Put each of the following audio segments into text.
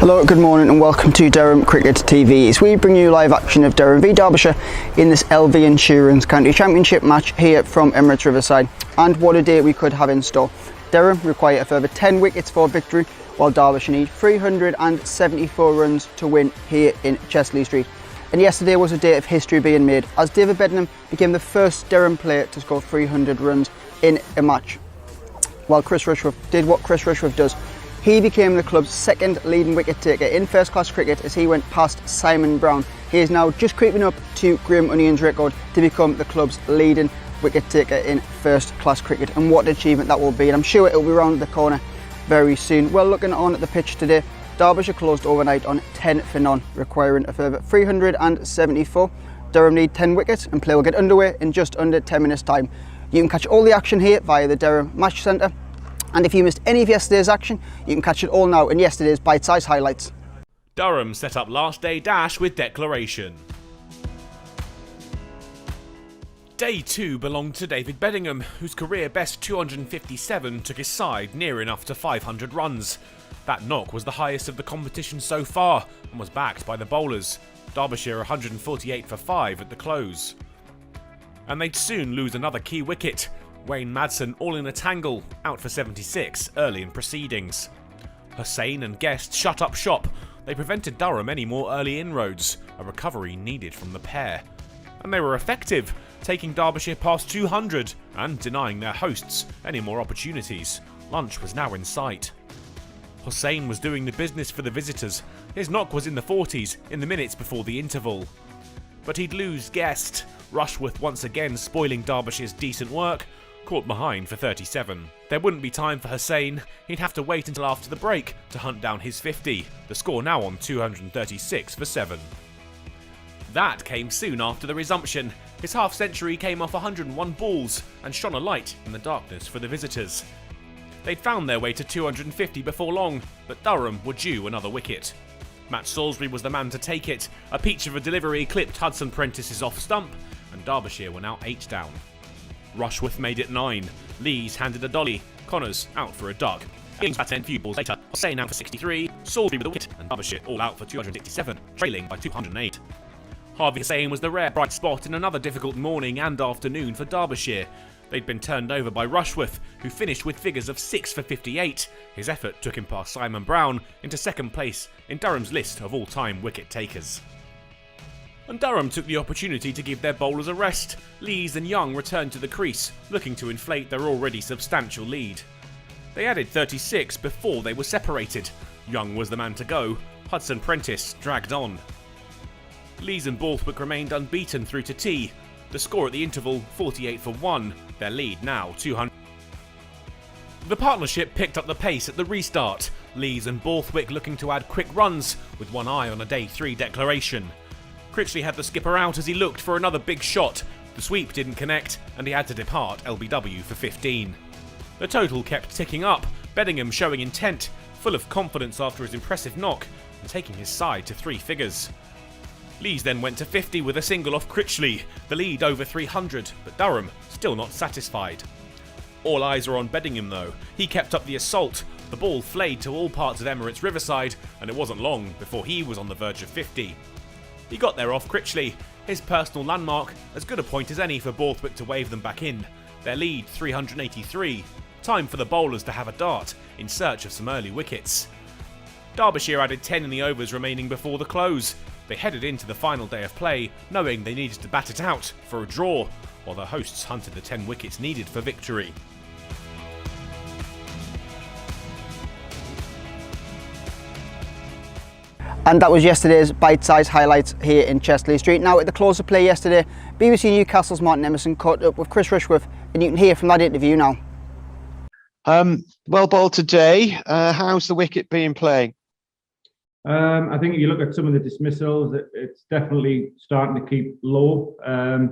Hello, good morning and welcome to Durham Cricket TV. As we bring you live action of Durham v Derbyshire in this LV Insurance County Championship match here from Emirates Riverside. And what a day we could have in store. Durham require a further 10 wickets for victory, while Derbyshire need 374 runs to win here in Chesley Street. And yesterday was a day of history being made, as David Bedingham became the first Durham player to score 300 runs in a match. While Chris Rushworth did what Chris Rushworth does. He became the club's second leading wicket taker in first class cricket as he went past Simon Brown. He is now just creeping up to Graham Onion's record to become the club's leading wicket taker in first class cricket. And what an achievement that will be, and I'm sure it will be round the corner very soon. Well, looking on at the pitch today, Derbyshire closed overnight on 10 for none, requiring a further 374. Durham need 10 wickets and play will get underway in just under 10 minutes time. You can catch all the action here via the Durham Match Centre. And if you missed any of yesterday's action, you can catch it all now in yesterday's bite-sized highlights. Durham set up last day dash with declaration. Day 2 belonged to David Bedingham, whose career best 257 took his side near enough to 500 runs. That knock was the highest of the competition so far and was backed by the bowlers. Derbyshire 148 for 5 at the close. And they'd soon lose another key wicket. Wayne Madsen all in a tangle, out for 76 early in proceedings. Hussain and Guest shut up shop. They prevented Durham any more early inroads, a recovery needed from the pair. And they were effective, taking Derbyshire past 200 and denying their hosts any more opportunities. Lunch was now in sight. Hussain was doing the business for the visitors. His knock was in the 40s in the minutes before the interval. But he'd lose Guest. Rushworth once again spoiling Derbyshire's decent work, caught behind for 37. There wouldn't be time for Hussain. He'd have to wait until after the break to hunt down his 50, the score now on 236 for 7. That came soon after the resumption. His half-century came off 101 balls and shone a light in the darkness for the visitors. They'd found their way to 250 before long, but Durham were due another wicket. Matt Salisbury was the man to take it. A peach of a delivery clipped Hudson Prentice's off stump, and Derbyshire were now 8 down. Rushworth made it 9. Lees handed a dolly. Connors out for a duck. Games at 10 few balls later. Hussain out for 63. Salisbury with a wicket, and Derbyshire all out for 267, trailing by 208. Harvey Hussain was the rare bright spot in another difficult morning and afternoon for Derbyshire. They'd been turned over by Rushworth, who finished with figures of 6 for 58. His effort took him past Simon Brown into second place in Durham's list of all-time wicket takers. And Durham took the opportunity to give their bowlers a rest. Lees and Young returned to the crease, looking to inflate their already substantial lead. They added 36 before they were separated. Young was the man to go. Hudson Prentice dragged on. Lees and Borthwick remained unbeaten through to tea. The score at the interval, 48 for 1. Their lead now 200. The partnership picked up the pace at the restart. Lees and Borthwick looking to add quick runs, with one eye on a day 3 declaration. Critchley had the skipper out as he looked for another big shot. The sweep didn't connect, and he had to depart LBW for 15. The total kept ticking up, Bedingham showing intent, full of confidence after his impressive knock, and taking his side to 3 figures. Lees then went to 50 with a single off Critchley, the lead over 300, but Durham still not satisfied. All eyes are on Bedingham though. He kept up the assault. The ball flayed to all parts of Emirates Riverside, and it wasn't long before he was on the verge of 50. He got there off Critchley, his personal landmark, as good a point as any for Borthwick to wave them back in. Their lead 383. Time for the bowlers to have a dart in search of some early wickets. Derbyshire added 10 in the overs remaining before the close. They headed into the final day of play, knowing they needed to bat it out for a draw, while the hosts hunted the 10 wickets needed for victory. And that was yesterday's bite-sized highlights here in Chesley Street. Now at the close of play yesterday, BBC Newcastle's Martin Emerson caught up with Chris Rushworth, and you can hear from that interview now. Well bowled today. How's the wicket been playing? I think if you look at some of the dismissals, it's definitely starting to keep low. I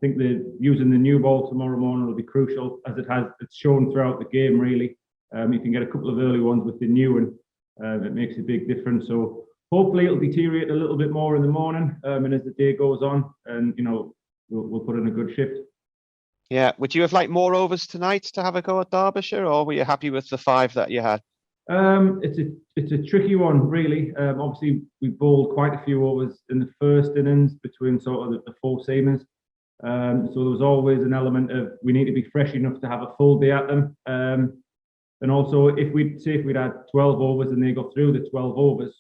think using the new ball tomorrow morning will be crucial, as it's shown throughout the game really. You can get a couple of early ones with the new one. It makes a big difference. So hopefully it'll deteriorate a little bit more in the morning, and as the day goes on, and we'll put in a good shift. Yeah. Would you have liked more overs tonight to have a go at Derbyshire, or were you happy with the 5 that you had? It's a tricky one, really. Obviously, we bowled quite a few overs in the first innings between sort of the four seamers. So there was always an element of we need to be fresh enough to have a full day at them. And also, if we'd had 12 overs and they got through the 12 overs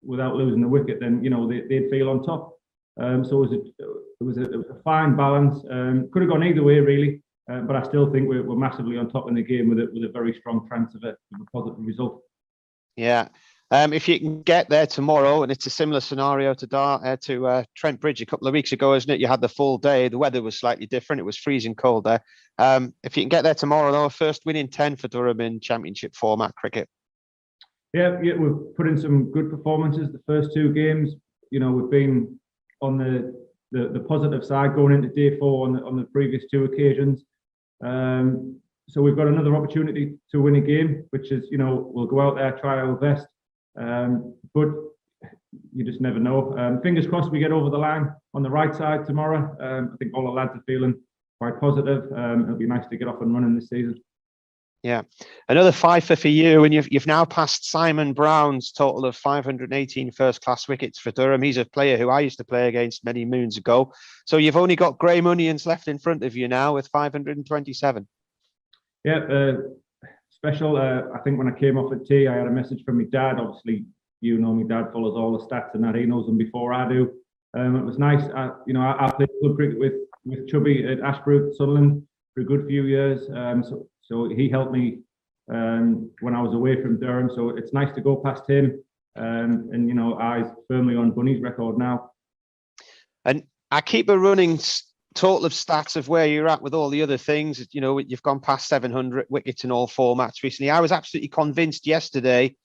without losing the wicket, then they'd feel on top. So it was a fine balance. Could have gone either way, really. But I still think we're massively on top in the game with a very strong chance of a positive result. Yeah. If you can get there tomorrow, and it's a similar scenario to Trent Bridge a couple of weeks ago, isn't it? You had the full day. The weather was slightly different. It was freezing cold there. If you can get there tomorrow, though, first win in 10 for Durham in Championship format cricket. Yeah, we've put in some good performances the first two games. We've been on the positive side going into day four on the previous two occasions. So we've got another opportunity to win a game, which is, we'll go out there, try our best. But you just never know. Fingers crossed we get over the line on the right side tomorrow. I think all the lads are feeling quite positive. It'll be nice to get off and running this season. Yeah, another fifer for you, and you've now passed Simon Brown's total of 518 first-class wickets for Durham. He's a player who I used to play against many moons ago. So you've only got Graham Onions left in front of you now with 527. Yeah, special. I think when I came off at tea, I had a message from my dad. Obviously, my dad follows all the stats and that. He knows them before I do. It was nice. I played good cricket with Chubby at Ashbrook, Sunderland for a good few years. So he helped me when I was away from Durham. So it's nice to go past him. And eyes firmly on Bunny's record now. And I keep a running total of stats of where you're at with all the other things. You've gone past 700 wickets in all formats recently. I was absolutely convinced yesterday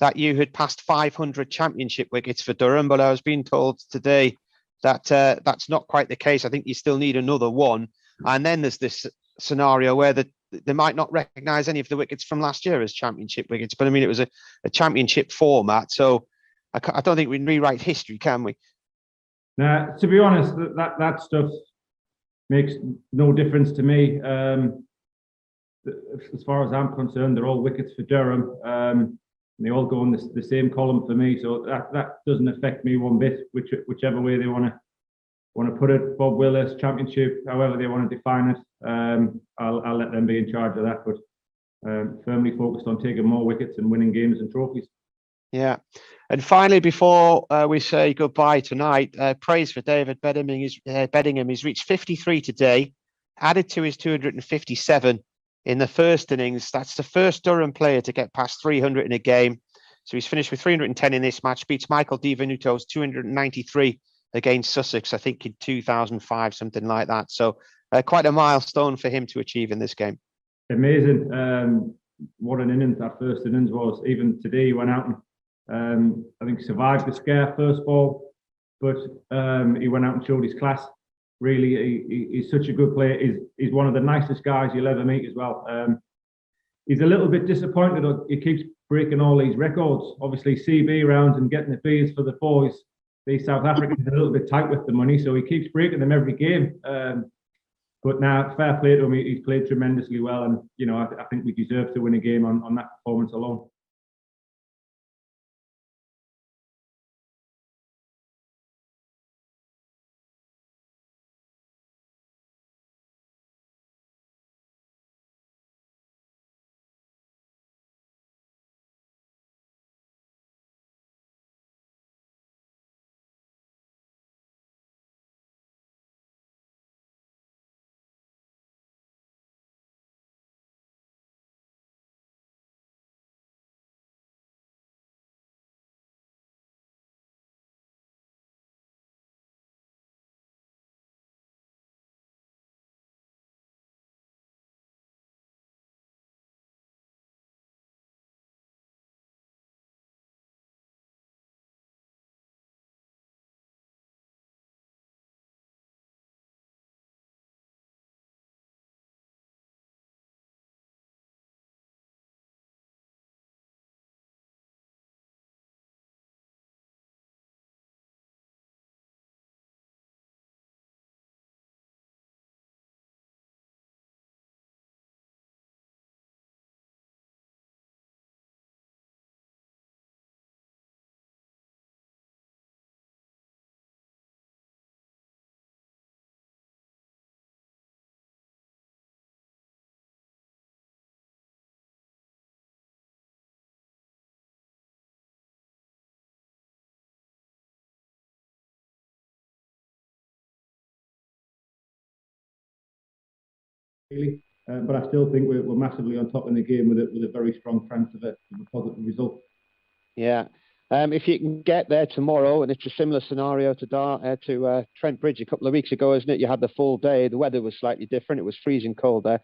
that you had passed 500 championship wickets for Durham, but I was being told today that that's not quite the case. I think you still need another one. And then there's this scenario where they might not recognise any of the wickets from last year as championship wickets. But I mean, it was a championship format. So I don't think we can rewrite history, can we? Now, to be honest, that stuff makes no difference to me. As far as I'm concerned, they're all wickets for Durham. They all go in the same column for me. So that doesn't affect me one bit, whichever way they want to put it. Bob Willis, championship, however they want to define it. I'll let them be in charge of that, but firmly focused on taking more wickets and winning games and trophies. Yeah. And finally, before we say goodbye tonight, praise for David Bedingham. He's reached 53 today, added to his 257 in the first innings. That's the first Durham player to get past 300 in a game. So he's finished with 310 in this match, beats Michael DiVenuto's 293 against Sussex, I think in 2005, something like that. So quite a milestone for him to achieve in this game. Amazing. What an innings that first innings was. Even today he went out and I think survived the scare first ball, but he went out and showed his class. Really, he's such a good player. He's one of the nicest guys you'll ever meet as well. He's a little bit disappointed. He keeps breaking all these records. Obviously, CB rounds and getting the fees for the boys. These South Africans are a little bit tight with the money, so he keeps breaking them every game. But now, fair play to him. He's played tremendously well, and I think we deserve to win a game on that performance alone. really. But I still think we're massively on top in the game with a very strong chance of a positive result. Yeah. If you can get there tomorrow, and it's a similar scenario to Trent Bridge a couple of weeks ago, isn't it? You had the full day. The weather was slightly different. It was freezing cold there.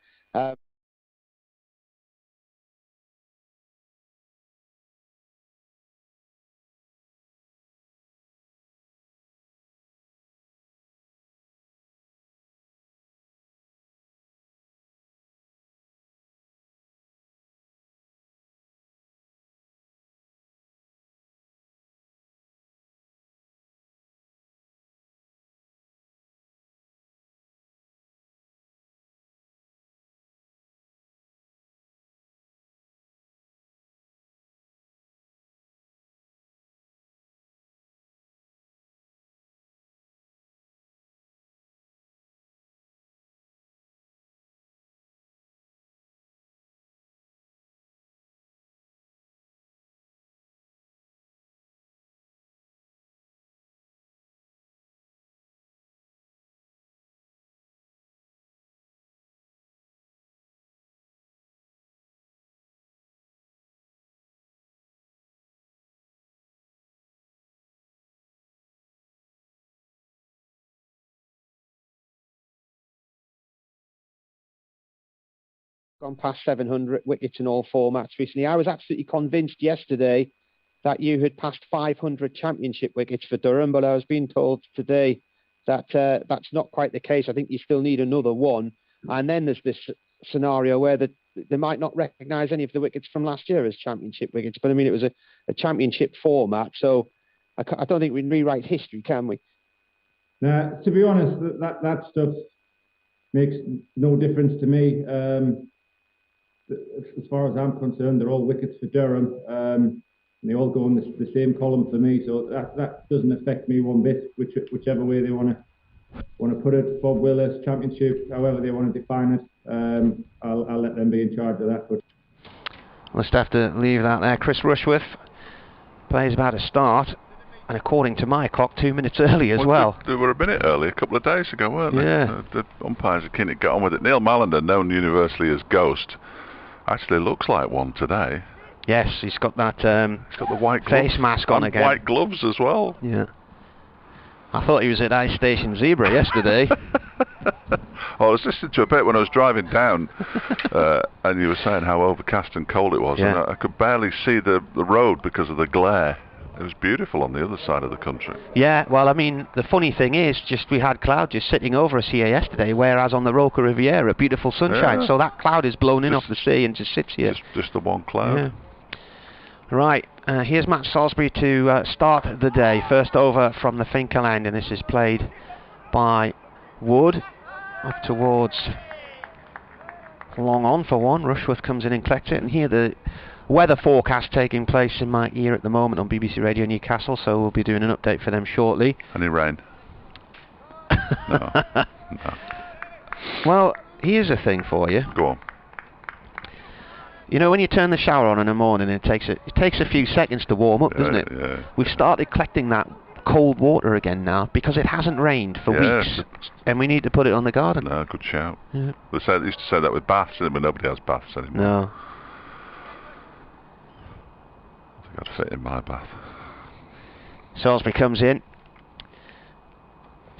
Gone past 700 wickets in all formats recently. I was absolutely convinced yesterday that you had passed 500 championship wickets for Durham, but I was being told today that that's not quite the case. I think you still need another one. And then there's this scenario where they might not recognise any of the wickets from last year as championship wickets. But I mean, it was a championship format, so I don't think we can rewrite history, can we? Now, to be honest, that stuff makes no difference to me. As far as I'm concerned, they're all wickets for Durham. And they all go in the same column for me, so that doesn't affect me one bit. Whichever way they want to put it, Bob Willis, championship, however they want to define it, I'll let them be in charge of that. But we'll just have to leave that there. Chris Rushworth plays about to start, and according to my clock, 2 minutes early as well. They were a minute early a couple of days ago, weren't they? Yeah. The umpires are keen to get on with it. Neil Mallender, known universally as Ghost, actually looks like one today. Yes, he's got that he's got the white face mask on again. White gloves as well. Yeah. I thought he was at Ice Station Zebra yesterday. I was listening to a bit when I was driving down, and you were saying how overcast and cold it was, yeah. and I could barely see the road because of the glare. It was beautiful on the other side of the country. Yeah, well, I mean, the funny thing is, just we had cloud just sitting over us here yesterday, whereas on the Roca Riviera, beautiful sunshine. Yeah. So that cloud is blown in off the sea and just sits here. Just the one cloud. Yeah. Right, here's Matt Salisbury to start the day. First over from the Finkel end, and this is played by Wood up towards long on for one. Rushworth comes in and collects it, and here the weather forecast taking place in my ear at the moment on BBC Radio Newcastle, so we'll be doing an update for them shortly. Any rain? No. No. Well, here's a thing for you. Go on. You know, when you turn the shower on in the morning, it takes a few seconds to warm up, doesn't it? Yeah. We've started collecting that cold water again now because it hasn't rained for weeks, and we need to put it on the garden. No, good shout. Yeah. They used to say that with baths, but nobody has baths anymore. No. I'd fit in my bath. Salisbury comes in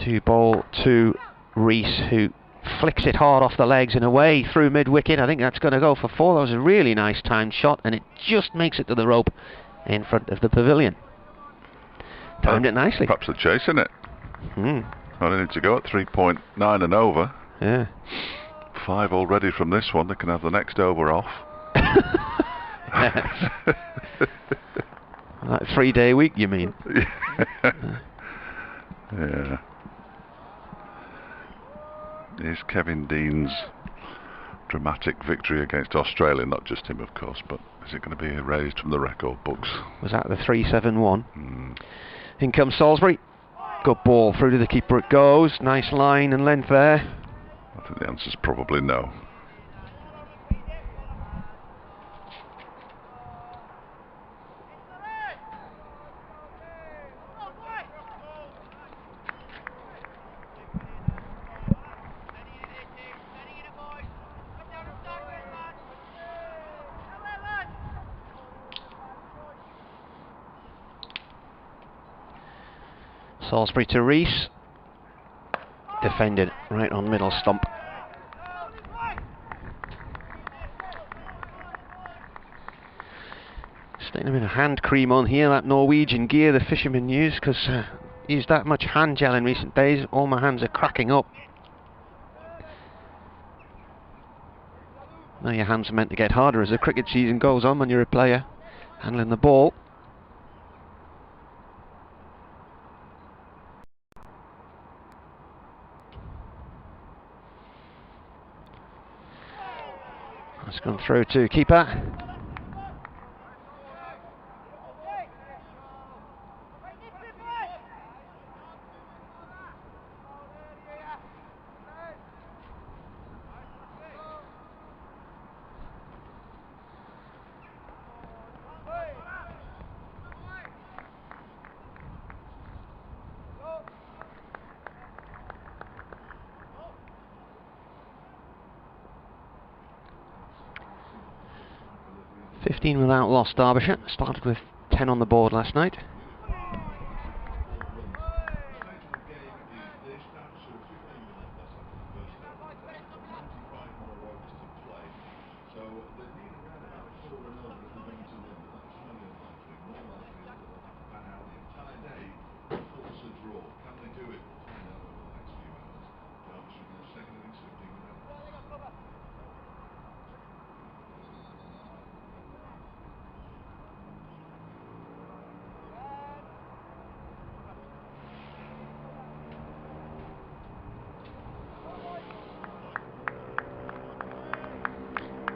to bowl to Rees, who flicks it hard off the legs and away through mid-wicket. I think that's going to go for 4. That was a really nice timed shot, and it just makes it to the rope in front of the pavilion. Timed it nicely. Perhaps they're chasing it. Only need to go at 3.9 and over. Yeah. 5 already from this one. They can have the next over off. Like 3-day week, you mean? Yeah. Here's Kevin Dean's dramatic victory against Australia. Not just him, of course, but is it going to be erased from the record books? Was that the 3-7-1? In comes Salisbury. Good ball through to the keeper. It goes. Nice line and length there. I think the answer's probably no. Salisbury to Rees. Defended right on middle stump. Staying a bit of hand cream on here, that Norwegian gear the fishermen use, because used that much hand gel in recent days, all my hands are cracking up. Now your hands are meant to get harder as the cricket season goes on when you're a player handling the ball. That's gone through to keeper. Without loss, Derbyshire started with 10 on the board last night.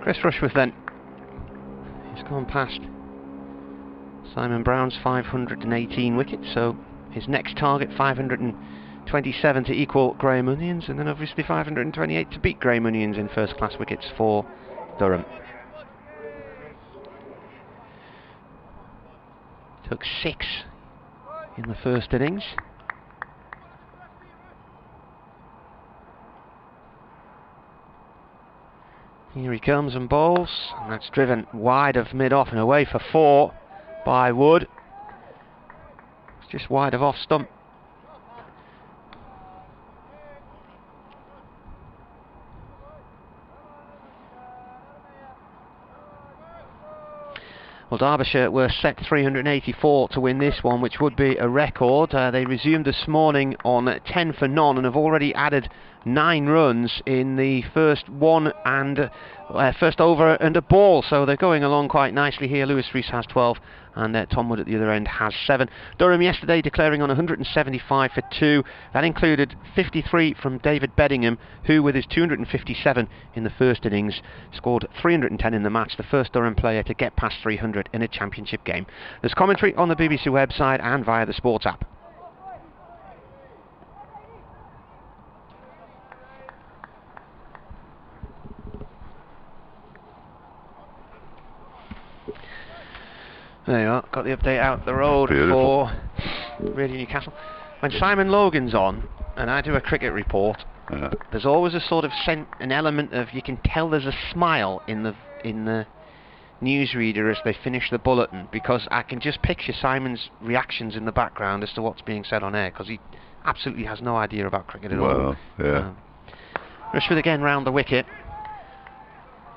Chris Rushworth then. He's gone past Simon Brown's 518 wickets, so his next target 527 to equal Graham Onions, and then obviously 528 to beat Graham Onions in first class wickets for Durham. Took 6 in the first innings. Here he comes and bowls, and that's driven wide of mid-off and away for 4 by Wood. It's just wide of off stump. Well, Derbyshire were set 384 to win this one, which would be a record. They resumed this morning on 10 for none and have already added 9 runs in the first first over and a ball, so they're going along quite nicely here. Lewis Rees has 12 and Tom Wood at the other end has 7. Durham yesterday declaring on 175 for 2. That included 53 from David Beddingham, who with his 257 in the first innings scored 310 in the match, the first Durham player to get past 300 in a championship game. There's commentary on the BBC website and via the Sports app. There you are, got the update out the road. Beautiful. For Radio Newcastle. When Simon Logan's on, and I do a cricket report, there's always a sort of an element of, you can tell there's a smile in the newsreader as they finish the bulletin, because I can just picture Simon's reactions in the background as to what's being said on air, because he absolutely has no idea about cricket at all. Yeah. Rushworth again round the wicket.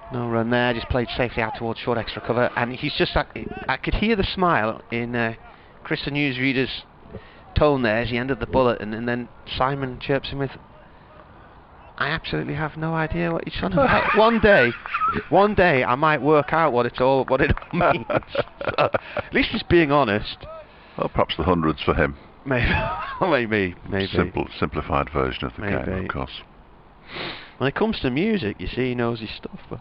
No run there, just played safely out towards short extra cover, and he's just, I could hear the smile in Chris the newsreader's tone there as he ended the bulletin, and then Simon chirps him with, I absolutely have no idea what he's on about. One day I might work out what it all means. So, at least he's being honest. Well, perhaps the hundreds for him. Maybe. Simplified version of the game, of course. When it comes to music, you see, he knows his stuff. But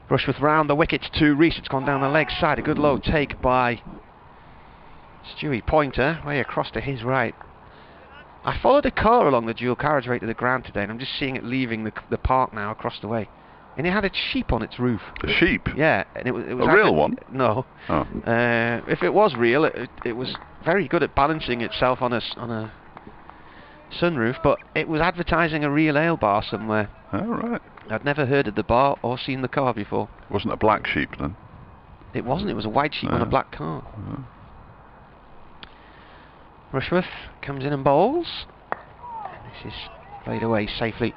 Rushworth round the wickets to Rees. It's gone down the leg side. A good low take by Stewie Pointer, way across to his right. I followed a car along the dual carriageway to the ground today, and I'm just seeing it leaving the park now across the way. And it had a sheep on its roof. A sheep? Yeah. And it was a real one? No. Oh. If it was real, it was very good at balancing itself on a sunroof, but it was advertising a real ale bar somewhere. Oh, right. I'd never heard of the bar or seen the car before. It wasn't a black sheep then? It wasn't, it was a white sheep on a black car. Rushworth comes in and bowls. This is played away safely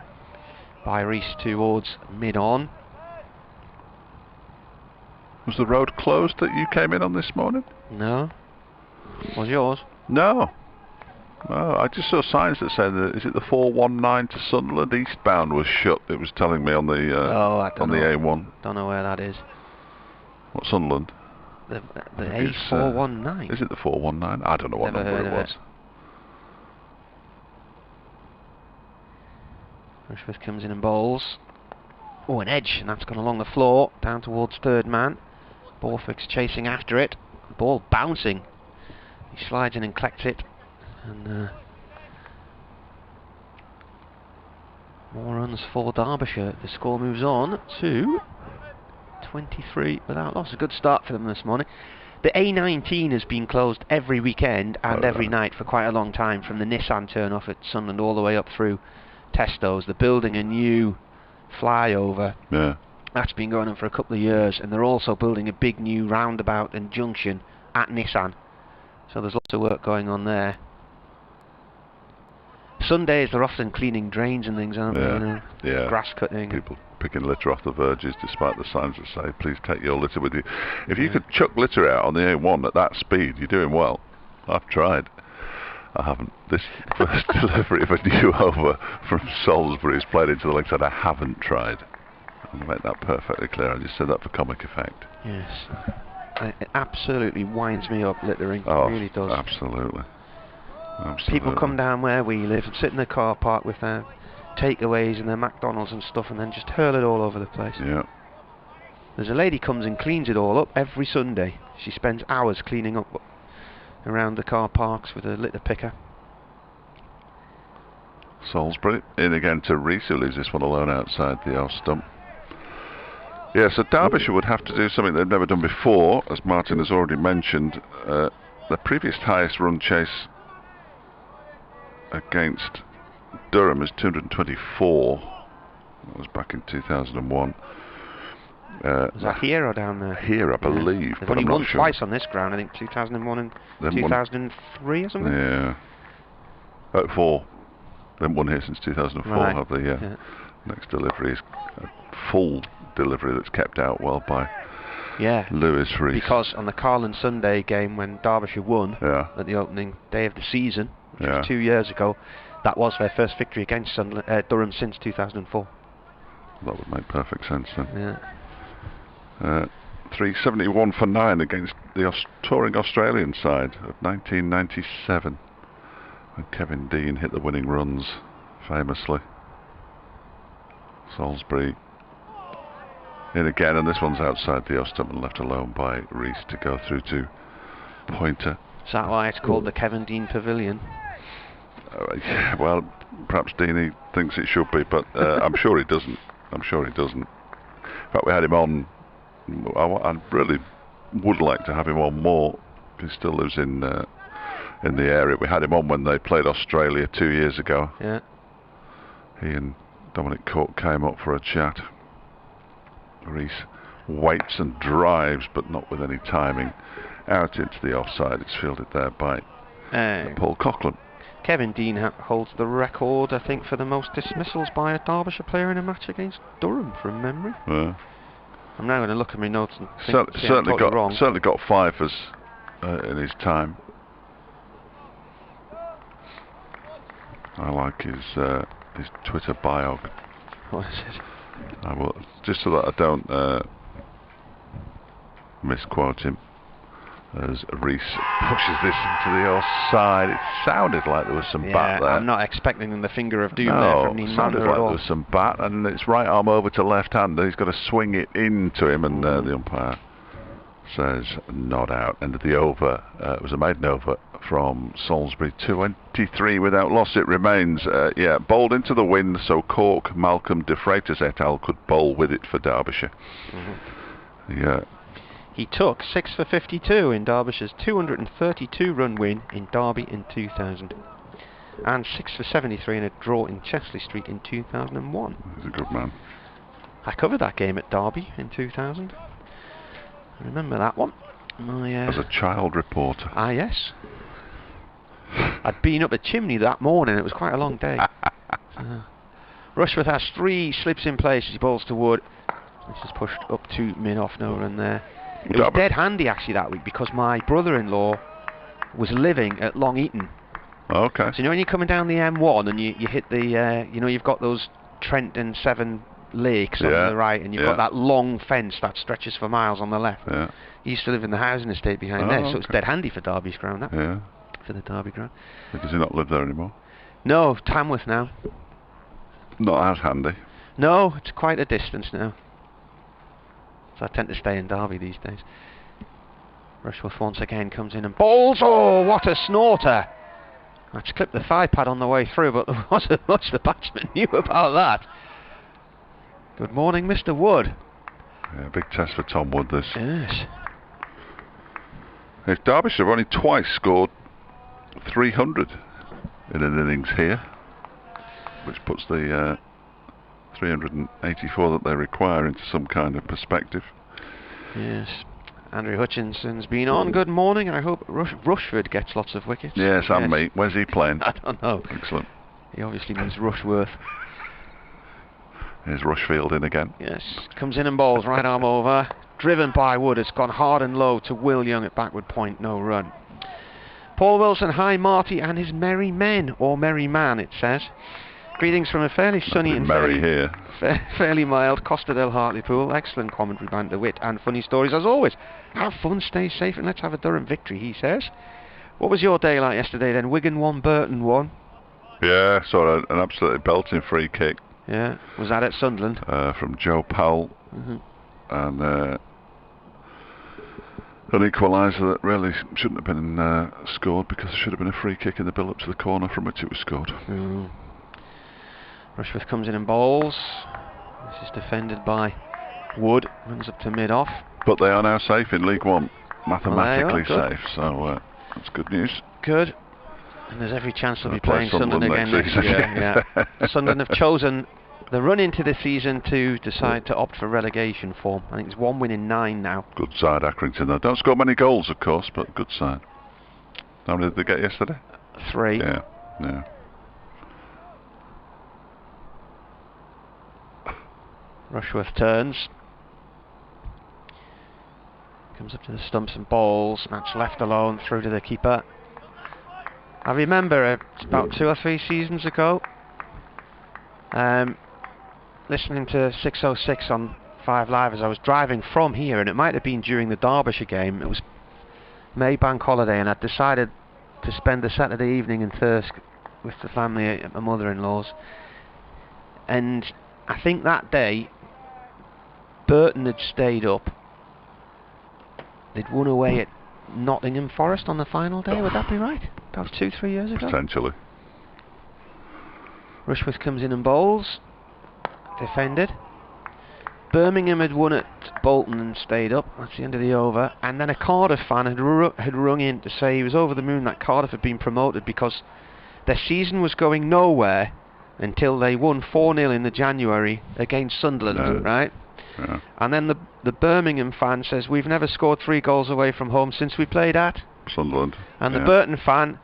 by Rees towards mid-on. Was the road closed that you came in on this morning? No. Was yours? No. No, I just saw signs that said that, is it the 419 to Sunderland eastbound was shut? It was telling me on the on the A1. Don't know where that is. What, Sunderland? The A419. Is it the 419? I don't know what number it was. Rushworth comes in and bowls. Oh, an edge, and that's gone along the floor, down towards third man. Borthwick's chasing after it. The ball bouncing. He slides in and collects it. And more runs for Derbyshire. The score moves on to 23 without loss. A good start for them this morning. The A19 has been closed every weekend and every night for quite a long time, from the Nissan turn-off at Sunderland all the way up through Tesco's. They're building a new flyover. Yeah. That's been going on for a couple of years, and they're also building a big new roundabout and junction at Nissan. So there's lots of work going on there. Sundays they're often cleaning drains and things, aren't they? You know, yeah. Grass cutting. People picking litter off the verges, despite the signs that say, please take your litter with you. If you could chuck litter out on the A1 at that speed, you're doing well. I've tried. I haven't. This first delivery of a new over from Salisbury is played into the leg side. I haven't tried. I'll make that perfectly clear. I just said that for comic effect. Yes. It absolutely winds me up, littering. Oh, it really does. Absolutely. People come down where we live and sit in the car park with their takeaways and their McDonald's and stuff, and then just hurl it all over the place. Yeah. There's a lady comes and cleans it all up every Sunday. She spends hours cleaning up around the car parks with a litter picker. Salisbury in again to Rees, who leaves this one alone outside the off stump. Yeah, so Derbyshire would have to do something they've never done before, as Martin has already mentioned. The previous highest run chase against Durham is 224. That was back in 2001. Was that here or down there? Here, I believe. They've but only I'm won not sure. twice on this ground, I think 2001 and 2003 or something? Yeah. 4. They haven't won here since 2004, right. have they? Yeah. Next delivery is a full delivery that's kept out well by Lewis Rees. Because on the Carlin Sunday game when Derbyshire won at the opening day of the season, which was 2 years ago, that was their first victory against Durham since 2004. That would make perfect sense then. Yeah. 371 for 9 against the touring Australian side of 1997, when Kevin Dean hit the winning runs famously. Salisbury in again, and this one's outside the off stump and left alone by Rees to go through to Pointer. Is that why it's called the Kevin Dean Pavilion? Yeah, well, perhaps Deanie thinks it should be, but I'm sure he doesn't. I'm sure he doesn't. In fact, we had him on. I really would like to have him on more. He still lives in the area. We had him on when they played Australia 2 years ago. Yeah. He and Dominic Cook came up for a chat. Rees waits and drives, but not with any timing. Out into the offside. It's fielded there by Paul Coughlin. Kevin Dean holds the record, I think, for the most dismissals by a Derbyshire player in a match against Durham, from memory. Yeah. I'm now going to look at my notes and think certainly got 5 in his time. I like his Twitter bio. What is it? I will, just so that I don't misquote him. As Rees pushes this into the offside, it sounded like there was some bat there. I'm not expecting the finger of doom there from Neen sounded like at all. there was some bat, and it's right arm over to left-hander. He's got to swing it into him, and the umpire says not out. And the over was a maiden over from Salisbury, 23 without loss. It remains, bowled into the wind, so Cork, Malcolm, De Freitas et al. Could bowl with it for Derbyshire. Yeah. He took 6 for 52 in Derbyshire's 232-run win in Derby in 2000, and 6 for 73 in a draw in Chesley Street in 2001. He's a good man. I covered that game at Derby in 2000. I remember that one. As a child reporter. Ah, yes. I'd been up a chimney that morning. It was quite a long day. Rushworth has 3 slips in place as he bowls to Wood. This is pushed up to mid-off, no run there. It was dead handy actually that week because my brother-in-law was living at Long Eaton. Okay. So you know when you're coming down the M1 and you hit the, you know, you've got those Trent and Severn lakes on the right, and you've got that long fence that stretches for miles on the left. Yeah. He used to live in the housing estate behind there, so it's dead handy for Derby's ground, that. Yeah. For the Derby ground. Does he not live there anymore? No, Tamworth now. Not as handy. No, it's quite a distance now. So I tend to stay in Derby these days. Rushworth once again comes in and bowls. Oh, what a snorter! I just clipped the thigh pad on the way through, but there wasn't much the batsman knew about that. Good morning, Mr. Wood. Yeah, big test for Tom Wood, this. Yes. If Derbyshire have only twice scored 300 in an innings here, which puts the 384 that they require into some kind of perspective. Yes. Andrew Hutchinson's been on. Good morning. I hope Rushford gets lots of wickets. Yes, and me. Where's he playing? I don't know. Excellent. He obviously means Rushworth. Here's Rushfield in again. Yes. Comes in and bowls. Right arm over. Driven by Wood. It's gone hard and low to Will Young at backward point. No run. Paul Wilson, hi Marty and his merry men, or merry man it says. Greetings from a fairly sunny and fairly mild Costa del Hartlepool. Excellent commentary, banter, wit and funny stories as always. Have fun, stay safe and let's have a Durham victory, he says. What was your day like yesterday then? Wigan 1, Burton 1. Yeah, saw an absolutely belting free kick. Yeah, was that at Sunderland? From Joe Powell. And an equaliser that really shouldn't have been scored because there should have been a free kick in the build-up to the corner from which it was scored. Rushworth comes in and bowls. This is defended by Wood. Runs up to mid-off. But they are now safe in League One. Mathematically safe, so that's good news. Good. And there's every chance they'll be playing Sunderland again next year. Yeah. Sunderland have chosen the run into the season to decide to opt for relegation form. I think it's 1 win in 9 now. Good side, Accrington, though. Don't score many goals, of course, but good side. How many did they get yesterday? 3. Yeah. Rushworth turns. Comes up to the stumps and bowls. Match left alone through to the keeper. I remember it's about 2 or 3 seasons ago. Listening to 606 on 5 Live as I was driving from here, and it might have been during the Derbyshire game. It was May bank holiday, and I'd decided to spend the Saturday evening in Thirsk with the family at my mother-in-law's. And I think that day Burton had stayed up. They'd won away at Nottingham Forest on the final day, would that be right? About 2-3 years ago? Potentially. Rushworth comes in and bowls. Defended. Birmingham had won at Bolton and stayed up. That's the end of the over. And then a Cardiff fan had rung in to say he was over the moon that Cardiff had been promoted because their season was going nowhere until they won 4-0 in the January against Sunderland, right? Yeah. And then the Birmingham fan says, we've never scored 3 goals away from home since we played at Sunderland. And the Burton fan,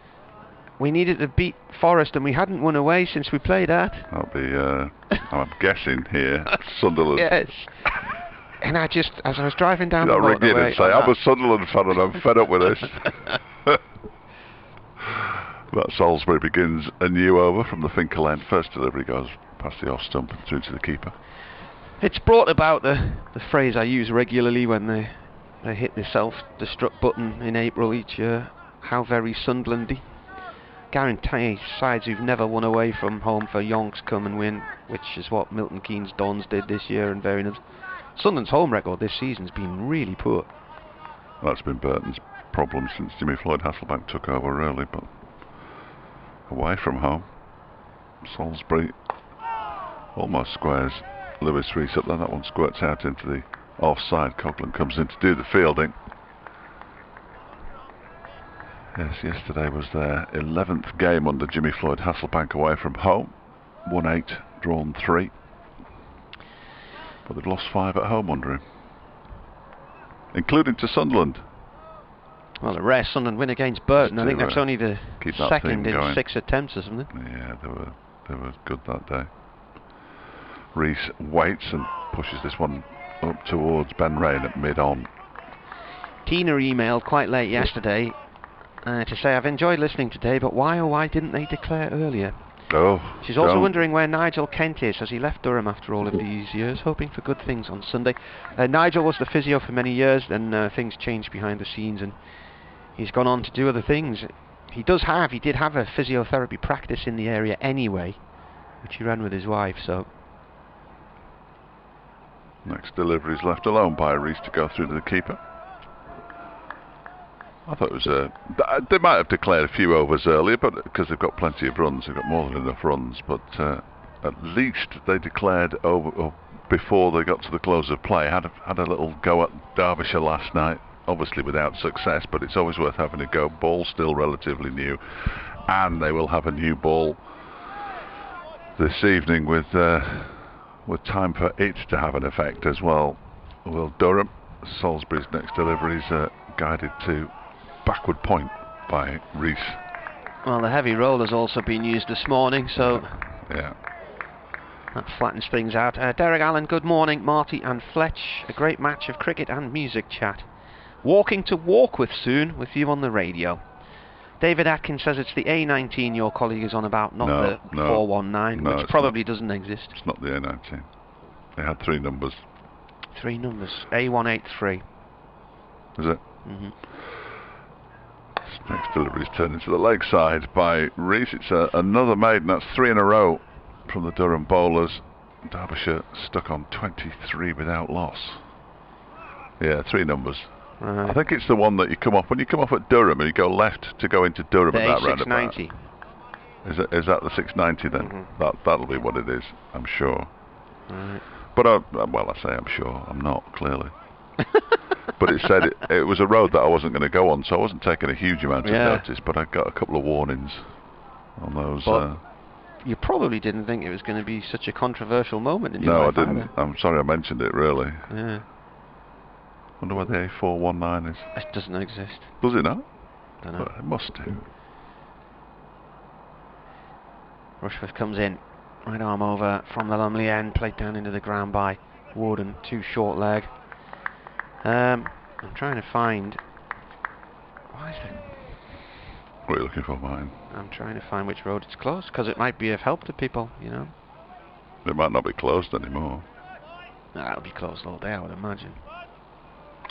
we needed to beat Forest and we hadn't won away since we played at. That'll be, I'm guessing here, Sunderland. Yes. And I just, as I was driving down the motorway... ring in and say, I'm a Sunderland fan and I'm fed up with this. But Salisbury begins a new over from the Finkel end. First delivery goes past the off stump and through to the keeper. It's brought about the phrase I use regularly when they hit the self-destruct button in April each year. How very Sunderlandy. Guarantee sides who've never won away from home for yonks come and win, which is what Milton Keynes Dons did this year and Verinham's. Sunderland's home record this season's been really poor. That's been Burton's problem since Jimmy Floyd Hasselbank took over, really, but away from home, Salisbury almost squares Lewis Rees up there. That one squirts out into the offside. Coughlin comes in to do the fielding. Yes, yesterday was their 11th game under Jimmy Floyd Hasselbank away from home. Won 8, drawn 3. But they've lost 5 at home under him, including to Sunderland. Well, a rare Sunderland win against Burton. I think that's only the second in 6 attempts or something. Yeah, they were good that day. Reese waits and pushes this one up towards Ben Rain at mid-on. Tina emailed quite late yesterday to say, I've enjoyed listening today, but why didn't they declare earlier? Oh, She's also wondering where Nigel Kent is, as he left Durham after all of these years, hoping for good things on Sunday. Nigel was the physio for many years, and things changed behind the scenes, and he's gone on to do other things. He did have a physiotherapy practice in the area anyway, which he ran with his wife, so... Next delivery is left alone by Reese to go through to the keeper. I thought it was they might have declared a few overs earlier, but because they've got plenty of runs, they've got more than enough runs. But at least they declared over before they got to the close of play. Had a little go at Derbyshire last night, obviously without success. But it's always worth having a go. Ball still relatively new, and they will have a new ball this evening with time for it to have an effect as well. Will Durham? Salisbury's next delivery is guided to backward point by Reese. Well, the heavy roll has also been used this morning, so yeah, that flattens things out. Derek Allen, good morning. Marty and Fletch, a great match of cricket and music chat. Walking to Walkworth soon with you on the radio. David Atkins says it's the A19 your colleague is on about, not the 419, which probably doesn't exist. It's not the A19. They had 3 numbers. 3 numbers. A183. Is it? Mm-hmm. Next delivery is turned into the leg side by Reese. It's another maiden. That's 3 in a row from the Durham bowlers. Derbyshire stuck on 23 without loss. Yeah, 3 numbers. Right. I think it's the one that you come off when you come off at Durham and you go left to go into Durham at that roundabout. 690. Is that the 690 then? Mm-hmm. That'll be what it is, I'm sure. Right. But I say I'm sure. I'm not, clearly. But it said it was a road that I wasn't going to go on, so I wasn't taking a huge amount of notice, but I got a couple of warnings on those. But you probably didn't think it was going to be such a controversial moment in your life. No, I didn't. I'm sorry I mentioned it, really. Yeah. Wonder where the A419 is. It doesn't exist. Does it not? Don't know. But it must do. Rushworth comes in. Right arm over from the Lumley end, played down into the ground by Warden, 2 short leg. I'm trying to find... Why is it? What are you looking for, Martin? I'm trying to find which road it's closed, because it might be of help to people, you know. It might not be closed anymore. No, it'll be closed all day, I would imagine.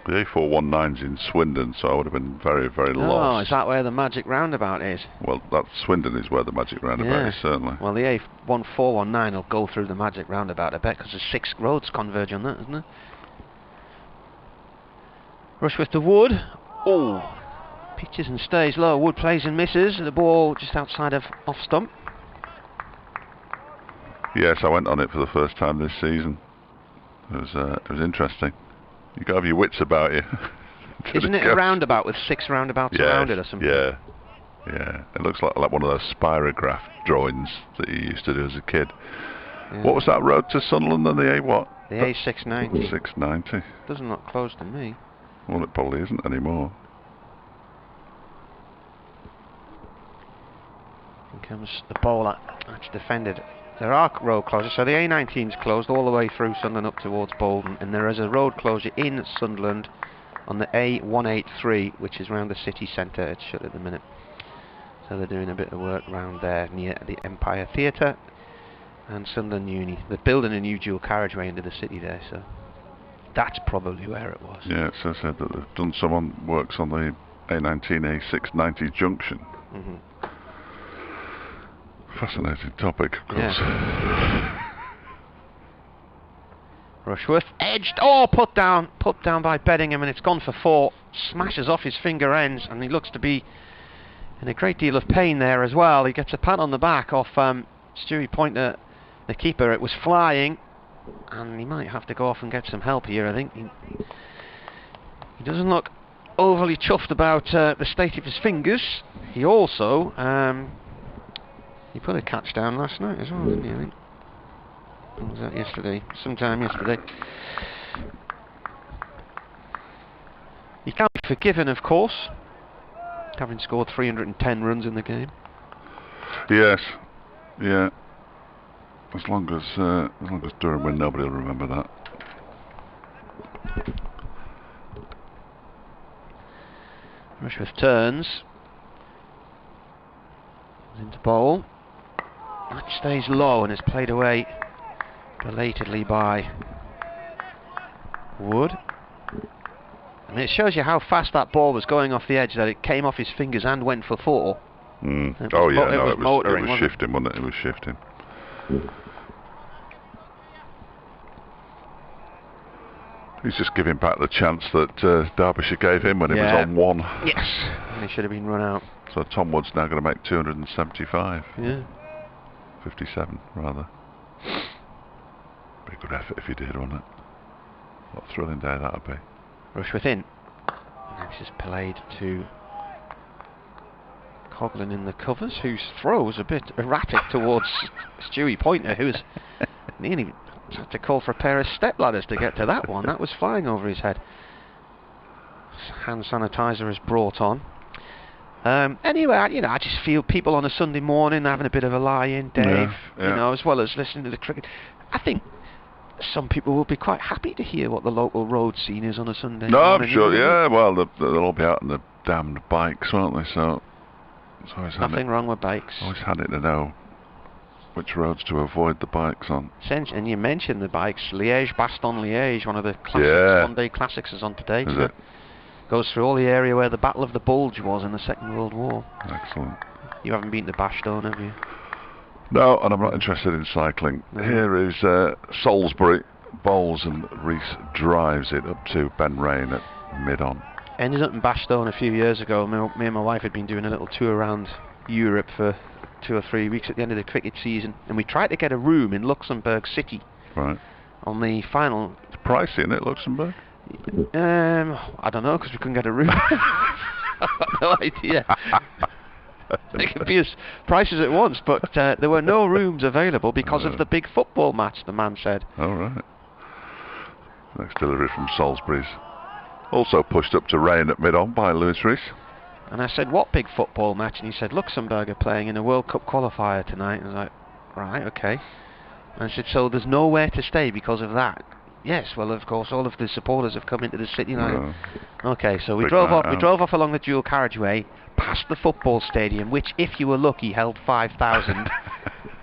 The A419's in Swindon, so I would have been very, very lost. Oh, is that where the magic roundabout is? Well, that Swindon is where the magic roundabout is, certainly. Well, the A1419 will go through the magic roundabout, I bet, because there's 6 roads converge on that, isn't there? Rushworth to Wood. Oh, pitches and stays low. Wood plays and misses. The ball just outside of off stump. Yes, I went on it for the first time this season. It was interesting. You got to have your wits about you. Isn't it a roundabout with 6 roundabouts around it or something? Yeah. It looks like one of those spirograph drawings that you used to do as a kid. Yeah. What was that road to Sunderland then? The A what? The A690. 690. Doesn't look close to me. Well, it probably isn't anymore. Here comes the bowler. That's defended. There are road closures, so the A19's closed all the way through Sunderland up towards Bolton, and there is a road closure in Sunderland on the A183, which is round the city centre. It's shut at the minute. So they're doing a bit of work round there near the Empire Theatre and Sunderland Uni. They're building a new dual carriageway into the city there, so that's probably where it was. Yeah, it says that they've done some works on the A19, A690 junction. Mm-hmm. Fascinating topic, of course. Yeah. Rushworth edged. Oh, put down by Beddingham, and it's gone for 4. Smashes off his finger ends, and he looks to be in a great deal of pain there as well. He gets a pat on the back off Stewie Pointer, the keeper. It was flying, and he might have to go off and get some help here. I think he doesn't look overly chuffed about the state of his fingers. He also he put a catch down last night as well, didn't he, I think? Or was that yesterday? Sometime yesterday. He can be forgiven, of course. having scored 310 runs in the game. Yes, yeah. As long as Durham win, nobody will remember that. Rushworth turns. Into bowl. That stays low and is played away belatedly by Wood. And it shows you how fast that ball was going off the edge, that it came off his fingers and went for 4. Oh yeah, no, it was motoring, shifting, wasn't it? It was shifting. He's just giving back the chance that Derbyshire gave him when he was on 1. Yes, and he should have been run out. So Tom Wood's now going to make 275. Yeah. 57, rather. Be a good effort if he did, wouldn't it? What a thrilling day that would be. Rushworth in. And this is played to Coghlan in the covers, whose throw was a bit erratic towards Stewie Pointer, who was nearly had to call for a pair of stepladders to get to that one. That was flying over his head. Hand sanitizer is brought on. Anyway, I just feel people on a Sunday morning having a bit of a lie-in, Dave, as well as listening to the cricket. I think some people will be quite happy to hear what the local road scene is on a Sunday morning. I'm sure, yeah. Well, they'll all be out on the damned bikes, won't they? So it's always nothing wrong with bikes. Always handy to know which roads to avoid the bikes on. And you mentioned the bikes. Liège-Bastogne-Liège, one of the classics, one-day classics, is on today. Is it? Goes through all the area where the Battle of the Bulge was in the Second World War. Excellent. You haven't been to Bastogne, have you? No, and I'm not interested in cycling. Here is Salisbury, bowls, and Rees drives it up to Ben Rain at mid-on. Ended up in Bastogne a few years ago. Me and my wife had been doing a little tour around Europe for 2 or 3 weeks at the end of the cricket season, and we tried to get a room in Luxembourg City. Right. On the final... It's pricey, isn't it, Luxembourg? I don't know, because we couldn't get a room. I've got no idea. They could be as prices at once, but there were no rooms available because of the big football match, the man said. Oh, right. Next delivery from Salisbury's also pushed up to Rain at mid-on by Lewis Rees. And I said, what big football match? And he said, Luxembourg are playing in a World Cup qualifier tonight. And I was like, right, okay. And I said, so there's nowhere to stay because of that? Yes, well, of course, all of the supporters have come into the city. Okay, so we drove off along the dual carriageway, past the football stadium, which, if you were lucky, held 5,000.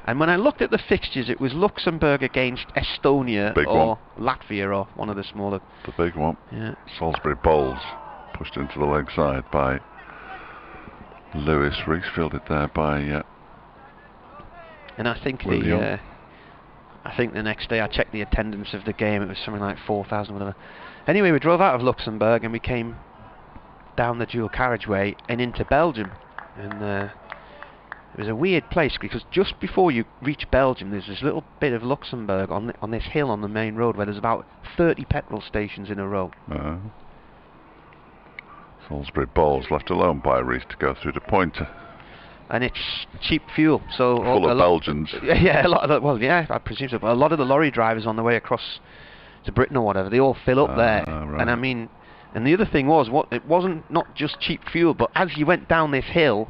And when I looked at the fixtures, it was Luxembourg against Estonia Latvia or one of the smaller... The big one. Yeah. Salisbury bowls, pushed into the leg side by Lewis, Rees fielded there by and I think William. I think the next day I checked the attendance of the game, it was something like 4,000, whatever. Anyway, we drove out of Luxembourg and we came down the dual carriageway and into Belgium. And it was a weird place because just before you reach Belgium, there's this little bit of Luxembourg on this hill on the main road where there's about 30 petrol stations in a row. Salisbury bowls left alone by Rees to go through to Pointer. And it's cheap fuel, so full of Belgians. Yeah, a lot of I presume so. But a lot of the lorry drivers on the way across to Britain or whatever, they all fill up there. Right. And I mean, and the other thing was, it wasn't not just cheap fuel, but as you went down this hill,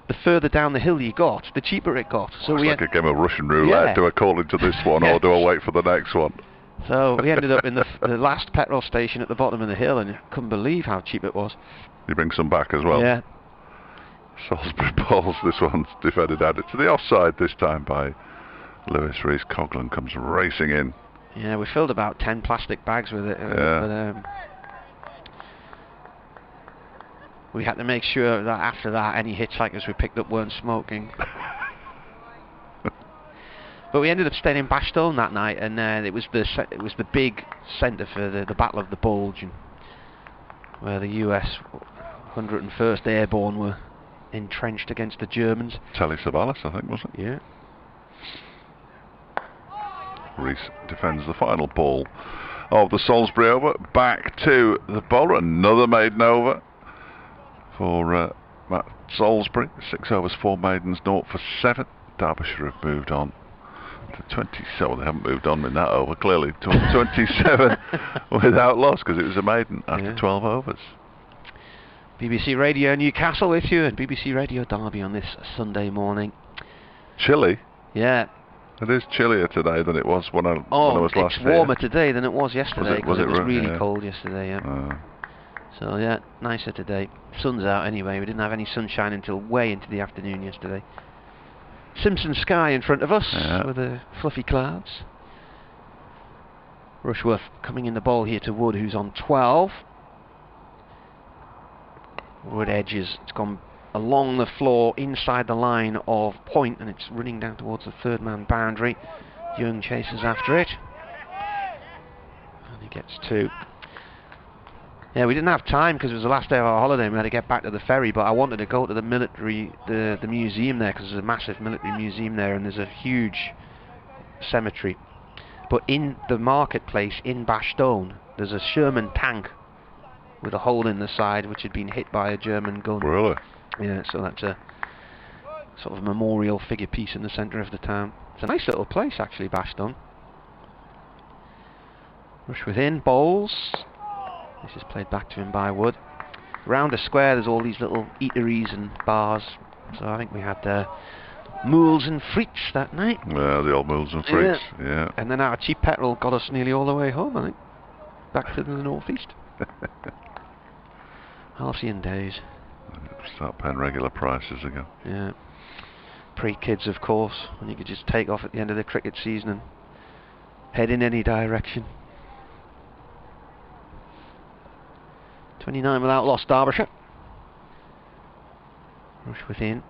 the further down the hill you got, the cheaper it got. So it's like a game of Russian roulette. Do I call into this one or do I wait for the next one? So we ended up in the last petrol station at the bottom of the hill, and you couldn't believe how cheap it was. You bring some back as well. Yeah. Salisbury bowls, this one's defended out to the offside this time by Lewis Rees. Coghlan comes racing in. Yeah, we filled about 10 plastic bags with it. But, we had to make sure that after that any hitchhikers we picked up weren't smoking. But we ended up staying in Bastogne that night, and it was the big centre for the Battle of the Bulge, where the US 101st Airborne were entrenched against the Germans. Telly Savalas, I think, was it? Yeah. Rees defends the final ball of the Salisbury over. Back to the bowler. Another maiden over for Matt Salisbury. 6 overs, 4 maidens, 0 for 7. Derbyshire have moved on to 27. They haven't moved on in that over, clearly. 27 without loss, because it was a maiden after 12 overs. BBC Radio Newcastle with you and BBC Radio Derby on this Sunday morning. Chilly? Yeah. It is chillier today than it was when I was last here. It's warmer today than it was yesterday because it was really yeah. cold yesterday. Yeah. So yeah, nicer today. Sun's out anyway. We didn't have any sunshine until way into the afternoon yesterday. Simpson sky in front of us with the fluffy clouds. Rushworth coming in the ball here to Wood, who's on 12. Wood edges. It's gone along the floor inside the line of point, and it's running down towards the third man boundary. Young chases after it, and he gets 2. Yeah, we didn't have time because it was the last day of our holiday and we had to get back to the ferry, but I wanted to go to the military, the museum there, because there's a massive military museum there and there's a huge cemetery. But in the marketplace in Bashstone, there's a Sherman tank with a hole in the side which had been hit by a German gun. Really? Yeah, so that's a sort of memorial figure piece in the centre of the town. It's a nice little place actually, Bashstone. Rushworth in, bowls. This is played back to him by Wood. Round the square there's all these little eateries and bars. So I think we had Moules and Frites that night. Yeah, the old Moules and Frites, yeah. And then our cheap petrol got us nearly all the way home, I think. Back to the northeast. Halcyon days. Start paying regular prices again. Yeah. Pre-kids, of course, when you could just take off at the end of the cricket season and head in any direction. 29 without loss, Derbyshire. Rushworth in.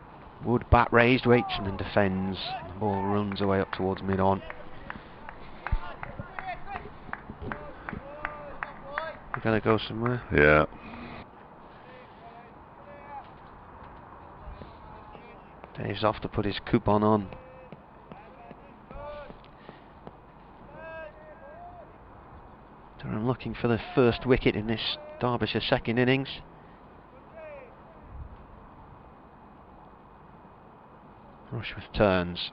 Wood bat raised, waits and then defends. The ball runs away up towards mid-on. We've got to go somewhere. Yeah. Dave's off to put his coupon on. Durham looking for the first wicket in this Derbyshire second innings. Rushworth turns.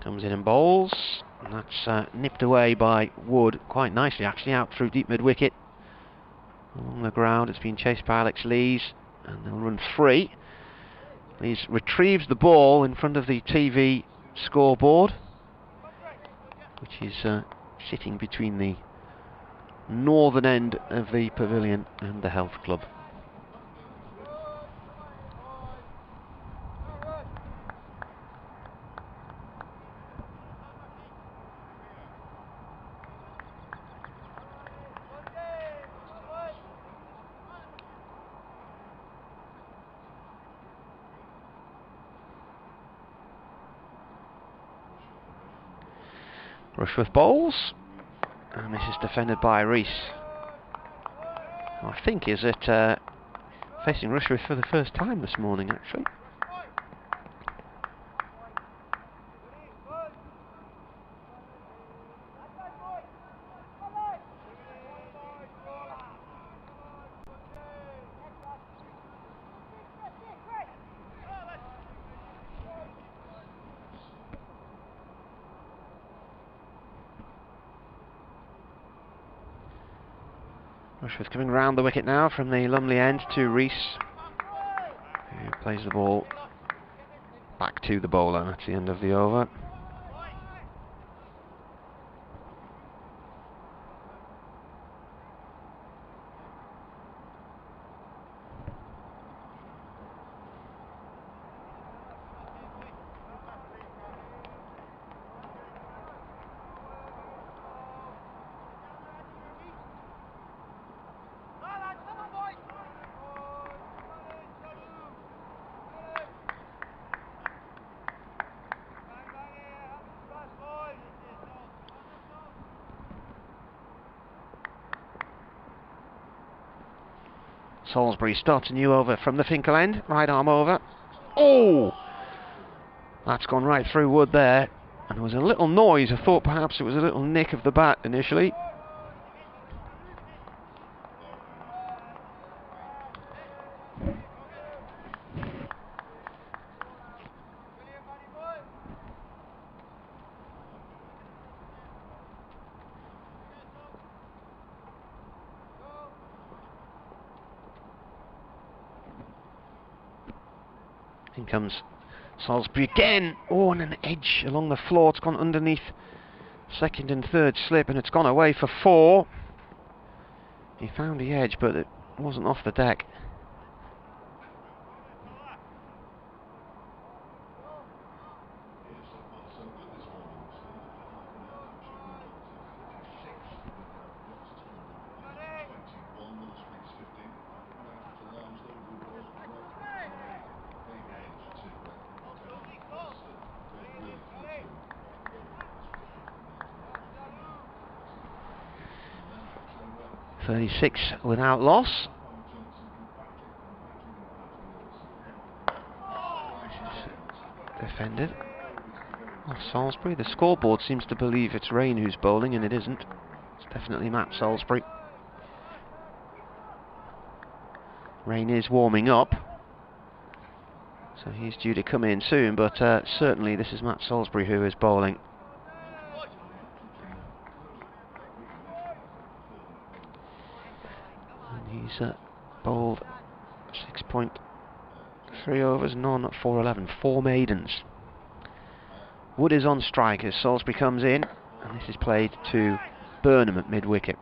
Comes in and bowls. And that's nipped away by Wood quite nicely actually, out through deep mid-wicket. Along the ground it's been chased by Alex Lees and they'll run free. Lees retrieves the ball in front of the TV scoreboard, which is sitting between the northern end of the pavilion and the health club. Rushworth bowls, and this is defended by Rees, who I think is at facing Rushworth for the first time this morning actually. Rushworth coming round the wicket now from the Lumley end to Rees, who plays the ball back to the bowler. That's the end of the over. Salisbury starts a new over from the Finkel end, right arm over. Oh! That's gone right through Wood there. And there was a little noise, I thought perhaps it was a little nick of the bat initially. In comes Salisbury again. Oh, and an edge along the floor. It's gone underneath second and third slip, and it's gone away for 4. He found the edge, but it wasn't off the deck. .36 without loss. Defended. Oh, Salisbury. The scoreboard seems to believe it's Rain who's bowling, and it isn't. It's definitely Matt Salisbury. Rain is warming up, so he's due to come in soon, but certainly this is Matt Salisbury who is bowling. He's bowled 6.3 overs, none 411, 4 maidens. Wood is on strike as Salisbury comes in, and this is played to Burnham at mid-wicket.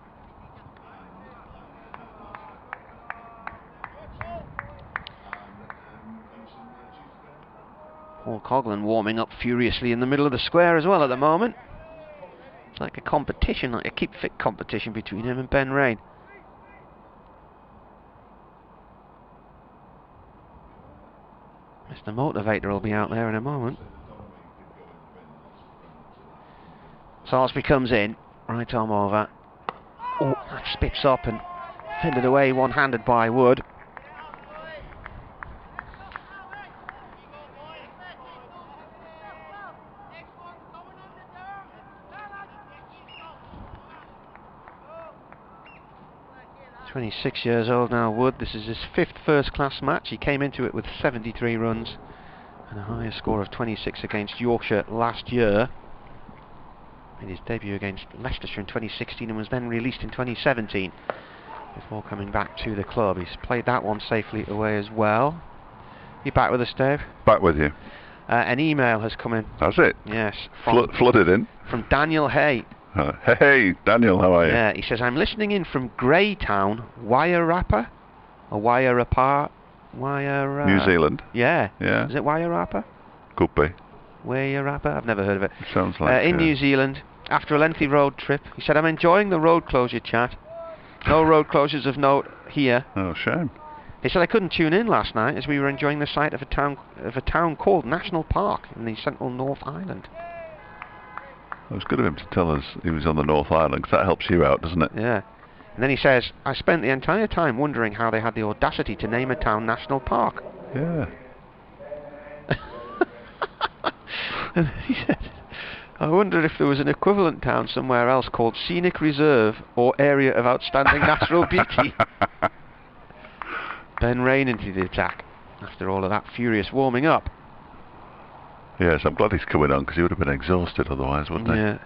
Paul Coghlan warming up furiously in the middle of the square as well at the moment. It's like a competition, like a keep fit competition between him and Ben Rain. Mr. Motivator will be out there in a moment. Salisbury comes in, right arm over. Oh, that spits up and fended away one-handed by Wood. He's 26 years old now, Wood. This is his 5th first-class match. He came into it with 73 runs and a higher score of 26 against Yorkshire last year. Made his debut against Leicestershire in 2016 and was then released in 2017 before coming back to the club. He's played that one safely away as well. You back with us, Dave? Back with you. An email has come in. That's it? Yes. Flooded in. From Daniel Hay. Hey, Daniel, how are you? Yeah, he says, I'm listening in from Greytown, Wairarapa? Or Wairarapa? New Zealand. Yeah. Yeah. Is it Wairarapa? Could be. Wairarapa? I've never heard of it. Sounds like in New Zealand, after a lengthy road trip, he said, I'm enjoying the road closure chat. No road closures of note here. Oh, shame. He said I couldn't tune in last night as we were enjoying the sight of a town called National Park in the central North Island. It was good of him to tell us he was on the North Island, because that helps you out, doesn't it? Yeah. And then he says, I spent the entire time wondering how they had the audacity to name a town National Park. Yeah. And he said, I wondered if there was an equivalent town somewhere else called Scenic Reserve or Area of Outstanding Natural Beauty. Ben Rain into the attack after all of that furious warming up. Yes, I'm glad he's coming on, because he would have been exhausted otherwise, wouldn't he? Yeah.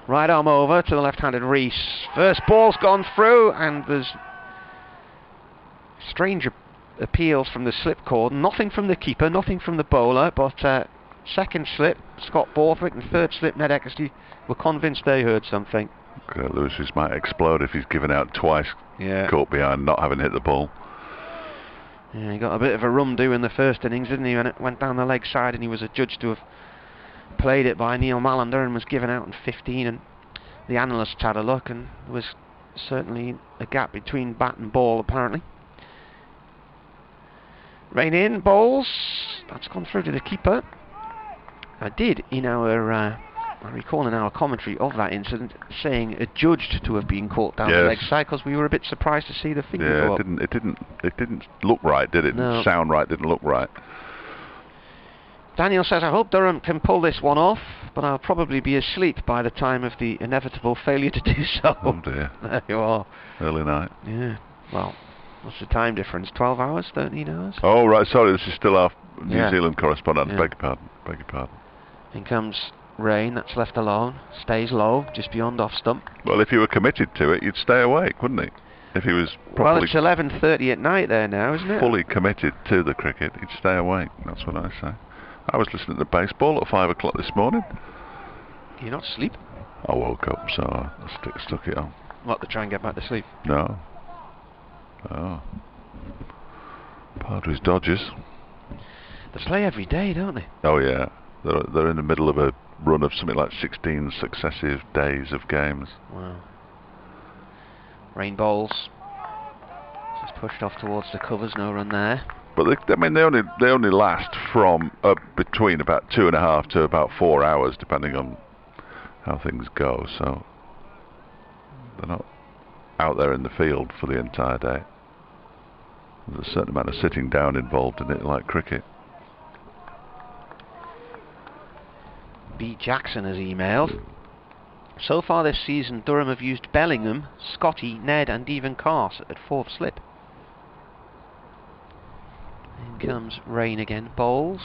Right arm over to the left-handed Rees. First ball's gone through, and there's strange appeals from the slip cord. Nothing from the keeper, nothing from the bowler, but second slip, Scott Borthwick, and third slip, Ned Eckersley were convinced they heard something. Lewis's might explode if he's given out twice, caught behind, not having hit the ball. Yeah, he got a bit of a rum-do in the first innings, didn't he, when it went down the leg side, and he was adjudged to have played it by Neil Mallender and was given out in 15, and the analysts had a look, and there was certainly a gap between bat and ball, apparently. Rain in, bowls. That's gone through to the keeper. I did, in our, I recall in our commentary of that incident, saying adjudged to have been caught down the leg side, because we were a bit surprised to see the finger go up. It didn't look right, did it? No. Didn't sound right, didn't look right. Daniel says, I hope Durham can pull this one off, but I'll probably be asleep by the time of the inevitable failure to do so. Oh dear. There you are. Early night. Yeah. Well, what's the time difference? 12 hours? 13 hours? Oh, right, sorry, this is still our New Yeah. Zealand correspondent. Yeah. Beg your pardon. In comes Rain, that's left alone. Stays low, just beyond off stump. Well, if you were committed to it, you'd stay awake, wouldn't he? If he was Well, properly it's 11:30 at night there now, isn't it? fully committed to the cricket, he'd stay awake. That's what I say. I was listening to baseball at 5 o'clock this morning. You're not asleep? I woke up, so I stuck it on. What, to try and get back to sleep? No. Oh. Padres Dodgers. They play every day, don't they? Oh yeah. They're in the middle of a run of something like 16 successive days of games. Wow. Rain bowls. Just pushed off towards the covers, no run there. But they only last from between about 2.5 to about 4 hours, depending on how things go. So they're not out there in the field for the entire day. There's a certain amount of sitting down involved in it, like cricket. B. Jackson has emailed. So far this season, Durham have used Bellingham, Scotty, Ned and even Cars at fourth slip. In comes Rain again. Bowls.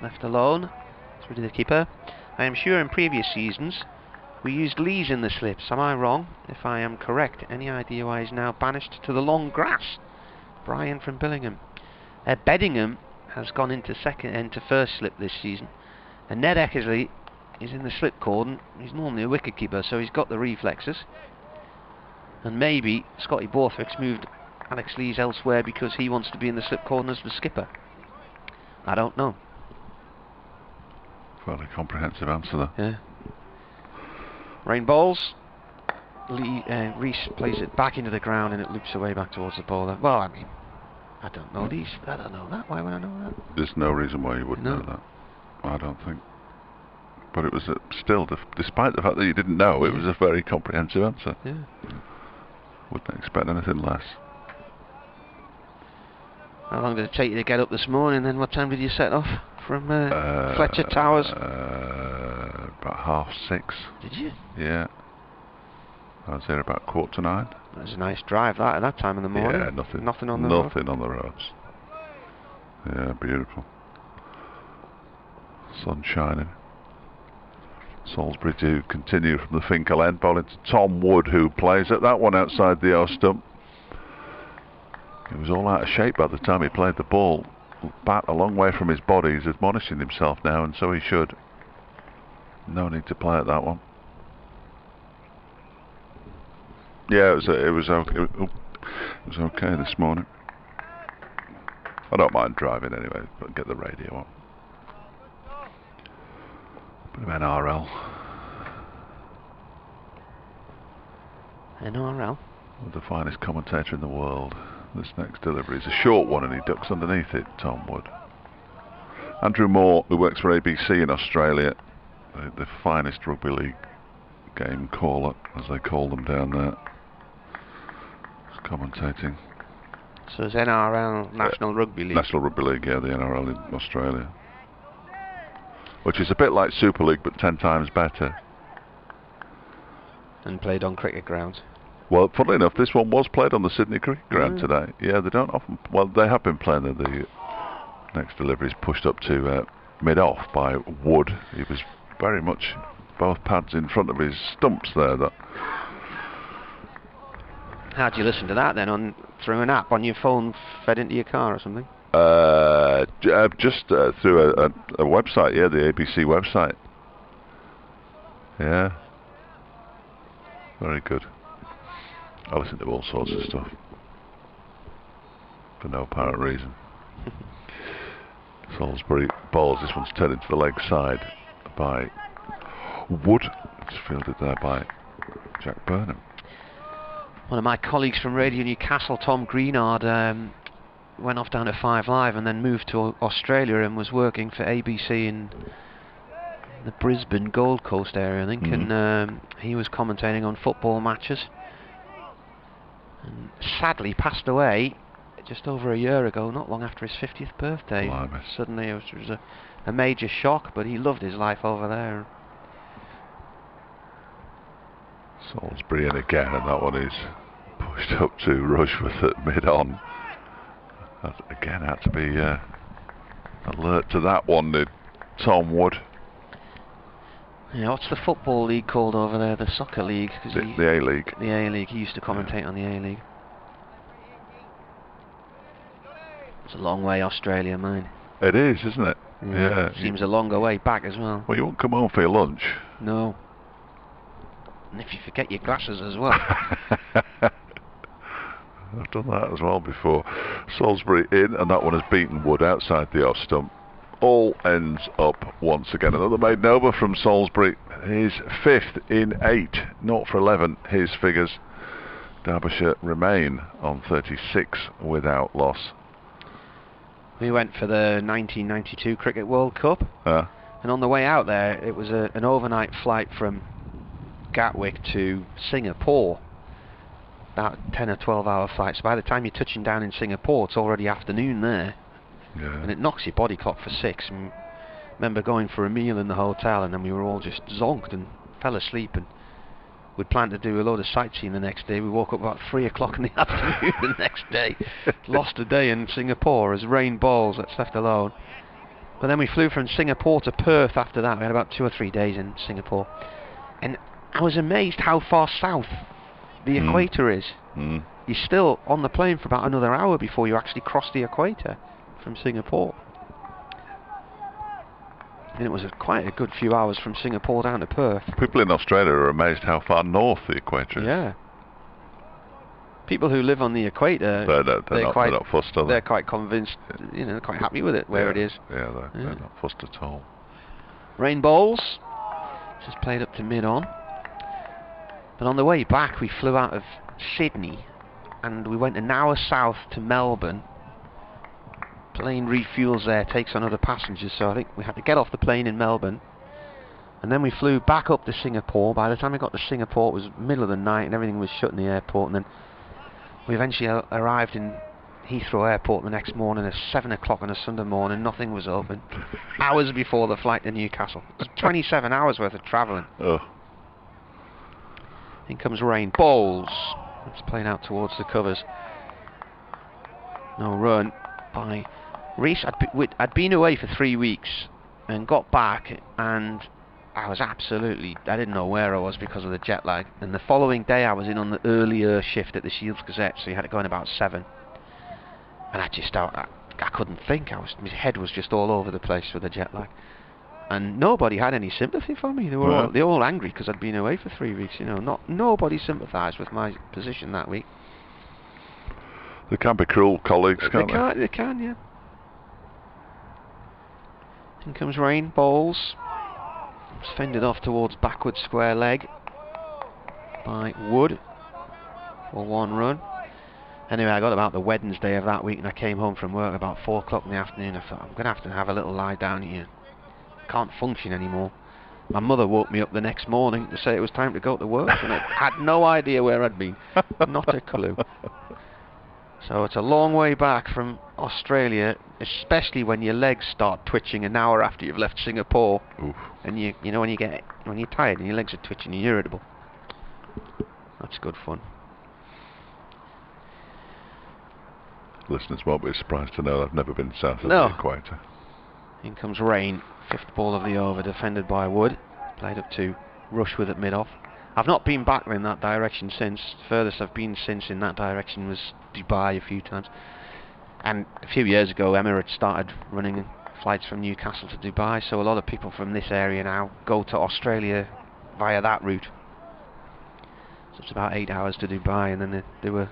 Left alone. Through to the keeper. I am sure in previous seasons we used Lees in the slips. Am I wrong? If I am correct, any idea why he's now banished to the long grass? Brian from Billingham. Beddingham has gone into first slip this season. And Ned Eckersley is in the slip cordon. He's normally a wicket keeper, so he's got the reflexes. And maybe Scotty Borthwick's moved Alex Lees elsewhere because he wants to be in the slip cordon as the skipper. I don't know. Fairly comprehensive answer there. Yeah. Rain bowls. Reese plays it back into the ground and it loops away back towards the bowler. Well, I mean, I don't know these. I don't know that. Why would I know that? There's no reason why you wouldn't know that. I don't think. But it was still, despite the fact that you didn't know, it was a very comprehensive answer. Yeah. Wouldn't expect anything less. How long did it take you to get up this morning? Then what time did you set off from Fletcher Towers? About 6:30. Did you? Yeah. I was there about 8:45. That was a nice drive that at that time in the morning. Yeah, nothing on the road. Nothing on the roads. Yeah, beautiful. Sun shining. Salisbury to continue from the Finkel end, bowling to Tom Wood, who plays at that one outside the off stump. He was all out of shape by the time he played the ball. Bat a long way from his body. He's admonishing himself now, and so he should. No need to play at that one. Yeah, it was okay. It was okay this morning. I don't mind driving anyway, but get the radio on. Bit of NRL. NRL? With the finest commentator in the world. This next delivery is a short one and he ducks underneath it, Tom Wood. Andrew Moore, who works for ABC in Australia, the finest rugby league game caller, as they call them down there, is commentating. So it's NRL, National Rugby League? National Rugby League, yeah, the NRL in Australia. Which is a bit like Super League, but 10 times better. And played on cricket grounds. Well, funnily enough, this one was played on the Sydney Cricket Ground today. Yeah, they don't often... Well, they have been playing there. The next delivery is pushed up to mid-off by Wood. He was very much both pads in front of his stumps there. How do you listen to that then? Through an app on your phone fed into your car or something? Just through a website, yeah, the ABC website. Yeah. Very good. I listen to all sorts of stuff. For no apparent reason. Salisbury bowls. This one's turned into the leg side by Wood. It's fielded there by Jack Burnham. One of my colleagues from Radio Newcastle, Tom Greenard, went off down to 5 Live and then moved to Australia and was working for ABC in the Brisbane Gold Coast area, I think, and he was commentating on football matches. And sadly passed away just over a year ago, not long after his 50th birthday. Blimey. Suddenly it was a major shock, but he loved his life over there. Salisbury in again, and that one is pushed up to Rushworth at mid-on. That again had to be alert to that one, did Tom Wood. Yeah, what's the football league called over there? The soccer league? The A-League. The A-League. He used to commentate on the A-League. It's a long way, Australia, mine. It is, isn't it? Yeah. Seems a longer way back as well. Well, you won't come home for your lunch. No. And if you forget your glasses as well. I've done that as well before. Salisbury in, and that one has beaten Wood outside the off stump. All ends up once again. Another maiden over from Salisbury. His 5th in 8. 0 for 11, his figures. Derbyshire remain on 36 without loss. We went for the 1992 Cricket World Cup. And on the way out there, it was an overnight flight from Gatwick to Singapore. About 10 or 12 hour flight. So by the time you're touching down in Singapore, it's already afternoon there. Yeah. And it knocks your body clock for 6. And remember going for a meal in the hotel, and then we were all just zonked and fell asleep. And we'd planned to do a load of sightseeing the next day. We woke up about 3 o'clock in the afternoon the next day. Lost a day in Singapore as rain balls, that's left alone. But then we flew from Singapore to Perth after that. We had about 2 or 3 days in Singapore. And I was amazed how far south the equator is. You're still on the plane for about another hour before you actually cross the equator from Singapore. And it was quite a good few hours from Singapore down to Perth. People in Australia are amazed how far north the equator is. Yeah. People who live on the equator, they're not fussed, are they? They're quite convinced, you know, quite happy with it, where it is. Yeah, they're not fussed at all. Rain bowls. Just played up to mid-on. But on the way back, we flew out of Sydney, and we went an hour south to Melbourne. Plane refuels there, takes on other passengers, so I think we had to get off the plane in Melbourne. And then we flew back up to Singapore. By the time we got to Singapore, it was middle of the night, and everything was shut in the airport. And then we eventually arrived in Heathrow Airport the next morning at 7 o'clock on a Sunday morning. Nothing was open. Hours before the flight to Newcastle. It was 27 hours worth of travelling. Oh. In comes rain. Bowls. It's playing out towards the covers. No run by Reese. I'd been away for 3 weeks and got back, and I didn't know where I was because of the jet lag. And the following day I was in on the earlier shift at the Shields Gazette, so you had to go in about 7. And I couldn't think. My head was just all over the place with the jet lag. And nobody had any sympathy for me. They were all angry because I'd been away for 3 weeks. You know, nobody sympathised with my position that week. They can be cruel colleagues, can't they? They can, yeah. In comes rain, bowls. It's fended off towards backward square leg by Wood for 1 run. Anyway, I got about the Wednesday of that week, and I came home from work about 4 o'clock in the afternoon. I thought, I'm going to have a little lie down here. Can't function anymore. My mother woke me up the next morning to say it was time to go to work, and I had no idea where I'd been. Not a clue. So it's a long way back from Australia, especially when your legs start twitching an hour after you've left Singapore. Oof. And you know when you're tired and your legs are twitching and you're irritable. That's good fun. Listeners won't be surprised to know I've never been south of the equator. In comes rain. 5th ball of the over, defended by Wood. Played up to Rushworth at mid-off. I've not been back in that direction since. Furthest I've been since in that direction was Dubai a few times. And a few years ago, Emirates started running flights from Newcastle to Dubai, so a lot of people from this area now go to Australia via that route. So it's about 8 hours to Dubai, and then they do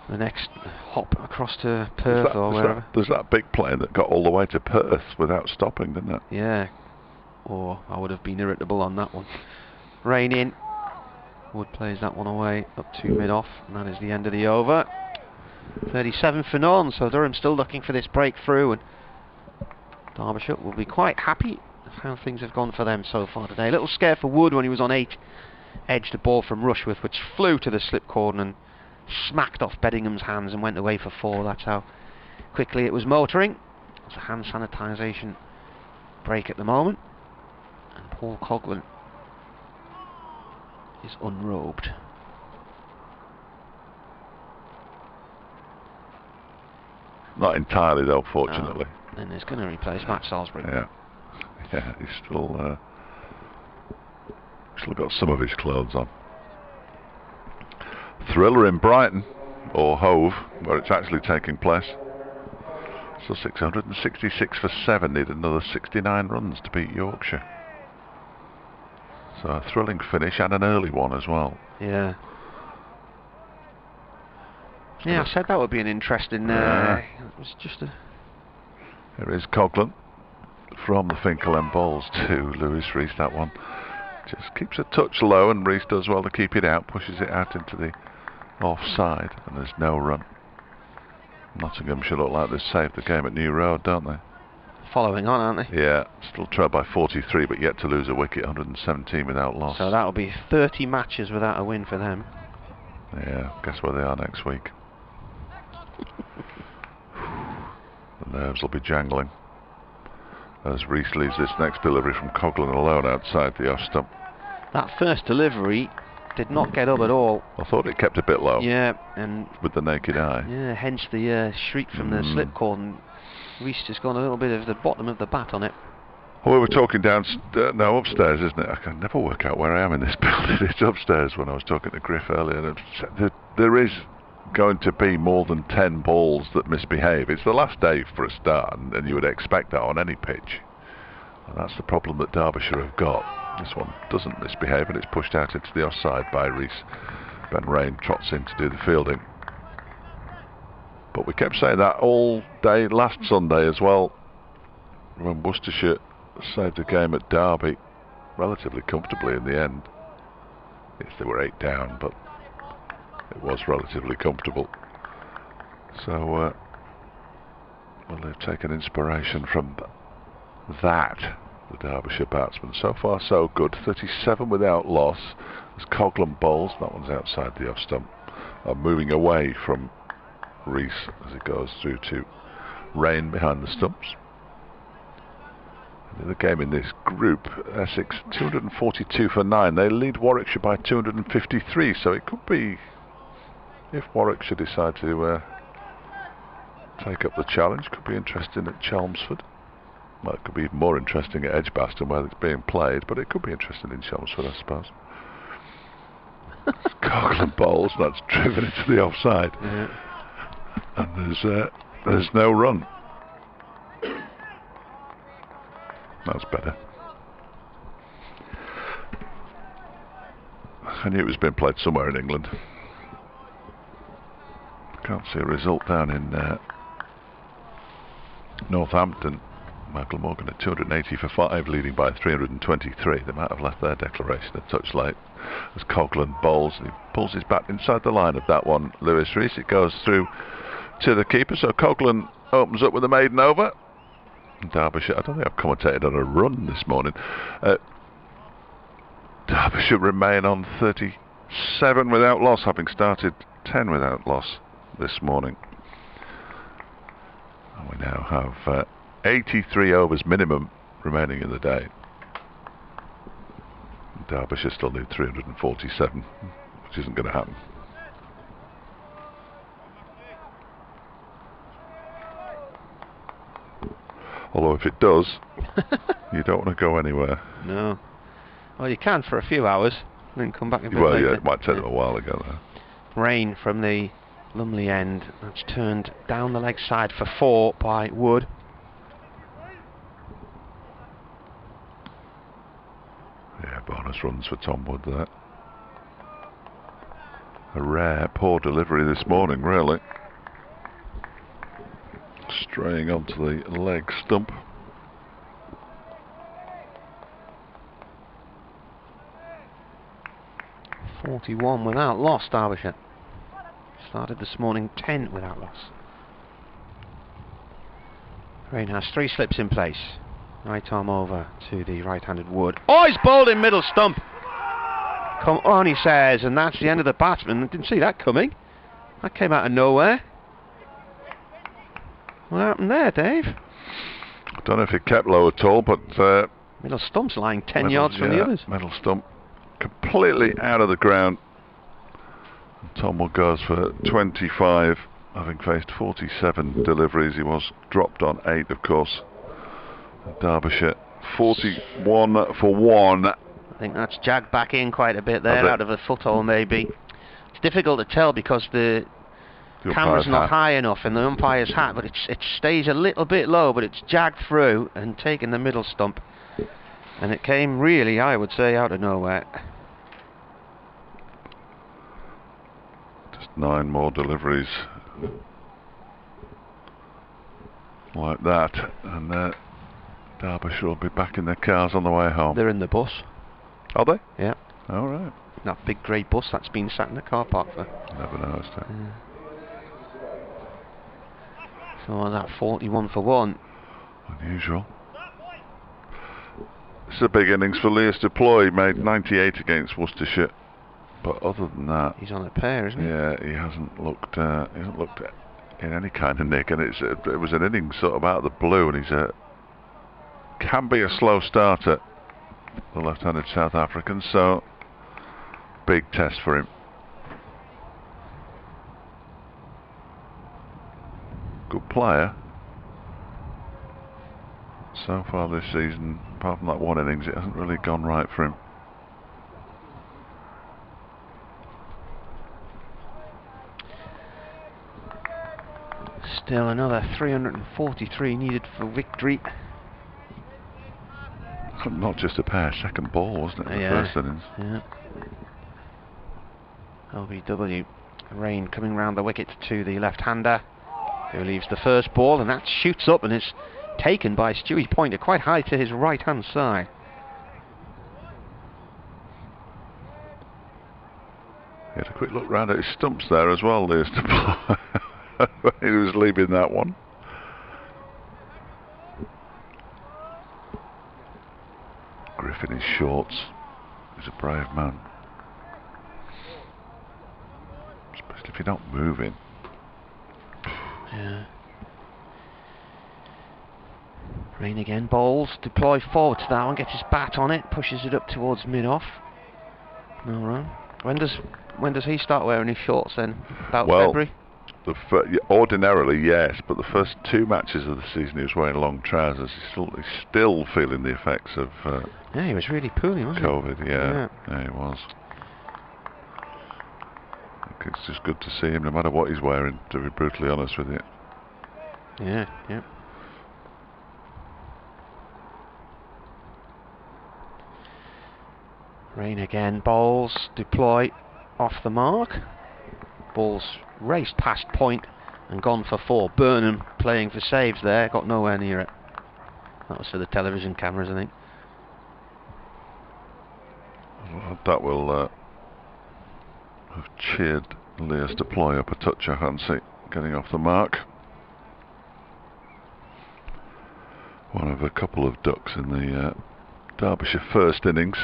the next hop across to Perth or wherever. There's that big plane that got all the way to Perth without stopping, didn't it? Yeah. Or I would have been irritable on that one. Rain in. Wood plays that one away up to mid-off, and that is the end of the over. 37 for none, so Durham still looking for this breakthrough, and Derbyshire will be quite happy with how things have gone for them so far today. A little scare for Wood when he was on 8. Edged a ball from Rushworth, which flew to the slip corner and smacked off Beddingham's hands and went away for 4. That's how quickly it was motoring. It's a hand sanitisation break at the moment, and Paul Coghlan is unrobed. Not entirely though, fortunately. And he's going to replace Matt Salisbury. Yeah, he's still Still got some of his clothes on. Thriller in Brighton, or Hove, where it's actually taking place. So 666 for 7, need another 69 runs to beat Yorkshire. So a thrilling finish and an early one as well. Yeah. Yeah, I said that would be an interesting. It was just a. Here is Coghlan from the Finkel and Bowls to Lewis Rees. That one just keeps a touch low, and Rees does well to keep it out, pushes it out into the offside, and there's no run. Nottinghamshire look like they've saved the game at New Road, don't they? Following on, aren't they? Yeah, still trailed by 43, but yet to lose a wicket, 117 without loss. So that'll be 30 matches without a win for them. Yeah, guess where they are next week. The nerves will be jangling as Rees leaves this next delivery from Coghlan alone outside the off stump. That first delivery did not get up at all. I thought it kept a bit low. Yeah, and with the naked eye. Yeah, hence the shriek from the slip cord. Rees just got a little bit of the bottom of the bat on it. Well, we were talking upstairs, isn't it? I can never work out where I am in this building. It's upstairs when I was talking to Griff earlier. There is going to be more than 10 balls that misbehave. It's the last day for a start, and you would expect that on any pitch. And that's the problem that Derbyshire have got. This one doesn't misbehave, and it's pushed out into the offside by Rees. Ben Rain trots in to do the fielding. But we kept saying that all day last Sunday as well, when Worcestershire saved a game at Derby relatively comfortably in the end. Yes, they were 8 down, but it was relatively comfortable. So, well, they've taken inspiration from that, the Derbyshire batsmen. So far, so good. 37 without loss. As Coghlan bowls, that one's outside the off stump, moving away from Rees as it goes through to Rain behind the stumps. The game in this group, Essex 242 for 9. They lead Warwickshire by 253, so it could be, if Warwickshire decide to take up the challenge, could be interesting at Chelmsford. Well, it could be even more interesting at Edgbaston where it's being played, but it could be interesting in Chelmsford, I suppose. Coghlan bowls, that's driven into the offside. Yeah. And there's no run. That's better. I knew it was being played somewhere in England. Can't see a result down in Northampton. Michael Morgan at 280 for 5, leading by 323. They might have left their declaration a touch late. As Coghlan bowls, he pulls his bat inside the line of that one. Lewis Rees, it goes through to the keeper, so Coghlan opens up with a maiden over. Derbyshire, I don't think I've commentated on a run this morning. Derbyshire remain on 37 without loss, having started 10 without loss this morning. And we now have 83 overs minimum remaining in the day. Derbyshire still need 347, which isn't going to happen. Although if it does, you don't want to go anywhere. No. Well, you can for a few hours, and then come back a bit well, later. Yeah, it might take them a while to go there. Rain from the Lumley end. That's turned down the leg side for 4 by Wood. Yeah, bonus runs for Tom Wood there. A rare poor delivery this morning, really. Straying onto the leg stump. .41 without loss, Derbyshire. Started this morning 10 without loss. Rain has 3 slips in place. Right arm over to the right-handed Wood. Oh, he's bowled in middle stump! Come on, he says, and that's the end of the batsman. Didn't see that coming. That came out of nowhere. What happened there, Dave? I don't know if it kept low at all, but middle stump's lying 10 yards from the others. Middle stump completely out of the ground. Tom Wood goes for 25, having faced 47 deliveries. He was dropped on 8, of course. Derbyshire 41 for 1. think that's jagged back in quite a bit there, Has it? out of a foothold maybe. It's difficult to tell because the camera's not high enough in the umpire's hat, but it stays a little bit low, but it's jagged through and taken the middle stump. And it came really, I would say, out of nowhere. Just 9 more deliveries like that, and Derbyshire will be back in their cars on the way home. They're in the bus. Are they? Yeah. All right. That big grey bus that's been sat in the car park for. Never noticed it. Yeah. So that 41 for 1. Unusual. It's a big innings for Lewis Deploy. He made 98 against Worcestershire, but other than that, he's on a pair, isn't he? Yeah, he hasn't looked. In any kind of nick, and it was an innings sort of out of the blue, and he's can be a slow starter, the left-handed South African. So big test for him. Good player. So far this season, apart from that one innings, it hasn't really gone right for him. Still another 343 needed for victory. Not just a pair, second ball, wasn't it, in the first innings? Yeah. LBW. Rain coming round the wicket to the left-hander, who leaves the first ball, and that shoots up and is taken by Stewie Pointer quite high to his right-hand side. He had a quick look round at his stumps there as well, Lewis Deploy. He was leaving that one. Griffin in shorts. He's a brave man. Especially if you're not moving. Yeah. Rain again, bowls, Deploy forward to that one, gets his bat on it, pushes it up towards mid-off. No run. When does he start wearing his shorts then? About February? Ordinarily, yes, but the first 2 matches of the season he was wearing long trousers. He's still feeling the effects of yeah, he was really poorly, wasn't COVID. Yeah, he was. I think it's just good to see him, no matter what he's wearing, to be brutally honest with you. Yeah, yeah. Rain again, bowls, Deploy off the mark. Ball's raced past point and gone for 4. Burnham playing for saves there, got nowhere near it. That was for the television cameras, I think. Well, that will have cheered Lewis Deploy up a touch, I fancy, getting off the mark. One of a couple of ducks in the Derbyshire first innings.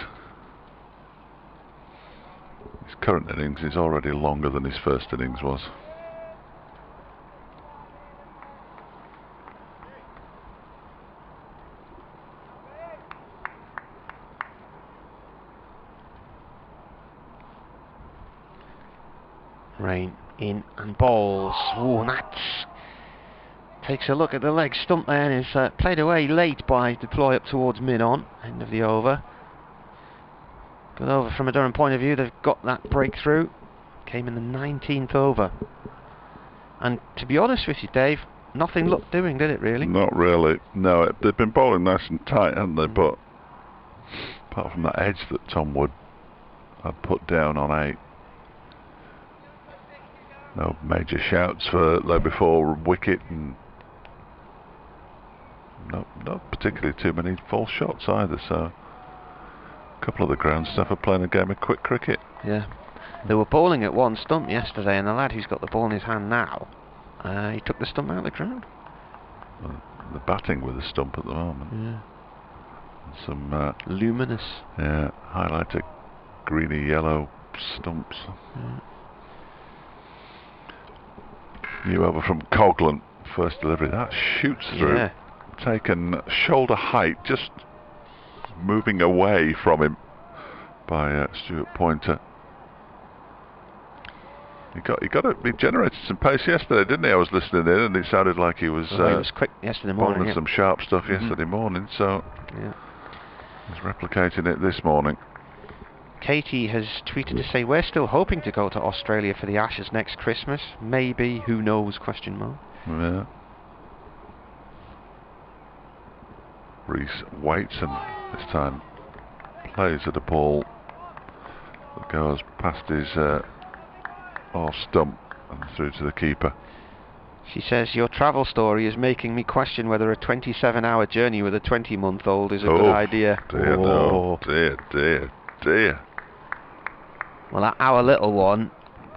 His current innings is already longer than his first innings was. Rain in and bowls. Oh, and that's takes a look at the leg stump there and is played away late by Deploy up towards mid-on, end of the over. But over from a Durham point of view, they've got that breakthrough. Came in the 19th over. And to be honest with you, Dave, nothing looked doing, did it really? Not really. No, they've been bowling nice and tight, haven't they? But apart from that edge that Tom Wood had put down on 8, no major shouts for there before wicket, and not particularly too many false shots either. So a couple of the ground staff are playing a game of quick cricket. Yeah, they were bowling at one stump yesterday, and the lad who's got the ball in his hand now, he took the stump out of the ground. Well, they're batting with a stump at the moment. Yeah. Some luminous. Yeah, highlighted greeny yellow stumps. Yeah. New over from Coghlan, first delivery. That shoots through. Yeah. Taken shoulder height, just moving away from him by Stuart Pointer. He generated some pace yesterday, didn't he? I was listening in, and it sounded like he was. He was quick yesterday morning. Some sharp stuff yesterday morning, so yeah, he's replicating it this morning. Katie has tweeted to say, we're still hoping to go to Australia for the Ashes next Christmas. Maybe, who knows, question mark. Yeah. Reese waits and this time plays at a ball that goes past his off stump and through to the keeper. She says, your travel story is making me question whether a 27-hour journey with a 20-month-old is a good idea. Dear, no. Dear, dear, dear. Well, our little one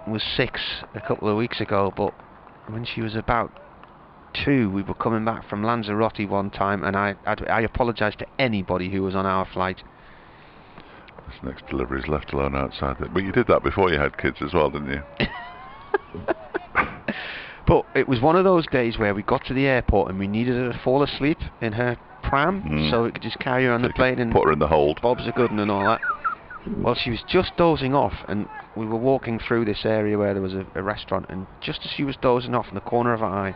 was 6 a couple of weeks ago, but when she was about 2, we were coming back from Lanzarote one time, and I apologise to anybody who was on our flight. This next delivery is left alone outside. But you did that before you had kids as well, didn't you? But it was one of those days where we got to the airport and we needed her to fall asleep in her pram, so we could just carry her on the plane and put her in the hold. Bob's a good one and all that. Well, she was just dozing off, and we were walking through this area where there was a restaurant, and just as she was dozing off in the corner of her eye,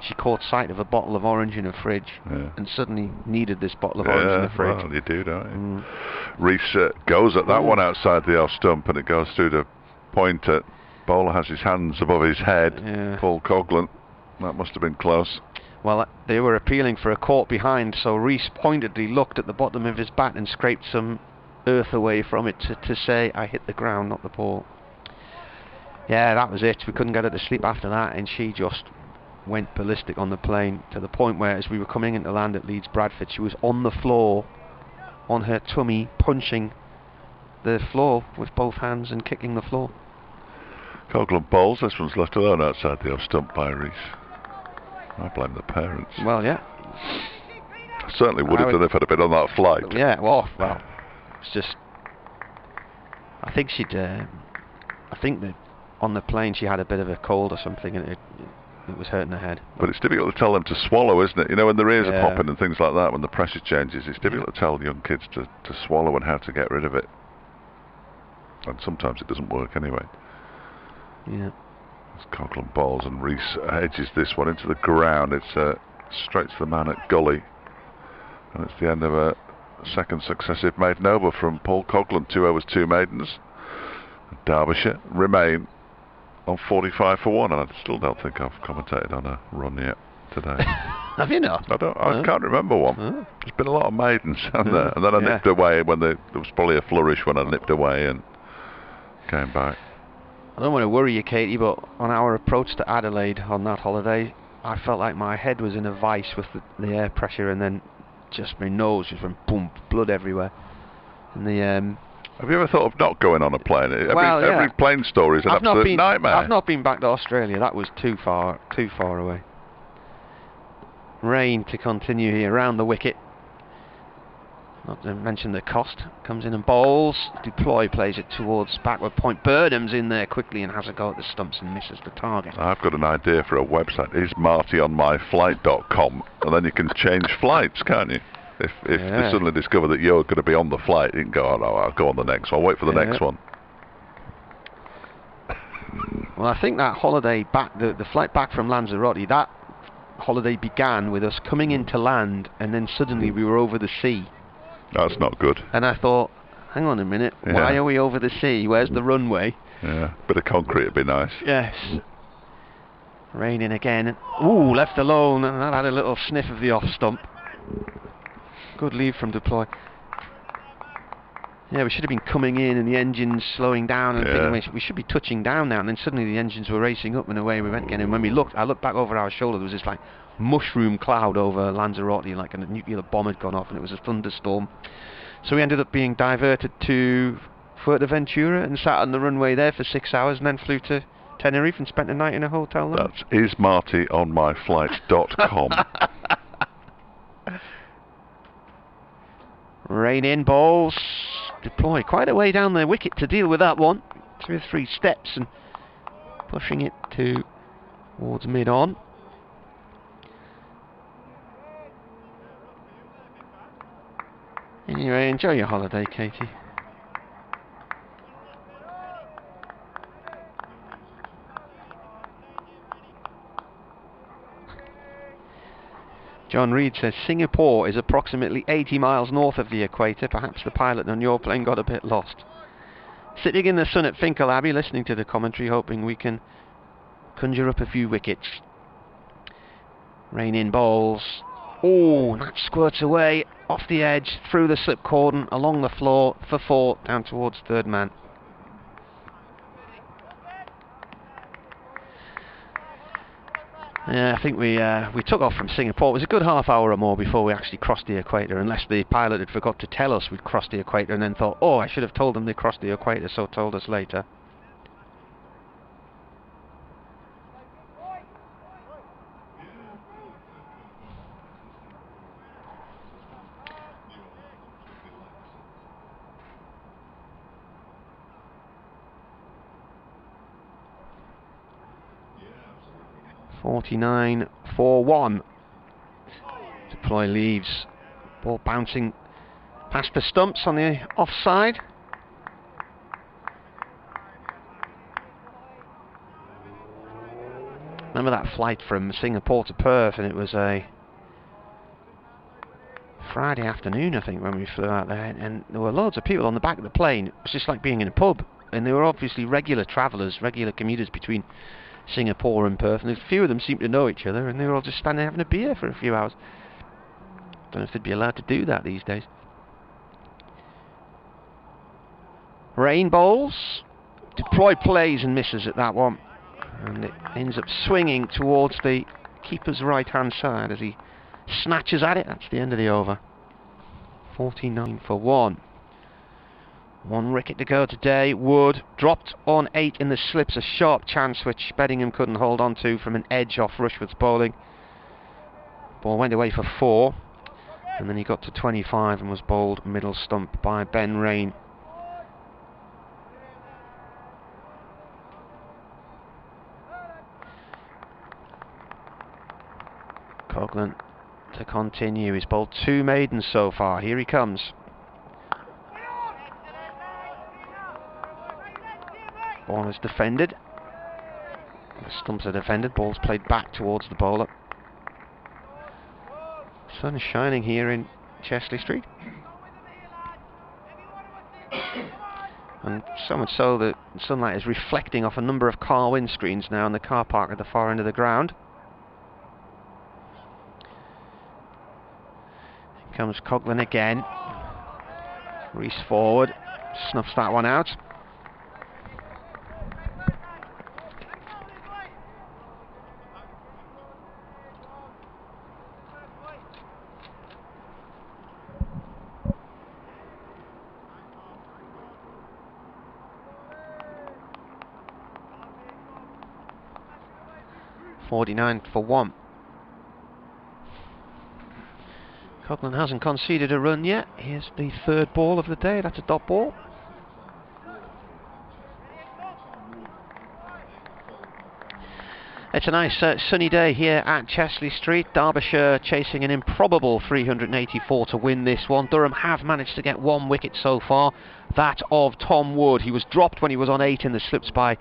she caught sight of a bottle of orange in her fridge, and suddenly needed this bottle of orange in the fridge. Well, you do, don't you? Reese goes at that one outside the off stump, and it goes through the pointer. Bowler has his hands above his head. Paul Coghlan. That must have been close. Well, they were appealing for a caught behind, so Reese pointedly looked at the bottom of his bat and scraped some earth away from it to say, I hit the ground, not the ball. Yeah, that was it. We couldn't get her to sleep after that, and she just went ballistic on the plane, to the point where, as we were coming into land at Leeds Bradford, she was on the floor, on her tummy, punching the floor with both hands and kicking the floor. Coghlan bowls. This one's left alone outside the off stump by Reese. I blame the parents. Well, yeah. I certainly would have done if I'd have been on that flight. Yeah, well, it's just... I think that on the plane she had a bit of a cold or something, and it was hurting her head. But it's difficult to tell them to swallow, isn't it? You know, when their ears are popping and things like that, when the pressure changes, it's difficult to tell young kids to swallow and how to get rid of it. And sometimes it doesn't work anyway. Yeah. As Coghlan bowls and Reese edges this one into the ground. It's straight to the man at gully. And it's the end of a second successive maiden over from Paul Coghlan. 2 overs, 2 maidens. Derbyshire remain on 45 for 1, and I still don't think I've commentated on a run yet today. Have you not? I can't remember one. There's been a lot of maidens, hasn't there? And then I nipped away when there was probably a flourish when I nipped away and came back. I don't want to worry you, Katie, but on our approach to Adelaide on that holiday, I felt like my head was in a vice with the air pressure, and then just my nose just went boom, blood everywhere. And have you ever thought of not going on a plane? Every plane story is an absolute nightmare. I've not been back to Australia. That was too far away. Rain to continue here around the wicket. Not to mention the cost. Comes in and bowls. Deploy plays it towards backward point. Burnham's in there quickly and has a go at the stumps and misses the target. I've got an idea for a website. ismartyonmyflight.com, and then you can change flights, can't you? If they suddenly discover that you're going to be on the flight, you can go, oh no, I'll go on the next one. I'll wait for the next one. Well, I think that holiday back, the flight back from Lanzarote, that holiday began with us coming into land, and then suddenly we were over the sea. That's not good. And I thought, hang on a minute, why are we over the sea? Where's the runway? Yeah, bit of concrete would be nice. Yes. Raining again. Ooh, left alone, and that had a little sniff of the off stump. Good leave from deploy. Yeah, we should have been coming in and the engines slowing down and thinking we should be touching down now, and then suddenly the engines were racing up and away we went again. And when I looked back over our shoulder, there was this like mushroom cloud over Lanzarote, like a nuclear bomb had gone off, and it was a thunderstorm. So we ended up being diverted to Fuerteventura and sat on the runway there for 6 hours, and then flew to Tenerife and spent a night in a hotel there. That's ismartyonmyflight.com. Rain in, balls. Deploy quite a way down the wicket to deal with that one. 2 or 3 steps and pushing it towards mid-on. Anyway, enjoy your holiday, Katie. John Reed says Singapore is approximately 80 miles north of the equator. Perhaps the pilot on your plane got a bit lost. Sitting in the sun at Finkel Abbey, listening to the commentary, hoping we can conjure up a few wickets. Rain in bowls. Oh, that squirts away off the edge, through the slip cordon, along the floor for 4, down towards third man. Yeah, I think we took off from Singapore. It was a good half hour or more before we actually crossed the equator, unless the pilot had forgot to tell us we'd crossed the equator and then thought, oh, I should have told them they crossed the equator, so told us later. .49 for 1. Deploy leaves. Ball bouncing past the stumps on the offside. Remember that flight from Singapore to Perth, and it was a Friday afternoon, I think, when we flew out there, and there were loads of people on the back of the plane. It was just like being in a pub, and they were obviously regular travellers, regular commuters between Singapore and Perth, and a few of them seemed to know each other, and they were all just standing having a beer for a few hours. Don't know if they'd be allowed to do that these days. Rain bowls. Deploy plays and misses at that one, and it ends up swinging towards the keeper's right hand side as he snatches at it. That's the end of the over. 49 for 1. 1 wicket to go today. Wood dropped on 8 in the slips, a sharp chance which Beddingham couldn't hold on to from an edge off Rushworth's bowling. Ball went away for 4, and then he got to 25 and was bowled middle stump by Ben Rain. Coughlin to continue. He's bowled 2 maidens so far. Here he comes. Ball is defended. The stumps are defended. Ball's played back towards the bowler. Sun is shining here in Chesley Street. And so much so that sunlight is reflecting off a number of car windscreens now in the car park at the far end of the ground. Here comes Coughlin again. Reese forward. Snuffs that one out. .49 for 1. Coughlin hasn't conceded a run yet. Here's the 3rd ball of the day. That's a dot ball. It's a nice sunny day here at Chesley Street. Derbyshire chasing an improbable 384 to win this one. Durham have managed to get 1 wicket so far, that of Tom Wood. He was dropped when he was on 8 in the slips by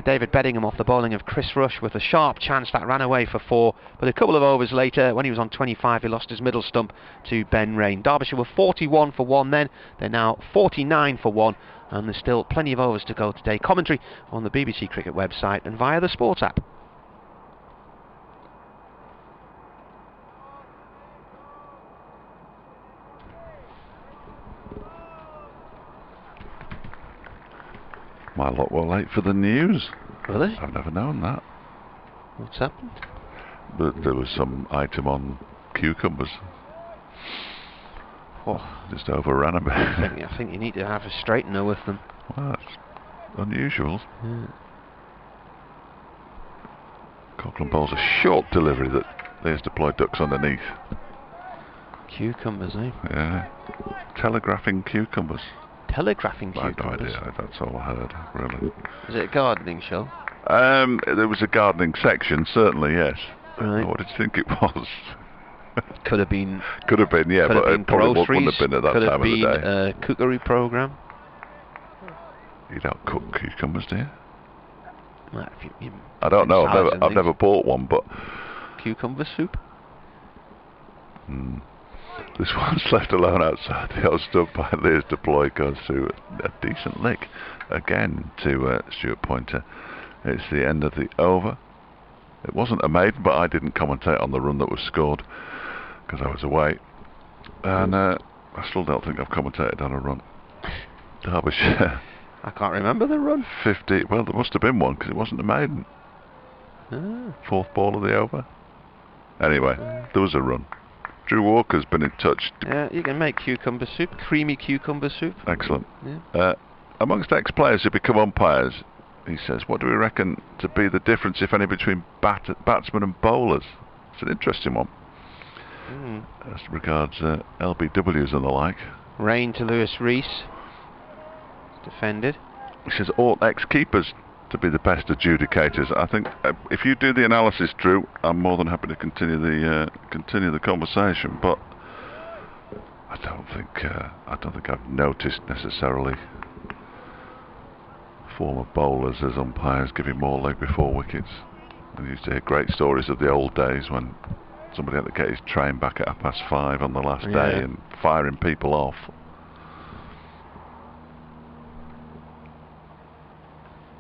David Beddingham off the bowling of Chris Rush with a sharp chance that ran away for 4. But a couple of overs later, when he was on 25, he lost his middle stump to Ben Rain. Derbyshire were 41 for 1 then. They're now 49 for 1. And there's still plenty of overs to go today. Commentary on the BBC Cricket website and via the Sports app. My lot were late for the news. Really? I've never known that. What's happened? But there was some item on cucumbers. Oh, Just overran a bit. I think you need to have a straightener with them. Well, that's unusual. Yeah. Coughlin bowls a short delivery that there's deployed ducks underneath. Cucumbers, eh? Yeah. Telegraphing cucumbers. Telegraphing I have no cucumbers. idea. That's all I heard, really. Is it a gardening show? There was a gardening section, certainly, yes. Right. What did you think it was? Could have been. Could have been, yeah, Could but have it been probably groceries. wouldn't have been at that Could have time of the been day. a cookery program. You don't cook cucumbers, do you? Well, if you I don't know. salads and I've never things. bought one, but Cucumber soup. hmm. This one's left alone outside the odd stump by Lears Deploy, goes through a decent lick again to Stuart Pointer. It's the end of the over. It wasn't a maiden, but I didn't commentate on the run that was scored because I was away. And I still don't think I've commentated on a run. Derbyshire. I can't remember the run. 50. Well, there must have been one because it wasn't a maiden. Fourth ball of the over. Anyway, there was a run. Drew Walker's been in touch. Yeah, you can make cucumber soup, creamy cucumber soup. Excellent. Yeah. Amongst ex-players who become umpires, he says, what do we reckon to be the difference, if any, between batsmen and bowlers? It's an interesting one. As regards LBWs and the like. Rain to Lewis Rees. Defended. He says all ex-keepers to be the best adjudicators. I think if you do the analysis, Drew, I'm more than happy to continue the conversation. But I don't think I've noticed necessarily former bowlers as umpires giving more leg before wickets. I used to hear great stories of the old days when somebody had to get his train back at 5:30 on the last day and firing people off.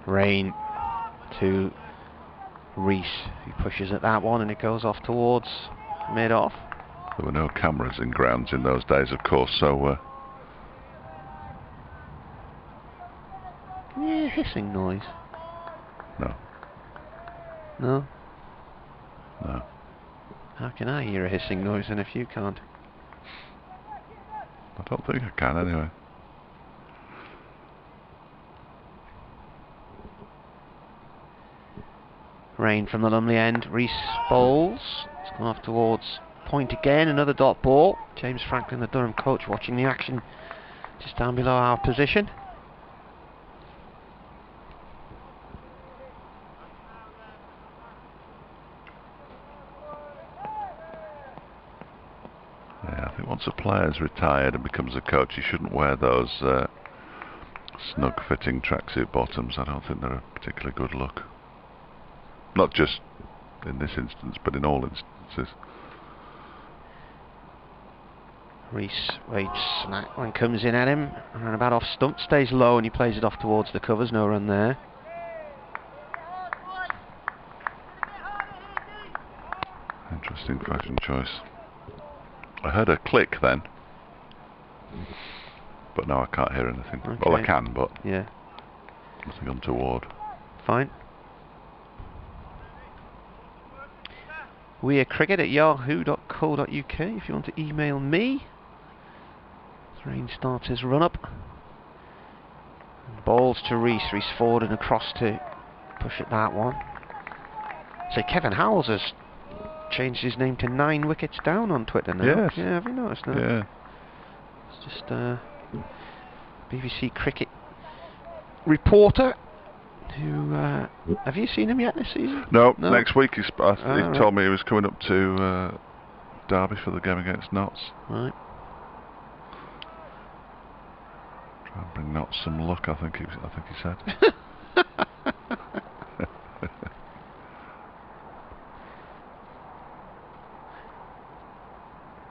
Rain to Rees. He pushes at that one and it goes off towards mid-off. There were no cameras in grounds in those days, of course, so... Yeah, hissing noise. No. No? No. How can I hear a hissing noise and if you can't? I don't think I can, anyway. Rain from the Lumley end. Rees bowls. It's gone off towards point again. Another dot ball. James Franklin, the Durham coach, watching the action just down below our position. Yeah, I think once a player's retired and becomes a coach, he shouldn't wear those snug-fitting tracksuit bottoms. I don't think they're a particularly good look. Not just in this instance, but in all instances. Rees waits, and that one comes in at him, and about off stump, stays low, and he plays it off towards the covers. No run there. Interesting fashion choice. I heard a click then, but now I can't hear anything. Okay. Well, I can, but yeah, nothing untoward. fine. wearecricket@yahoo.co.uk if you want to email me. Rain starts his run up. Balls to Rees. Rees forward and across to push at that one. So Kevin Howells has changed his name to 9 Wickets Down on Twitter now. Yes. Yeah, have you noticed that? Yeah. It's just BBC cricket reporter who have you seen him yet this season? No, No? next week he right. told me he was coming up to Derby for the game against Notts. Right. Try and bring Notts some luck, I think he said.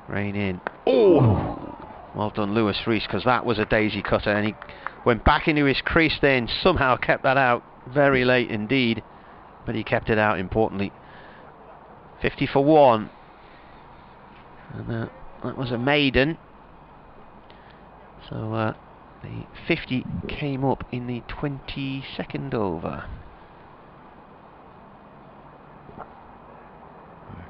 Rain in. Oh! Well done, Lewis Rees, because that was a daisy cutter, and he went back into his crease then, somehow kept that out very late indeed, but he kept it out importantly. 50 for 1. And that was a maiden. So the 50 came up in the 22nd over.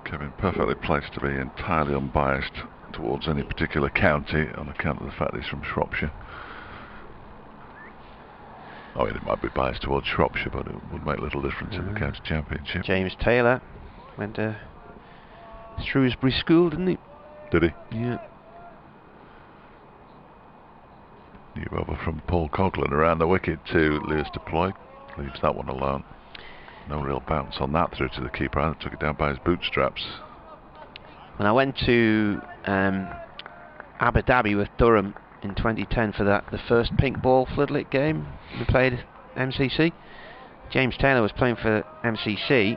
Kevin, perfectly placed to be entirely unbiased towards any particular county on account of the fact he's from Shropshire. I mean, it might be biased towards Shropshire, but it would make little difference in the county championship. James Taylor went to Shrewsbury School, didn't he? Did he? Yeah. New over from Paul Coughlin around the wicket to Lewis Deploy. Leaves that one alone. No real bounce on that through to the keeper. I took it down by his bootstraps. When I went to Abu Dhabi with Durham in 2010 for the first pink ball floodlit game we played MCC, James Taylor was playing for MCC.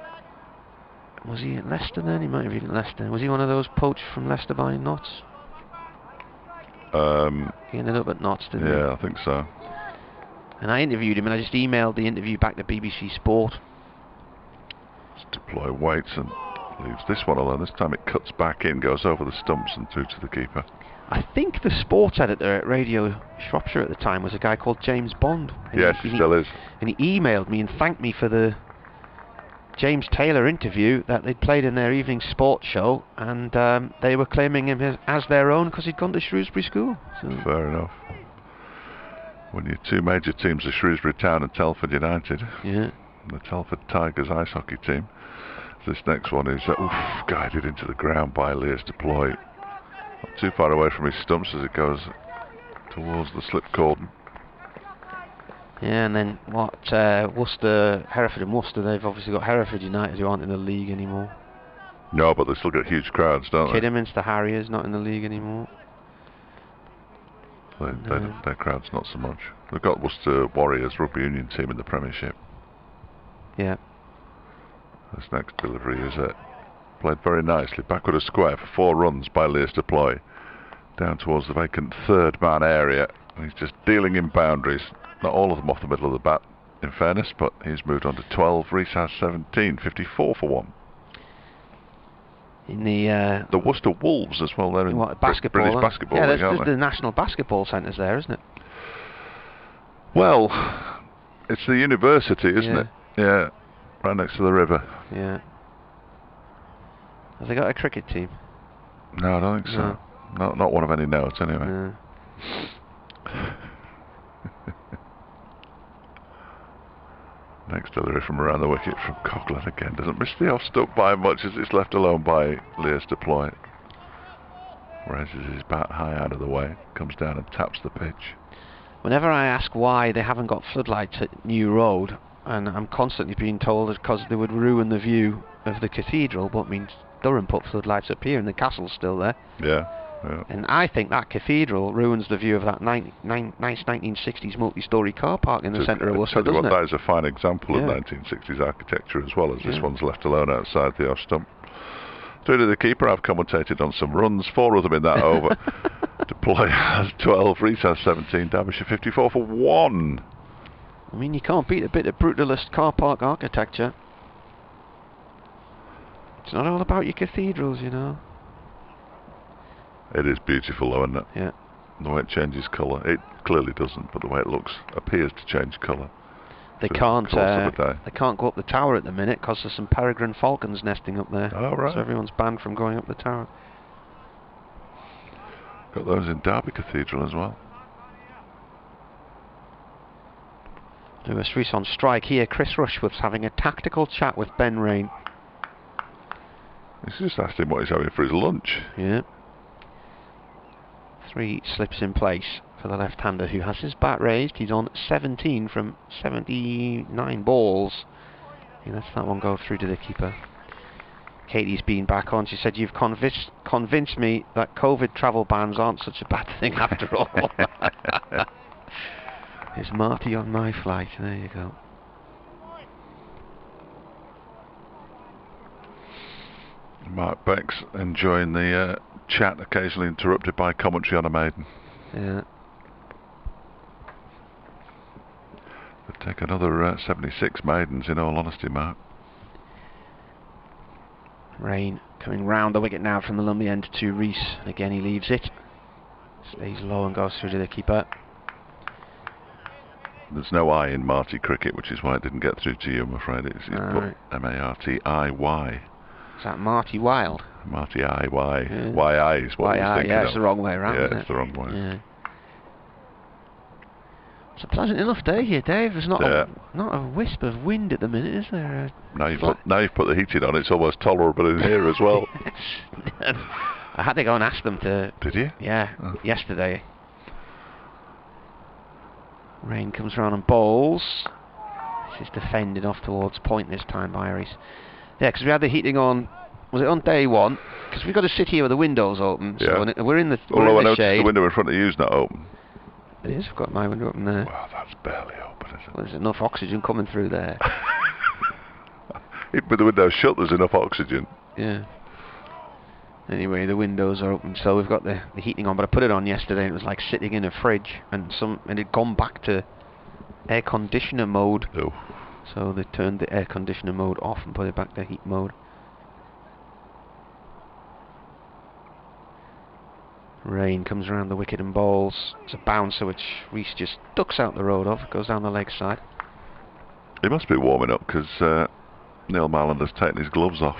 Was he at Leicester then? He might have been at Leicester. Was he one of those poached from Leicester by Notts? He ended up at Notts, didn't he? Yeah, I think so. And I interviewed him, and I just emailed the interview back to BBC Sport. Just deploy weights and leaves this one alone. This time it cuts back in, goes over the stumps and through to the keeper. I think the sports editor at Radio Shropshire at the time was a guy called James Bond. And Yes, he still is. And he emailed me and thanked me for the James Taylor interview that they'd played in their evening sports show, and they were claiming him as their own because he'd gone to Shrewsbury School. So. Fair enough. When your two major teams are Shrewsbury Town and Telford United, yeah, the Telford Tigers ice hockey team. This next one is guided into the ground by Lears Deploy. Not too far away from his stumps as it goes towards the slip cordon. Yeah, and then Worcester, Hereford and Worcester, they've obviously got Hereford United who aren't in the league anymore. No, but they still get huge crowds, don't they? Kidderminster Harriers not in the league anymore. Their crowd's not so much. They've got Worcester Warriors rugby union team in the Premiership. Yeah. This next delivery is played very nicely. Backward a square for 4 runs by Lears Deploy. Down towards the vacant third man area. And he's just dealing in boundaries. Not all of them off the middle of the bat, in fairness, but he's moved on to 12. Reese has 17, 54 for 1. In the Worcester Wolves as well. They're in basketball. British basketball. Yeah, league, there's aren't they? the National Basketball Centres there, isn't it? Well, it's the university, isn't Yeah. it? Yeah, right next to the river. Yeah. Have they got a cricket team? No, I don't think so. No. Not one of any note, anyway. No. Next delivery from around the wicket from Coughlin again. Doesn't miss the off stump by much as it's left alone by Lears Deploy. Raises his bat high out of the way, comes down and taps the pitch. Whenever I ask why they haven't got floodlights at New Road, and I'm constantly being told it's because they would ruin the view of the cathedral, but means Durham put floodlights up here and the castle's still there. Yeah. And I think that cathedral ruins the view of that nice 1960s multi-storey car park in the centre of Worcester, doesn't it? That is a fine example of 1960s architecture as well, as this one's left alone outside the off stump. Through to the keeper. I've commentated on some runs, 4 of them in that over. Deploy has 12, Reese has 17, Derbyshire 54 for 1. I mean, you can't beat a bit of brutalist car park architecture. It's not all about your cathedrals, you know. It is beautiful though, isn't it? Yeah. The way it changes colour. It clearly doesn't, but the way it looks appears to change colour. They can't go up the tower at the minute because there's some peregrine falcons nesting up there. Oh, right. So everyone's banned from going up the tower. Got those in Derby Cathedral as well. Lewis Reese on strike here. Chris Rushworth's having a tactical chat with Ben Rain. He's just asked him what he's having for his lunch. Yeah. 3 slips in place for the left-hander who has his bat raised. He's on 17 from 79 balls. He lets that one go through to the keeper. Katie's been back on. She said, "You've convinced me that COVID travel bans aren't such a bad thing after all." It's Marty on my flight. There you go. Mark Beck's enjoying the chat, occasionally interrupted by commentary on a maiden. Yeah. They'd take another 76 maidens, in all honesty, Mark. Rain coming round the wicket now from the Lumley end to Reese. Again, he leaves it. Stays low and goes through to the keeper. There's no I in Marty cricket, which is why it didn't get through to you, I'm afraid. It's put M-A-R-T-I-Y. Is that Marty Wilde? Marty I-Y. Yeah. Y-I is what I was thinking yeah, of. it's the wrong way around, isn't it? It's the wrong way. Yeah. It's a pleasant enough day here, Dave. There's not a wisp of wind at the minute, is there? Now you've put the heating on, it's almost tolerable in here as well. I had to go and ask them to... Did you? Yeah, yesterday. Rain comes round and bowls. This is defended off towards point this time by Reese. Yeah, because we had the heating on... Was it on day one? Because we've got to sit here with the windows open. Yeah. So we're in the Although I noticed shade. the window in front of you is not open. It is. I've got my window open there. Well, that's barely open, is it? Well, there's enough oxygen coming through there. Even with the window shut, there's enough oxygen. Yeah. Anyway, the windows are open, so we've got the heating on. But I put it on yesterday, and it was like sitting in a fridge, and it had gone back to air conditioner mode. Oh. So they turned the air conditioner mode off and put it back to heat mode. Rain comes around the wicket and bowls. It's a bouncer which Reese just ducks out the road of, goes down the leg side. He must be warming up because Neil Malland has taken his gloves off.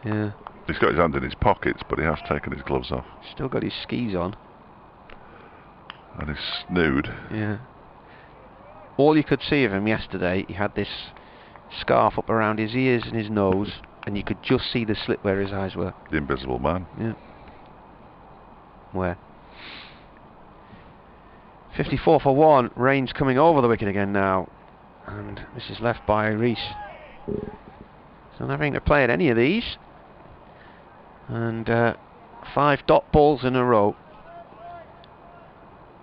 Yeah. He's got his hand in his pockets, but he has taken his gloves off. Still got his skis on. And he's snood. Yeah. All you could see of him yesterday, he had this scarf up around his ears and his nose, and you could just see the slit where his eyes were. The Invisible Man. Yeah. Where? 54 for 1. Rain's coming over the wicket again now. And this is left by Reese. So not having to play at any of these. And 5 dot balls in a row.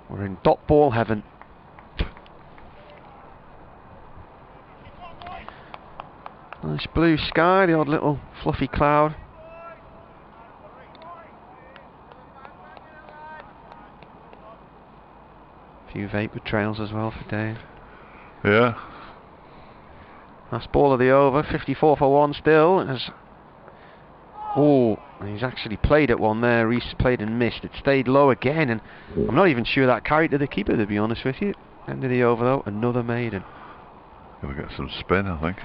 We're in dot ball heaven. Nice blue sky, the odd little fluffy cloud. A few vapour trails as well for Dave. Yeah. Last ball of the over, 54 for 1 still. Oh, he's actually played at one there. Reese played and missed. It stayed low again, and I'm not even sure that carried to the keeper, to be honest with you. End of the over though, another maiden. Gonna get some spin, I think.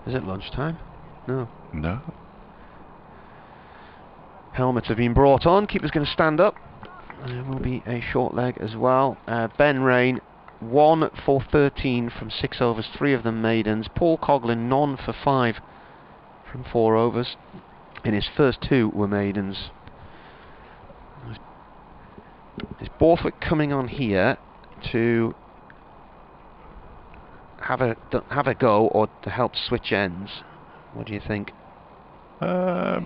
Is it lunchtime? No. No. Helmets have been brought on. Keeper's going to stand up. There will be a short leg as well. Ben Rain, 1 for 13 from 6 overs, 3 of them maidens. Paul Coughlin, none for 5 from 4 overs. And his first 2 were maidens. Is Borthwick coming on here to have a go or to help switch ends? What do you think? I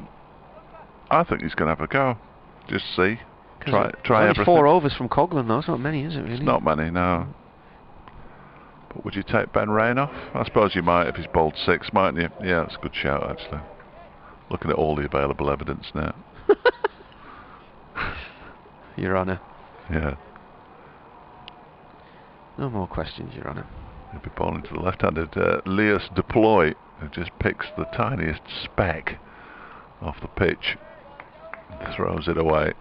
think he's going to have a go. Just see. Try only everything. 4 overs from Coughlin though. It's not many, is it really? It's not many, no. But would you take Ben Rain off? I suppose you might if he's bowled 6, mightn't you? Yeah, that's a good shout actually. Looking at all the available evidence now. Your Honour. Yeah. No more questions, Your Honour. He'll be bowling to the left-handed Leas Deploy, who just picks the tiniest speck off the pitch and throws it away.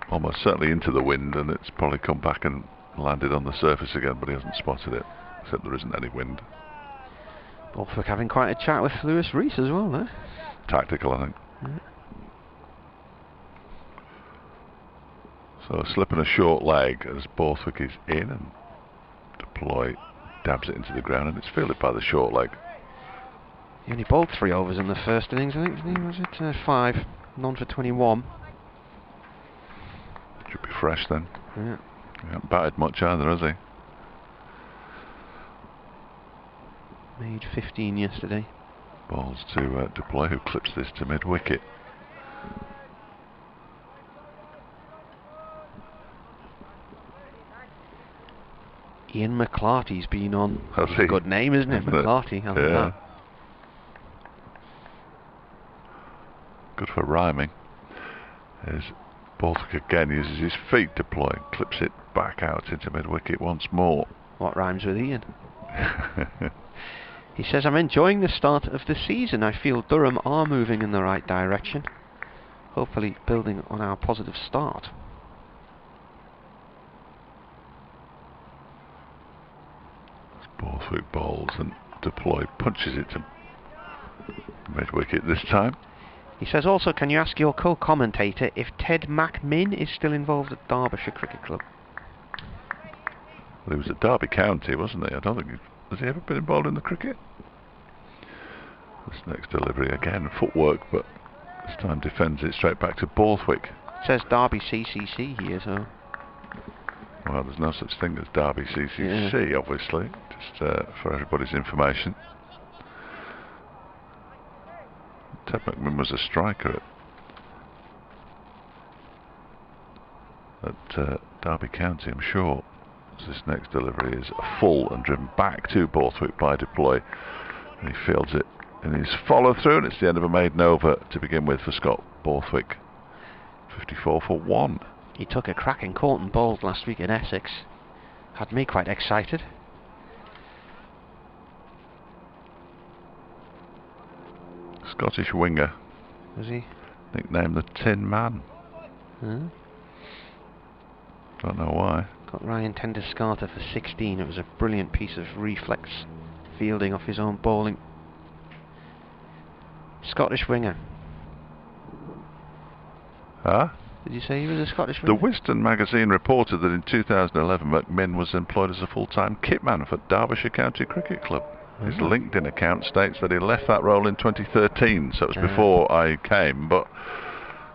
Almost certainly into the wind, and it's probably come back and landed on the surface again, but he hasn't spotted it, except there isn't any wind. Borthwick having quite a chat with Lewis Reese as well, eh? Tactical, I think. Yeah. So a slip and a short leg as Borthwick is in, and Deploy dabs it into the ground, and it's fielded by the short leg. He only bowled 3 overs in the first innings, I think, didn't he? Was it 5? None for 21. Should be fresh then. Yeah. He hasn't batted much either, has he? Made 15 yesterday. Balls to Deploy, who clips this to mid-wicket. Ian McClarty's been on. Has That's a he? good name, isn't it? McClarty. I like Yeah. that. Good for rhyming. As Borthwick again uses his feet to Deploy, clips it back out into mid-wicket once more. What rhymes with Ian? He says, I'm enjoying the start of the season. I feel Durham are moving in the right direction. Hopefully building on our positive start. Borthwick bowls and Deploy punches it to mid-wicket this time. He says also, can you ask your co-commentator if Ted McMinn is still involved at Derbyshire Cricket Club? Well, he was at Derby County, wasn't he? I don't think has he ever been involved in the cricket? This next delivery again, footwork, but this time defends it straight back to Borthwick. It says Derby CCC here, so... Well, there's no such thing as Derby CCC, obviously, just for everybody's information. Ted McMinn was a striker at Derby County, I'm sure. So this next delivery is full and driven back to Borthwick by Deploy. And he fields it in his follow through, and it's the end of a maiden over to begin with for Scott Borthwick. 54 for 1. He took a cracking Corton bowls last week in Essex. Had me quite excited. Scottish winger. Was he? Nicknamed the Tin Man. Huh? Don't know why. Got Ryan Tender-Scarter for 16. It was a brilliant piece of reflex fielding off his own bowling. Scottish winger. Huh? Did you say he was a Scottish The winger? Wisden magazine reported that in 2011 McMinn was employed as a full-time kitman for Derbyshire County Cricket Club. His LinkedIn account states that he left that role in 2013, so it was before I came, but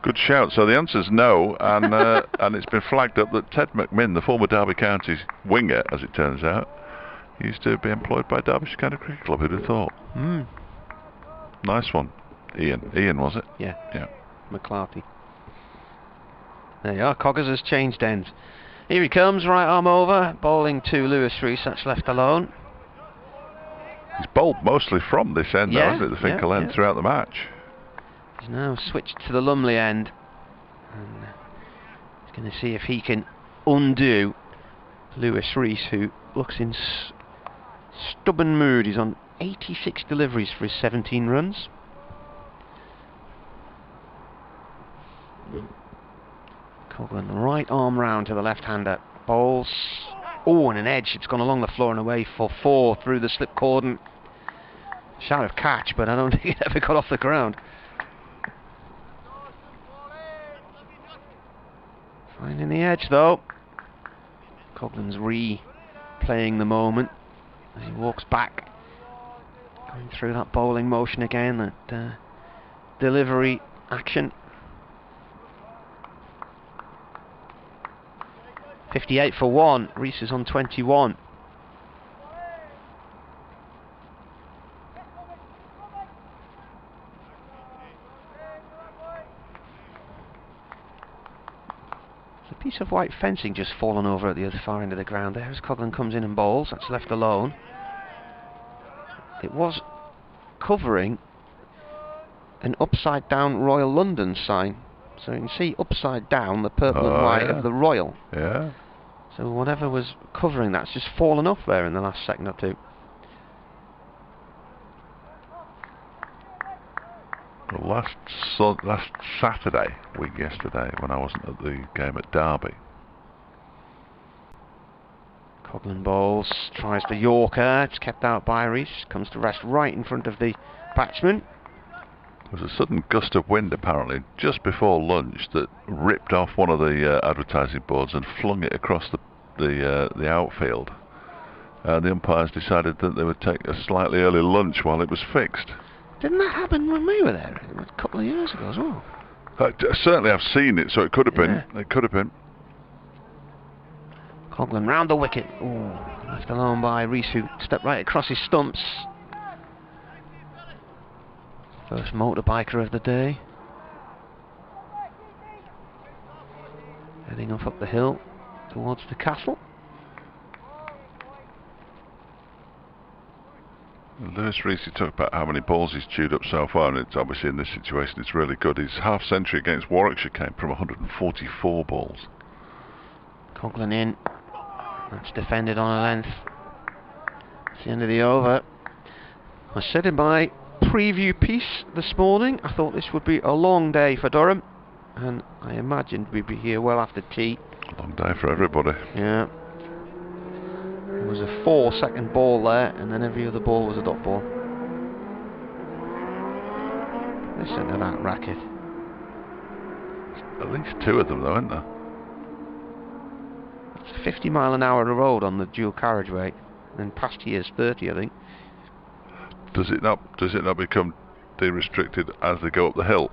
good shout. So the answer's no, and and it's been flagged up that Ted McMinn, the former Derby County winger, as it turns out, used to be employed by Derbyshire County Cricket Club. Who'd have thought? Nice one. Ian, was it? Yeah. Yeah. McClarty. There you are. Coggers has changed ends. Here he comes, right arm over, bowling to Lewis Rees. That's left alone. He's bowled mostly from this end, though, Yeah, hasn't it? The Finkel end throughout the match. He's now switched to the Lumley end. And he's going to see if he can undo Lewis Rees, who looks in stubborn mood. He's on 86 deliveries for his 17 runs. Coughlin, right arm round to the left-hander. Bowls. Oh, and an edge. It's gone along the floor and away for 4 through the slip cordon. Shout of catch, but I don't think it ever got off the ground. Finding the edge, though. Coughlin's replaying the moment as he walks back. Going through that bowling motion again, that delivery action. 58 for 1. Rees is on 21. There's a piece of white fencing just fallen over at the other far end of the ground there as Coughlin comes in and bowls. That's left alone. It was covering an upside down Royal London sign. So you can see upside down the purple and white of the Royal. Yeah. So whatever was covering that's just fallen off there in the last second or two. Well, last Saturday, week yesterday, when I wasn't at the game at Derby. Coughlin bowls, tries the Yorker, it's kept out by Rees, comes to rest right in front of the batsman. There was a sudden gust of wind apparently just before lunch that ripped off one of the advertising boards and flung it across the outfield. The umpires decided that they would take a slightly early lunch while it was fixed. Didn't that happen when we were there a couple of years ago as well? Certainly I've seen it, so it could have been. It could have been. Coughlin round the wicket. Ooh, left alone by Rees, who stepped right across his stumps. First motorbiker of the day. Heading off up the hill towards the castle. Lewis Rees, he talked about how many balls he's chewed up so far, and it's obviously in this situation it's really good. His half century against Warwickshire came from 144 balls. Coughlin in. That's defended on a length. It's the end of the over. I said in my preview piece this morning, I thought this would be a long day for Durham, and I imagined we'd be here well after tea. Long day for everybody. Yeah. There was a 4-second ball there, and then every other ball was a dot ball. Listen to that racket. At least 2 of them though, isn't there? It's 50 mile an hour road on the dual carriageway, and past here's 30, I think. Does it not become de-restricted as they go up the hill?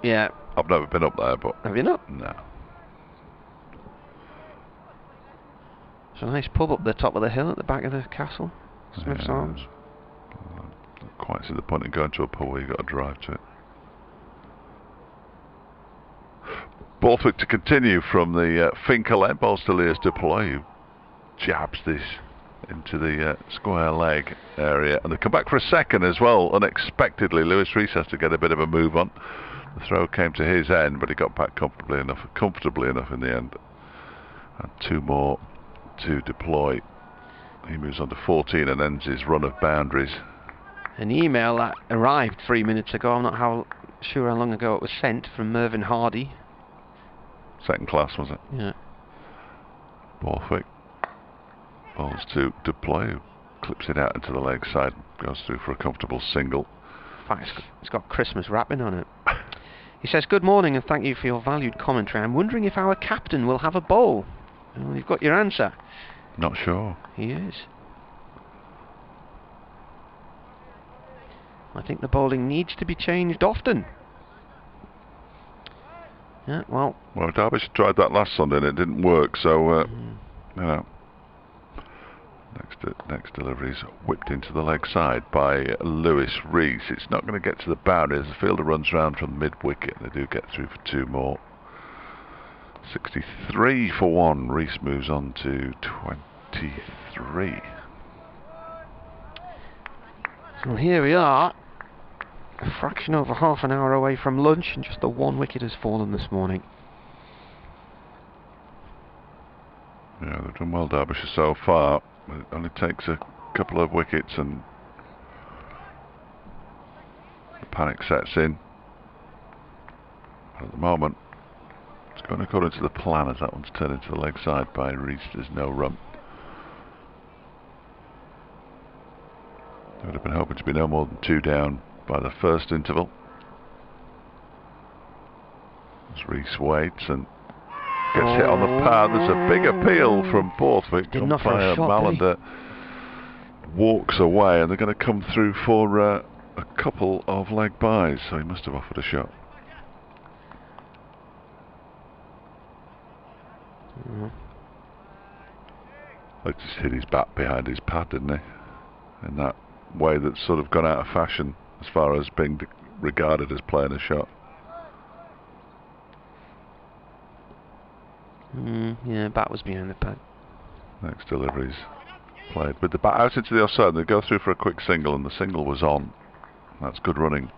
Yeah. I've never been up there, but... Have you not? No. It's a nice pub up the top of the hill at the back of the castle. Smith's Arms. I don't quite see the point in going to a pub where you've got to drive to it. Borthwick to continue from the Finkel end. Balls to Lears Duploy, who jabs this into the square leg area, and they come back for a second as well, unexpectedly. Lewis Rees has to get a bit of a move on. The throw came to his end, but he got back comfortably enough in the end. And 2 more to deploy. He moves on to 14 and ends his run of boundaries. An email that arrived 3 minutes ago, I'm not sure how long ago it was sent, from Mervyn Hardy. Second class, was it? Yeah. Borthwick. Balls to deploy, who clips it out into the leg side, goes through for a comfortable single. In fact, it's got Christmas wrapping on it. He says, "Good morning and thank you for your valued commentary. I'm wondering if our captain will have a bowl." Well, you've got your answer. Not sure. He is. I think the bowling needs to be changed often. Yeah, well... Well, Derbyshire tried that last Sunday and it didn't work, so, you know. Next delivery is whipped into the leg side by Lewis Rees. It's not going to get to the boundary as the fielder runs round from mid-wicket. They do get through for 2 more. 63 for 1. Rees moves on to 23. So here we are, a fraction over half an hour away from lunch, and just the 1 wicket has fallen this morning. Yeah, they've done well, Derbyshire, so far. It only takes a couple of wickets and the panic sets in. But at the moment, it's going according to the plan as that one's turned into the leg side by Rees. There's no run. They would have been hoping to be no more than 2 down by the first interval. As Rees waits and gets hit on the pad. There's a big appeal from Borthwick. Umpire Malander walks away, and they're going to come through for a couple of leg byes, so he must have offered a shot. He just hit his bat behind his pad, didn't he? In that way that's sort of gone out of fashion as far as being regarded as playing a shot. Yeah, bat was behind the pad. Next delivery's played with the bat out into the offside. They go through for a quick single, and the single was on. That's good running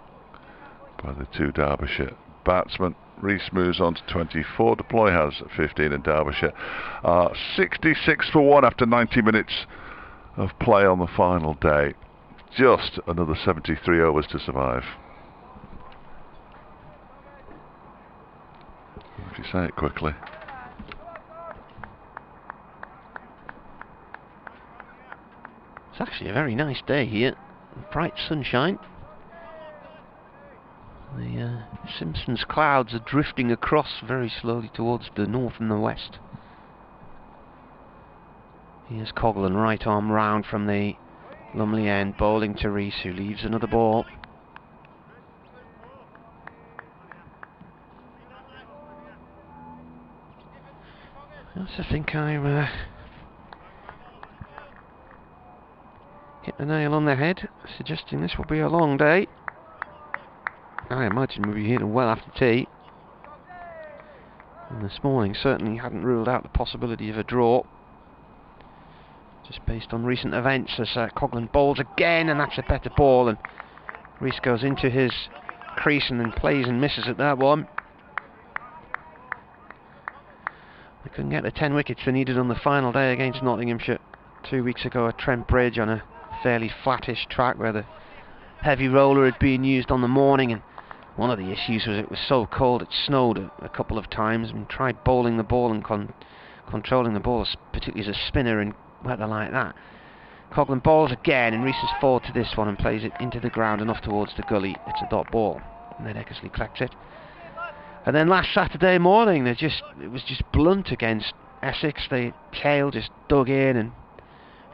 by the 2 Derbyshire batsmen. Rees moves on to 24. Deploy has 15, and Derbyshire are 66 for 1 after 90 minutes of play on the final day. Just another 73 overs to survive. If you say it quickly. It's actually a very nice day here. Bright sunshine. The Simpsons clouds are drifting across very slowly towards the north and the west. Here's Coughlan, right arm round from the Lumley end, bowling to Rees, who leaves another ball. I also think I hit the nail on the head, suggesting this will be a long day. I imagine we'll be here well after tea. And this morning certainly hadn't ruled out the possibility of a draw, just based on recent events, as Coughlan bowls again, and that's a better ball, and Rees goes into his crease and then plays and misses at that one. They couldn't get the 10 wickets they needed on the final day against Nottinghamshire 2 weeks ago at Trent Bridge on a fairly flattish track where the heavy roller had been used on the morning, and one of the issues was it was so cold it snowed a couple of times, and tried bowling the ball and controlling the ball, particularly as a spinner in weather like that. Coughlan bowls again, and Rees is forward to this one and plays it into the ground and off towards the gully. It's a dot ball, and then Eckersley collects it. And then last Saturday morning, it was just blunt against Essex. The tail just dug in and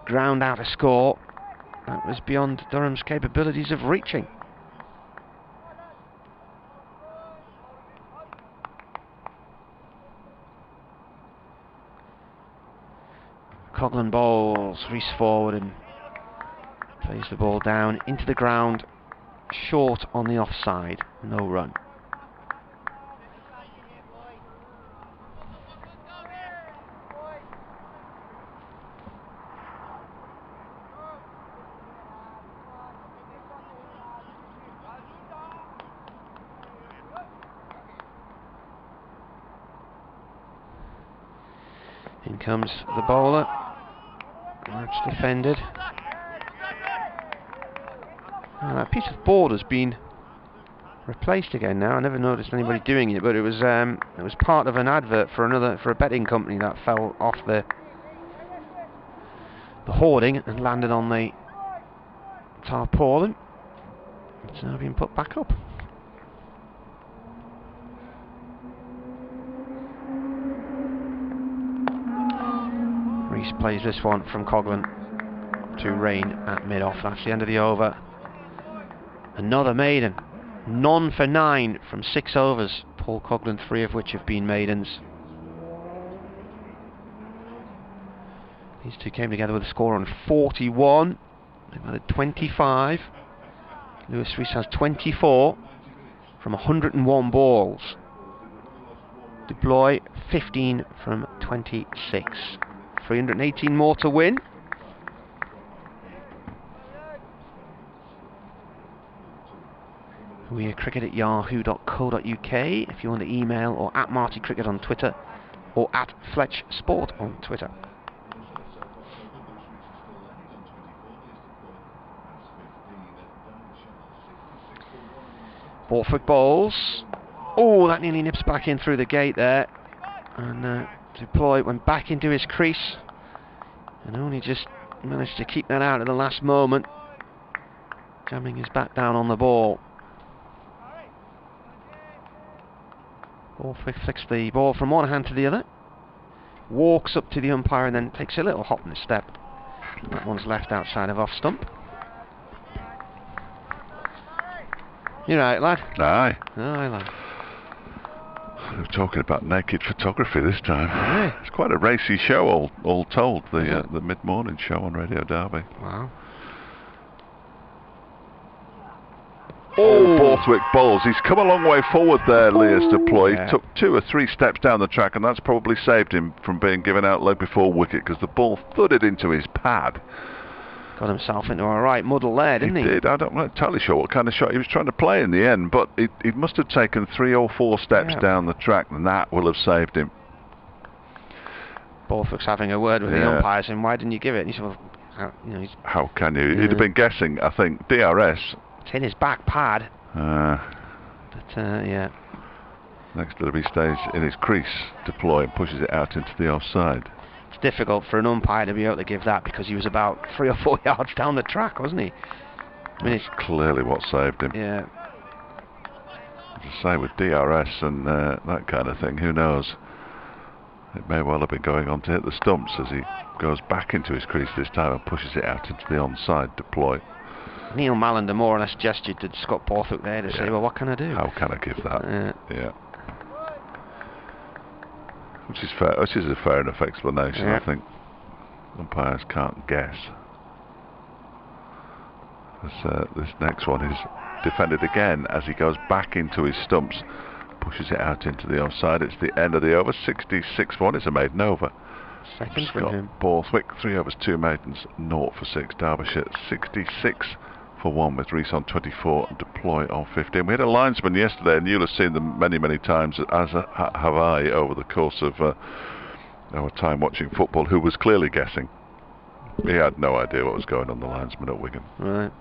ground out a score that was beyond Durham's capabilities of reaching. Coughlan bowls, Rees forward and plays the ball down into the ground, short on the offside, no run. In comes the bowler. That's defended. That piece of board has been replaced again now. I never noticed anybody doing it, but it was part of an advert for a betting company that fell off the hoarding and landed on the tarpaulin. It's now been put back up. Reese plays this one from Coghlan to Rain at mid-off. That's the end of the over. Another maiden. None for 9 from 6 overs. Paul Coghlan, 3 of which have been maidens. These two came together with a score on 41. They've added 25. Lewis Reese has 24 from 101 balls. Deploy 15 from 26. 318 more to win. We're cricket@yahoo.co.uk if you want to email, or at Marty Cricket on Twitter, or at Fletch Sport on Twitter. Borthwick bowls. Oh, that nearly nips back in through the gate there. And Deploy went back into his crease and only just managed to keep that out at the last moment, jamming his bat down on the ball. Borthwick flicks the ball from one hand to the other, walks up to the umpire and then takes a little hop and a step. That one's left outside of off stump. You're right, lad. Aye. Aye, lad. We're talking about naked photography this time. Aye. It's quite a racy show, all told. The mid-morning show on Radio Derby. Wow. Oh, Borthwick bowls. He's come a long way forward there, Leas Deploy. Yeah. He took 2 or 3 steps down the track, and that's probably saved him from being given out low before wicket, because the ball thudded into his pad. Got himself into a right muddle there, didn't he? He did. I'm not entirely sure what kind of shot he was trying to play in the end, but he must have taken 3 or 4 steps down the track, and that will have saved him. Borthwick's having a word with the umpires, and why didn't you give it? And he said, well, how can you? He'd have been guessing, I think, DRS. It's in his back pad. Yeah. Next to him, he stays in his crease, Deploy, and pushes it out into the offside. It's difficult for an umpire to be able to give that, because he was about 3 or 4 yards down the track, wasn't he? I mean, it's clearly what saved him. Yeah. As I say, with DRS and that kind of thing, who knows? It may well have been going on to hit the stumps as he goes back into his crease this time and pushes it out into the onside Deploy. Neil Mallender more or less gestured to Scott Borthwick there to say, well, what can I do? How can I give that? Yeah. Which is fair. Which is a fair enough explanation, I think. Umpires can't guess. This next one is defended again as he goes back into his stumps, pushes it out into the offside. It's the end of the over. 66 for 1. It's a maiden over. Second for him. Borthwick, 3 overs, 2 maidens, 0 for 6. Derbyshire, 66 for 1 with Reese on 24 and Deploy on 15. We had a linesman yesterday, and you'll have seen them many, many times, as have I, over the course of our time watching football, who was clearly guessing. He had no idea what was going on, the linesman at Wigan. Right.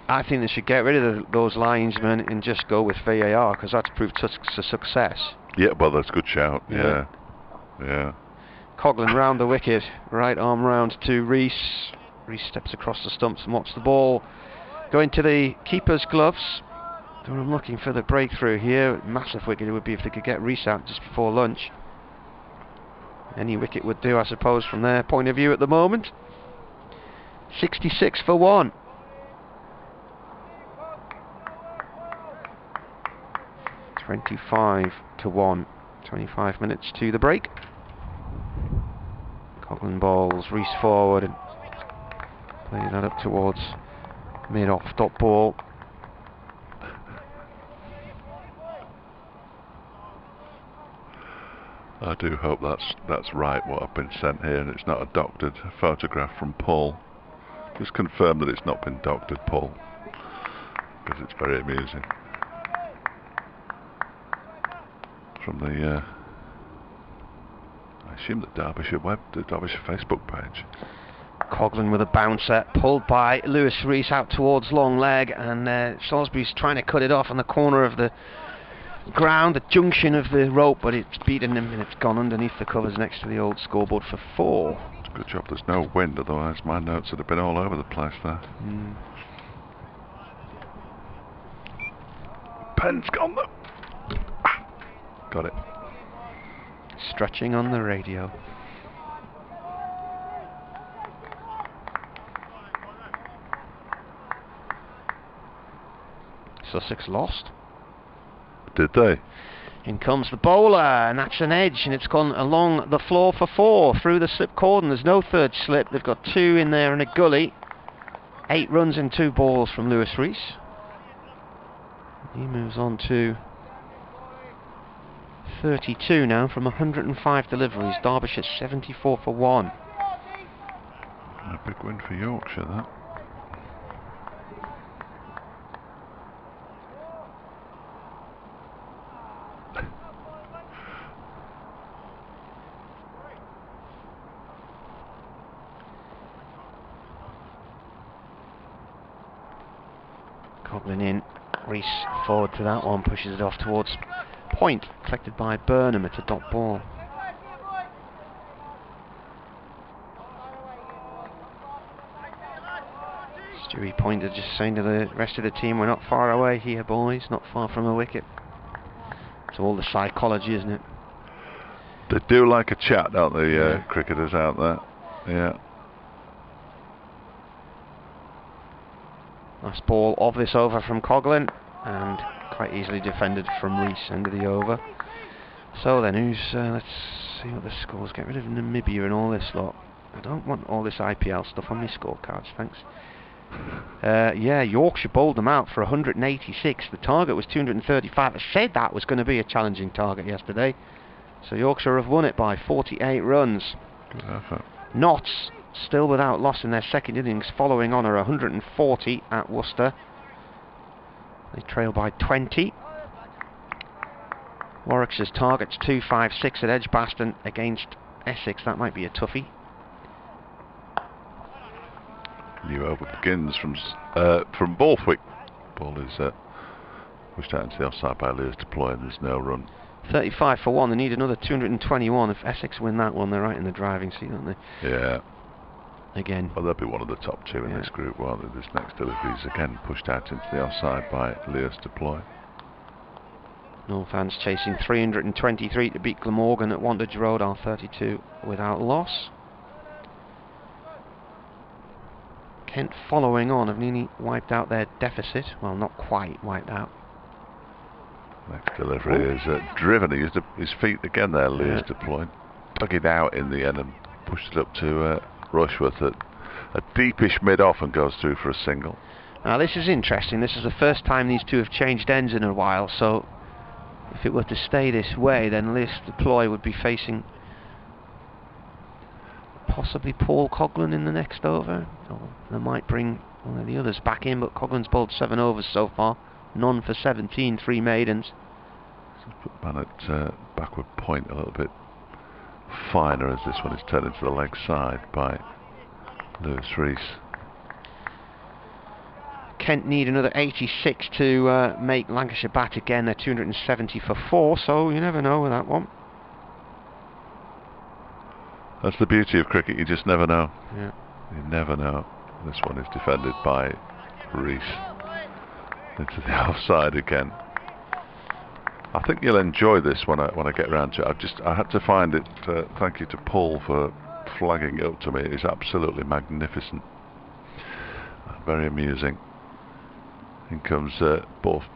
I think they should get rid of those linesmen and just go with VAR, because that's proved such a success. Yeah, well, that's a good shout. Yeah. Coghlan round the wicket, right arm round to Reese. Reese steps across the stumps and watches the ball go into the keeper's gloves. Durham looking for the breakthrough here. Massive wicket it would be if they could get Reese out just before lunch. Any wicket would do, I suppose, from their point of view at the moment. 66 for 1. (25-1). 25 minutes to the break. Coghlan bowls, Reese forward and play that up towards mid-off dot ball. I do hope that's right, what I've been sent here, and it's not a doctored photograph from Paul. Just confirm that it's not been doctored, Paul, because it's very amusing. From the I assume the Derbyshire Facebook page. Coughlin with a bouncer, pulled by Lewis Rees out towards long leg, and Salisbury's trying to cut it off on the corner of the ground, the junction of the rope, but it's beaten him and it's gone underneath the covers next to the old scoreboard for 4. It's a good job there's no wind, otherwise my notes would have been all over the place there. Pen's gone though. Got it. Stretching on the radio. Sussex lost. Did they? In comes the bowler, and that's an edge, and it's gone along the floor for 4 through the slip cordon. There's no third slip. They've got 2 in there and a gully. 8 runs in 2 balls from Lewis Rees. He moves on to 32 now from 105 deliveries. Derbyshire 74 for 1. A big win for Yorkshire, that. Coughlin in, Rees forward to that one, pushes it off towards point, collected by Burnham. It's a dot ball. Stewie Pointer just saying to the rest of the team, we're not far away here, boys, not far from a wicket. It's all the psychology, isn't it? They do like a chat, don't they, cricketers out there? Yeah. Last ball of this over from Coughlin, and quite easily defended from Rees, end of the over. So then, let's see what the scores. Get rid of Namibia and all this lot. I don't want all this IPL stuff on my scorecards, thanks. Yeah, Yorkshire bowled them out for 186. The target was 235. I said that was going to be a challenging target yesterday. So Yorkshire have won it by 48 runs. Good effort. Notts still without loss in their second innings, following on a 140 at Worcester. They trail by 20. Warwickshire's target's 256 at Edgbaston against Essex. That might be a toughie. New over begins from Borthwick. Ball is pushed out into the offside by Lewis Deploy, and there's no run. 35 for 1. They need another 221. If Essex win that one, they're right in the driving seat, aren't they? Yeah. Again. Well, they'll be one of the top 2 in this group, won't they? This next delivery is again pushed out into the offside by Lewis Deploy. Northants chasing 323 to beat Glamorgan at Wantage Road, R32 without loss. Kent following on have nearly wiped out their deficit. Well, not quite wiped out. Next delivery is driven. He used his feet again there, Lewis Deployed. Dug it out in the end and pushed it up to Rushworth at a deepish mid-off and goes through for a single. Now this is interesting. This is the first time these two have changed ends in a while, so if it were to stay this way, then Lewis Deploy would be facing possibly Paul Coughlin in the next over. Or they might bring one of the others back in, but Coughlin's bowled 7 overs so far. None for 17, 3 maidens. So put man at backward point a little bit finer as this one is turned into the leg side by Lewis Rees. Kent need another 86 to make Lancashire bat again. They're 270 for 4, so you never know with that one. That's the beauty of cricket, you just never know. Yeah. You never know. This one is defended by Rees. Into the offside again. I think you'll enjoy this when I get round to it. I had to find it. Thank you to Paul for flagging it up to me. It is absolutely magnificent. Very amusing. In comes Borthwick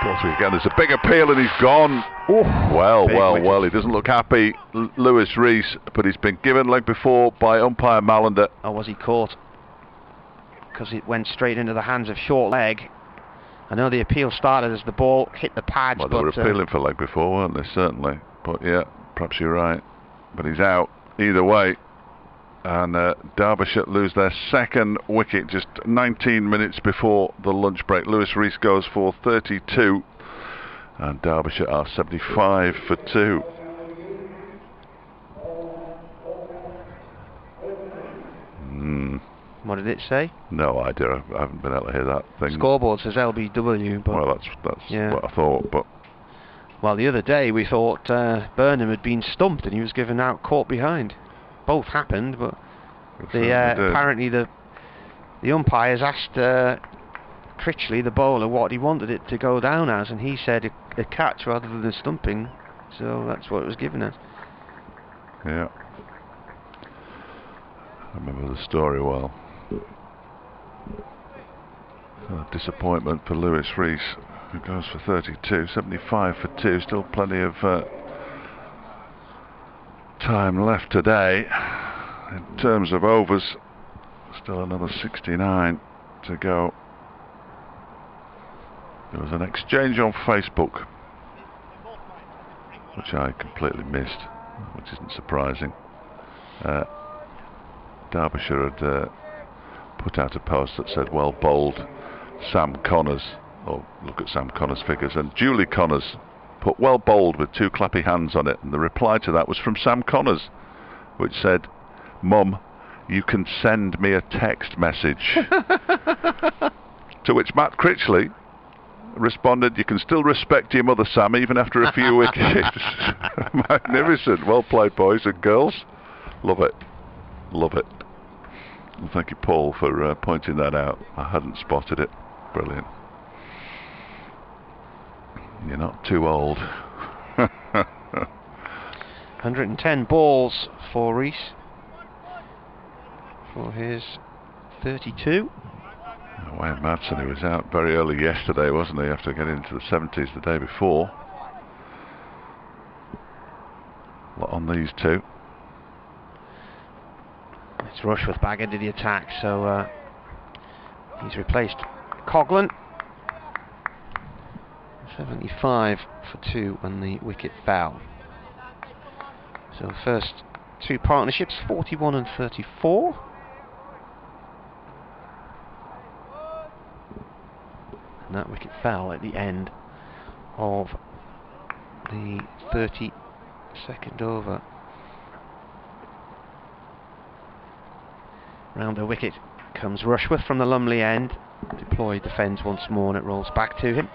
again. There's a big appeal and he's gone. Well. He doesn't look happy, Lewis Rees, but he's been given leg before by umpire Malander. Or was he caught? Because it went straight into the hands of short leg. I know the appeal started as the ball hit the pads. Well, they were appealing for leg before, weren't they? Certainly. But yeah, perhaps you're right. But he's out either way. And Derbyshire lose their second wicket just 19 minutes before the lunch break. Lewis Rees goes for 32. And Derbyshire are 75 for 2. did it say? No idea. I haven't been able to hear that thing. Scoreboard says LBW, but Well, that's yeah. what I thought, but well, the other day we thought Burnham had been stumped and he was given out caught behind. Both happened, but apparently the umpires asked Critchley, the bowler, what he wanted it to go down as, and he said a catch rather than stumping, so that's what it was given as. yeah. I remember the story well. Disappointment for Lewis Rees, who goes for 32, 75 for 2, still plenty of time left today. In terms of overs, still another 69 to go. There was an exchange on Facebook, which I completely missed, which isn't surprising. Derbyshire had put out a post that said, well bowled, Sam Connors, or look at Sam Connors' figures, and Julie Connors put well bowled with 2 clappy hands on it, and the reply to that was from Sam Connors, which said, Mum, you can send me a text message. To which Matt Critchley responded, you can still respect your mother, Sam, even after a few wickets. Magnificent. Well played, boys and girls. Love it. Love it. And thank you, Paul, for pointing that out. I hadn't spotted it. Brilliant. You're not too old. 110 balls for Rees for his 32. Wayne Madsen, who was out very early yesterday, wasn't he, after getting into the 70s the day before. A lot on these two. It's Rushworth back into the attack, so he's replaced Coghlan. 75 for 2 when the wicket fell. So first 2 partnerships, 41 and 34. And that wicket fell at the end of the 32nd over. Round the wicket comes Rushworth from the Lumley end. Deployed, defends once more, and it rolls back to him.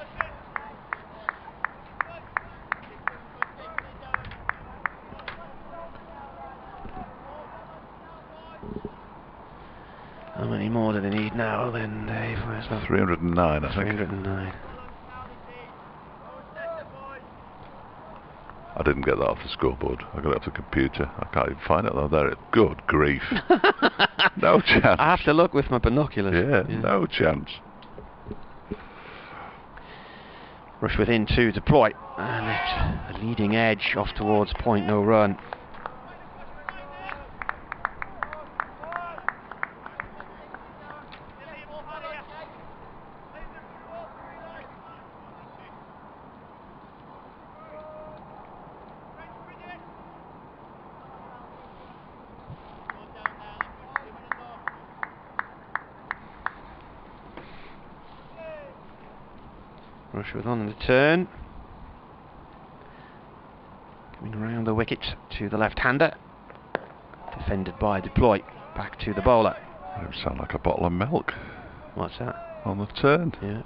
How many more do they need now then, Dave? Where's that? 309, I think. 309. I didn't get that off the scoreboard. I got it off the computer. I can't even find it though. There, good grief. No chance. I have to look with my binoculars. Yeah, no chance. Rushworth in to deploy, and it's a leading edge off towards point, no run. Rushworth on the turn. Coming around the wicket to the left-hander. Defended by Deploy. Back to the bowler. It sound like a bottle of milk. What's that? On the turn. Yeah.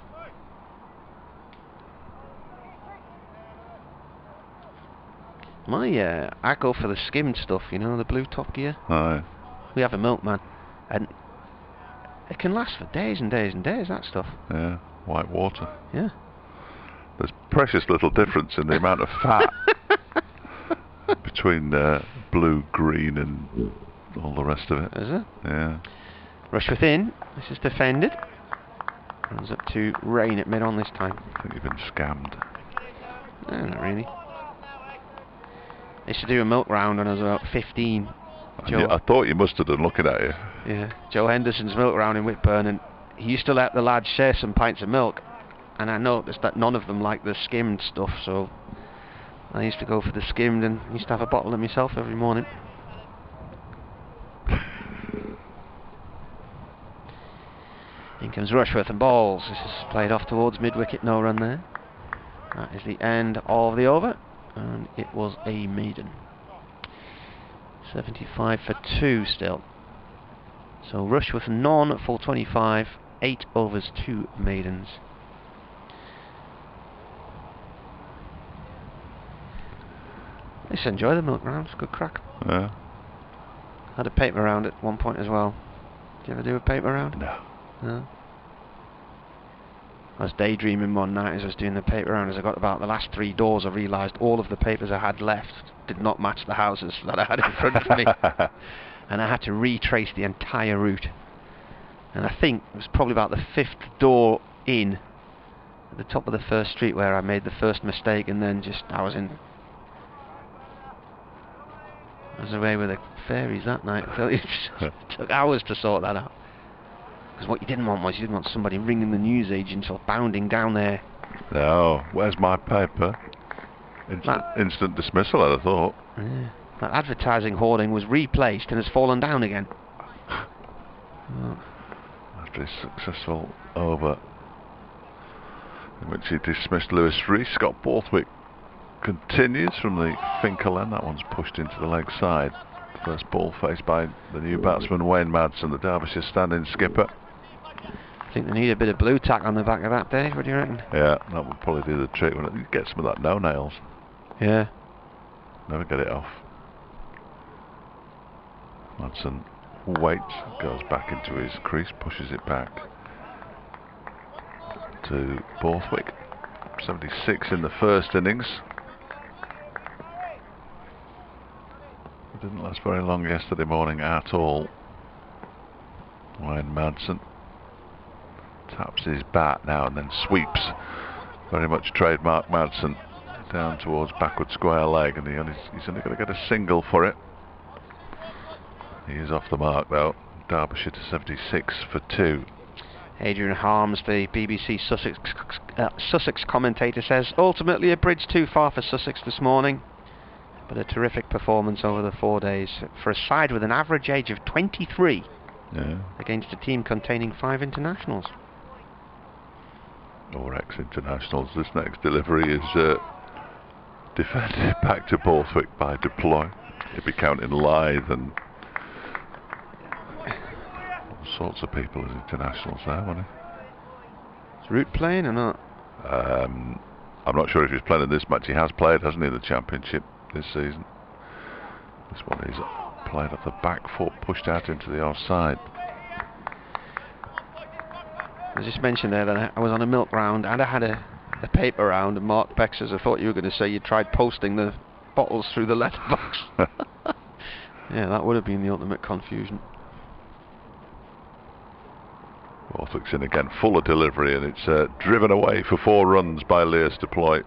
I go for the skimmed stuff, you know, the blue Top Gear. Aye. We have a milkman, and it can last for days and days and days, that stuff. Yeah, white water. Yeah. There's precious little difference in the amount of fat between blue, green and all the rest of it. Is it? Yeah. Rushworth in. This is defended. Runs up to Rain at mid-on this time. I think you've been scammed. No, not really. I used to do a milk round when I was about 15. Yeah, I thought you must have done, looking at you. Yeah, Joe Henderson's milk round in Whitburn, and he used to let the lads share some pints of milk, and I noticed that none of them liked the skimmed stuff, so I used to go for the skimmed and used to have a bottle of myself every morning. In comes Rushworth and balls. This is played off towards mid-wicket, no run there. That is the end of the over, and it was a maiden. 75 for 2 still. So Rushworth none, full 25, 8 overs, 2 maidens. I used to enjoy the milk round, it's good crack. Yeah. Had a paper round at one point as well. Did you ever do a paper round? No. No. I was daydreaming one night as I was doing the paper round. As I got about the last 3 doors, I realised all of the papers I had left did not match the houses that I had in front of me. And I had to retrace the entire route. And I think it was probably about the 5th door in, at the top of the first street, where I made the first mistake, and then I was away with the fairies that night. So it took hours to sort that out. Because what you didn't want somebody ringing the newsagent or bounding down there. No, where's my paper? Instant dismissal, I'd have thought. Yeah. That advertising hoarding was replaced and has fallen down again. After his successful over, in which he dismissed Lewis Rees, Scott Borthwick continues from the Finkel end. That one's pushed into the leg side. First ball faced by the new batsman Wayne Madsen, the Derbyshire standing skipper. I think they need a bit of blue tack on the back of that, Dave. What do you reckon? Yeah, that would probably do the trick. When you get some of that no nails. Yeah. Never get it off. Madsen waits, goes back into his crease, pushes it back to Borthwick. 76 in the first innings. It didn't last very long yesterday morning at all. Wayne Madsen taps his bat now and then sweeps. Very much trademark Madsen down towards backward square leg, and he's only going to get a single for it. He is off the mark though. Derbyshire to 76 for 2. Adrian Harms, the BBC Sussex commentator, says ultimately a bridge too far for Sussex this morning, but a terrific performance over the 4 days for a side with an average age of 23 against a team containing 5 internationals. Or ex-internationals. This next delivery is defended back to Borthwick by Deploy. He'll be counting Lythe and all sorts of people as internationals there, won't he? Is Root playing or not? I'm not sure if he's playing in this match. He has played, hasn't he, the Championship this season. This one he's played off the back foot, pushed out into the offside. I just mentioned there that I was on a milk round and I had a paper round, and Mark Beck says, I thought you were going to say you tried posting the bottles through the letterbox. Yeah, that would have been the ultimate confusion. Borthwick's in again, full of delivery, and it's driven away for 4 runs by Lewis Deploy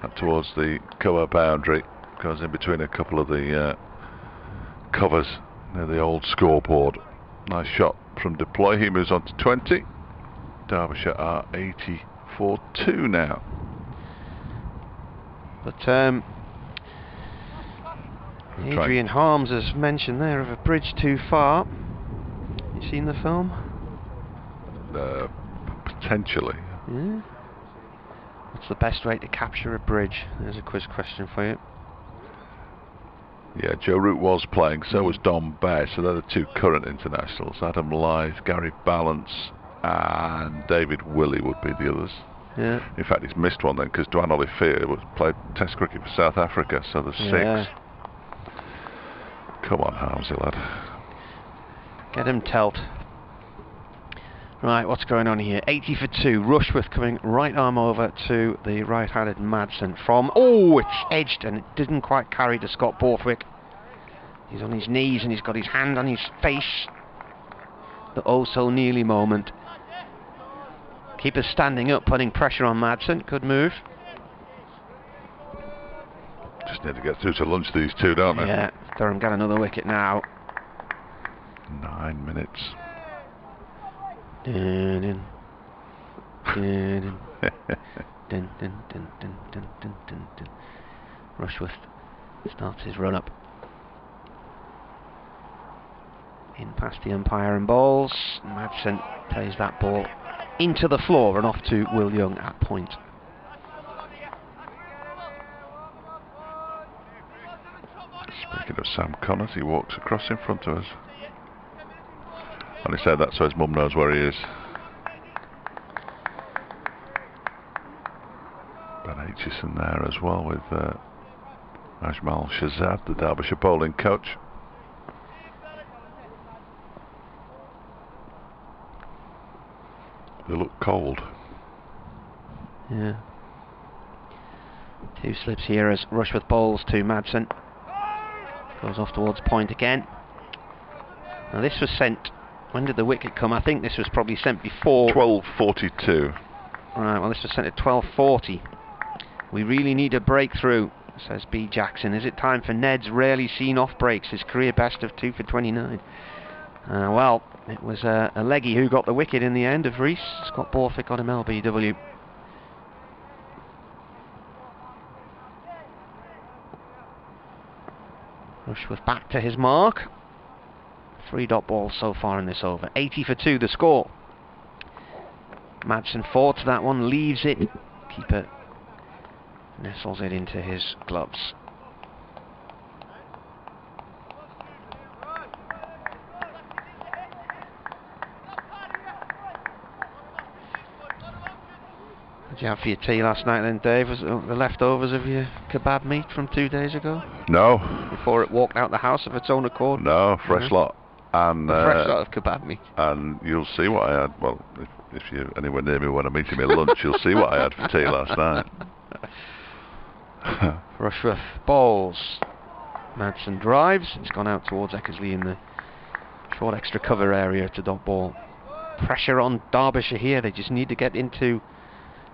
out towards the cover boundary. Goes in between a couple of the covers near the old scoreboard. Nice shot from Deploy. He moves on to 20. Derbyshire are 84-2 now. But Adrian Harms has mentioned there of a bridge too far. You seen the film? Potentially. Yeah. What's the best way to capture a bridge? There's a quiz question for you. Yeah, Joe Root was playing, so was Dom Bess, so they're the 2 current internationals. Adam Lythe, Gary Balance and David Willey would be the others. Yeah. In fact, he's missed one then, because Dwan Olifir played Test cricket for South Africa, so there's 6. Come on, Harmsy lad. Get him telt. Right, what's going on here? 80 for 2. Rushworth coming right arm over to the right-handed Madsen from... Oh, it's edged and it didn't quite carry to Scott Borthwick. He's on his knees and he's got his hand on his face. The oh-so-nearly moment. Keeper's standing up, putting pressure on Madsen. Good move. Just need to get through to lunch, these 2, don't they? Yeah, Durham get another wicket now. 9 minutes. Dun, dun, dun, dun, dun, dun, dun, dun, dun, dun, dun, dun. Rushworth starts his run up. In past the umpire and bowls. Madsen plays that ball into the floor and off to Will Young at point. Speaking of Sam Connors, he walks across in front of us. And he said that so his mum knows where he is. Ben Aitchison there as well with Ajmal Shazad, the Derbyshire bowling coach. They look cold. Yeah. 2 slips here as Rushworth bowls to Madsen. Goes off towards point again. Now this was sent, when did the wicket come? I think this was probably sent before 12:42. Right, well this was sent at 12:40. We really need a breakthrough, says B. Jackson. Is it time for Ned's rarely seen off breaks, his career best of 2 for 29? Well, it was a leggy who got the wicket in the end of Rees. Scott Borthwick got him LBW. Rushworth back to his mark. 3 dot balls so far in this over. 80 for 2 the score. Madsen forward to that one, leaves it. Keeper nestles it into his gloves. What did you have for your tea last night then, Dave? Was it the leftovers of your kebab meat from 2 days ago? No. Before it walked out the house of its own accord? No, fresh lot. And A fresh lot of kebab meat. And you'll see what I had. Well, if you're anywhere near me when I'm eating my lunch, you'll see what I had for tea last night. Rushworth bowls. Madsen drives. It's gone out towards Eckersley in the short extra cover area to dot ball. Pressure on Derbyshire here. They just need to get into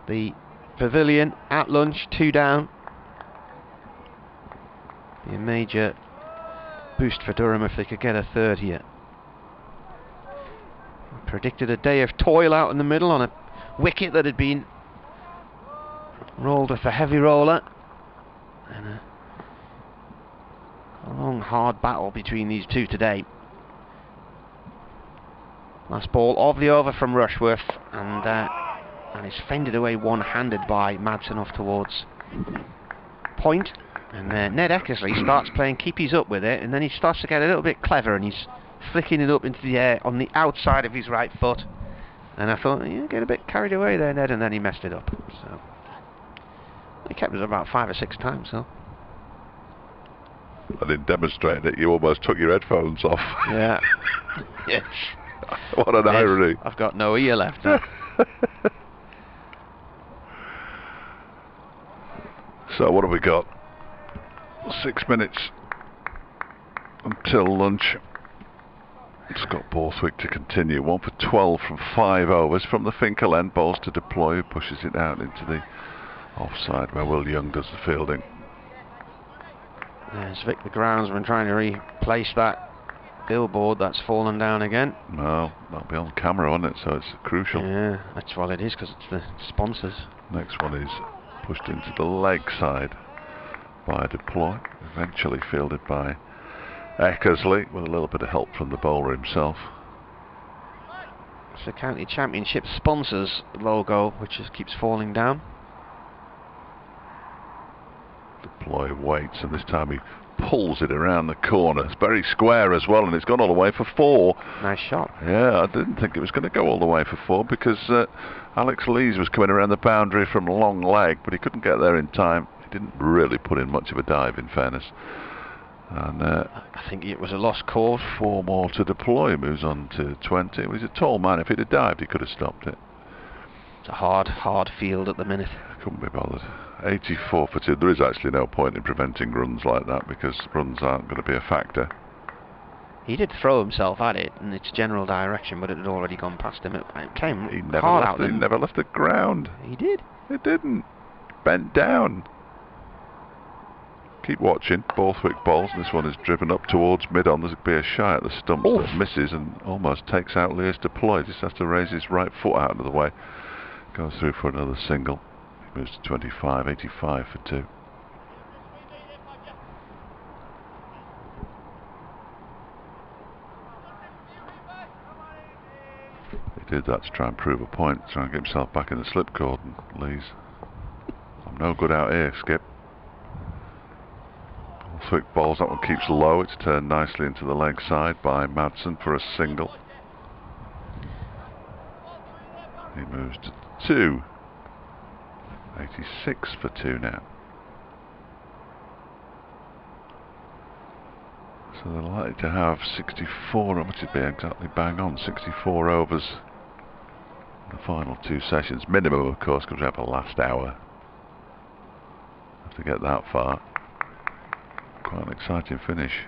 the pavilion at lunch. 2 down. Be a major boost for Durham if they could get a 3rd here. Predicted a day of toil out in the middle on a wicket that had been rolled with a heavy roller. And a long hard battle between these two today. Last ball of the over from Rushworth, and it's fended away one-handed by Madsen off towards point. And Ned Eckersley starts playing keepies up with it, and then he starts to get a little bit clever, and he's flicking it up into the air on the outside of his right foot. And I thought, yeah, get a bit carried away there, Ned, and then he messed it up. So he kept it about 5 or 6 times, so. And in demonstrating it, you almost took your headphones off. Yeah. Yes. What an irony. I've got no ear left now. So what have we got? 6 minutes until lunch. Scott Borthwick to continue. 1 for 12 from 5 overs from the Finkel end. Bowls to Deploy, pushes it out into the offside where Will Young does the fielding. There's Vic the groundsman trying to replace that billboard that's fallen down again. No, that'll be on camera, won't it? So it's crucial. Yeah, that's what it is, because it's the sponsors. Next one is pushed into the leg side by Deploy, eventually fielded by Eckersley with a little bit of help from the bowler himself. It's the County Championship sponsors logo which just keeps falling down. Deploy waits, and this time he pulls it around the corner. It's very square as well, and it's gone all the way for 4. Nice shot. Yeah, I didn't think it was going to go all the way for 4 because Alex Lees was coming around the boundary from long leg, but he couldn't get there in time. He didn't really put in much of a dive, in fairness. And I think it was a lost cause. 4 more to Deploy, moves on to 20. He was a tall man. If he'd have dived, he could have stopped it. It's a hard field at the minute. Couldn't be bothered. 84 for 2. There is actually no point in preventing runs like that because runs aren't going to be a factor. He did throw himself at it in its general direction, but it had already gone past him. It came He never hard left out. He never left the ground. He did. It didn't. Bent down. Keep watching. Borthwick bowls, and this one is driven up towards mid-on. There's be a shy at the stumps that misses and almost takes out Lees Deploy. Just has to raise his right foot out of the way. Goes through for another single. He moves to 25, 85 for 2. He did that to try and prove a point, try and get himself back in the slipcord, and Lees, I'm no good out here, Skip. Borthwick bowls, that one keeps low. It's turned nicely into the leg side by Madsen for a single. He moves to 2. 86 for 2 now. So they're likely to have 64, what would it be exactly bang on, 64 overs in the final 2 sessions. Minimum, of course, because we have a last hour. Have to get that far. Quite an exciting finish.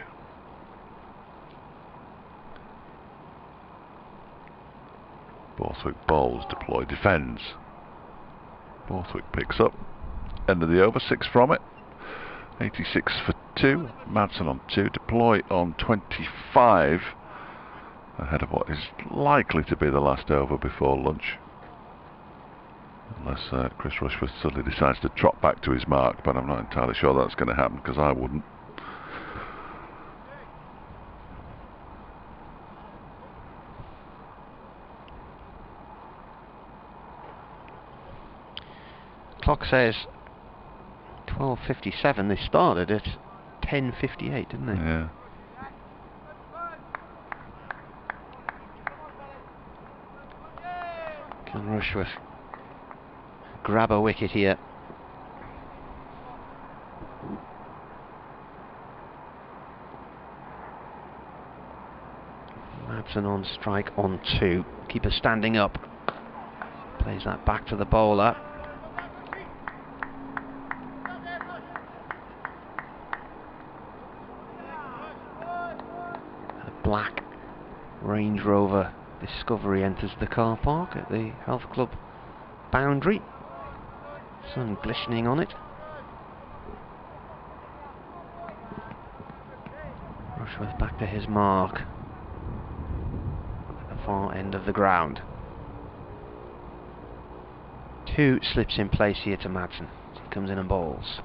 Borthwick bowls, deploy, defends. Borthwick picks up. End of the over, 6 from it. 86 for 2. Madsen on 2. Deploy on 25. Ahead of what is likely to be the last over before lunch. Unless Chris Rushworth suddenly decides to trot back to his mark, but I'm not entirely sure that's going to happen, because I wouldn't. Clock says 12:57. They started at 10:58, didn't they? Yeah. Can Rushworth grab a wicket here? Madsen on strike on 2. Keeper standing up. Plays that back to the bowler. Black Range Rover Discovery enters the car park at the Health Club boundary. Sun glistening on it. Rushworth back to his mark at the far end of the ground. 2 slips in place here to Madsen. He comes in and bowls.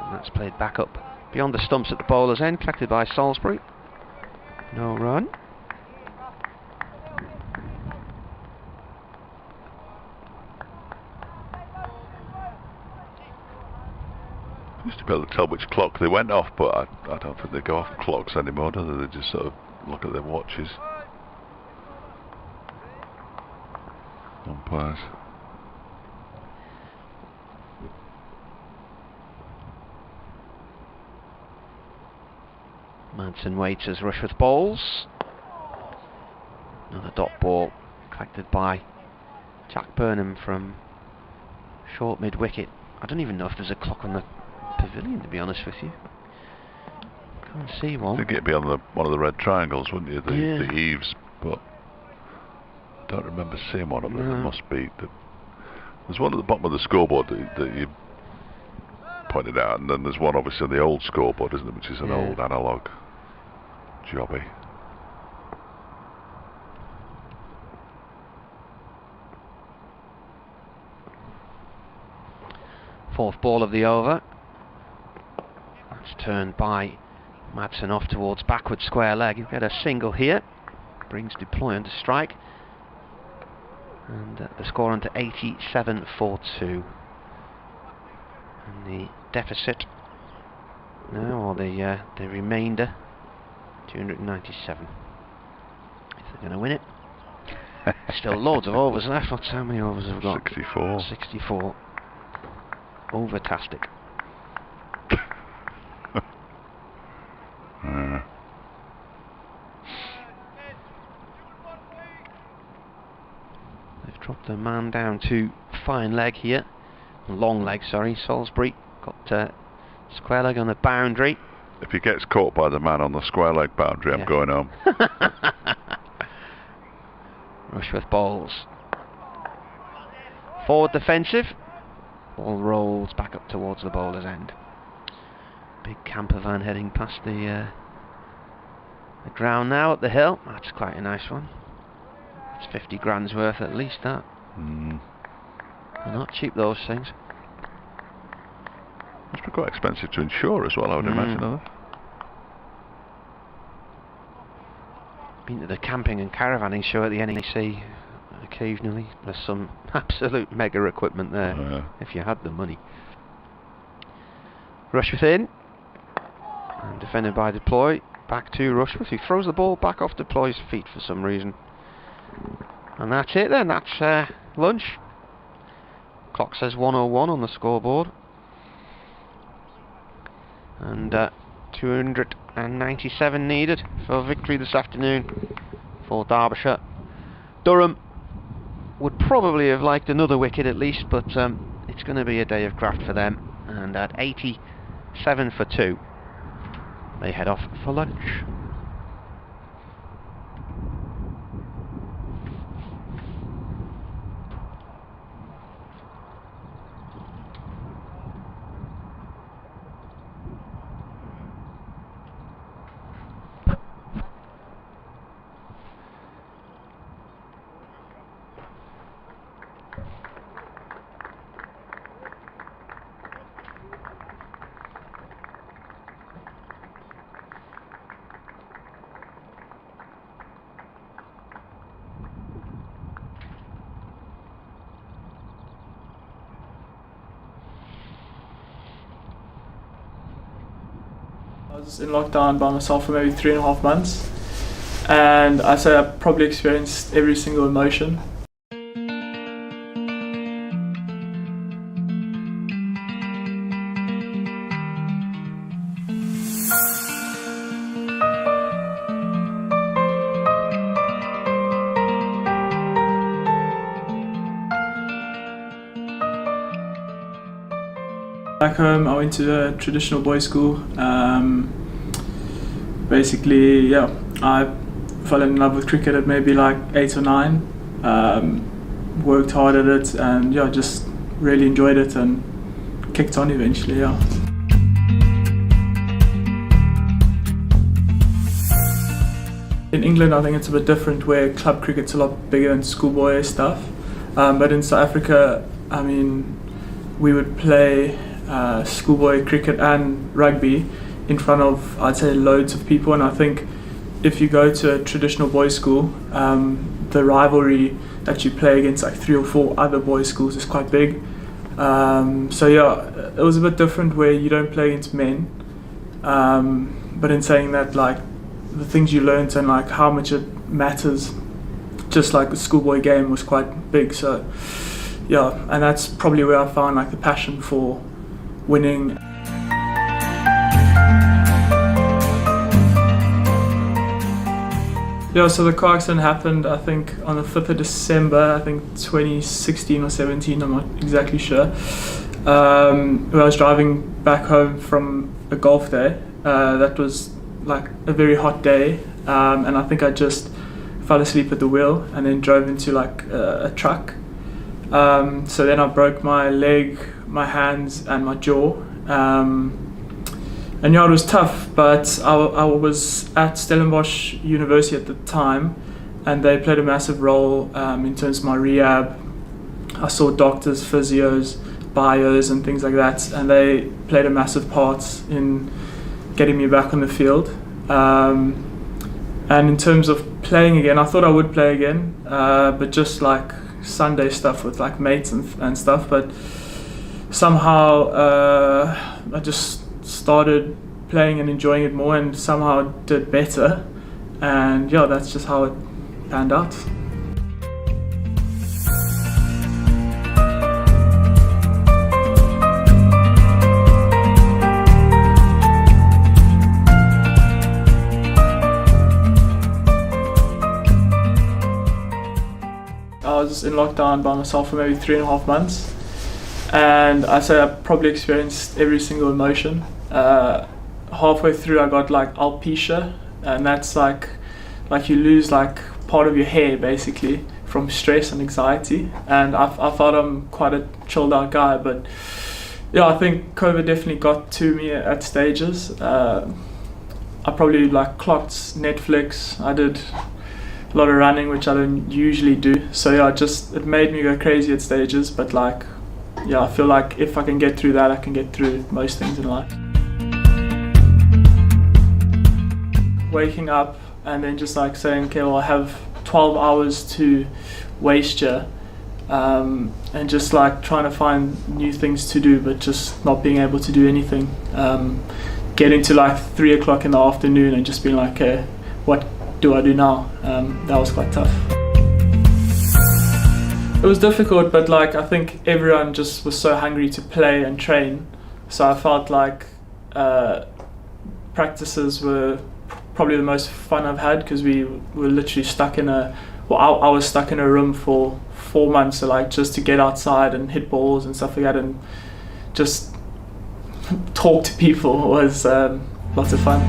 And that's played back up beyond the stumps at the bowler's end, collected by Salisbury. No run. Used to be able to tell which clock they went off, but I don't think they go off clocks anymore, do they? They just sort of look at their watches. Umpires. Madsen waits as Rushworth bowls. Another dot ball collected by Jack Burnham from short mid-wicket. I don't even know if there's a clock on the pavilion, to be honest with you. Can't see one. I think it'd be on one of the red triangles, wouldn't you? The eaves, but I don't remember seeing one up there. There must be. There's one at the bottom of the scoreboard that you pointed out, and then there's one obviously on the old scoreboard, isn't there, which is an old analogue jobby. Fourth ball of the over. That's turned by Madsen off towards backward square leg. He'll get a single here. Brings deploy under strike. And the score onto 87 for 2. And the deficit now, or the remainder, 297. If they're going to win it. Still loads of overs left. What's how many overs have we got? 64. 64. Overtastic. They've dropped the man down to fine leg here. Long leg, sorry. Salisbury got square leg on the boundary. If he gets caught by the man on the square leg boundary, I'm going home. Rushworth bowls. Forward defensive. Ball rolls back up towards the bowler's end. Big camper van heading past the ground now up the hill. That's quite a nice one. It's 50 grand's worth at least, that. They're not cheap, those things. Must be quite expensive to insure as well, I would imagine. Are Been to the camping and caravanning show at the NEC occasionally. There's some absolute mega equipment there, if you had the money. Rushworth in, and defended by Deploy. Back to Rushworth, who throws the ball back off Deploy's feet for some reason. And that's it then, that's lunch. Clock says 1:01 on the scoreboard. And 297 needed for victory this afternoon for Derbyshire. Durham would probably have liked another wicket at least, but it's going to be a day of graft for them. And at 87 for 2, they head off for lunch. I was in lockdown by myself for maybe 3.5 months, and I say I probably experienced every single emotion. Back home, I went to a traditional boys' school. Basically, yeah, I fell in love with cricket at maybe like 8 or 9. Worked hard at it, and yeah, just really enjoyed it and kicked on eventually. Yeah. In England, I think it's a bit different, where club cricket's a lot bigger than schoolboy stuff. But in South Africa, I mean, we would play schoolboy cricket and rugby in front of, I'd say, loads of people. And I think if you go to a traditional boys' school, the rivalry that you play against like 3 or 4 other boys' schools is quite big. So yeah, it was a bit different where you don't play against men. But in saying that, like, the things you learnt and like how much it matters, just like the schoolboy game, was quite big. So yeah, and that's probably where I found like the passion for winning. Yeah, so the car accident happened, I think, on the 5th of December, I think 2016 or 17, I'm not exactly sure. When I was driving back home from a golf day. That was like a very hot day, and I think I just fell asleep at the wheel and then drove into like a truck. So then I broke my leg, my hands and my jaw. And yeah, it was tough, but I was at Stellenbosch University at the time, and they played a massive role in terms of my rehab. I saw doctors, physios, bios and things like that, and they played a massive part in getting me back on the field. And in terms of playing again, I thought I would play again, but just like Sunday stuff with like mates and stuff, but somehow I just started playing and enjoying it more, and somehow did better, and yeah, that's just how it panned out. I was in lockdown by myself for maybe 3.5 months, and I say I probably experienced every single emotion. Halfway through I got like alopecia, and that's like you lose like part of your hair basically from stress and anxiety, and I thought I'm quite a chilled out guy, but yeah, I think COVID definitely got to me at stages. I probably like clocked Netflix, I did a lot of running, which I don't usually do, so yeah, it made me go crazy at stages, but like, yeah, I feel like if I can get through that, I can get through most things in life. Waking up and then just like saying, okay, well, I have 12 hours to waste here, and just like trying to find new things to do, but just not being able to do anything. Getting to like 3 o'clock in the afternoon and just being like, okay, what do I do now? That was quite tough. It was difficult, but like I think everyone just was so hungry to play and train. So I felt like practices were probably the most fun I've had, because we were literally stuck in I was stuck in a room for 4 months. So like just to get outside and hit balls and stuff like that, and just talk to people was lots of fun.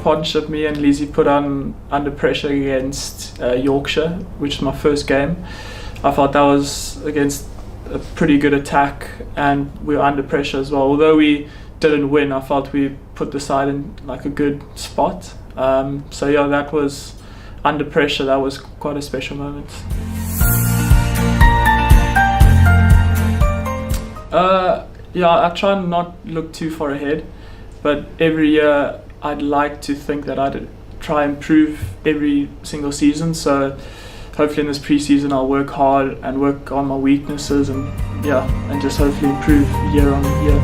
Partnership me and Lizzie put on under pressure against Yorkshire, which was my first game. I thought that was against a pretty good attack, and we were under pressure as well. Although we didn't win, I felt we put the side in like a good spot. So yeah, that was under pressure. That was quite a special moment. Yeah, I try and not look too far ahead, but every year I'd like to think that I'd try and improve every single season. So hopefully in this pre-season I'll work hard and work on my weaknesses, and just hopefully improve year on year.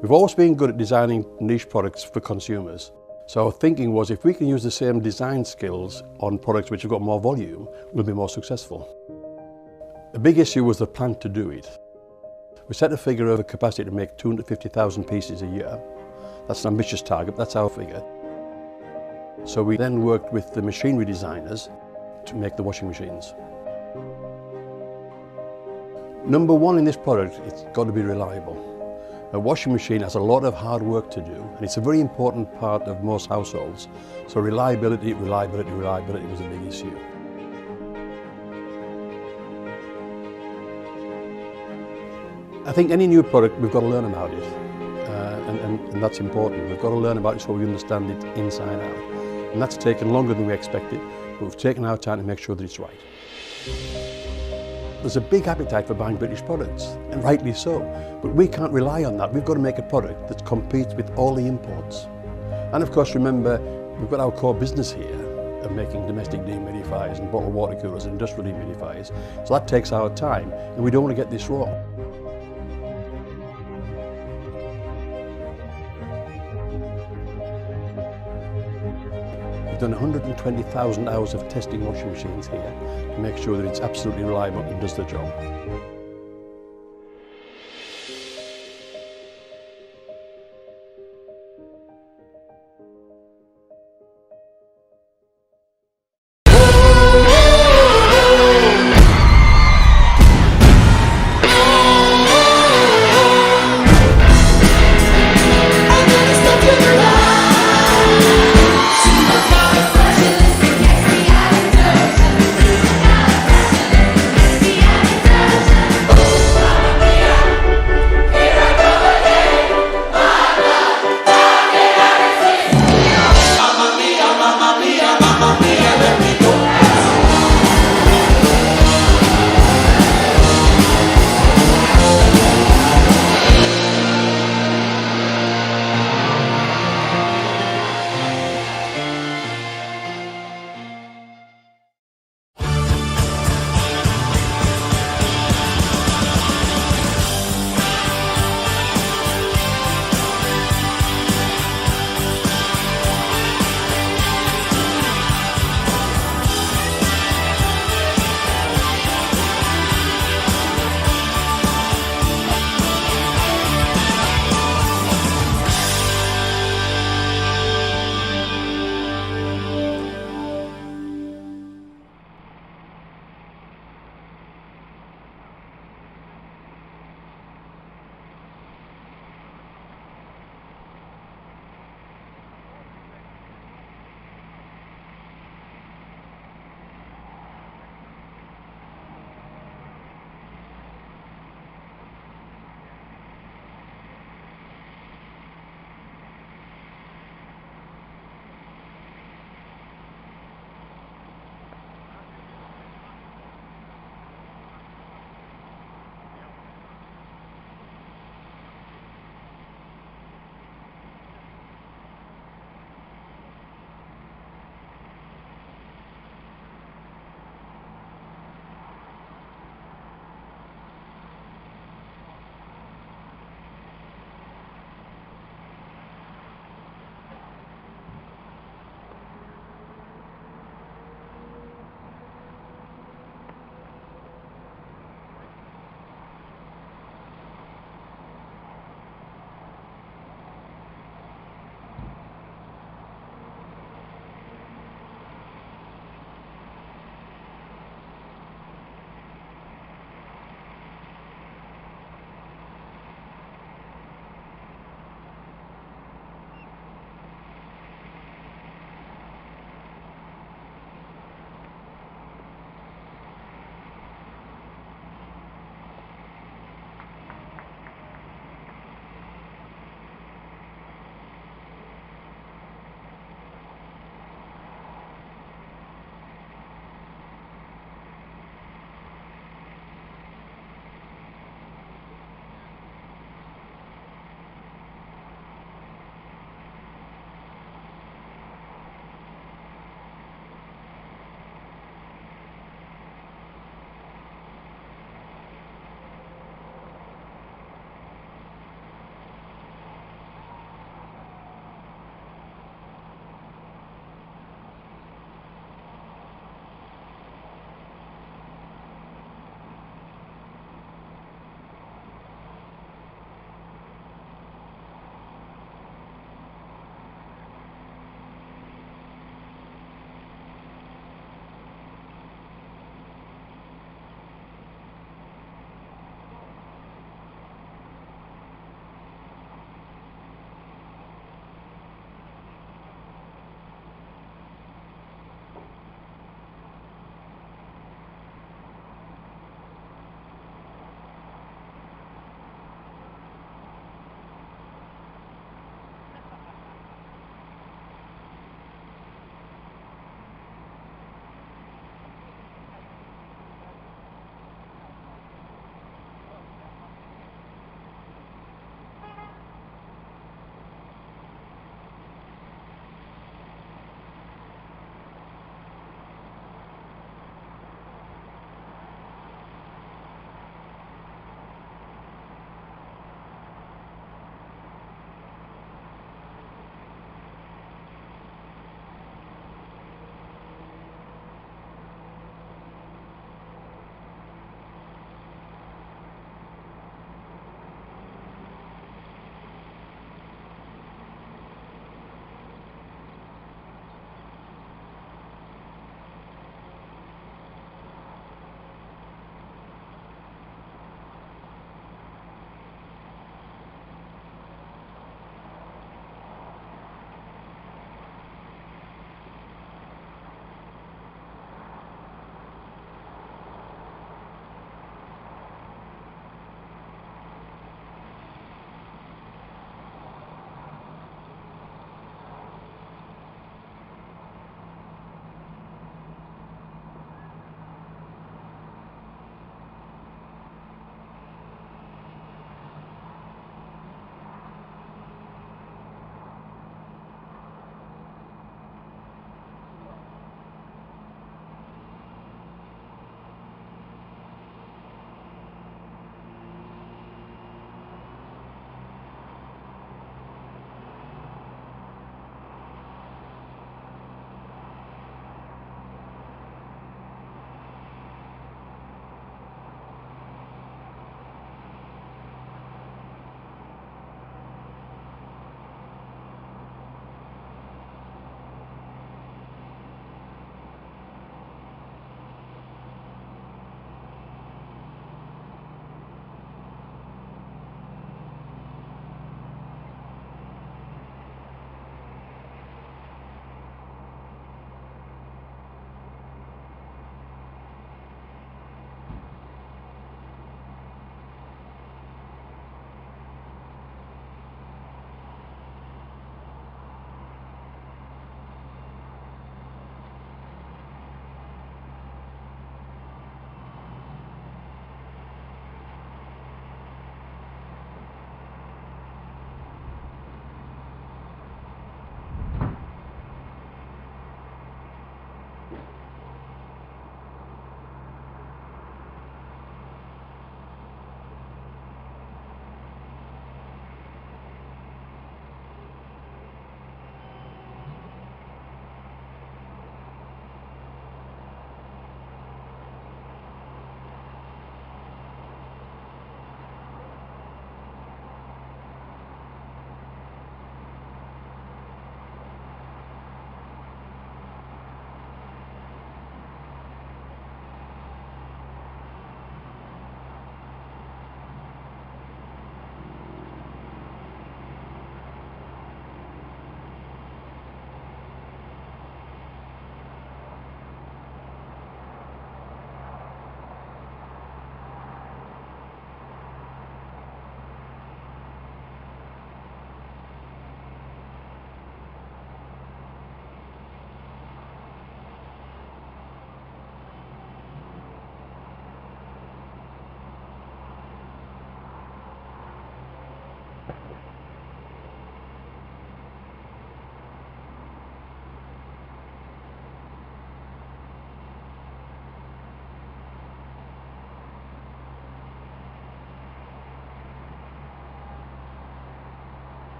We've always been good at designing niche products for consumers. So our thinking was, if we can use the same design skills on products which have got more volume, we'll be more successful. The big issue was the plan to do it. We set a figure of a capacity to make 250,000 pieces a year. That's an ambitious target, that's our figure. So we then worked with the machinery designers to make the washing machines. Number one in this product, it's got to be reliable. A washing machine has a lot of hard work to do, and it's a very important part of most households. So reliability was a big issue. I think any new product, we've got to learn about it, and that's important. We've got to learn about it so we understand it inside out. And that's taken longer than we expected, but we've taken our time to make sure that it's right. There's a big appetite for buying British products, and rightly so, but we can't rely on that. We've got to make a product that competes with all the imports. And of course, remember, we've got our core business here of making domestic dehumidifiers and bottled water coolers and industrial dehumidifiers, so that takes our time, and we don't want to get this wrong. We've done 120,000 hours of testing washing machines here to make sure that it's absolutely reliable and does the job.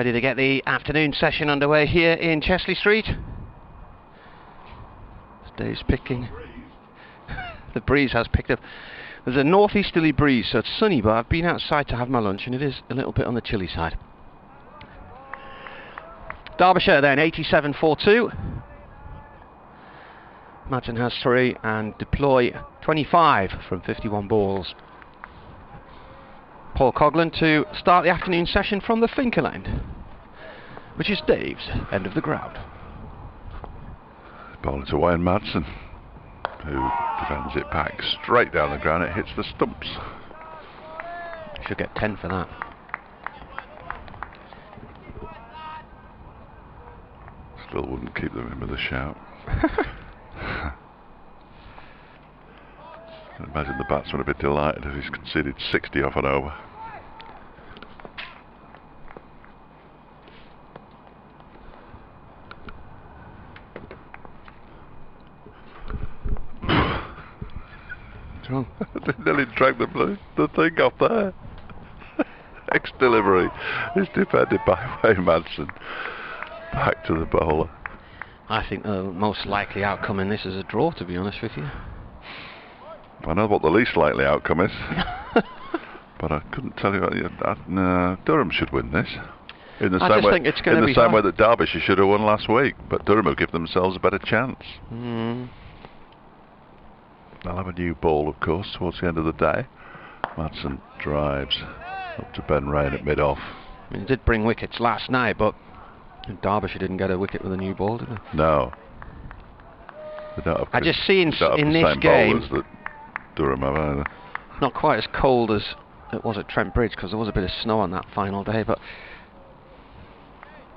Ready to get the afternoon session underway here in Chesley Street. Dave's picking. The breeze has picked up. There's a northeasterly breeze, so it's sunny, but I've been outside to have my lunch and it is a little bit on the chilly side. Derbyshire then, 87-42. Madsen has 3 and Deploy 25 from 51 balls. Paul Coghlan to start the afternoon session from the Finkel end, which is Dave's end of the ground. Ball is away, and Madsen, who defends it back straight down the ground. It hits the stumps. Should get 10 for that. Still wouldn't keep them in with a shout. I imagine the batsman would be delighted if he's conceded 60 off and over. What's wrong? They nearly dragged the thing off there. Ex-delivery is defended by Wayne Madsen. Back to the bowler. I think the most likely outcome in this is a draw, to be honest with you. I know what the least likely outcome is, but I couldn't tell you. Durham should win this. In the same way that Derbyshire should have won last week, but Durham will give themselves a better chance. They'll have a new ball, of course, towards the end of the day. Madsen drives up to Ben Rain at mid-off. I mean, he did bring wickets last night, but Derbyshire didn't get a wicket with a new ball, did they? No. They don't have I just see in this same game that Durham have either. Not quite as cold as it was at Trent Bridge, because there was a bit of snow on that final day, but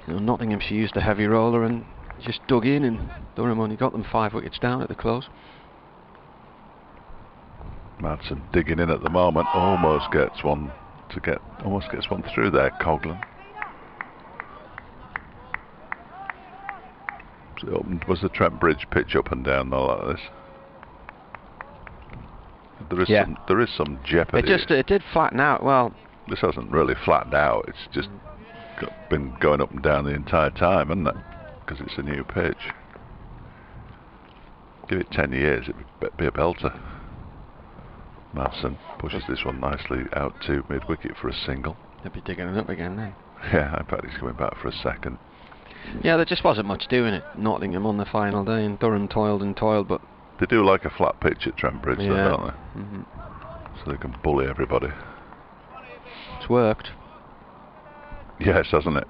you know, Nottinghamshire used a heavy roller and just dug in, and Durham only got them 5 wickets down at the close. Madsen digging in at the moment, almost gets one through there. Coghlan. Was the Trent Bridge pitch up and down though like this? There is some jeopardy. It did flatten out. Well, this hasn't really flattened out. It's just been going up and down the entire time, hasn't it? Because it's a new pitch. Give it 10 years, it'd be a belter. Madsen pushes this one nicely out to mid-wicket for a single. They'll be digging it up again then. Yeah, in fact he's coming back for a second. Yeah, there just wasn't much doing at Nottingham on the final day, and Durham toiled and toiled, but they do like a flat pitch at Trent Bridge, though, don't they? So they can bully everybody. It's worked. Yes, hasn't it?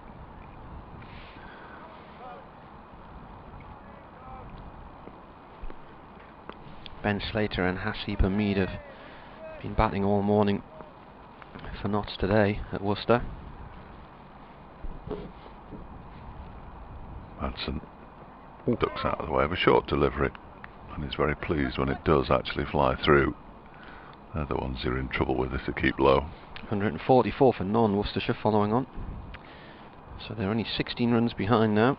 Ben Slater and Hasib Hamid have been batting all morning for Notts today at Worcester. Madsen ducks out of the way of a short delivery, and is very pleased when it does actually fly through. They're the ones you're in trouble with if they keep low. 144 for non-Worcestershire following on. So they're only 16 runs behind now.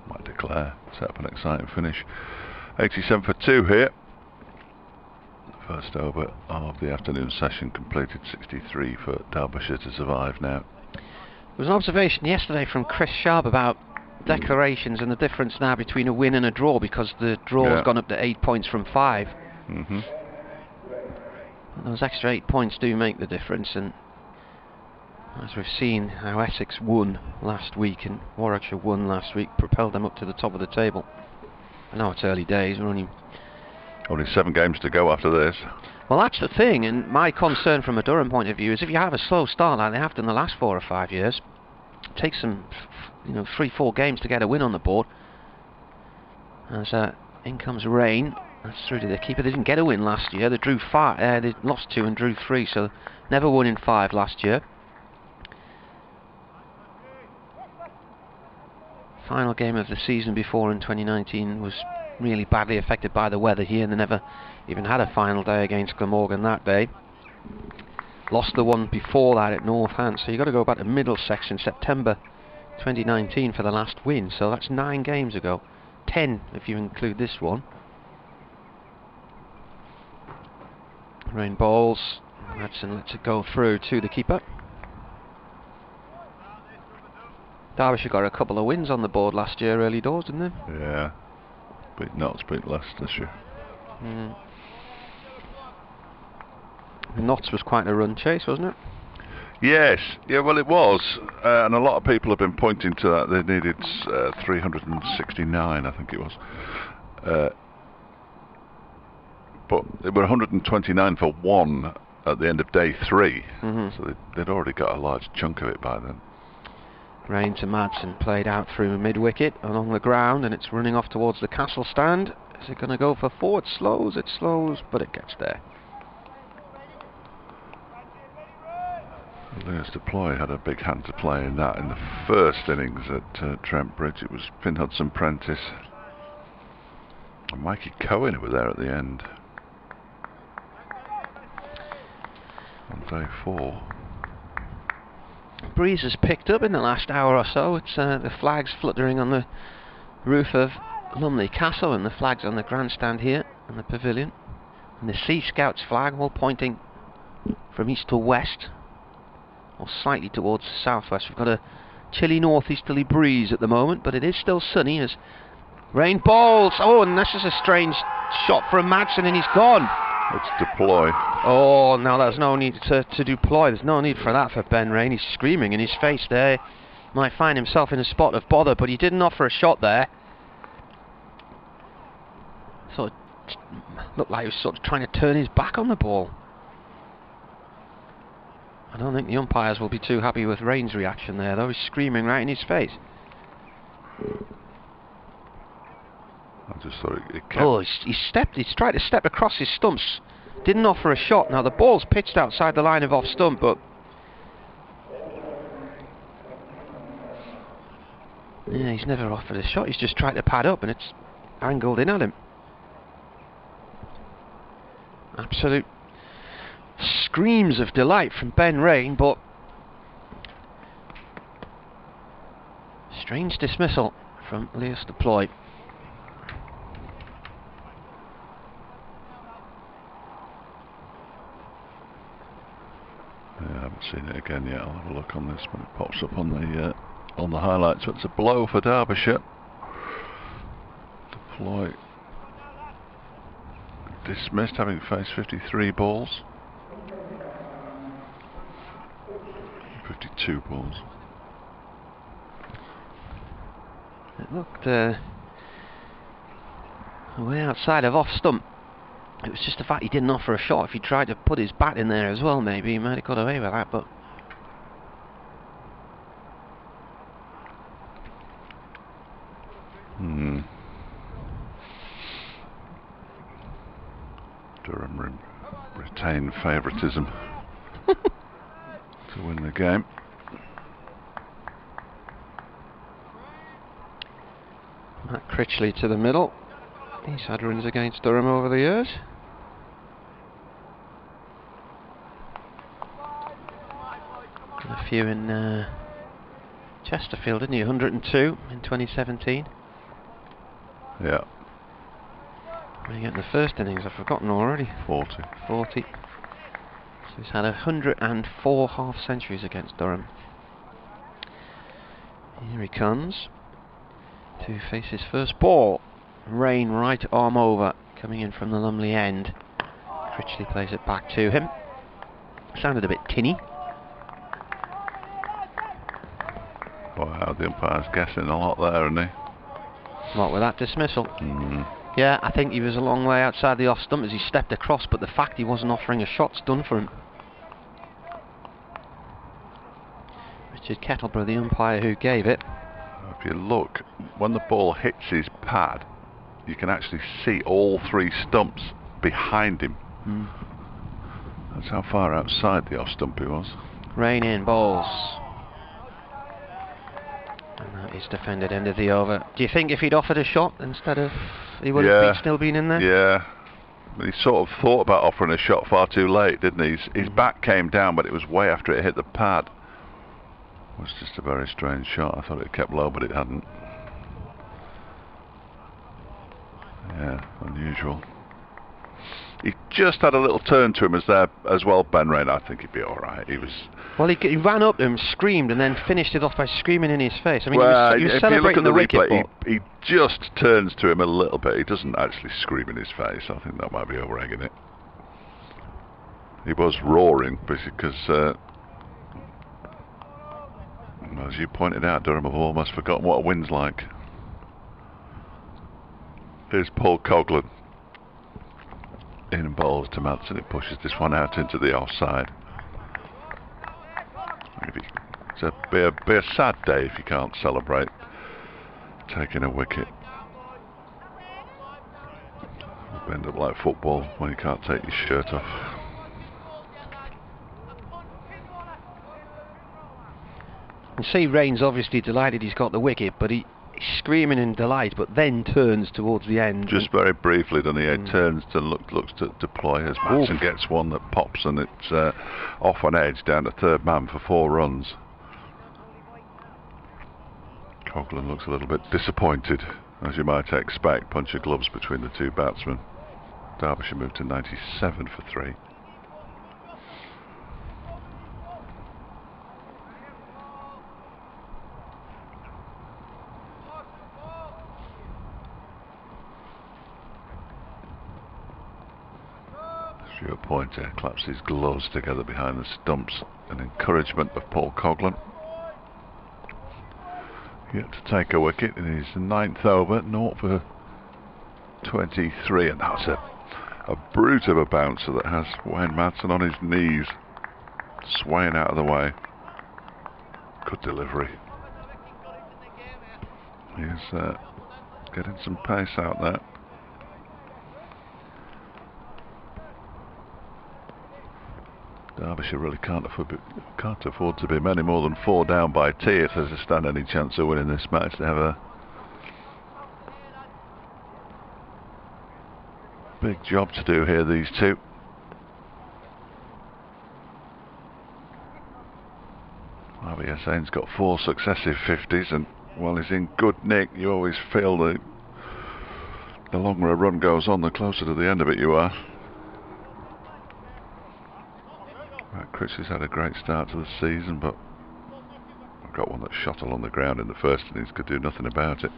Might declare, set up an exciting finish. 87 for 2 here. First over of the afternoon session completed. 63 for Derbyshire to survive now. There was an observation yesterday from Chris Sharp about declarations and the difference now between a win and a draw, because the draw has gone up to 8 points from 5. Those extra 8 points do make the difference, and as we've seen how Essex won last week and Warwickshire won last week, propelled them up to the top of the table. I know it's early days, we're only 7 games to go after this. Well, that's the thing, and my concern from a Durham point of view is if you have a slow start like they have done the last 4 or 5 years, it takes them 3-4 games to get a win on the board. As in comes Rain. That's through to the keeper. They didn't get a win last year. They drew 5. They lost 2 and drew 3, so never won in 5 last year. Final game of the season before in 2019 was really badly affected by the weather here, and they never even had a final day against Glamorgan that day. Lost the one before that at Northants, so you've got to go back to Middlesex in September 2019 for the last win, so that's 9 games ago. 10 if you include this one. Rain bowls. Madsen lets it go through to the keeper. Derbyshire got a couple of wins on the board last year, early doors, didn't they? Yeah. Beat Notts, beat Leicestershire. Notts was quite a run chase, wasn't it? Yes, yeah, well it was, and a lot of people have been pointing to that. They needed 369, I think it was. But they were 129 for 1 at the end of day 3, so they'd already got a large chunk of it by then. Rain to Madsen, played out through mid-wicket along the ground, and it's running off towards the Castle stand. Is it going to go for 4? It slows, but it gets there. Lewis Deploy had a big hand to play in that in the first innings at Trent Bridge. It was Finn Hudson-Prentice and Mikey Cohen who were there at the end on day 4. Breeze has picked up in the last hour or so. It's the flags fluttering on the roof of Lumley Castle, and the flags on the grandstand here in the pavilion, and the Sea Scouts flag all pointing from east to west, or slightly towards the southwest. We've got a chilly northeasterly breeze at the moment, but it is still sunny as rain bowls. Oh, and that's just a strange shot from Madsen, and he's gone. It's Deploy. Oh, now there's no need to deploy. There's no need for that for Ben Rain. He's screaming in his face there. Might find himself in a spot of bother, but he didn't offer a shot there. Sort of looked like he was sort of trying to turn his back on the ball. I don't think the umpires will be too happy with Rain's reaction there, though. He's screaming right in his face. I just thought it kept... Oh, he's tried to step across his stumps. Didn't offer a shot. Now the ball's pitched outside the line of off stump, but yeah, he's never offered a shot. He's just tried to pad up, and it's angled in at him. Absolute screams of delight from Ben Rain, but strange dismissal from Lewis Deploy. Yeah, I haven't seen it again yet. I'll have a look on this when it pops up on the highlights. So it's a blow for Derbyshire. Deploy dismissed, having faced 53 balls. 52 balls. It looked way outside of off stump. It was just the fact he didn't offer a shot. If he tried to put his bat in there as well, maybe he might have got away with that, but Durham retain favouritism to win the game. Matt Critchley to the middle. He's had runs against Durham over the years. And a few in Chesterfield, didn't he? 102 in 2017. Yeah. When you get in the first innings, I've forgotten already. 40. 40. So he's had 104 half centuries against Durham. Here he comes to face his first ball. Rain right arm over, coming in from the Lumley end. Critchley plays it back to him. Sounded a bit tinny. Wow, the umpire's guessing a lot there, isn't he? What with that dismissal? Yeah, I think he was a long way outside the off stump as he stepped across, but the fact he wasn't offering a shot's done for him. Richard Kettleborough, the umpire who gave it. If you look, when the ball hits his pad, you can actually see all 3 stumps behind him. That's how far outside the off stump he was. Rain in, balls. And that is defended end of the over. Do you think if he'd offered a shot instead of, he would have still been in there? Yeah. But he sort of thought about offering a shot far too late, didn't he? His back came down, but it was way after it hit the pad. It was just a very strange shot. I thought it kept low, but it hadn't. Yeah, unusual. He just had a little turn to him as well, Ben Rain. I think he'd be all right. He was. Well, he ran up to him, screamed, and then finished it off by screaming in his face. I mean, Well, he was if you look celebrating at the wicket, replay, but he just turns to him a little bit. He doesn't actually scream in his face. I think that might be over-egging it. He was roaring, because, as you pointed out, Durham have almost forgotten what a wind's like. Here's Paul Coghlan. In bowls to Madsen. It pushes this one out into the offside. It's be a sad day if you can't celebrate taking a wicket. It'll end up like football when you can't take your shirt off. you see Rain's obviously delighted he's got the wicket, but he's screaming in delight, but then turns towards the end. Just very briefly, doesn't he? He turns to looks to deploy as Madsen gets one that pops, and it's off on edge down to third man for 4 runs. Coghlan looks a little bit disappointed, as you might expect. Punch of gloves between the two batsmen. Derbyshire moved to 97 for 3. Stuart Pointer claps his gloves together behind the stumps. An encouragement of Paul Coghlan. Yet to take a wicket in his 9th over, 0 for 23, and that's a brute of a bouncer that has Wayne Madsen on his knees, swaying out of the way. Good delivery. He's getting some pace out there. Derbyshire really can't afford to be many more than 4 down by tea if there's to stand any chance of winning this match. They have a big job to do here, these two. Harvey Hassain's got 4 successive 50s, and while he's in good nick, you always feel that the longer a run goes on, the closer to the end of it you are. Critchley's had a great start to the season, but I've got one that shot along the ground in the first innings, could do nothing about it.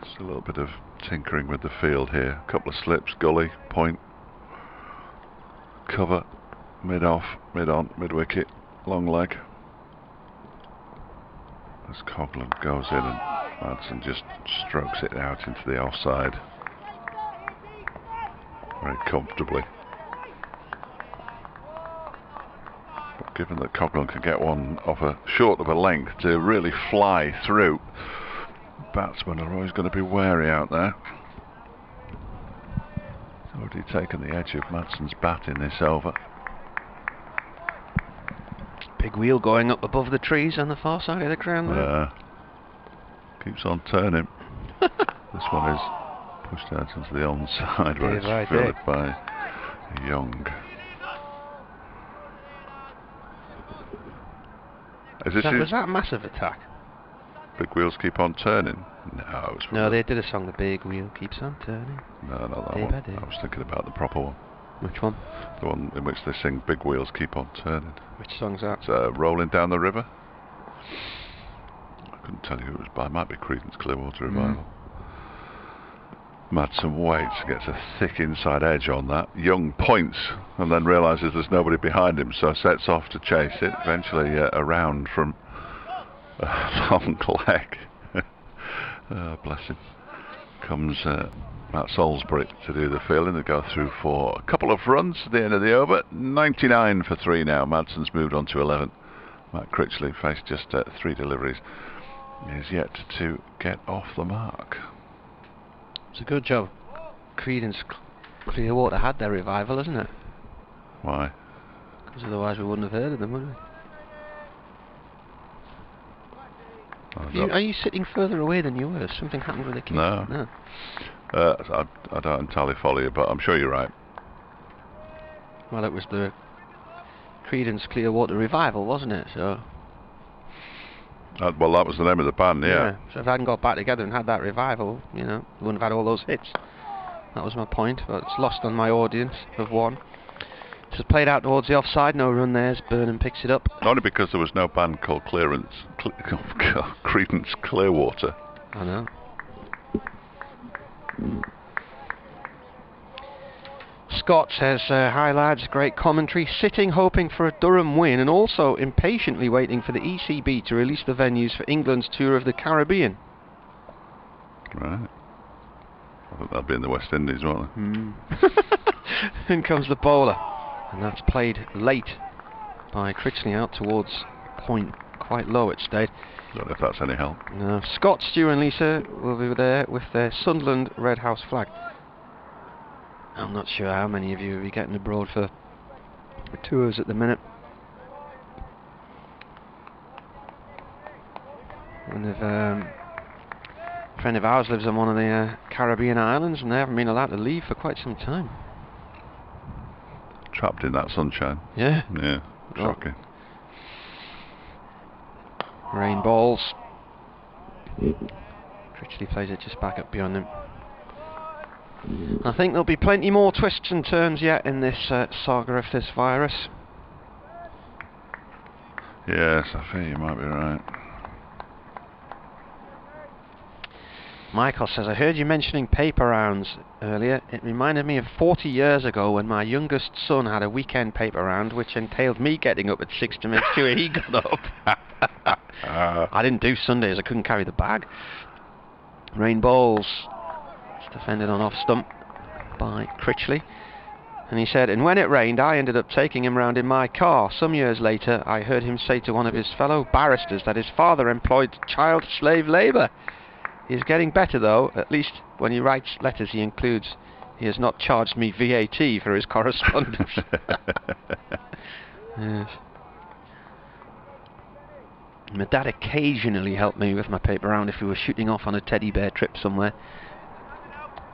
Just a little bit of tinkering with the field here. A couple of slips, gully, point, cover, mid-off, mid-on, mid-wicket, long leg. As Coghlan goes in and Madsen just strokes it out into the offside. Very comfortably. But given that Coghlan can get one off a short of a length to really fly through, batsmen are always going to be wary out there. He's already taken the edge of Madsen's bat in this over. Big wheel going up above the trees on the far side of the ground there. Keeps on turning. This one is pushed out into the onside where it's fielded by Young. Was that a massive attack? Big wheels keep on turning? No, it's no, they did a song, The Big Wheel Keeps on Turning. No, not that one. I was thinking about the proper one. Which one? The one in which they sing Big Wheels Keep on Turning. Which song's that? It's Rolling Down the River. I couldn't tell you who it was by. It might be Creedence Clearwater Revival. Madsen waits, gets a thick inside edge on that. Young points and then realises there's nobody behind him, so sets off to chase it. Eventually around from a long leg. Bless him. Comes Matt Salisbury to do the fielding. They go through for a couple of runs at the end of the over. 99 for 3 now. Madsen's moved on to 11. Matt Critchley faced just 3 deliveries. He is yet to get off the mark. It's a good job Creedence Clearwater had their revival, isn't it? Why? Because otherwise we wouldn't have heard of them, would we? Are you sitting further away than you were? Something happened with the keeper? No. I don't entirely follow you, but I'm sure you're right. Well, it was the Creedence Clearwater revival, wasn't it? So Well, that was the name of the band, yeah. So if I hadn't got back together and had that revival, you know, we wouldn't have had all those hits. That was my point, but it's lost on my audience of one. Just played out towards the offside, no run there as Burnham picks it up. Only because there was no band called Creedence Clearwater. I know. Scott says, hi lads, great commentary, sitting hoping for a Durham win and also impatiently waiting for the ECB to release the venues for England's tour of the Caribbean. Right. I think that'll be in the West Indies, won't it? In comes the bowler, and that's played late by Critchley out towards point, quite low it stayed. Don't know if that's any help. No. Scott, Stu and Lisa will be there with their Sunderland Red House flag. I'm not sure how many of you will be getting abroad for tours at the minute. And if a friend of ours lives on one of the Caribbean islands and they haven't been allowed to leave for quite some time. Trapped in that sunshine. Yeah. Yeah, shocking. Rain balls. Critchley plays it just back up beyond him. I think there'll be plenty more twists and turns yet in this saga of this virus. Yes, I think you might be right. Michael says, I heard you mentioning paper rounds earlier. It reminded me of 40 years ago when my youngest son had a weekend paper round, which entailed me getting up at 6 to make sure he got up. I didn't do Sundays, I couldn't carry the bag. Rain balls. It's defended on off stump by Critchley. And he said, and when it rained, I ended up taking him round in my car. Some years later, I heard him say to one of his fellow barristers that his father employed child slave labour. He is getting better, though. At least when he writes letters, he includes, he has not charged me VAT for his correspondence. Yes. My dad occasionally helped me with my paper round if we were shooting off on a teddy bear trip somewhere.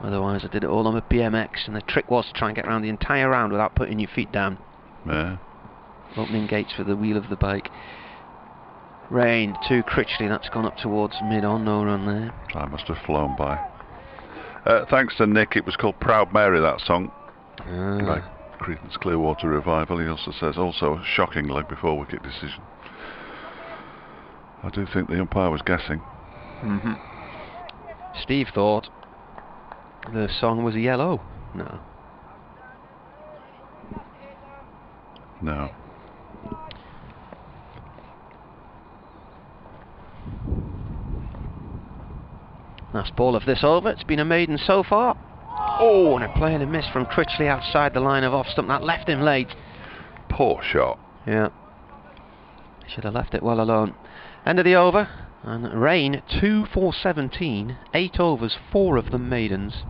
Otherwise, I did it all on a BMX, and the trick was to try and get around the entire round without putting your feet down. Yeah. Opening gates for the wheel of the bike. Rain to Critchley, that's gone up towards mid-on, no run there. Time must have flown by. Thanks to Nick, it was called Proud Mary, that song. Like Creedence Clearwater Revival. He also says, also a shocking leg before wicket decision. I do think the umpire was guessing. Steve thought the song was yellow. No. No. Last ball of this over. It's been a maiden so far. Oh, and a play and a miss from Critchley outside the line of off stump. That left him late. Poor shot. Yeah. Should have left it well alone. End of the over. And rain 2 for 17. 8 overs, 4 of them maidens.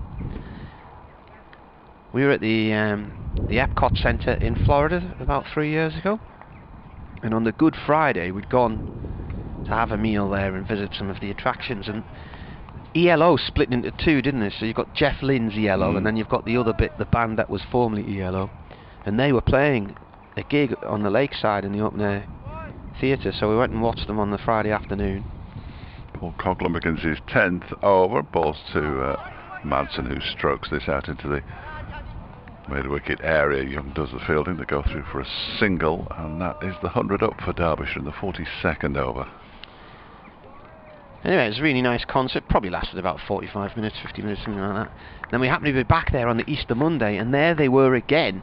We were at the Epcot Centre in Florida about 3 years ago. And on the Good Friday, we'd gone to have a meal there and visit some of the attractions. And ELO split into two, didn't it? So you've got Jeff Lynne's ELO, and then you've got the other bit, the band that was formerly ELO. And they were playing a gig on the lakeside in the open air theatre, so we went and watched them on the Friday afternoon. Paul Coughlin begins his 10th over, balls to Madsen, who strokes this out into the mid-wicket area. Young does the fielding, they go through for a single, and that is the 100 up for Derbyshire in the 42nd over. Anyway, it was a really nice concert, probably lasted about 45 minutes, 50 minutes, something like that. Then we happened to be back there on the Easter Monday, and there they were again.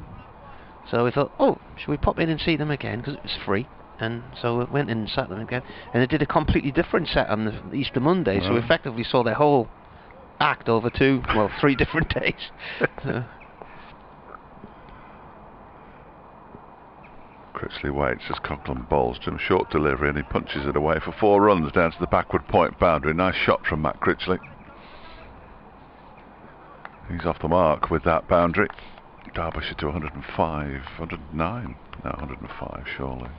So we thought, oh, should we pop in and see them again, because it was free. And so we went in and sat them again, and they did a completely different set on the Easter Monday, so we effectively saw their whole act over 3 different days. So. Critchley waits as Coughlin bowls to him, short delivery, and he punches it away for 4 runs down to the backward point boundary. Nice shot from Matt Critchley. He's off the mark with that boundary. Derbyshire to 105, 109, no, 105 surely.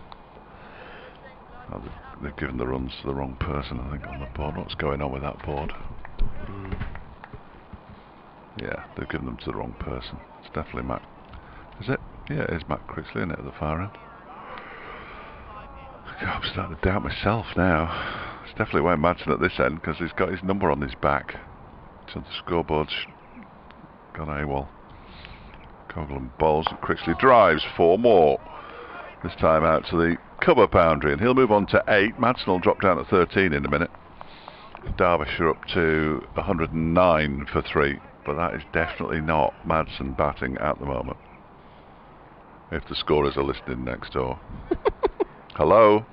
Oh, they've given the runs to the wrong person, I think, on the board. What's going on with that board? Yeah, they've given them to the wrong person. It's definitely Matt. Is it? Yeah, it is Matt Critchley, isn't it, at the far end? I'm starting to doubt myself now. It's definitely Wayne Madsen at this end because he's got his number on his back. So the scoreboard's gone AWOL. Coghlan bowls and Critchley drives 4 more. This time out to the cover boundary, and he'll move on to 8. Madsen will drop down to 13 in a minute. Derbyshire up to 109 for 3, but that is definitely not Madsen batting at the moment. If the scorers are listening next door. Hello?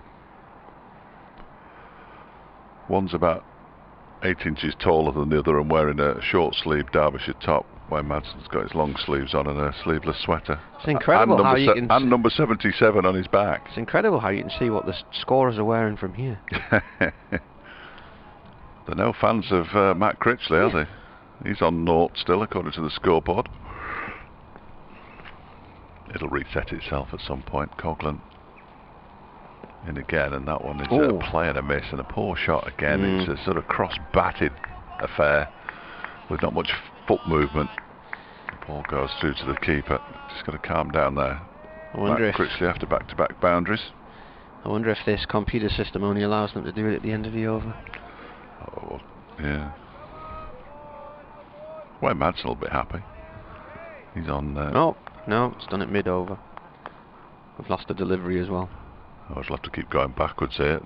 One's about 8 inches taller than the other and wearing a short sleeve Derbyshire top, while Madsen's got his long sleeves on and a sleeveless sweater. It's incredible how you can... And number 77 on his back. It's incredible how you can see what the scorers are wearing from here. They're no fans of Matt Critchley, are they? He's on 0 still, according to the scoreboard. It'll reset itself at some point. Coghlan in again, and that one is a play and a miss, and a poor shot again. It's a sort of cross-batted affair with not much foot movement. The ball goes through to the keeper. Just got to calm down there. I wonder if Critchley after back-to-back boundaries. I wonder if this computer system only allows them to do it at the end of the over. Oh, yeah. Wayne Madsen will be happy. He's on. No, it's done it mid-over. We've lost the delivery as well. I always have to keep going backwards here.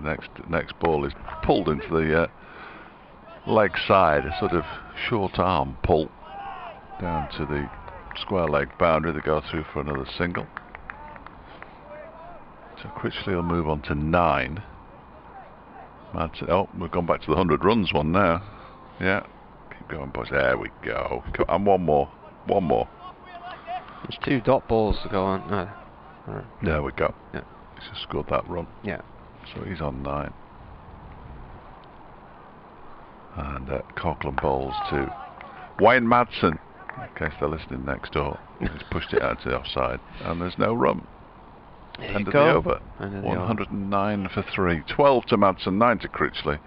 Next ball is pulled into the leg side, a sort of short arm pull down to the square leg boundary. They go through for another single. So Critchley will move on to 9. Madsen, oh, we've gone back to the 100 runs one now. Yeah, keep going, boys. There we go. And one more. There's 2 dot balls to go on. No. Right. There we go. Yeah. He's just scored that run. Yeah. So he's on 9. And Coghlan bowls to Wayne Madsen, in case they're listening next door. He's pushed it out to the offside, and there's no run. End of the over. 109 for 3. 12 to Madsen, 9 to Critchley.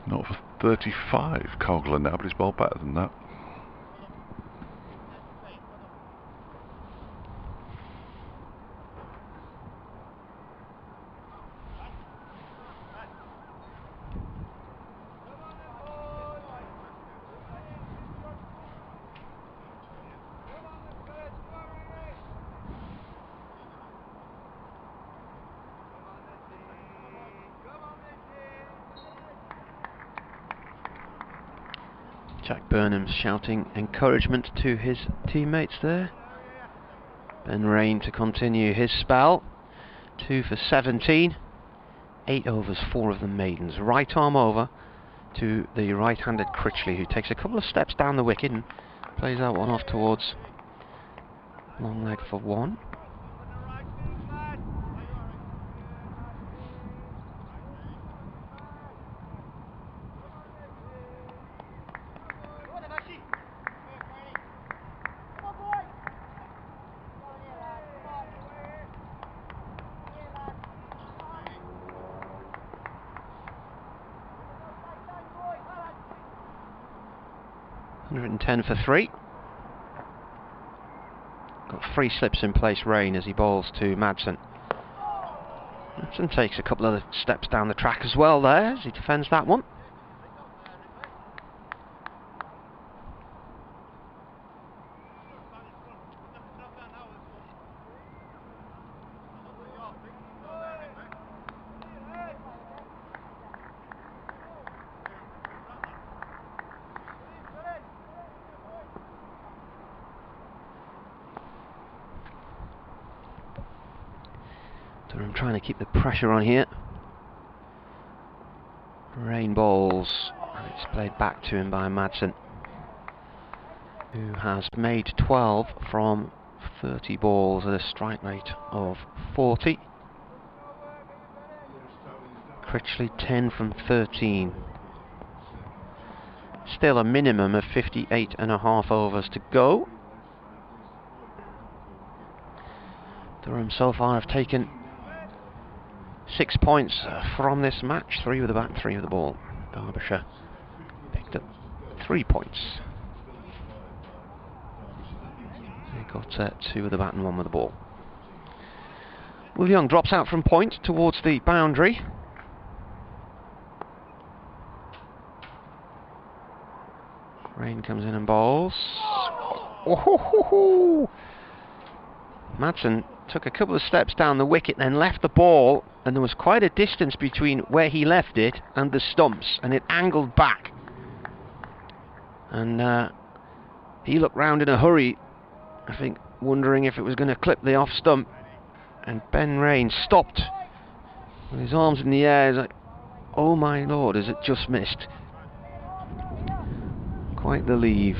Not for 35 Coghlan now, but he's bowled better than that. Jack Burnham's shouting encouragement to his teammates there. Ben Rain to continue his spell. 2 for 17. 8 overs, 4 of them maidens. Right arm over to the right-handed Critchley, who takes a couple of steps down the wicket and plays that one off towards long leg for 1. $110 for 3. Got 3 slips in place, Rain, as he bowls to Madsen. Madsen takes a couple of steps down the track as well there as he defends that one. Durham trying to keep the pressure on here. Rain bowls, and it's played back to him by Madsen, who has made 12 from 30 balls at a strike rate of 40. Critchley 10 from 13. Still a minimum of 58.5 overs to go. Durham so far have taken 6 points from this match, 3 with the bat, 3 with the ball. Derbyshire picked up 3 points. They got 2 with the bat and 1 with the ball. Will Young drops out from point towards the boundary. Rain comes in and bowls. Oh, Madsen took a couple of steps down the wicket, then left the ball, and there was quite a distance between where he left it and the stumps, and it angled back. And he looked round in a hurry, I think, wondering if it was going to clip the off stump. And Ben Rain stopped with his arms in the air. He's like, oh my lord, has it just missed? Quite the leave.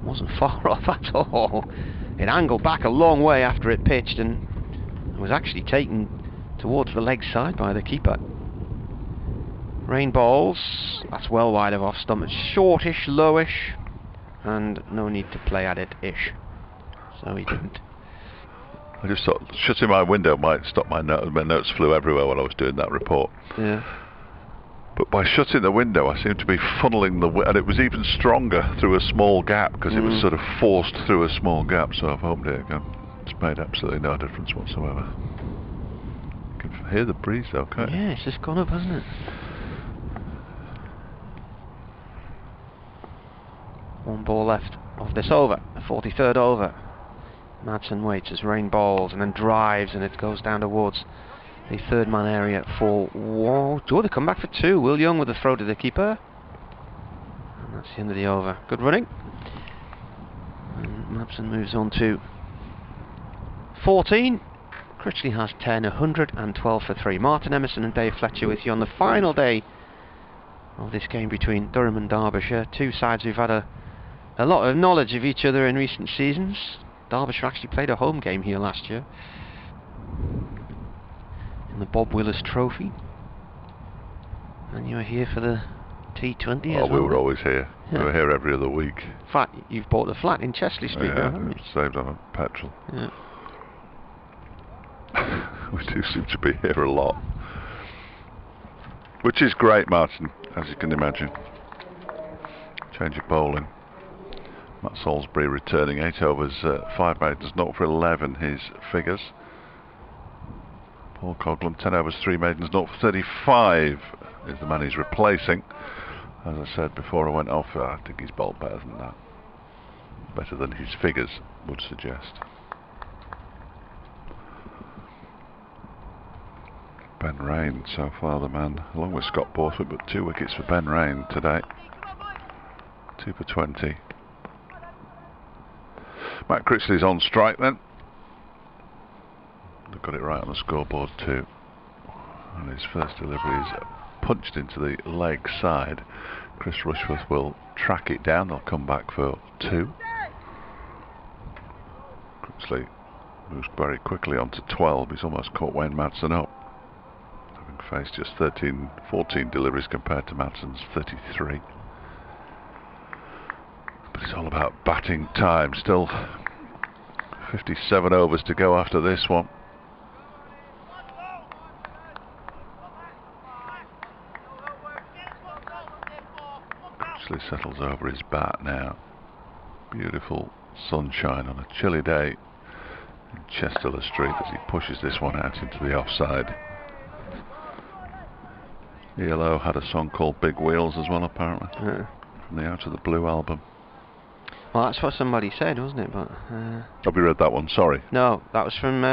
Wasn't far off at all. It angled back a long way after it pitched and was actually taken towards the leg side by the keeper. Rain bowls. That's well wide of off stump. It's shortish, lowish, and no need to play at it-ish. So he didn't. I just thought shutting my window might stop my notes. My notes flew everywhere while I was doing that report. Yeah. But by shutting the window, I seemed to be funneling the wind, and it was even stronger through a small gap because it was sort of forced through a small gap. So I've opened it again. It's made absolutely no difference whatsoever. You can hear the breeze though, can't you? Yeah, it's just gone up, hasn't it? One ball left of this over, the 43rd over. Madsen waits as Rain bowls and then drives, and it goes down towards the third man area for one. Oh, they come back for two. Will Young with the throw to the keeper. And that's the end of the over. Good running. And Madsen moves on to 14. Critchley has 10, 112 for 3. Martin Emerson and Dave Fletcher with you on the final day of this game between Durham and Derbyshire. Two sides who've had a lot of knowledge of each other in recent seasons. Derbyshire actually played a home game here last year in the Bob Willis Trophy. And you were here for the T20 as well. We were always here. Yeah. We were here every other week. In fact, you've bought a flat in Chesley Street now, haven't you? Saved on petrol. Yeah. We do seem to be here a lot. Which is great, Martin, as you can imagine. Change of bowling. Matt Salisbury returning 8 overs, 5 maidens, 0 for 11, his figures. Paul Coghlan, 10 overs, 3 maidens, 0 for 35 is the man he's replacing. As I said before I went off, I think he's bowled better than that. Better than his figures would suggest. Ben Rain, so far the man, along with Scott Borthwick, but 2 wickets for Ben Rain today. 2 for 20. Matt Critchley's on strike then. They've got it right on the scoreboard too. And his first delivery is punched into the leg side. Chris Rushworth will track it down. They'll come back for 2. Critchley moves very quickly on to 12. He's almost caught Wayne Madsen up, having faced just 14 deliveries compared to Madsen's 33. But it's all about batting time. Still 57 overs to go after this one. Critchley settles over his bat now. Beautiful sunshine on a chilly day in Chester Street as he pushes this one out into the offside. ELO had a song called Big Wheels as well, apparently, from the Out of the Blue album. Well, that's what somebody said, wasn't it? But have you read that one? Sorry. no, that was from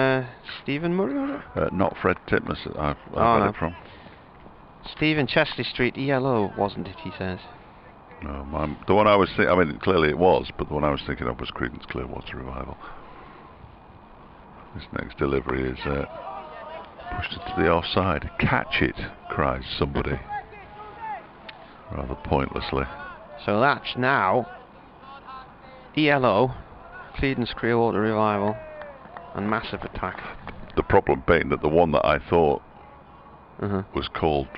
Stephen Murray, was it? Not Fred Titmus that I've read it from. Stephen Chesley Street, ELO, wasn't it, he says. No, the one I was thinking, I mean, clearly it was, but the one I was thinking of was Creedence Clearwater Revival. This next delivery is pushed into the offside. Catch it, cries somebody, rather pointlessly. So that's now ELO, Creedence Clearwater Revival, and Massive Attack. The problem being that the one that I thought was called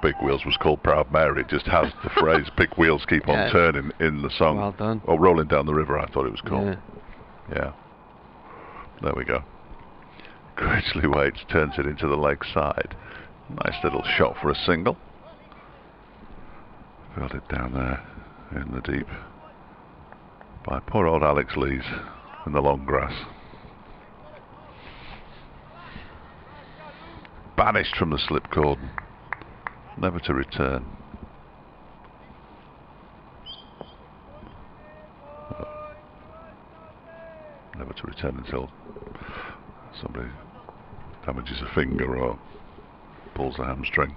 Big Wheels was called Proud Mary. It just has the phrase Big Wheels Keep on Turning in the song. Well done. Or Rolling Down the River, I thought it was called. Yeah. There we go. Critchley waits, turns it into the leg side. Nice little shot for a single. Got it down there in the deep by poor old Alex Lees in the long grass. banished from the slip cordon, never to return. Never to return until somebody damages a finger or pulls a hamstring.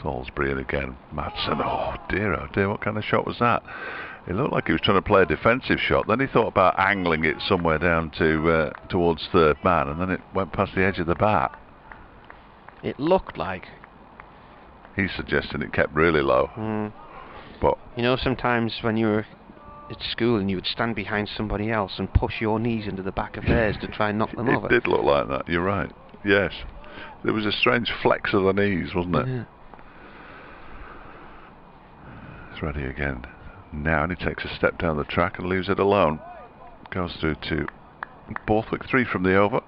Salisbury in again. Madsen, oh dear, what kind of shot was that? It looked like he was trying to play a defensive shot, then he thought about angling it somewhere down to towards third man, and then it went past the edge of the bat. It looked like. He's suggesting it kept really low. But you know, sometimes when you were at school and you would stand behind somebody else and push your knees into the back of theirs to try and knock them over. It did look like that, you're right. Yes. There was a strange flex of the knees, wasn't it? Yeah. It's ready again. Now, and he takes a step down the track and leaves it alone. Goes through to Borthwick, 3 from the over.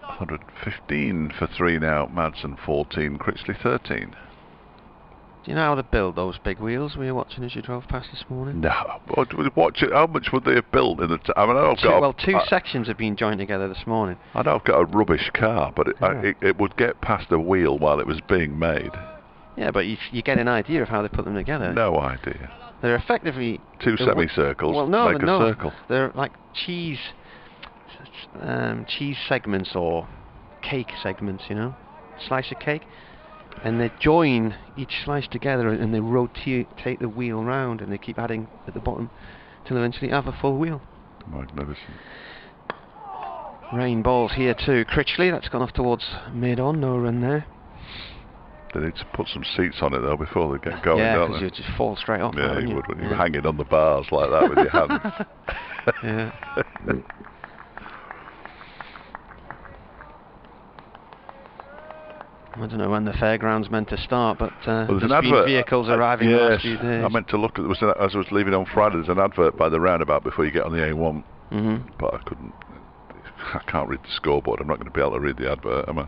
115 for 3 now. Madsen 14, Critchley 13. Do you know how they build those big wheels we were watching as you drove past this morning? No. Watch it. How much would they have built in the I mean, I've got two sections have been joined together this morning. I know I've got a rubbish car, but it would get past a wheel while it was being made. Yeah, but you get an idea of how they put them together. No idea. They're effectively... Two semicircles make a circle. They're like cheese segments or cake segments, you know? Slice of cake. And they join each slice together and they rotate the wheel round and they keep adding at the bottom till eventually you have a full wheel. Magnificent. Rain balls here too. Critchley, that's gone off towards mid-on, no run there. They need to put some seats on it though before they get going, yeah, don't because they? you'd just fall straight off. Yeah, you would when you were hanging on the bars like that with your hands. Yeah. I don't know when the fairground's meant to start, but there's been vehicles arriving the last few days. I meant to look at it. As I was leaving on Friday, there's an advert by the roundabout before you get on the A1. But I can't read the scoreboard. I'm not going to be able to read the advert, am I?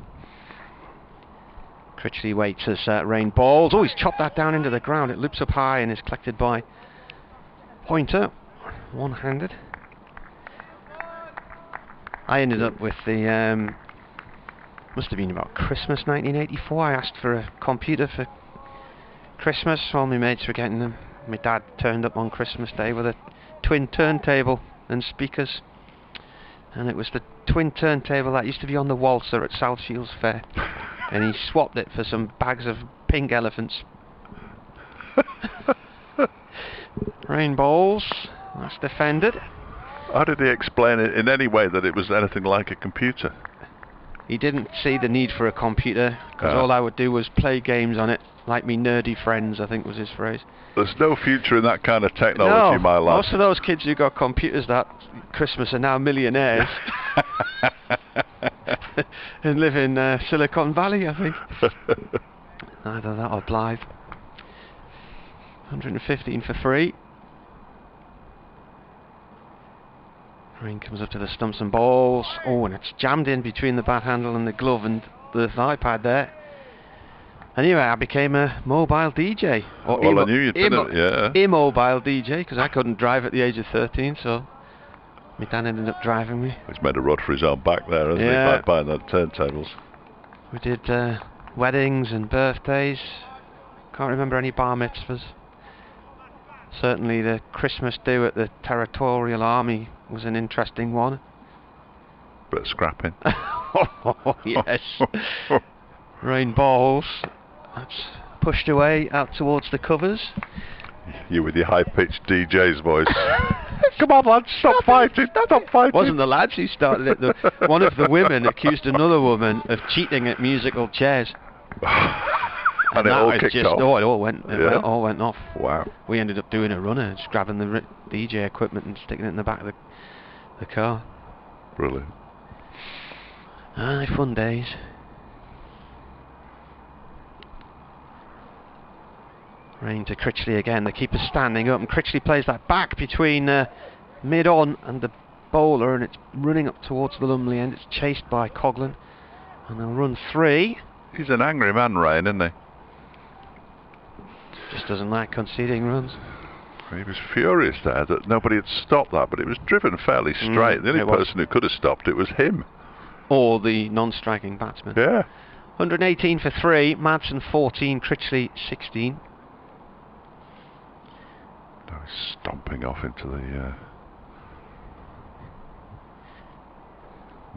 Critchley waits as rain balls. Oh, he's chopped that down into the ground. It loops up high and is collected by Pointer, one-handed. I ended up with the... must have been about Christmas 1984. I asked for a computer for Christmas. All my mates were getting them. My dad turned up on Christmas Day with a twin turntable and speakers. And it was the twin turntable that used to be on the Waltzer at South Shields Fair. And he swapped it for some bags of pink elephants. Rain balls. That's defended. How did he explain it in any way that it was anything like a computer? He didn't see the need for a computer, because all I would do was play games on it, like me nerdy friends, I think was his phrase. There's no future in that kind of technology, my lad. Most of those kids who got computers that Christmas are now millionaires. And live in Silicon Valley, I think. Either that or Blythe. 115 for 3. Rain comes up to the stumps and balls. Oh, and it's jammed in between the bat handle and the glove and the iPad there. Anyway, I became a mobile DJ. Or well, I knew you'd been immobile DJ, because I couldn't drive at the age of 13, so my dad ended up driving me. He's made a rod for his own back there, hasn't he, by buying the turntables. We did weddings and birthdays. Can't remember any bar mitzvahs. Certainly the Christmas do at the Territorial Army was an interesting one. Bit of scrapping. Oh, yes. Rain balls. That's pushed away out towards the covers. You with your high-pitched DJ's voice. Come on, lads, stop fighting, stop fighting. Wasn't the lads who started it. One of the women accused another woman of cheating at musical chairs. And it all kicked off. Oh, it all went off. Wow. We ended up doing a runner, just grabbing the DJ equipment and sticking it in the back of the car. Brilliant. Aye, fun days. Rain to Critchley again. The keeper's standing up, and Critchley plays that back between mid-on and the bowler, and it's running up towards the Lumley end. It's chased by Coghlan, and they'll run 3. He's an angry man, Rain, isn't he? Just doesn't like conceding runs. He was furious there that nobody had stopped that, but it was driven fairly straight. The only person who could have stopped it was him. or the non-striking batsman. Yeah. 118 for 3, Madsen 14, Critchley 16. Now he's stomping off into the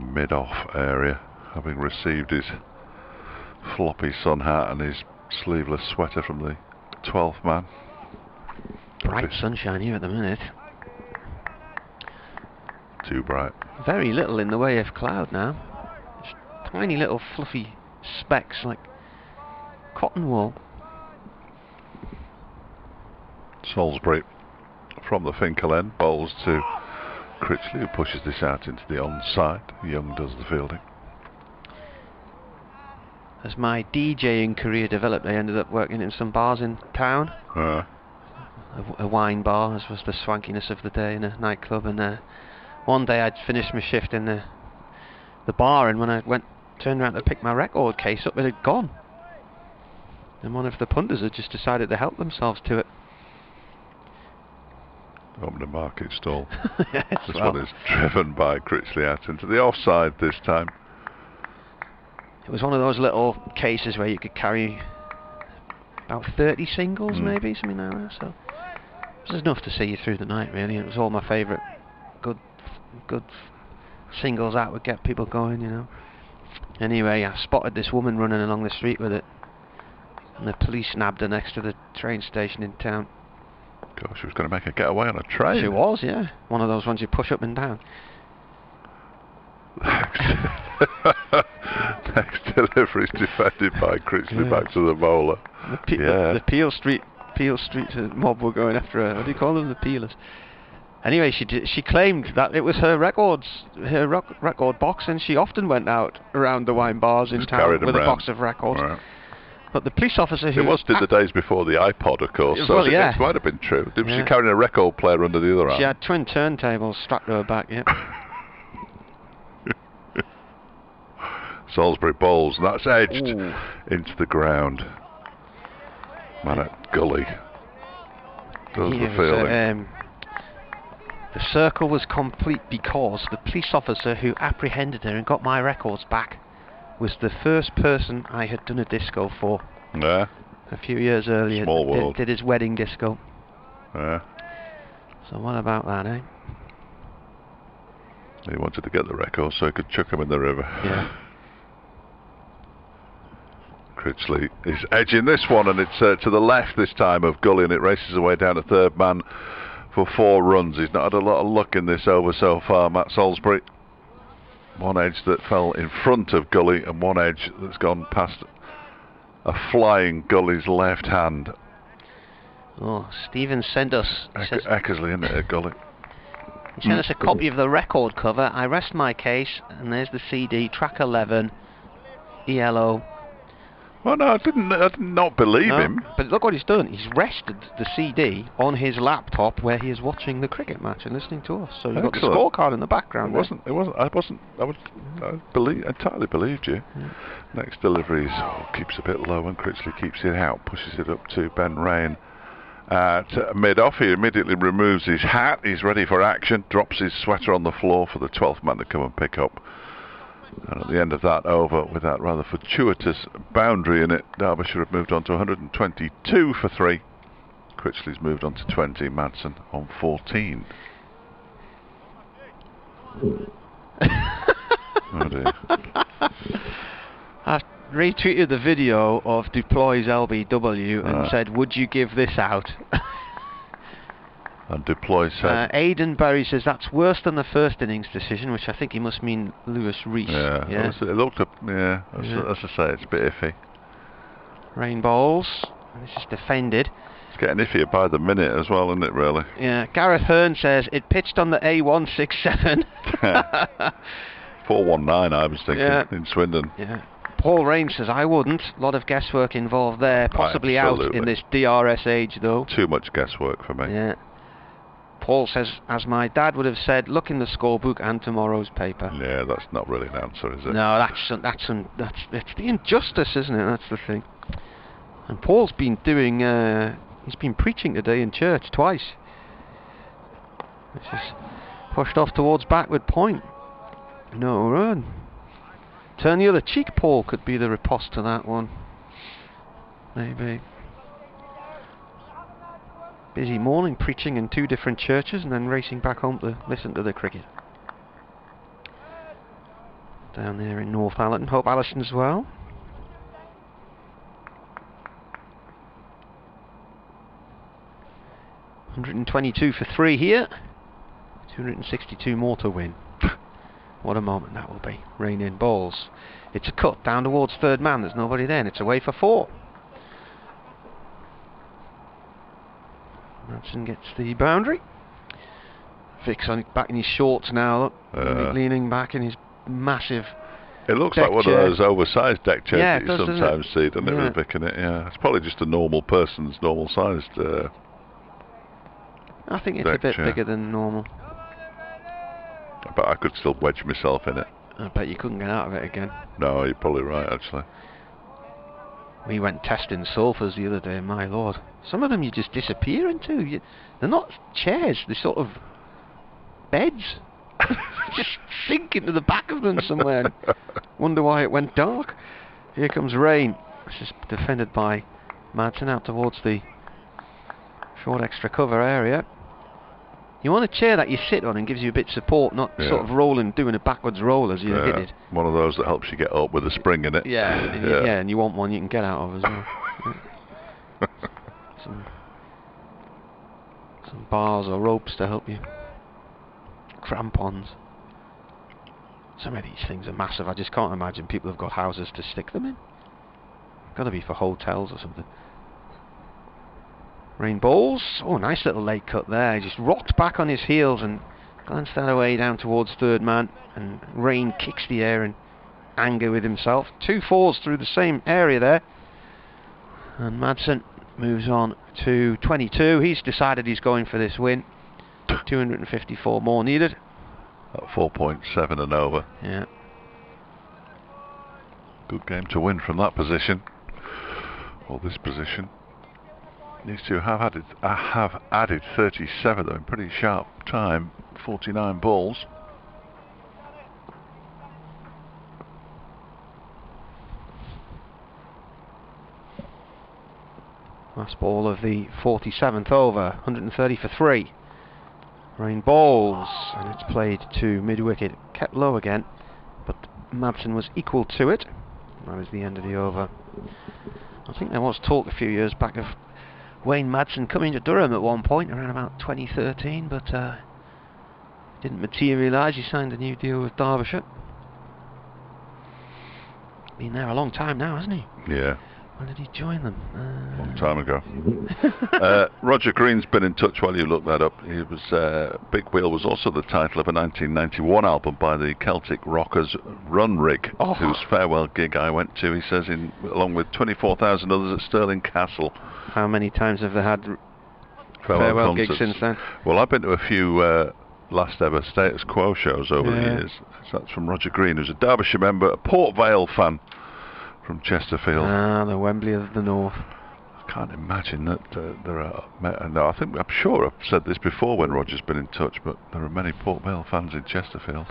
mid-off area, having received his floppy sun hat and his sleeveless sweater from the 12th man. Bright sunshine here at the minute. Too bright. Very little in the way of cloud now. Just tiny little fluffy specks like cotton wool. Salisbury from the Finkel end bowls to Critchley, who pushes this out into the onside. Young does the fielding. As my DJing career developed, I ended up working in some bars in town. A wine bar, as was the swankiness of the day, in a nightclub. And one day I'd finished my shift in the bar, and when I turned around to pick my record case up, it had gone. And one of the punters had just decided to help themselves to it. Open a market stall. Yes, This one is driven by Critchley out into the offside this time. It was one of those little cases where you could carry about 30 singles, maybe, something like that. So it was enough to see you through the night, really. It was all my favourite good singles out would get people going, you know. Anyway, I spotted this woman running along the street with it, and the police nabbed her next to the train station in town. Gosh, she was going to make a getaway on a train. She was, yeah. One of those ones you push up and down. Next delivery is defended by Critchley back to the bowler. The Peel Street mob were going after her. What do you call them? The Peelers. Anyway, she claimed that it was her record box, and she often went out around the wine bars in town with a box of records. Right. But the police officer who... It was the days before the iPod, of course, so well, yeah. It might have been true. Was she carrying a record player under the other arm? She had twin turntables strapped to her back, yeah. Salisbury bowls, and that's edged into the ground. Man at Gully does the fielding. The circle was complete because the police officer who apprehended her and got my records back was the first person I had done a disco for. Yeah. A few years earlier. Small world. Did his wedding disco. Yeah. So what about that, eh? He wanted to get the records so he could chuck them in the river. Yeah. Critchley is edging this one, and it's to the left this time of Gully, and it races away down to third man for 4 runs. He's not had a lot of luck in this over so far, Matt Salisbury. One edge that fell in front of Gully, and one edge that's gone past a flying Gully's left hand. Oh, Stephen sent us... Eckersley, isn't it, Gully? He sent us a copy of the record cover. I rest my case, and there's the CD, track 11, ELO. Well, no, I did not believe him. But look what he's done. He's rested the CD on his laptop where he is watching the cricket match and listening to us. So you've got the scorecard in the background. I entirely believed you. Yeah. Next delivery keeps a bit low, and Critchley keeps it out, pushes it up to Ben Rain at mid-off. He immediately removes his hat. He's ready for action, drops his sweater on the floor for the 12th man to come and pick up. And at the end of that over, with that rather fortuitous boundary in it, Derbyshire have moved on to 122 for 3. Critchley's moved on to 20, Madsen on 14. Oh dear. I retweeted the video of Duploy's LBW and said, would you give this out? And Deploy said... Aidan Berry says that's worse than the first innings decision, which I think he must mean Lewis Rees. Yeah, it looked up... Yeah, as I say, it's a bit iffy. Rain bowls. This is defended. It's getting iffier by the minute as well, isn't it, really? Yeah, Gareth Hearn says it pitched on the A167. 419, I was thinking, in Swindon. Yeah. Paul Rain says I wouldn't. A lot of guesswork involved there. Possibly out in this DRS age, though. Too much guesswork for me. Yeah. Paul says, as my dad would have said, look in the scorebook and tomorrow's paper. Yeah, that's not really an answer, is it? No, that's the injustice, isn't it? That's the thing. And Paul's been doing, he's been preaching today in church twice. This is pushed off towards backward point. No run. Turn the other cheek, Paul, could be the riposte to that one. Maybe. Busy morning preaching in 2 different churches and then racing back home to listen to the cricket. Down there in Northallerton. Hope Allison's well. $122 for 3 here. 262 more to win. What a moment that will be. Rain in balls. It's a cut down towards third man. There's nobody there and it's away for 4. Madsen gets the boundary. Vic's back in his shorts now. Leaning back in his massive. It looks like one chair. of those oversized deck chairs that you does, sometimes see, doesn't it, with Vic in it? Yeah, it's probably just a normal person's normal sized. I think it's a bit bigger than normal. But I could still wedge myself in it. I bet you couldn't get out of it again. No, you're probably right, actually. We went testing sofas the other day, my lord. Some of them you just disappear into. They're not chairs, they're sort of beds. Just sink into the back of them somewhere. Wonder why it went dark. Here comes rain. This is defended by Madsen out towards the short extra cover area. You want a chair that you sit on and gives you a bit of support, not sort of rolling, doing a backwards roll as you hit it. One of those that helps you get up with a spring in it. Yeah, and you want one you can get out of as well. Some bars or ropes to help you. Crampons. Some of these things are massive. I just can't imagine people have got houses to stick them in. Got to be for hotels or something. Rain balls. Oh, nice little late cut there. He just rocked back on his heels and glanced that away down towards third man. And Rain kicks the air in anger with himself. 2 4s through the same area there. And Madsen moves on to 22. He's decided he's going for this win. 254 more needed. At 4.7 and over. Yeah. Good game to win from that position. Or this position. These two have added 37 though in pretty sharp time. 49 balls. Last ball of the 47th over. 130 for 3. Rain balls, and it's played to mid-wicket. Kept low again, but Madsen was equal to it. That was the end of the over. I think there was talk a few years back of Wayne Madsen coming to Durham at one point, around about 2013, but didn't materialise. He signed a new deal with Derbyshire. Been there a long time now, hasn't he? Yeah. When did he join them? Long time ago. Roger Green's been in touch while you look that up. He was Big Wheel was also the title of a 1991 album by the Celtic rockers Run Rig, whose farewell gig I went to, he says, along with 24,000 others at Stirling Castle. How many times have they had farewell gigs since then? Well, I've been to a few last ever Status Quo shows over the years. So that's from Roger Green, who's a Derbyshire member, a Port Vale fan from Chesterfield. Ah, the Wembley of the North. I can't imagine that there are. No, I'm sure I've said this before when Roger's been in touch, but there are many Port Vale fans in Chesterfield,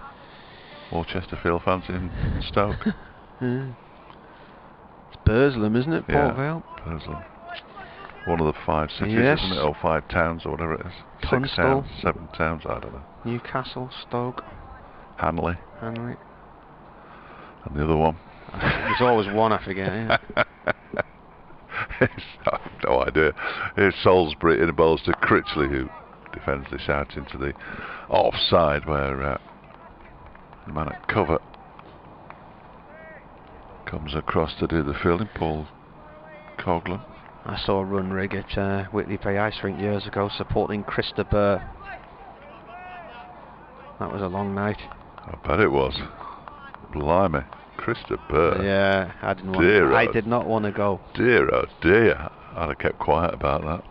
or Chesterfield fans in Stoke. It's Burslem, isn't it? Port Vale. Burslem. One of the 5 cities, isn't it? Or 5 towns, or whatever it is. 6 towns, 7 towns, I don't know. Newcastle, Stoke, Hanley. And the other one. There's always one I forget. Yeah. I have no idea. Here's Salisbury in bowls to Critchley, who defends this out into the offside, where the man at cover comes across to do the fielding. Paul Coghlan. I saw a Run Rig at Whitley Bay Ice Rink years ago, supporting Krista Burr. That was a long night. I bet it was. Blimey. Krista Burr. Yeah, I did not want to go. Dear, oh dear. I'd have kept quiet about that.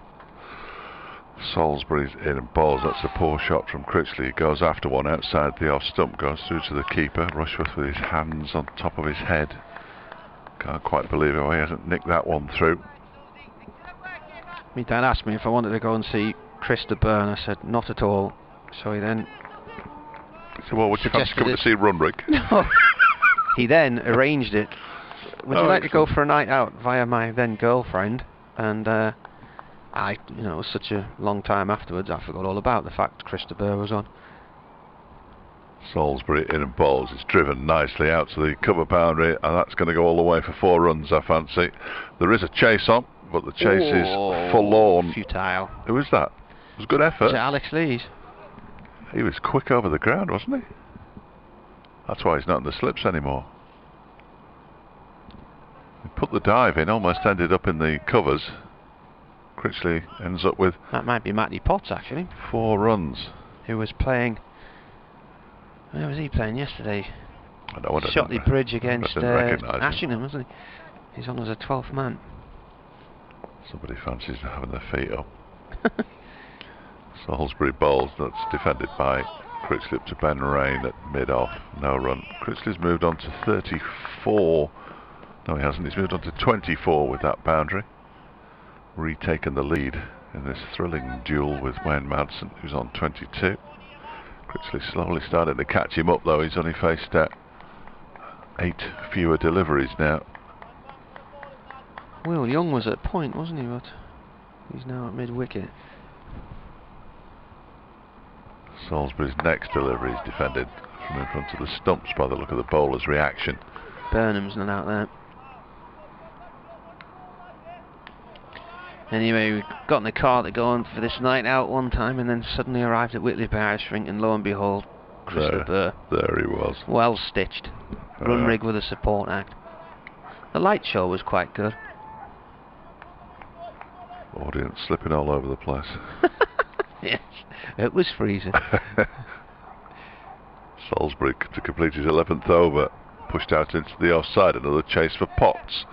Salisbury's in and balls. That's a poor shot from Critchley. He goes after one outside the off stump, goes through to the keeper. Rushworth with his hands on top of his head. Can't quite believe how he hasn't nicked that one through. My dad asked me if I wanted to go and see Krista Burr, and I said not at all. So he then So, well, would you fancy coming to see Run Rig? No. he then arranged it. Would you like to go for a night out via my then girlfriend? And it was such a long time afterwards, I forgot all about the fact Krista Burr was on. Salisbury in and bowls. It's driven nicely out to the cover boundary, and that's going to go all the way for 4 runs, I fancy. There is a chase on, but the chase is forlorn. Futile. Who was that? It was a good effort. Was it Alex Lees? He was quick over the ground, wasn't he? That's why he's not in the slips anymore. He put the dive in, almost ended up in the covers. Critchley ends up with... That might be Matty Potts, actually. 4 runs. Who was playing... Where was he playing yesterday? Shotley Bridge against Ashington, wasn't he? He's on as a 12th man. Somebody fancies having their feet up. Salisbury bowls. That's defended by Critchley up to Ben Rain at mid-off. No run. Critchley's moved on to 34. No, he hasn't. He's moved on to 24 with that boundary. Retaken the lead in this thrilling duel with Wayne Madsen, who's on 22. Critchley slowly starting to catch him up, though. He's only faced 8 fewer deliveries now. Will Young was at point, wasn't he? But he's now at mid-wicket. Salisbury's next delivery is defended from in front of the stumps by the look of the bowler's reaction. Burnham's not out there. Anyway, we got in the car to go on for this night out one time, and then suddenly arrived at Whitley Parish Rink, and lo and behold, Krista Burr. There he was. Well stitched. Run rig with a support act. The light show was quite good. Audience slipping all over the place. Yes, it was freezing. Salisbury to complete his 11th over, pushed out into the offside. Another chase for Potts.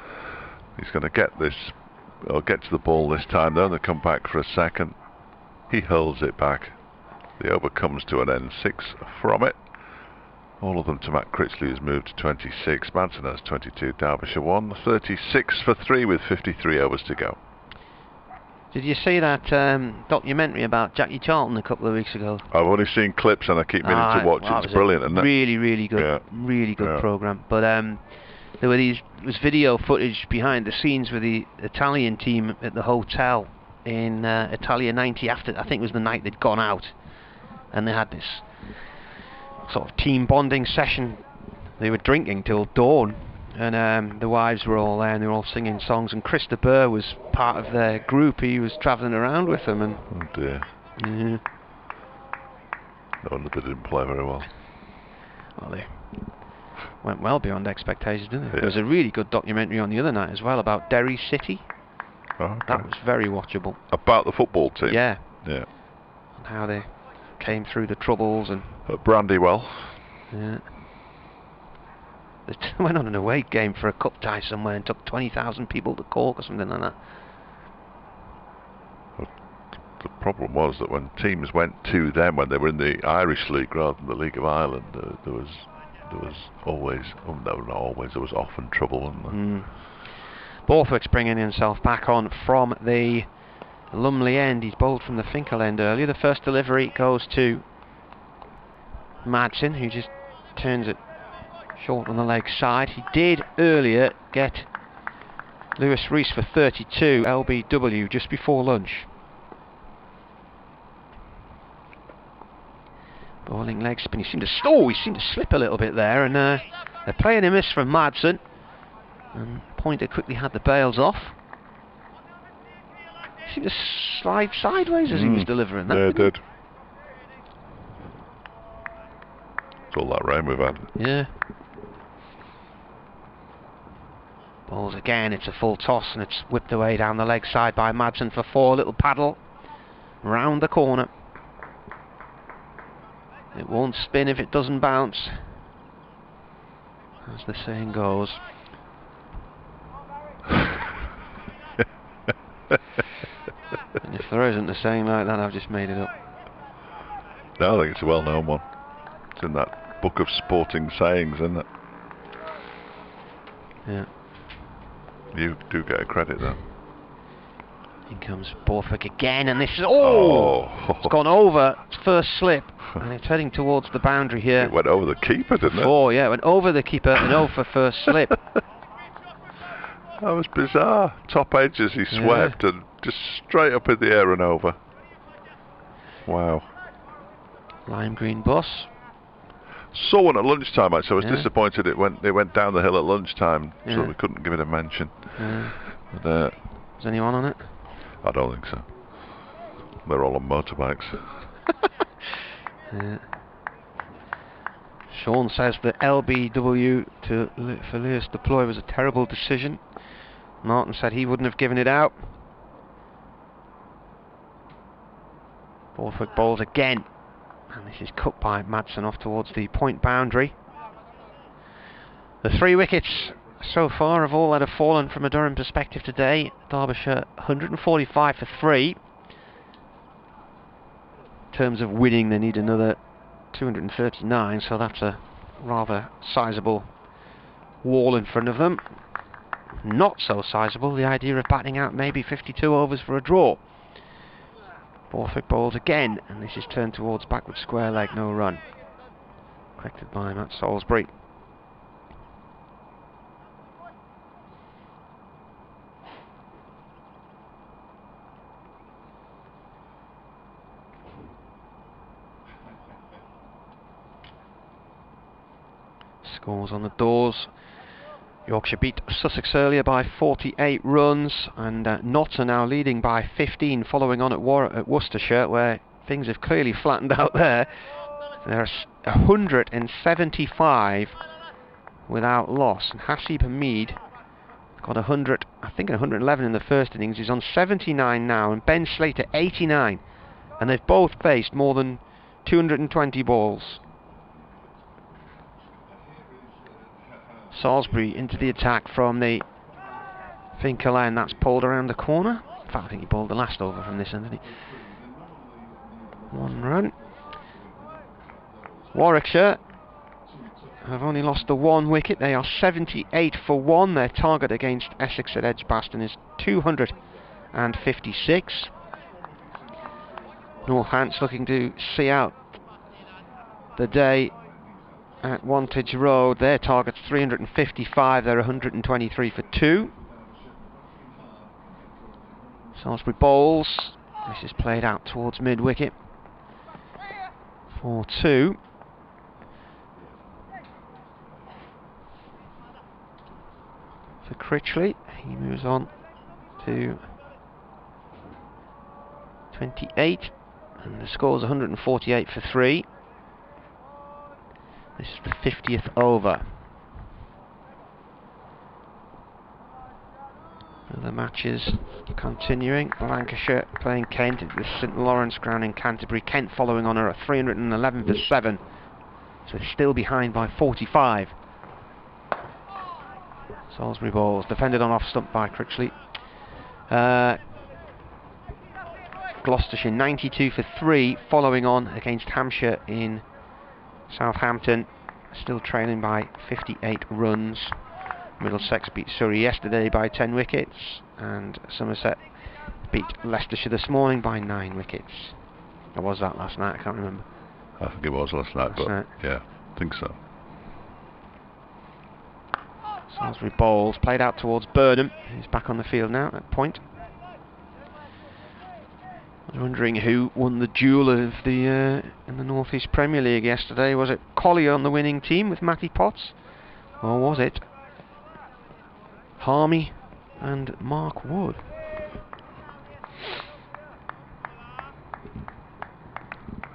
He's going to get this. Or get to the ball this time though. They come back for a second. He hurls it back. The over comes to an end. 6 from it. All of them to Matt Critchley, who's moved to 26. Madsen has 22. Derbyshire 1. 36 for 3 with 53 overs to go. Did you see that documentary about Jackie Charlton a couple of weeks ago? I've only seen clips and I keep meaning to watch it. It's brilliant, isn't it? Really good. Really good programme. But there was video footage behind the scenes with the Italian team at the hotel in Italia 90 after, I think it was the night they'd gone out, and they had this sort of team bonding session. They were drinking till dawn, and the wives were all there and they were all singing songs, and Krista Burr was part of their group. He was travelling around with them, and oh dear. Yeah. No wonder they didn't play very well. Well, they went well beyond expectations, didn't they? Yeah. There was a really good documentary on the other night as well about Derry City. Oh, okay. That was very watchable. About the football team? Yeah. Yeah. And how they came through the troubles and... At Brandywell. Yeah. They went on an away game for a cup tie somewhere and took 20,000 people to Cork or something like that. The problem was that when teams went to them, when they were in the Irish League rather than the League of Ireland, there was always, not always, there was often trouble, wasn't there? Borthwick's bringing himself back on from the Lumley end. He's bowled from the Finkel end earlier. The first delivery goes to Madsen, who just turns it short on the leg side. He did earlier get Lewis Rees for 32 LBW just before lunch. Bowling leg spin. He seemed to slip a little bit there, and they're playing a miss from Madsen. And Pointer quickly had the bails off. He seemed to slide sideways as he was delivering that. Yeah, it did. It's all that rain we've had. Yeah. Balls again. It's a full toss, and it's whipped away down the leg side by Madsen for 4. Little paddle round the corner. It won't spin if it doesn't bounce, as the saying goes. And if there isn't a saying like that, I've just made it up. No, I think it's a well-known one. It's in that book of sporting sayings, isn't it? Yeah. You do get a credit, though. In comes Borthwick again, and this is... Oh! It's gone over. It's first slip. And it's heading towards the boundary here. It went over the keeper, didn't it? Yeah, it went over the keeper and over first slip. That was bizarre. Top edge as he swept and just straight up in the air and over. Wow. Lime green bus. Saw one at lunchtime, actually. I was disappointed it went down the hill at lunchtime, so we couldn't give it a mention. But, is anyone on it? I don't think so. They're all on motorbikes. Sean says the LBW for Lewis Deploy was a terrible decision. Martin said he wouldn't have given it out. Borthwick bowls again. And this is cut by Madsen off towards the point boundary. The 3 wickets so far of all that have fallen from a Durham perspective today. Derbyshire 145 for 3. In terms of winning, they need another 239, so that's a rather sizable wall in front of them. Not so sizable, the idea of batting out maybe 52 overs for a draw. Borthwick bowls again, and this is turned towards backward square leg, no run. Corrected by Matt Salisbury. Scores on the doors. Yorkshire beat Sussex earlier by 48 runs, and Notts are now leading by 15, following on at Worcestershire, where things have clearly flattened out there. There's 175 without loss, and Hasib Hamid got 100, I think 111 in the first innings. He's on 79 now, and Ben Slater 89, and they've both faced more than 220 balls. Salisbury into the attack from the Finker line. That's pulled around the corner. In fact, I think he bowled the last over from this end, didn't he? 1 run. Warwickshire have only lost the 1 wicket. They are 78 for 1. Their target against Essex at Edgbaston is 256. Northants looking to see out the day at Wantage Road. Their target's 355, they're 123 for 2. Salisbury bowls. This is played out towards mid-wicket for 2. For Critchley, he moves on to 28, and the score's 148 for 3. This is the 50th over. The match is continuing. Lancashire playing Kent at the St Lawrence ground in Canterbury. Kent following on her at 311 for 7. So still behind by 45. Salisbury bowls, defended on off stump by Critchley. Gloucestershire 92 for 3, following on against Hampshire in Southampton, still trailing by 58 runs. Middlesex beat Surrey yesterday by 10 wickets, and Somerset beat Leicestershire this morning by 9 wickets. Or was that last night? I can't remember. I think it was last night, yeah, I think so. Salisbury bowls, played out towards Burnham, who's back on the field now at point. I was wondering who won the duel of the in the North East Premier League yesterday. Was it Collier on the winning team with Matty Potts, or was it Harmy and Mark Wood?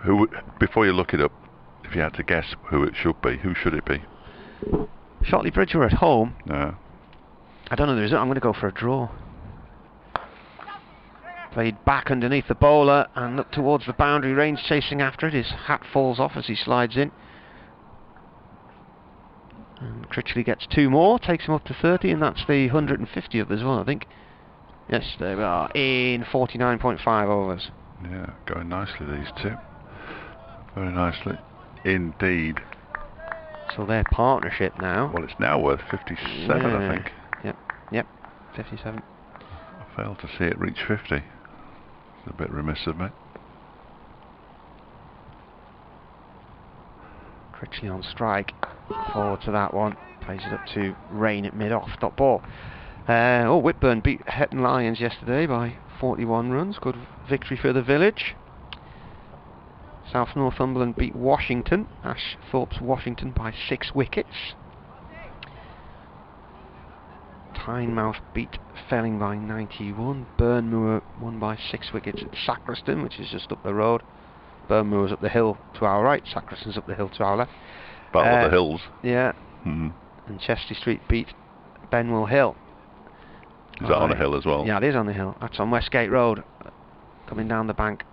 Who, before you look it up, if you had to guess who it should be, who should it be? Shotley Bridge were at home. No. I don't know the result. I'm going to go for a draw. Played back underneath the bowler and up towards the boundary, range chasing after it. His hat falls off as he slides in. And Critchley gets 2 more, takes him up to 30, and that's the 150 of as well, I think. Yes, there we are, in 49.5 overs. Yeah, going nicely, these two. Very nicely indeed. So their partnership now. Well, it's now worth 57, I think. Yep, 57. I failed to see it reach 50. It's a bit remiss of me. Critchley on strike. Forward to that one. Plays it up to Rain at mid-off. Dot ball. Whitburn beat Hetton Lions yesterday by 41 runs. Good victory for the village. South Northumberland beat Washington. Ashthorpe's Washington by 6 wickets. Tynemouth beat Felling by 91. Burnmoor won by 6 wickets at Sacriston, which is just up the road. Burnmoor's up the hill to our right. Sacriston's up the hill to our left. Battle of the Hills. Yeah. Mm. And Chester Street beat Benwell Hill. Is that on a hill as well? Yeah, it is on the hill. That's on Westgate Road, coming down the bank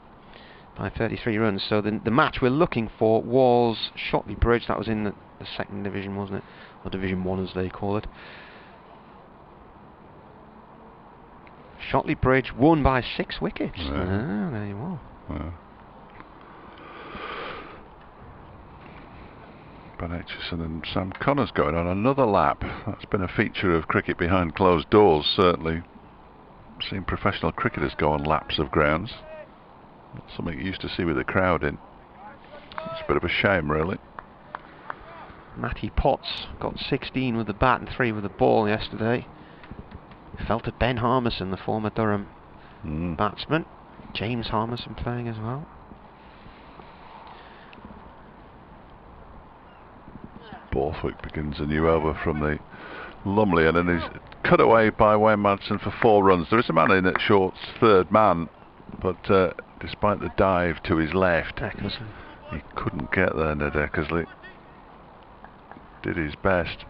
by 33 runs. So the match we're looking for was Shotley Bridge. That was in the second division, wasn't it? Or Division 1 as they call it. Shotley Bridge won by 6 wickets. Yeah. There you are. Yeah. Ben Aitchison and Sam Connors going on another lap. That's been a feature of cricket behind closed doors, certainly. Seen professional cricketers go on laps of grounds. Not something you used to see with the crowd in. It's a bit of a shame, really. Matty Potts got 16 with the bat and 3 with the ball yesterday. Fell to Ben Harmison, the former Durham batsman. James Harmison playing as well. Borthwick begins a new over from the Lumley end, and he's cut away by Wayne Madsen for 4 runs. There is a man in at Short's third man, but despite the dive to his left, he couldn't get there. Ned Eckersley did his best.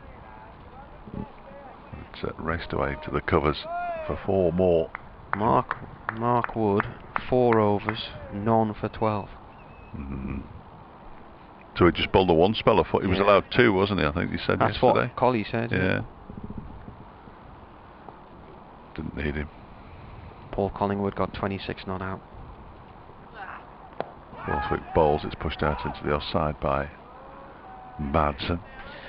It's raced away to the covers for 4 more. Mark Wood, 4 overs, none for 12. So he just bowled the 1 spell. I thought he was allowed 2, wasn't he? I think you said that's yesterday. What Collie said. Yeah. Didn't need him. Paul Collingwood got 26 not out. Borthwick bowls. It's pushed out into the offside by Madsen.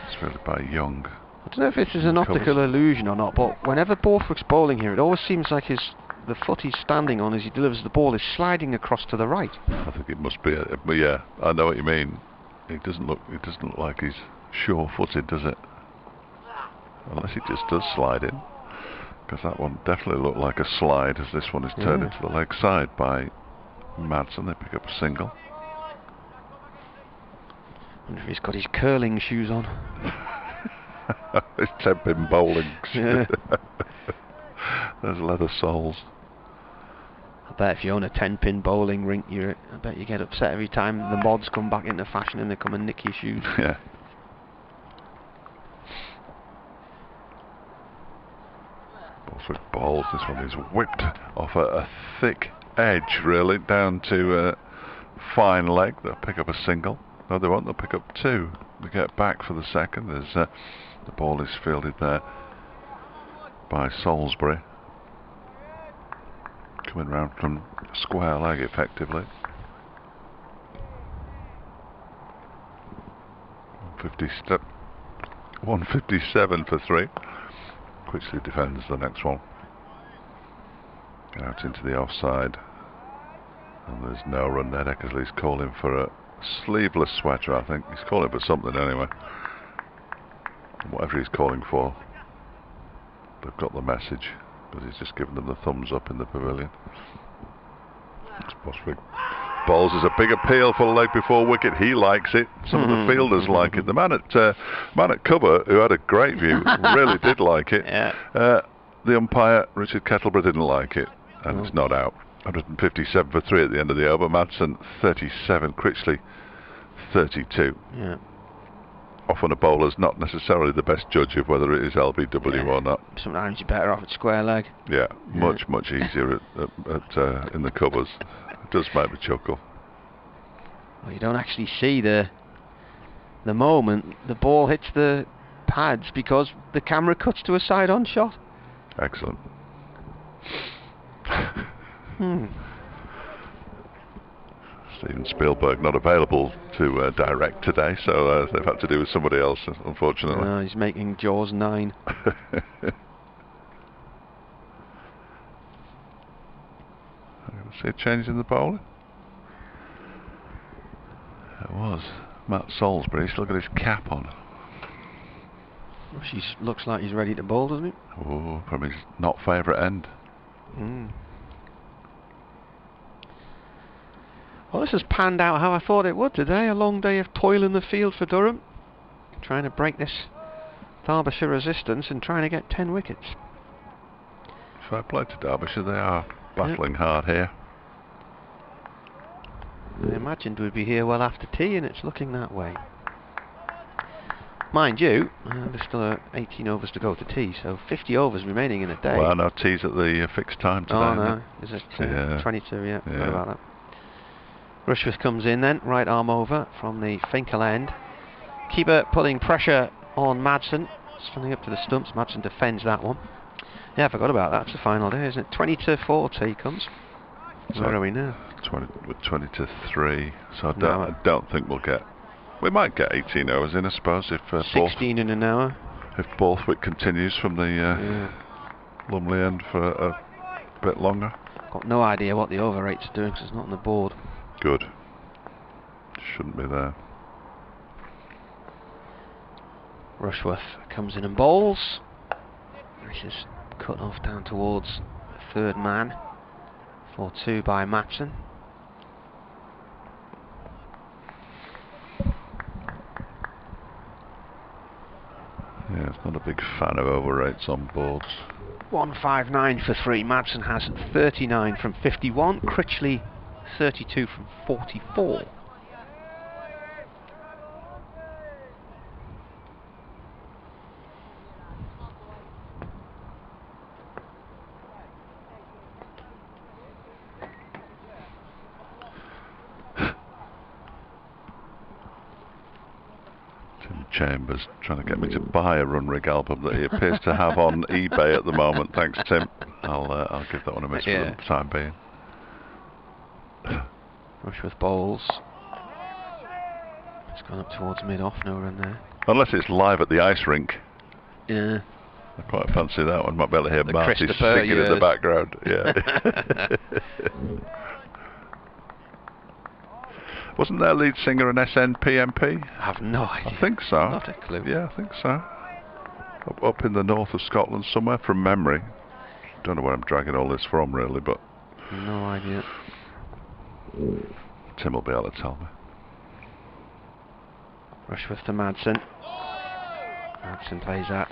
It's fielded by Young. I don't know if this is an optical illusion or not, but whenever Borthwick's bowling here, it always seems like the foot he's standing on as he delivers the ball is sliding across to the right. I think it must be. But yeah, I know what you mean. It doesn't look like he's sure-footed, does it? Unless he just does slide in, because that one definitely looked like a slide as this one is turned into the leg side by Madsen. They pick up a single. I wonder if he's got his curling shoes on. His 10-pin bowling. Yeah. Those leather soles. I bet if you own a 10-pin bowling rink, I bet you get upset every time the mods come back into fashion and they come and nick your shoes. Yeah. Borthwick bowls. This one is whipped off a thick edge, really, down to fine leg. They'll pick up a single. No, they won't. They'll pick up 2. They get back for the second. There's the ball is fielded there by Salisbury. Coming round from square leg, effectively. 157 for 3. Quickly defends the next one. Out into the offside. And there's no run there. Eckersley's calling for a sleeveless sweater, I think. He's calling for something anyway. And whatever he's calling for, they've got the message. But he's just given them the thumbs up in the pavilion. Borthwick bowls is a big appeal for leg before wicket. He likes it. Some of the fielders like it. The man at cover, who had a great view, really did like it. Yeah. The umpire, Richard Kettleborough, didn't like it, and it's not out. 157 for 3 at the end of the over. Madsen 37, Critchley 32. Yeah. Often a bowler's not necessarily the best judge of whether it is LBW or not. Sometimes you're better off at square leg. Yeah, much easier at in the covers. It does make me chuckle. Well, you don't actually see the moment the ball hits the pads because the camera cuts to a side-on shot. Excellent. Steven Spielberg not available to direct today, so they've had to do with somebody else, unfortunately. No, he's making Jaws 9. See a change in the bowling? It was. Matt Salisbury, he's still got his cap on. She looks like he's ready to bowl, doesn't he? Oh, from his not favourite end. Well, this has panned out how I thought it would today. A long day of toil in the field for Durham, trying to break this Derbyshire resistance and trying to get 10 wickets. Fair play to Derbyshire, they are battling hard here. I imagined we'd be here well after tea, and it's looking that way. Mind you, there's still 18 overs to go to tea, so 50 overs remaining in a day. Well, no, tea's at the fixed time today. Oh no, is it 22? Yeah, forgot about that. Rushworth comes in then, right arm over from the Finkel end. Keeper putting pressure on Madsen, standing up to the stumps. Madsen defends that one. Yeah, I forgot about that. It's the final day, isn't it? 20-4 tea comes. So where are we now? 20-3. So I don't think we'll get. We might get 18 hours in, I suppose, if 16 in an hour. If Borthwick continues from the Lumley end for a bit longer. Got no idea what the over rate's doing because it's not on the board. Good. Shouldn't be there. Rushworth comes in and bowls. This is cut off down towards the third man. 4-2 by Matson. Yeah, it's not a big fan of over rates on boards. 159 for 3. Madsen has 39 from 51. Critchley 32 from 44. Chambers trying to get me to buy a Runrig album that he appears to have on eBay at the moment. Thanks, Tim. I'll give that one a miss for the time being. Rushworth bowls. It's gone up towards mid-off, no run there. Unless it's live at the ice rink. Yeah. I quite fancy that one. Might be able to hear The Marty Christopher, singing in the background. Yeah. Wasn't their lead singer an SNPMP? I have no idea. I think so. Not a clue. Yeah, I think so. Up in the north of Scotland somewhere, from memory. Don't know where I'm dragging all this from, really, but... No idea. Tim will be able to tell me. Rushworth to Madsen. Madsen plays that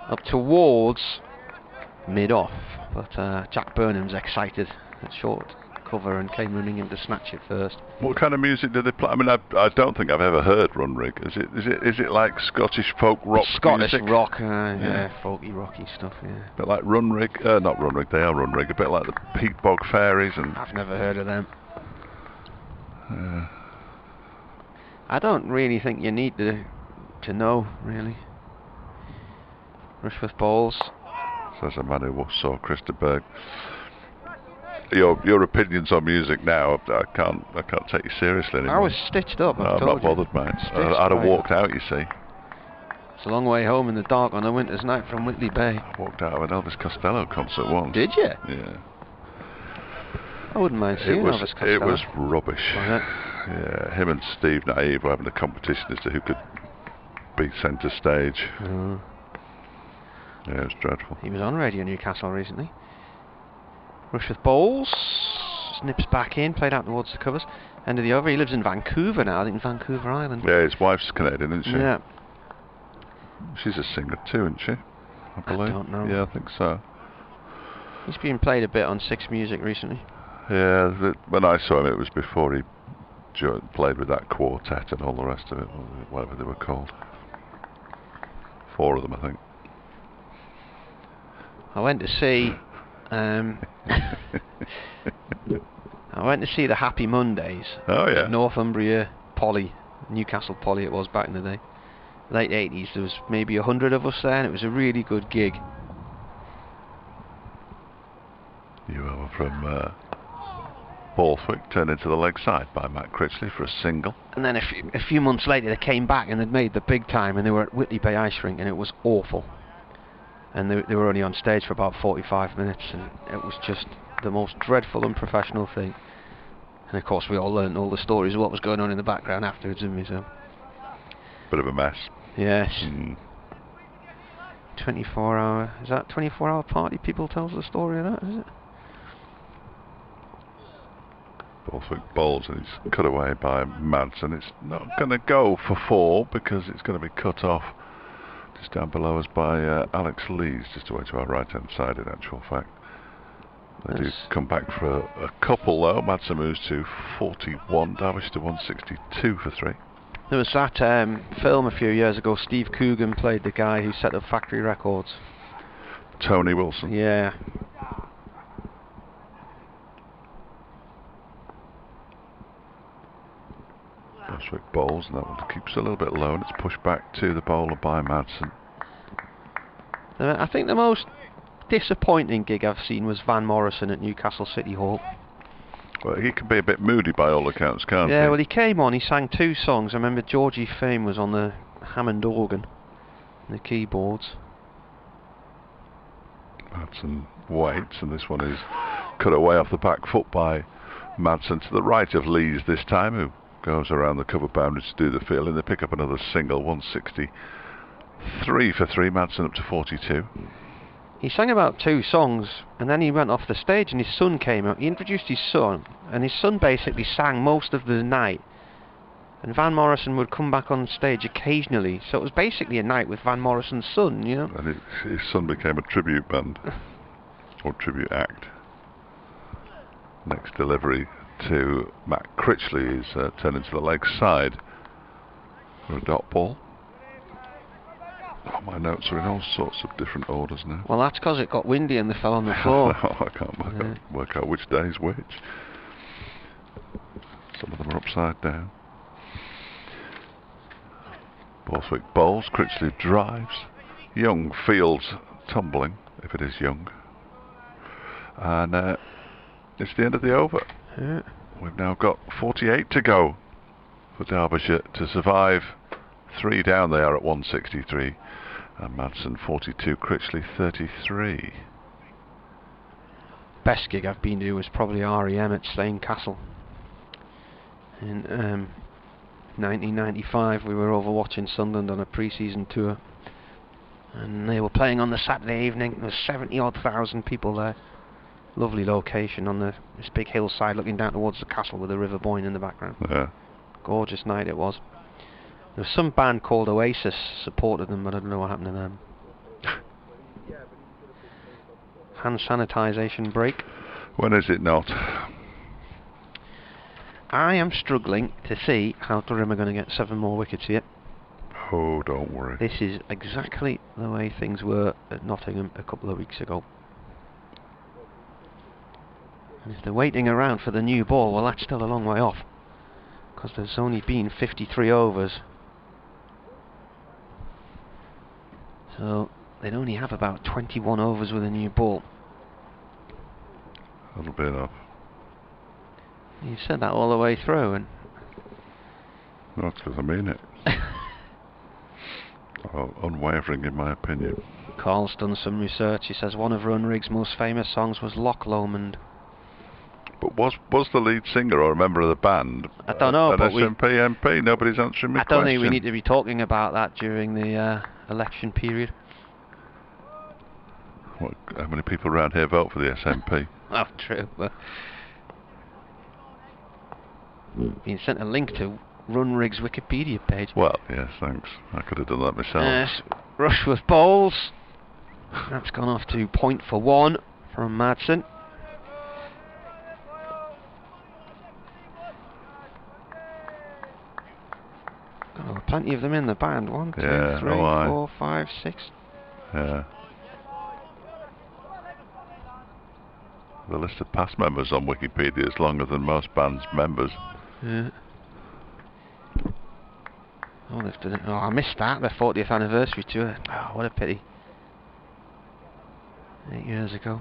up towards mid-off, but Jack Burnham's excited at short cover and came running in to snatch it first. What kind of music do they play? I mean, I don't think I've ever heard Runrig. Is it like Scottish folk rock Scottish music? rock, folky, rocky stuff, yeah. A bit like Runrig, not Runrig, they are Runrig, a bit like the Peat Bog Fairies and... I've never heard of them. I don't really think you need to know, really. Rushworth bowls. Says a man who saw Christa Berg. Your opinions on music now, I can't take you seriously anymore. I was stitched up. No, I'm not bothered, mate. I'd have walked out, you see. It's a long way home in the dark on a winter's night from Whitley Bay. I walked out of an Elvis Costello concert once. Did you? Yeah. I wouldn't mind seeing Elvis Costello. It was rubbish. Was it? Yeah, him and Steve Naive were having a competition as to who could be centre stage. Yeah, it was dreadful. He was on Radio Newcastle recently. Rushworth bowls, snips back in, played out towards the covers. End of the over. He lives in Vancouver now, I think, Vancouver Island. Yeah, his wife's Canadian, isn't she? Yeah. She's a singer too, isn't she? I believe. I don't know. Yeah, I think so. He's been played a bit on Six Music recently. Yeah, when I saw him, it was before he played with that quartet and all the rest of it, whatever they were called. 4 of them, I think. I went to see... I went to see the Happy Mondays. Oh yeah. Northumbria Poly, Newcastle Poly it was back in the day. Late 80s, there was maybe 100 of us there and it was a really good gig. You were from Borthwick, turned into the leg side by Matt Critchley for a single. And then a few months later they came back and they'd made the big time and they were at Whitley Bay Ice Rink and it was awful. And they were only on stage for about 45 minutes and it was just the most dreadful, unprofessional thing. And of course we all learned all the stories of what was going on in the background afterwards, didn't we? So Bit of a mess. yes. Mm. 24-hour, is that 24-hour party people tells the story of that, is it? Borthwick bowls and he's cut away by Madsen. It's not going to go for 4 because it's going to be cut off just down below us by Alex Lees, just away to our right hand side in actual fact. They do come back for a couple though. Madsen moves to 41, Derbyshire to 162 for 3. There was that film a few years ago, Steve Coogan played the guy who set up factory records. Tony Wilson. Yeah. Rushworth bowls and that one keeps a little bit low and it's pushed back to the bowler by Madsen. I think the most disappointing gig I've seen was Van Morrison at Newcastle City Hall. Well, he can be a bit moody by all accounts, can't he? Yeah, well he came on, he sang 2 songs. I remember Georgie Fame was on the Hammond organ and the keyboards. Madsen waits and this one is cut away off the back foot by Madsen to the right of Lees this time, who goes around the cover boundary to do the fielding. They pick up another single, 163 for 3, Madsen up to 42. He sang about 2 songs and then he went off the stage and his son came out. He introduced his son and his son basically sang most of the night, and Van Morrison would come back on stage occasionally, so it was basically a night with Van Morrison's son, you know. And his son became a tribute band or tribute act. Next delivery to Matt Critchley is turned into the leg side for a dot ball. Oh, my notes are in all sorts of different orders now. Well, that's because it got windy and they fell on the floor. No, I can't work out which day is which. Some of them are upside down. Borthwick bowls, Critchley drives. Young fields tumbling, if it is Young. And it's the end of the over. Yeah. We've now got 48 to go for Derbyshire to survive. 3 down they are at 163. And Madsen 42, Critchley 33. Best gig I've been to was probably REM at Slane Castle. In 1995 we were over watching Sunderland on a pre-season tour. And they were playing on the Saturday evening. There was 70,000 people there. Lovely location on this big hillside looking down towards the castle with the River Boyne in the background. Yeah. Gorgeous night it was. There was some band called Oasis supported them, but I don't know what happened to them. Hand sanitisation break. When is it not? I am struggling to see how Durham are going to get 7 more wickets here. Oh, don't worry. This is exactly the way things were at Nottingham a couple of weeks ago. And if they're waiting around for the new ball, well, that's still a long way off, because there's only been 53 overs. So they'd only have about 21 overs with a new ball. That'll be enough. You said that all the way through, and That's because I mean it. Unwavering in my opinion. Carl's done some research. He says one of Runrig's most famous songs was Loch Lomond. But was the lead singer or a member of the band I don't know, an but SNP MP? Nobody's answering me. I don't think we need to be talking about that during the election period. How many people around here vote for the SNP? Oh, true. But been sent a link to Runrig's Wikipedia page. Well, yes, thanks. I could have done that myself. Yes, Rushworth bowls. That's gone off to point for 1 from Madsen. Oh, plenty of them in the band. 1, 2, 3, 4, 5, 6. Yeah. The list of past members on Wikipedia is longer than most bands' members. Yeah. Oh, they've done it. Oh, I missed that. Their 40th anniversary tour. Oh, what a pity. 8 years ago.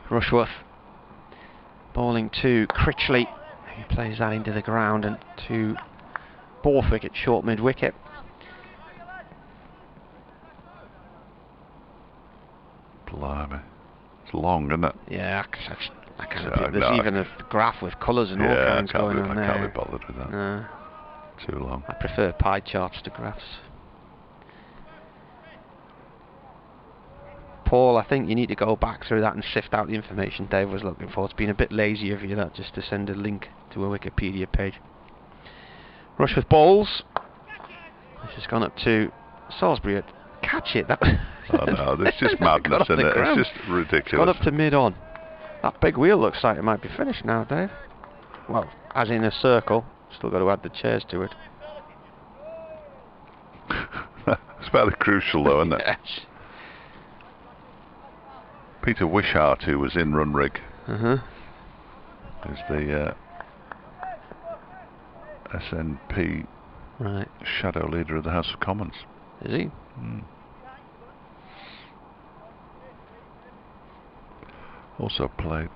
Rushworth bowling to Critchley, who plays that into the ground, and to Borthwick at short mid wicket. Blimey. It's long, isn't it? Yeah, I can't there's even a graph with colours and all kinds going on there. I can't be bothered with that. No. Too long. I prefer pie charts to graphs. Paul, I think you need to go back through that and sift out the information Dave was looking for. It's been a bit lazy of you, that, just to send a link to a Wikipedia page. Rushworth balls. This has gone up to Salisbury. Catch it. That Oh no, it's just madness, isn't it? It's just ridiculous. It's gone up to mid-on. That big wheel looks like it might be finished now, Dave. Well, as in a circle. Still got to add the chairs to it. It's fairly crucial though, isn't it? Yes. Peter Wishart, who was in Runrig, is the SNP shadow leader of the House of Commons. Is he? Also played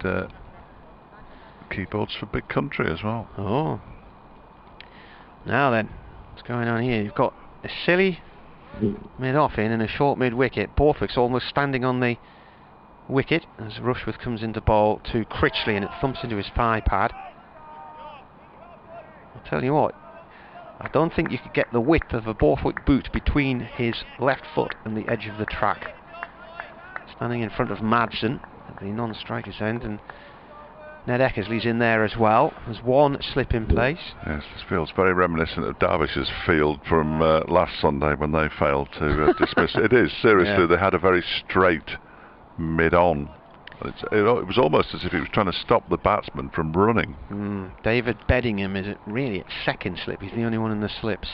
keyboards for Big Country as well. Oh. Now then, what's going on here? You've got a silly mid-off in and a short mid-wicket. Borthwick's almost standing on the wicket as Rushworth comes into bowl to Critchley, and it thumps into his thigh pad. I'll tell you what, I don't think you could get the width of a Borthwick boot between his left foot and the edge of the track. Standing in front of Madsen at the non-striker's end, and Ned Eckersley's in there as well. There's one slip in place. Yes, this feels very reminiscent of Derbyshire's field from last Sunday when they failed to dismiss. It is, seriously, they had a very straight mid-on. It was almost as if he was trying to stop the batsman from running. David Beddingham is really at second slip. He's the only one in the slips.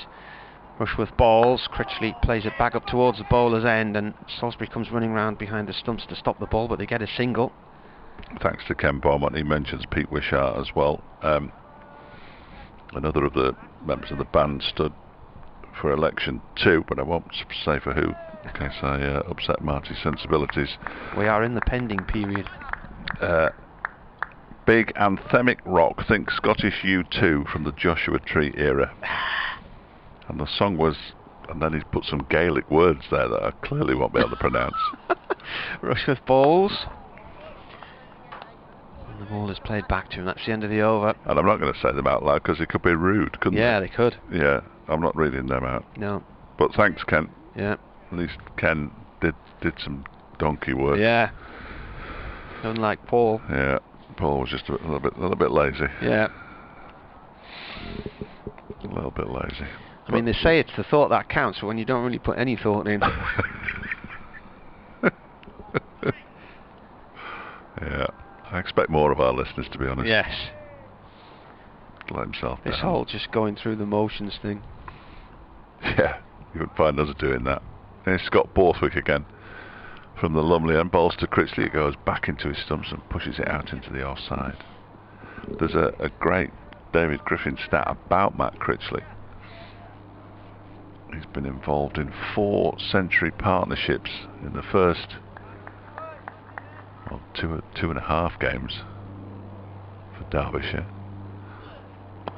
Rushworth balls. Critchley plays it back up towards the bowler's end, and Salisbury comes running round behind the stumps to stop the ball, but they get a single. Thanks to Ken Beaumont. He mentions Pete Wishart as well. Another of the members of the band stood for election too, but I won't say for who, in case I upset Marty's sensibilities. We are in the pending period. Big anthemic rock, think Scottish U2 from the Joshua Tree era. And the song was, and then he's put some Gaelic words there that I clearly won't be able to pronounce. Rushworth balls. And the ball is played back to him. That's the end of the over. And I'm not going to say them out loud because it could be rude, couldn't it? Yeah, they could. Yeah, I'm not reading them out. No. But thanks, Ken. Yeah. At least Ken did some donkey work. Yeah. Unlike Paul. Yeah. Paul was just a little bit lazy. Yeah. A little bit lazy. I mean, they say it's the thought that counts, but when you don't really put any thought in. Yeah. I expect more of our listeners, to be honest. Yes. Let himself down. This whole just going through the motions thing. Yeah, you would find us doing that. Here's Scott Borthwick again. From the Lumley end, bowls to Critchley, it goes back into his stumps and pushes it out into the offside. There's a great David Griffin stat about Matt Critchley. He's been involved in 4 century partnerships in the first two and a half games for Derbyshire.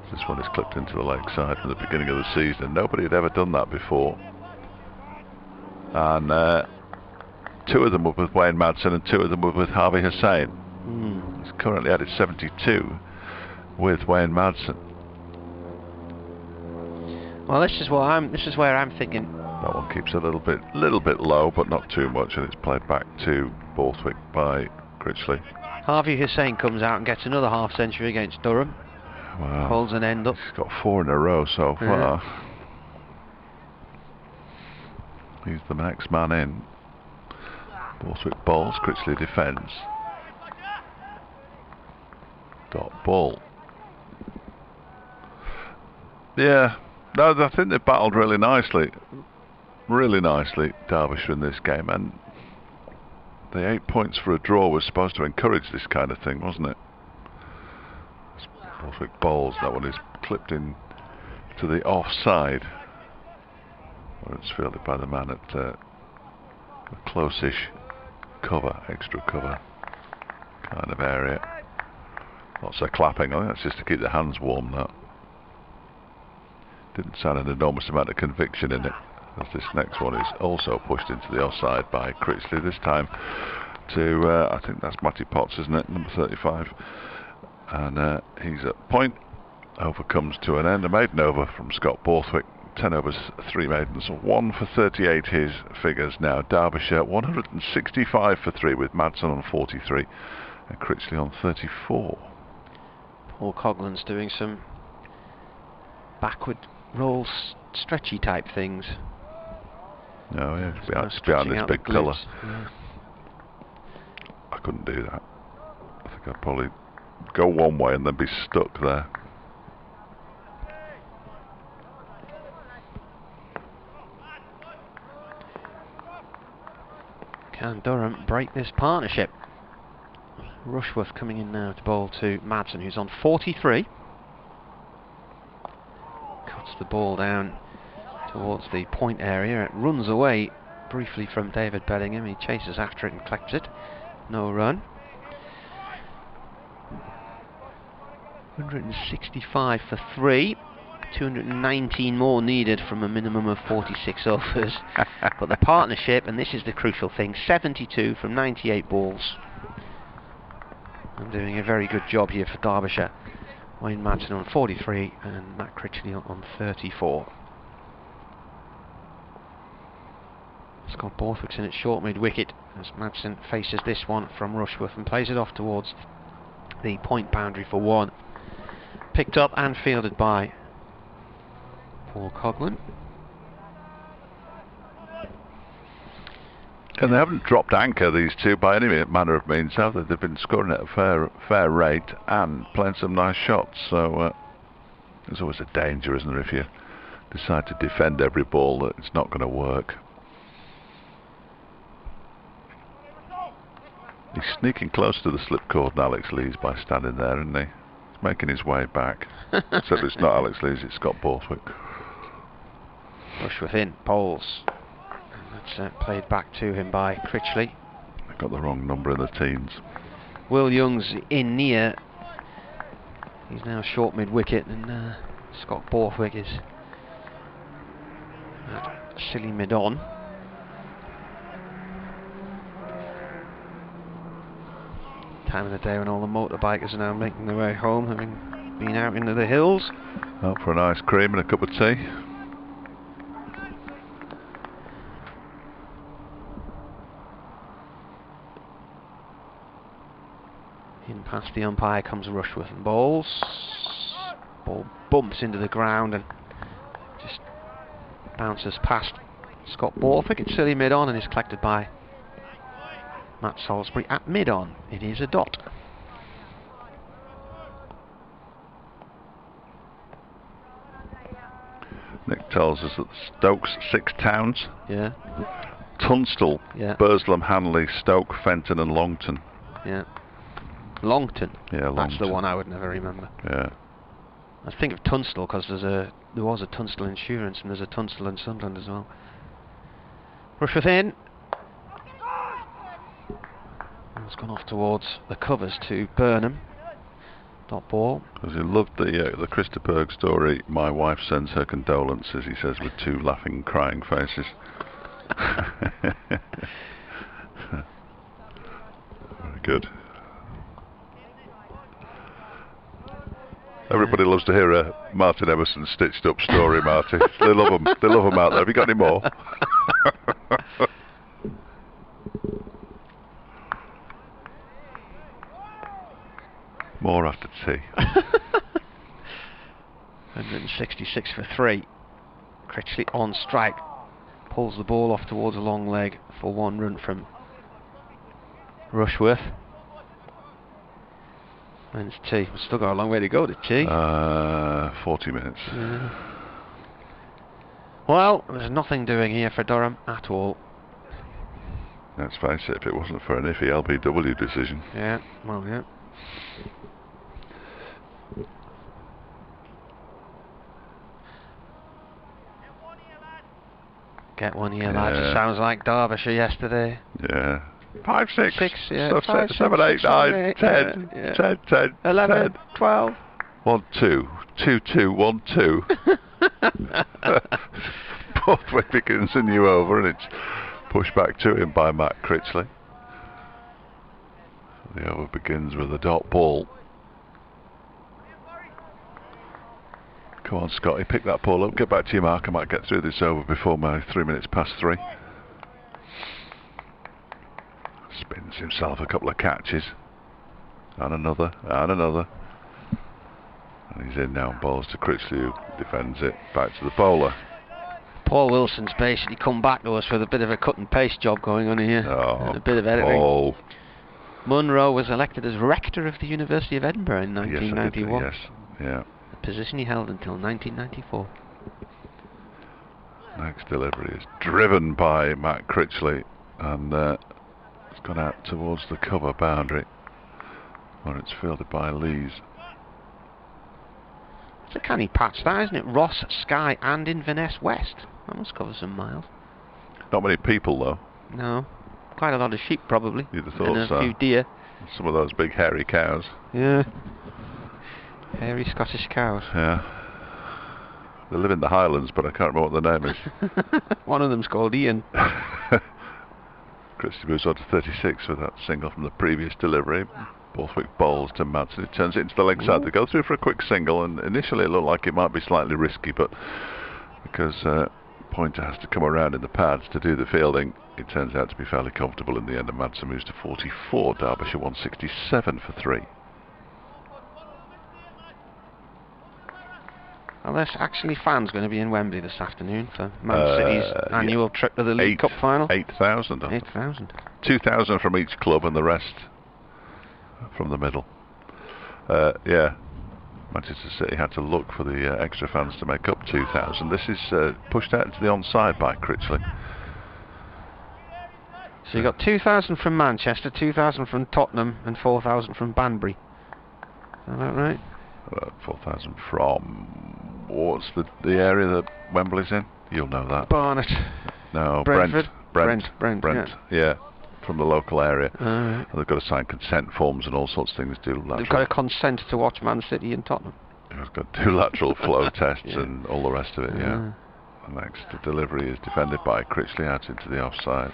This one is clipped into the leg side from the beginning of the season. Nobody had ever done that before. And 2 of them were with Wayne Madsen and 2 of them were with Harvey Hussain. He's currently added 72 with Wayne Madsen. Well, this is where I'm thinking. That one keeps a little bit low, but not too much, and it's played back to Borthwick by Critchley. Harvey Hussain comes out and gets another half century against Durham. Wow. Holds an end up. He's got 4 in a row so far. He's the next man in. Borthwick bowls, Critchley defends. Dot ball. Yeah, no, I think they battled really nicely, Derbyshire in this game, and the 8 points for a draw was supposed to encourage this kind of thing, wasn't it? Borthwick bowls, that one is clipped in to the offside, where it's fielded by the man at a close-ish cover, extra cover kind of area. Lots of clapping. I think that's just to keep the hands warm. That didn't sound an enormous amount of conviction in it. As this next one is also pushed into the offside by Critchley, this time to, I think that's Matty Potts, isn't it, number 35. And he's at point. Over comes to an end. A maiden over from Scott Borthwick. 10 overs, 3 maidens. 1 for 38 his figures now. Derbyshire 165 for 3 with Madsen on 43 and Critchley on 34. Paul Coughlin's doing some backward roll stretchy type things. No, yeah, it's behind this big pillar. Yeah. I couldn't do that. I think I'd probably go one way and then be stuck there. Can Durham break this partnership? Rushworth coming in now to bowl to Madsen, who's on 43. Cuts the ball down towards the point area. It runs away briefly from David Bellingham. He chases after it and collects it. No run. 165 for 3. 219 more needed from a minimum of 46 overs. But the partnership, and this is the crucial thing, 72 from 98 balls. I'm doing a very good job here for Derbyshire. Wayne Madsen on 43 and Matt Critchley on 34. Scott Borthwick's in at short mid-wicket as Madsen faces this one from Rushworth and plays it off towards the point boundary for 1. Picked up and fielded by Paul Coughlin. And they haven't dropped anchor, these two, by any manner of means, have they? They've been scoring at a fair rate and playing some nice shots. So there's always a danger, isn't there, if you decide to defend every ball, that it's not going to work. He's sneaking close to the slipcord, Alex Lees, by standing there, isn't he? He's making his way back. Except it's not Alex Lees, it's Scott Borthwick. Rushworth in, Poles. That's played back to him by Critchley. I got the wrong number in the teens. Will Young's in near. He's now short mid-wicket, and Scott Borthwick is at silly mid-on. Time of the day when all the motorbikers are now making their way home, having been out into the hills. Out for an ice cream and a cup of tea. In past the umpire comes Rushworth and bowls. Ball bumps into the ground and just bounces past Scott Borthwick. It's silly mid-on and is collected by Matt Salisbury at mid-on. It is a dot. Nick tells us that Stokes 6 towns. Yeah. Tunstall, Yeah. Burslem, Hanley, Stoke, Fenton and Longton. Yeah. Longton. Yeah, Longton. That's the one I would never remember. Yeah. I think of Tunstall because there was a Tunstall Insurance and there's a Tunstall in Sunderland as well. Rushworth in. It's gone off towards the covers to Burnham. Dot ball. Because he loved the Christopherg story. My wife sends her condolences, he says, with 2 laughing, crying faces. Very good. Everybody loves to hear a Martin Emerson stitched up story, Marty. They love them. They love them out there. Have you got any more? More after tea. 166 for 3. Critchley on strike. Pulls the ball off towards a long leg for 1 run from Rushworth. And it's tea. We've still got a long way to go to tea. 40 minutes. Yeah. Well, there's nothing doing here for Durham at all. Let's face it, if it wasn't for an iffy LBW decision. Yeah, well, yeah. Get one here, lads. It sounds like Derbyshire yesterday. Yeah. 5, 6, yeah, 5, 7, 8, 9, 10, yeah. 10, 10, 11, 10. 12. 1, 2, 2, 2, 1, 2. Borthwick begins a new over, and it's pushed back to him by Matt Critchley. The over begins with a dot ball. Come on, Scotty, pick that ball up, get back to your mark. I might get through this over before my 3 minutes past 3. Spins himself a couple of catches. And another, and another. And he's in now, balls to Critchley, who defends it back to the bowler. Paul Wilson's basically come back to us with a bit of a cut and paste job going on here. And a bit of editing. Paul. Munro was elected as rector of the University of Edinburgh in 1991. Yes, yeah. A position he held until 1994. Next delivery is driven by Matt Critchley, and it's gone out towards the cover boundary, where it's fielded by Lees. It's a canny patch that, isn't it? Ross, Skye and Inverness West. That must cover some miles. Not many people though. No. Quite a lot of sheep probably. You'd have thought and so. a few deer. Some of those big hairy cows. Yeah. Hairy Scottish cows. Yeah. They live in the Highlands, but I can't remember what their name is. One of them's called Ian. Christie moves on to 36 with that single from the previous delivery. Borthwick bowls to Madsen, who turns it into the leg side. They go through for a quick single, and initially it looked like it might be slightly risky, but because Pointer has to come around in the pads to do the fielding, it turns out to be fairly comfortable in the end, and Madsen moves to 44, Derbyshire 167 for 3. Well, there's actually fans going to be in Wembley this afternoon for Man City's annual trip to the League Cup final. 8,000. 8,000. 2,000 from each club and the rest from the middle. Yeah, Manchester City had to look for the extra fans to make up 2,000. This is pushed out to the onside by Critchley. So you got 2,000 from Manchester, 2,000 from Tottenham, and 4,000 from Banbury. Is that about right? 4,000 from... What's the area that Wembley's in? You'll know that. Barnet. No, Brentford. Brent. Yeah, from the local area. And they've got to sign consent forms and all sorts of things. They've got to consent to watch Man City and Tottenham. They've got to do lateral flow tests and all the rest of it, yeah. The next delivery is defended by Critchley out into the offside.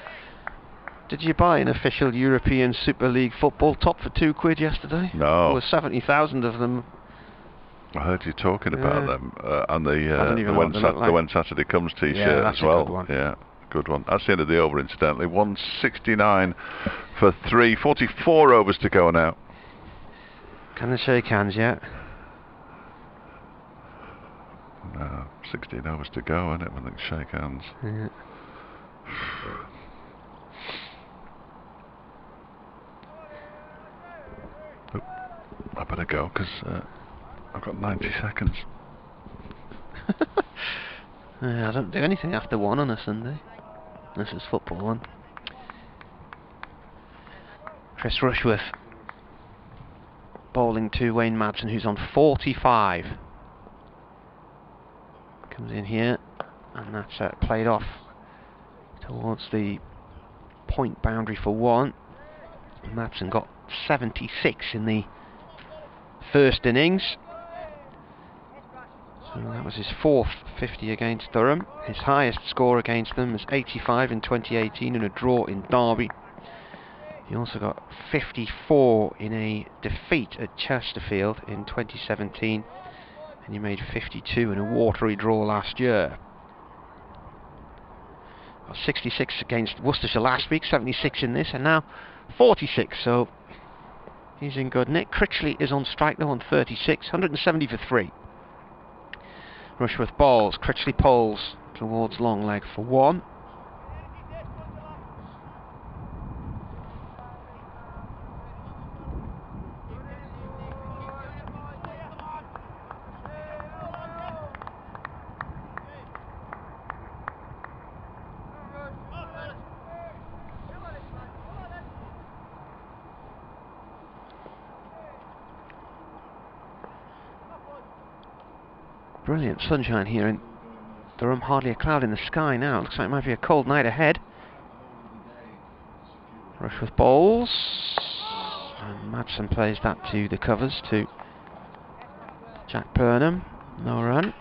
Did you buy an official European Super League football top for £2 yesterday? No. There were 70,000 of them. I heard you talking about them, and the When Saturday Comes t-shirt as well. Good one. Yeah, good one. That's the end of the over, incidentally. 169 for 3, 44 overs to go now. Can they shake hands yet? No, 16 overs to go, isn't it, when they shake hands? Yeah. I better go, because I've got 90 seconds. I don't do anything after 1 on a Sunday. This is football 1. Chris Rushworth bowling to Wayne Madsen, who's on 45. Comes in here, and that's played off towards the point boundary for 1. Madsen got 76 in the first innings. So that was his 4th 50 against Durham. His highest score against them was 85 in 2018 in a draw in Derby. He also got 54 in a defeat at Chesterfield in 2017, and he made 52 in a watery draw last year. Got 66 against Worcestershire last week, 76 in this, and now 46, so he's in good nick. Critchley is on strike though on 36, 170 for 3. Rushworth bowls, Critchley pulls towards long leg for 1. Brilliant sunshine here in Durham, hardly a cloud in the sky now. Looks like it might be a cold night ahead. Rushworth bowls, and Madsen plays that to the covers to Jack Burnham. No run.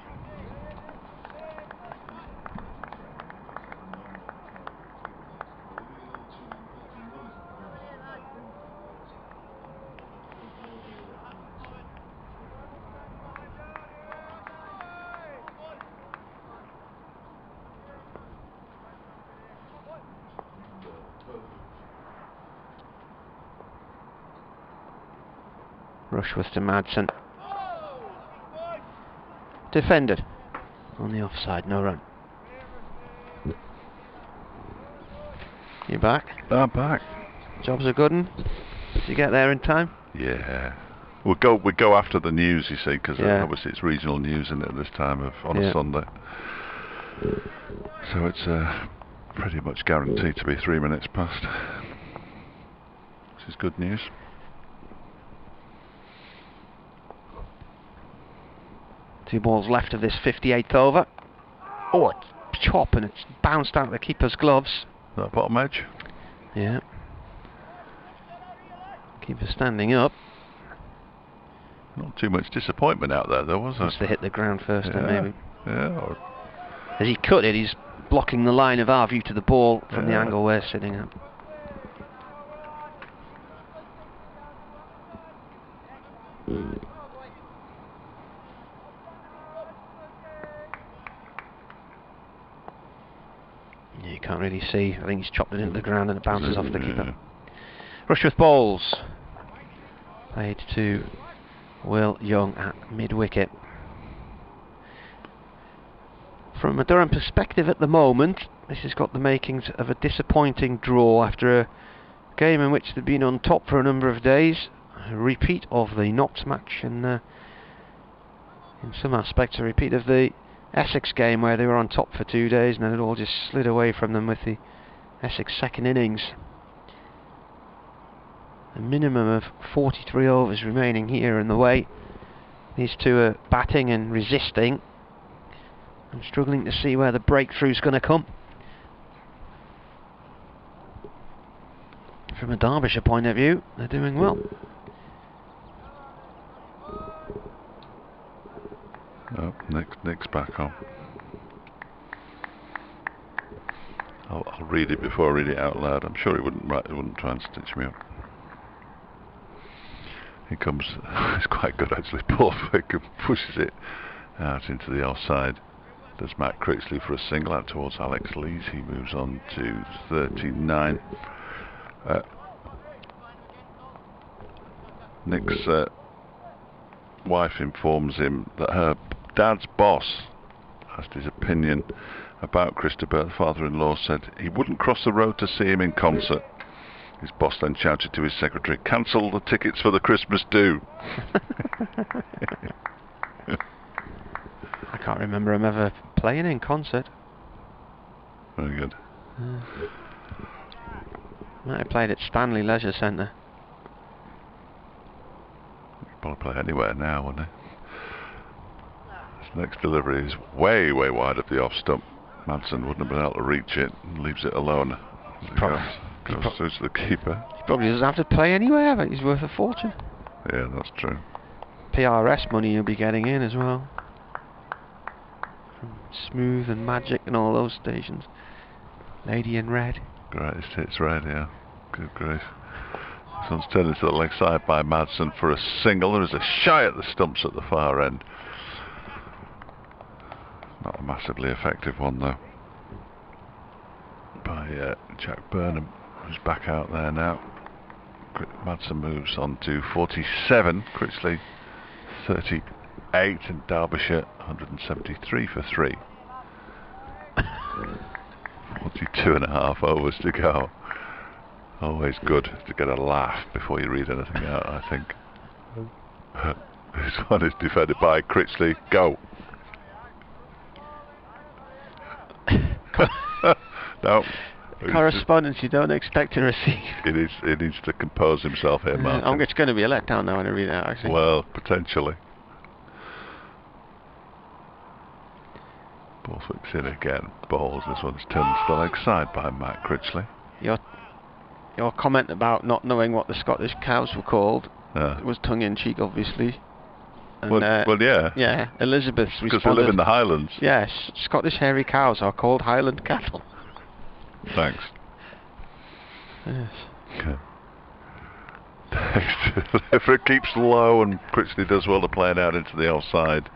Rushworth to Madsen. Defended on the offside, no run. You back? I'm back. Job's a good one. Did you get there in time? Yeah. We go after the news, you see, because Yeah. obviously it's regional news, isn't it, at this time on a Sunday. So it's pretty much guaranteed to be 3 minutes past. This is good news. Two balls left of this 58th over. Oh, it's chop and it's bounced out of the keeper's gloves. That bottom edge. Yeah. Keeper standing up. Not too much disappointment out there, though, was there? Must have hit the ground first, then maybe. Yeah. As he cut it, he's blocking the line of our view to the ball from the angle we're sitting at. Yeah, you can't really see. I think he's chopped it into the ground and it bounces off the keeper. Rushworth balls. Played to Will Young at mid-wicket. From a Durham perspective at the moment, this has got the makings of a disappointing draw after a game in which they've been on top for a number of days. A repeat of the Notts match and in some aspects a repeat of the Essex game where they were on top for 2 days and then it all just slid away from them with the Essex second innings. A minimum of 43 overs remaining here in the way. These two are batting and resisting. I'm struggling to see where the breakthrough's going to come. From a Derbyshire point of view, they're doing well. Oh, Nick's back on. I'll read it before I read it out loud. I'm sure he wouldn't try and stitch me up. He comes, it's quite good actually, Paul Faker pushes it out into the offside. Does Matt Critchley for a single out towards Alex Lees. He moves on to 39. Nick's wife informs him that her dad's boss asked his opinion about Christopher. The father-in-law said he wouldn't cross the road to see him in concert. His boss then shouted to his secretary, "Cancel the tickets for the Christmas do." I can't remember him ever playing in concert. Very good. Might have played at Stanley Leisure Centre. He'd probably play anywhere now, wouldn't he? This next delivery is way wide of the off stump. Madsen wouldn't have been able to reach it and leaves it alone. Goes through to the keeper. He probably doesn't have to play anywhere, but he's worth a fortune. Yeah, that's true. PRS money you'll be getting in as well. From Smooth and Magic and all those stations. Lady in Red. Greatest hits radio. Good grief. This one's turned into the leg side by Madsen for a single. There is a shy at the stumps at the far end. Not a massively effective one though. By Jack Burnham, who's back out there now. Madsen moves on to 47. Critchley 38 in Derbyshire, 173 for 3. 42.5 overs to go. Always good to get a laugh before you read anything out, I think. This one is defended by Critchley. Go. No. Correspondence you don't expect to receive. He needs to compose himself here, Martin. It's going to be a letdown now when I read it out, actually. Well, potentially. Borthwick's in again. Balls. This one's turned to the leg side by Matt Critchley. Your comment about not knowing what the Scottish cows were called was tongue-in-cheek, obviously. And, well, yeah. Yeah, Elizabeth responded. Because we live in the Highlands. Yes, Scottish hairy cows are called Highland cattle. Thanks. Yes. Okay. If it keeps low and Critchley does well to play it out into the offside.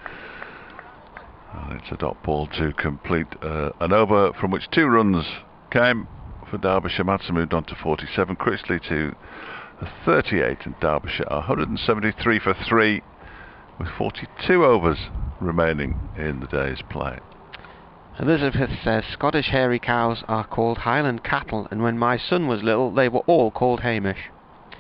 It's a dot ball to complete an over from which 2 runs came for Derbyshire. Madsen moved on to 47. Critchley to a 38 in Derbyshire, 173 for 3, with 42 overs remaining in the day's play. Elizabeth says, Scottish hairy cows are called Highland cattle, and when my son was little, they were all called Hamish.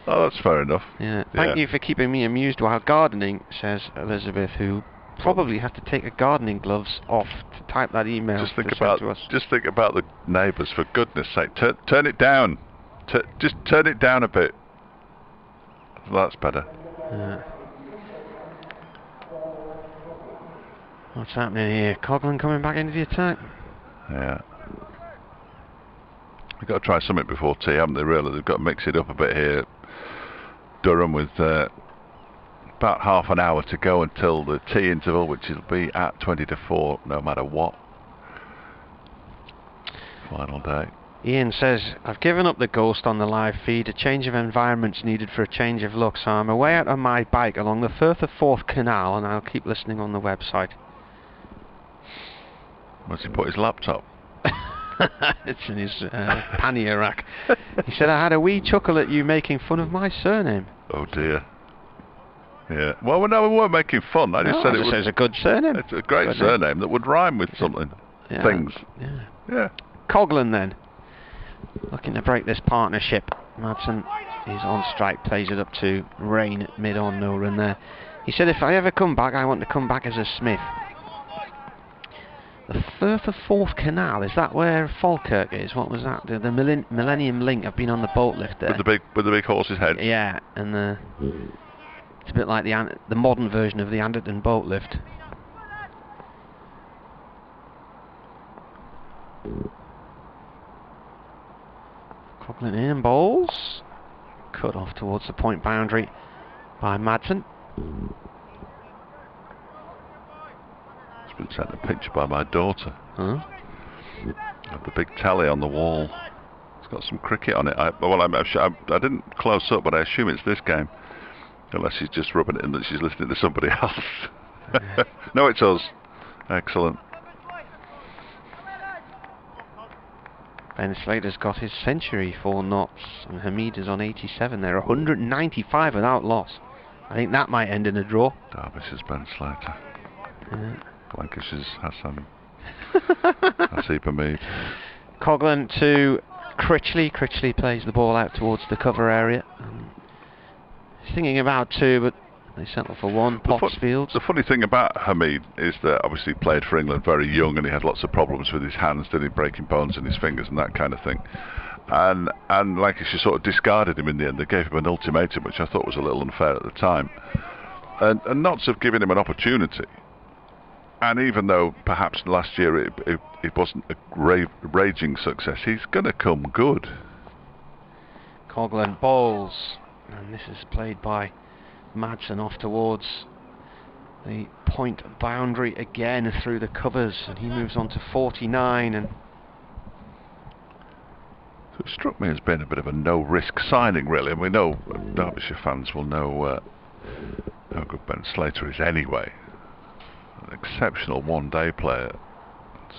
Oh, that's fair enough. Yeah. Thank you for keeping me amused while gardening, says Elizabeth, who probably had to take her gardening gloves off to type that email. Just think about the neighbours, for goodness sake. Turn it down. Just turn it down a bit. That's better. What's happening here? Coghlan coming back into the attack? Yeah. They've got to try something before tea, haven't they, really? They've got to mix it up a bit here. Durham with about half an hour to go until the tea interval, which will be at 20 to 4, no matter what. Final day. Ian says, I've given up the ghost on the live feed. A change of environment's needed for a change of look, so I'm away out on my bike along the Firth of Forth Canal, and I'll keep listening on the website. Where's he put his laptop? It's in his pannier rack. He said, I had a wee chuckle at you making fun of my surname. Oh dear. Yeah. Well, no, we weren't making fun. I just said it was a good surname. It's a great surname that would rhyme with something. Yeah. Things. Yeah. Coghlan then, looking to break this partnership. Madsen is on strike, plays it up to Rain mid-on, no run there. He said, if I ever come back, I want to come back as a Smith. The Firth of Forth Canal, is that where Falkirk is? What was that? The Millennium Link. I've been on the boat lift there. With the big horse's head. Yeah, and it's a bit like the modern version of the Anderton boat lift. Coghlan in and bowls. Cut off towards the point boundary by Madsen. Been sent a picture by my daughter. Huh? Of the big telly on the wall. It's got some cricket on it. I didn't close up, but I assume it's this game. Unless she's just rubbing it in that she's listening to somebody else. No, it's us. Excellent. Ben Slater's got his century, 4 knots, and Hamid is on 87. They're 195 without loss. I think that might end in a draw. Derbyshire's Ben Slater. Yeah. Lancashire's Hassan Hasib Hamid. Coghlan to Critchley. Critchley plays the ball out towards the cover area. He's thinking about 2, but they settle for 1. Pottsfields. The funny thing about Hamid is that obviously he played for England very young, and he had lots of problems with his hands, didn't he, breaking bones in his fingers and that kind of thing. And Lancashire sort of discarded him in the end. They gave him an ultimatum, which I thought was a little unfair at the time. And Notts have given him an opportunity. And even though perhaps last year it wasn't a raging success, he's going to come good. Coghlan bowls, and this is played by Madsen off towards the point boundary again through the covers, and he moves on to 49. And so it struck me as being a bit of a no-risk signing, really. And we know Derbyshire fans will know how good Ben Slater is anyway. An exceptional one-day player.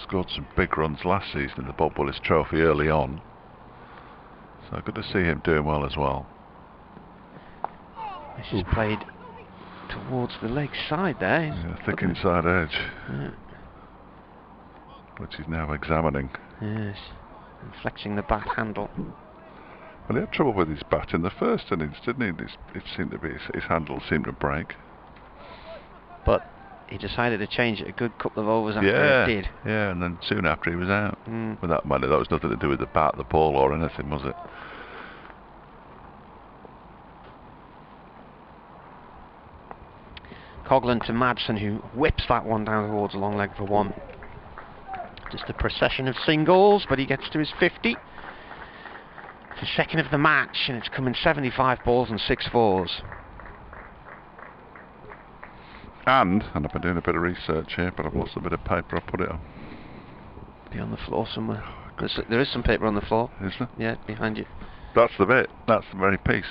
Scored some big runs last season in the Bob Willis Trophy early on. So good to see him doing well as well. This is played towards the leg side there. Yeah, thick inside edge. Yeah. Which he's now examining. Yes, and flexing the bat handle. Well, he had trouble with his bat in the first innings, didn't he? It seemed to be his handle seemed to break. But he decided to change it a good couple of overs after it did. Yeah, and then soon after he was out. With that money, that was nothing to do with the bat, the ball, or anything, was it? Coghlan to Madsen, who whips that one down towards the long leg for 1. Just a procession of singles, but he gets to his 50. It's the second of the match, and it's coming 75 balls and 6 fours. And I've been doing a bit of research here, but I've lost a bit of paper. I'll put it on. Be on the floor somewhere. There is some paper on the floor. Is there? Yeah, behind you. That's the bit. That's the very piece.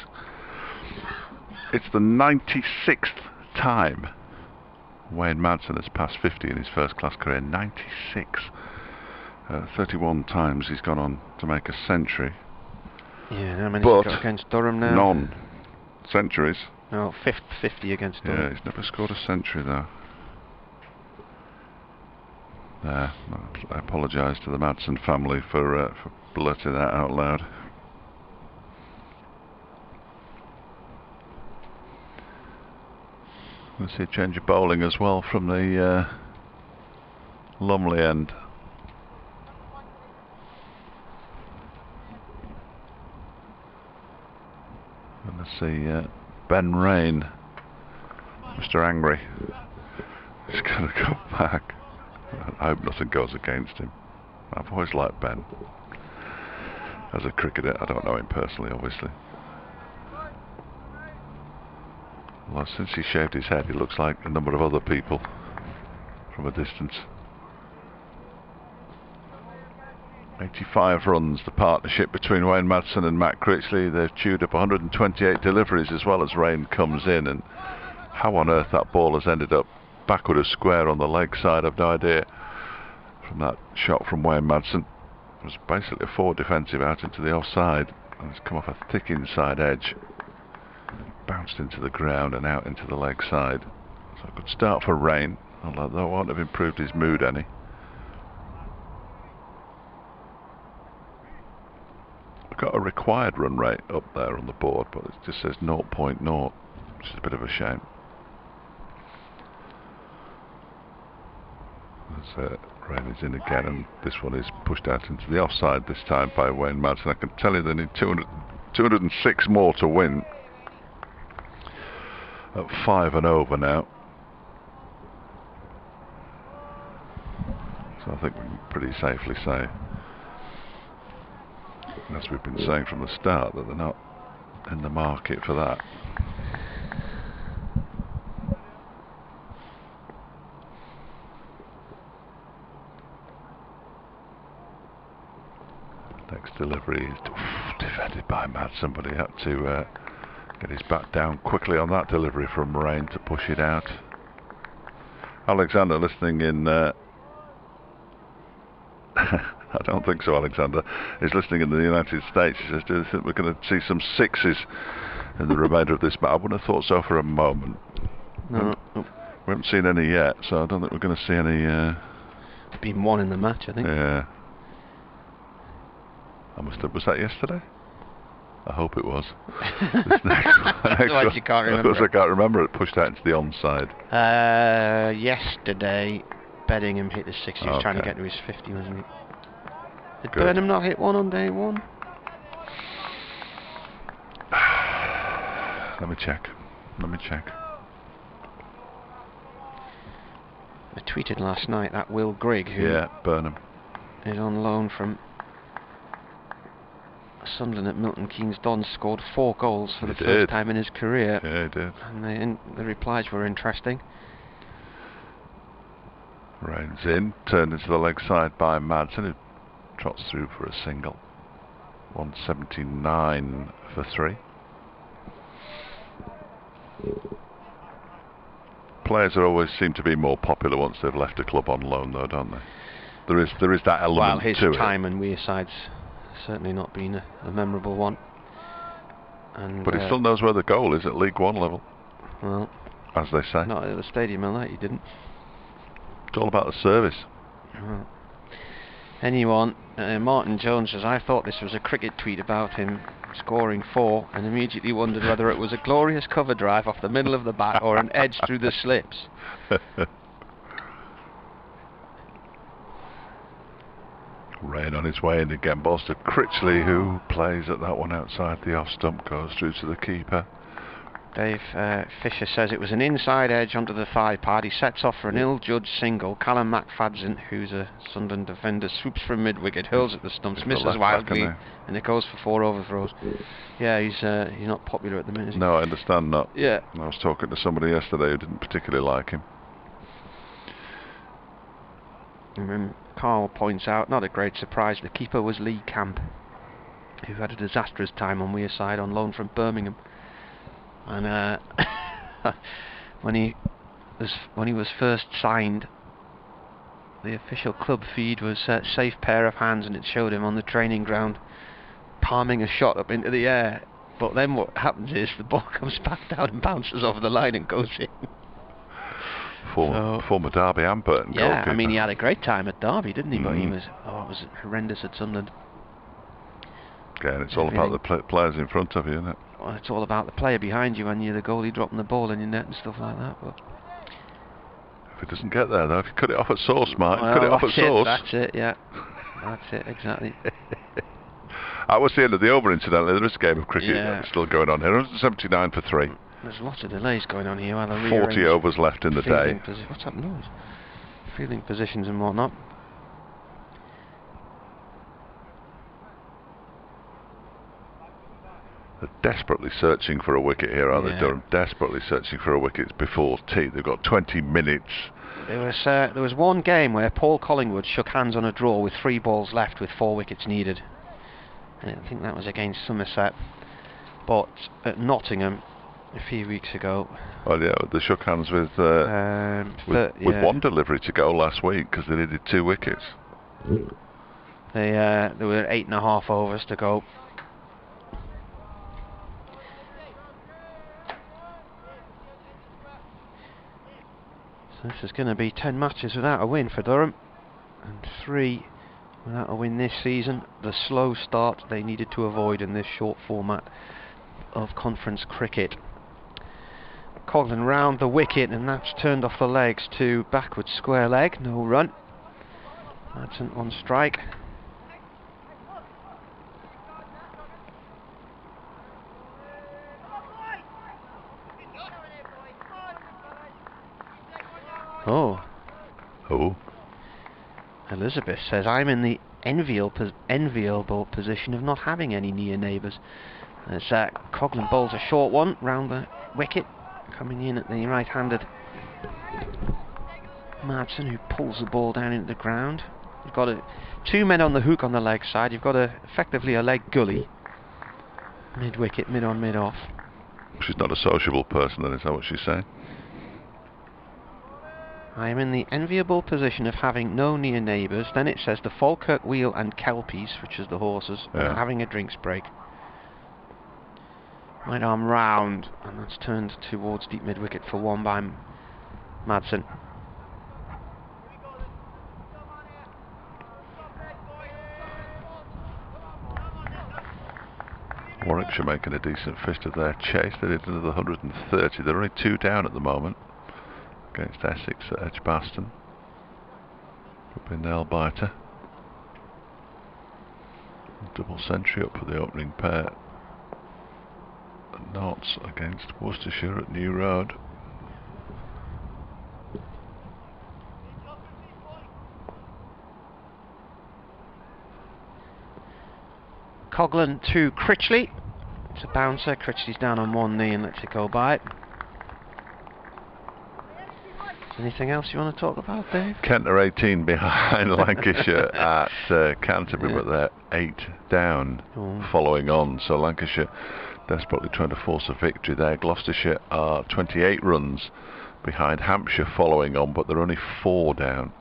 It's the 96th time Wayne Madsen has passed 50 in his first-class career. 96. 31 times he's gone on to make a century. Yeah, how many But he's got against Durham now? none centuries. Oh, 50 against Durham. Yeah, he's never scored a century though. I apologise to the Madsen family for blurting that out loud. Let's see a change of bowling as well from the Lumley end. And let's see Ben Rain, Mr. Angry. He's going to go back. I hope nothing goes against him. I've always liked Ben. As a cricketer, I don't know him personally, obviously. Well, since he shaved his head, he looks like a number of other people from a distance. 85 runs, the partnership between Wayne Madsen and Matt Critchley. They've chewed up 128 deliveries as well as rain comes in, and how on earth that ball has ended up backward of square on the leg side, I've no idea. From that shot from Wayne Madsen, it was basically a forward defensive out into the offside, and it's come off a thick inside edge, bounced into the ground and out into the leg side. So a good start for Rain, although that won't have improved his mood any. We've got a required run rate up there on the board, but it just says 0.0, which is a bit of a shame. As Rain is in again, and this one is pushed out into the offside this time by Wayne Madsen. I can tell you they need 206 more to win. At 5 and over now. So I think we can pretty safely say, as we've been saying from the start, that they're not in the market for that. Next delivery is defended by Madsen, but he had to get his bat down quickly on that delivery from Rain to push it out. Alexander listening in I don't think so, Alexander is listening in the United States. He says, do you think we're going to see some sixes in the remainder of this match? I wouldn't have thought so for a moment. No. We haven't seen any yet, so I don't think we're going to see any. There's been one in the match, I think. Yeah. Was that yesterday? I hope it was. Otherwise you can't remember. Of course I can't remember it. Pushed out into the onside. Yesterday, Beddingham hit the 60. He was trying to get to his 50, wasn't he? Did Good. Burnham not hit one on day one? Let me check. I tweeted last night that Will Grigg, who Burnham is on loan from Sunderland at Milton Keynes Dons, scored 4 goals for the first time in his career. Yeah, he did. And the replies were interesting. Rains in, turned into the leg side by Madsen, who trots through for a single. 179 for 3. Players always seem to be more popular once they've left a club on loan, though, don't they? There is that element to it. Well, his time in Wearside's certainly not been a memorable one. But he still knows where the goal is at League One level. Well, as they say. Not at the Stadium of Light, he didn't. It's all about the service. Well, anyone, Martin Jones says, I thought this was a cricket tweet about him scoring 4 and immediately wondered whether it was a glorious cover drive off the middle of the bat or an edge through the slips. Rain on his way in again. Balls to Critchley, who plays at that one outside the off stump, goes through to the keeper. Dave Fisher says it was an inside edge onto the thigh pad. He sets off for an ill-judged single. Callum McFadzean, who's a Sunderland defender, swoops from mid-wicket, hurls at the stumps, misses wildly, and it goes for 4 overthrows. Yeah, he's not popular at the minute. No, I understand that. Yeah. I was talking to somebody yesterday who didn't particularly like him. And then Carl points out, not a great surprise, the keeper was Lee Camp, who had a disastrous time on Wearside on loan from Birmingham. And when he was first signed, the official club feed was safe pair of hands, and it showed him on the training ground palming a shot up into the air. But then what happens is the ball comes back down and bounces over the line and goes in. Former Derby and Burton goalkeeper. I mean, he had a great time at Derby, didn't he? But he was, it was horrendous at Sunderland. Again, it's all about the players in front of you, isn't it? Well, it's all about the player behind you when you're the goalie dropping the ball in your net and stuff like that. But if it doesn't get there, though, if you cut it off at source, Mark, cut it off at source. That's it, yeah. That's it, exactly. That was the end of the over, incidentally. There is a game of cricket still going on here. 179 for 3. There's lots of delays going on here. 40 overs left in the day. What's happening? Fielding positions and whatnot. They're desperately searching for a wicket here, aren't they, Durham? Desperately searching for a wicket. It's before tea. They've got 20 minutes. There was one game where Paul Collingwood shook hands on a draw with 3 balls left with 4 wickets needed. I think that was against Somerset. But at Nottingham a few weeks ago. Well, yeah, they shook hands with one delivery to go last week because they needed 2 wickets. There were 8.5 overs to go. So this is going to be 10 matches without a win for Durham, and 3 without a win this season. The slow start they needed to avoid in this short format of conference cricket. Coghlan round the wicket, and that's turned off the legs to backward square leg, no run. Madsen on strike. Oh. Elizabeth says, I'm in the enviable position of not having any near neighbours. As Coghlan bowls a short one round the wicket, coming in at the right-handed Madsen, who pulls the ball down into the ground. You've got 2 men on the hook on the leg side. You've got effectively a leg gully. Mid-wicket, mid-on, mid-off. She's not a sociable person, then, is that what she's saying? I am in the enviable position of having no near neighbours. Then it says the Falkirk Wheel and Kelpies, which is the horses, are having a drinks break. Right arm round, and that's turned towards deep mid-wicket for 1 by Madsen. Warwickshire making a decent fist of their chase. They did another 130. They're only 2 down at the moment against Essex at Edgbaston. Could be a nail biter. Double century up for the opening pair. Notts against Worcestershire at New Road. Coghlan to Critchley. It's a bouncer. Critchley's down on 1 knee and lets it go by. Anything else you want to talk about, Dave? Kent are 18 behind Lancashire at Canterbury, but they're 8 down following on. So Lancashire desperately trying to force a victory there. Gloucestershire are 28 runs behind Hampshire following on, but they're only 4 down.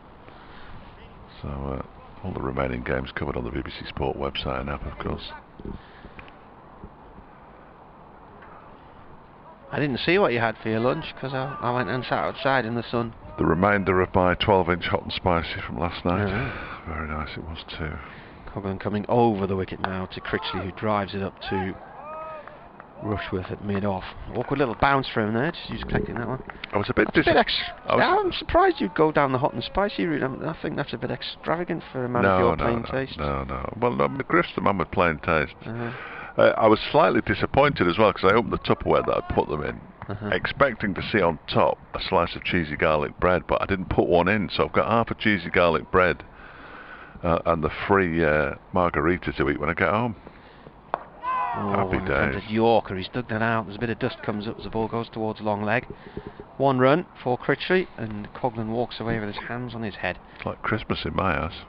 So all the remaining games covered on the BBC Sport website and app, of course. I didn't see what you had for your lunch because I went and sat outside in the sun. The remainder of my 12-inch hot and spicy from last night. Very nice it was too. Coghlan coming over the wicket now to Critchley, who drives it up to Rushworth at mid-off. Awkward little bounce for him there, just collecting that one. I was a bit I'm surprised you'd go down the hot and spicy route. I think that's a bit extravagant for a man of your plain taste. No. Well, McGriff's the man with plain taste. I was slightly disappointed as well because I opened the Tupperware that I'd put them in, expecting to see on top a slice of cheesy garlic bread, but I didn't put one in, so I've got half a cheesy garlic bread and the free margarita to eat when I get home. Happy days. Yorker, he's dug that out. There's a bit of dust comes up as the ball goes towards long leg. 1 run for Critchley, and Coghlan walks away with his hands on his head. It's like Christmas in my house.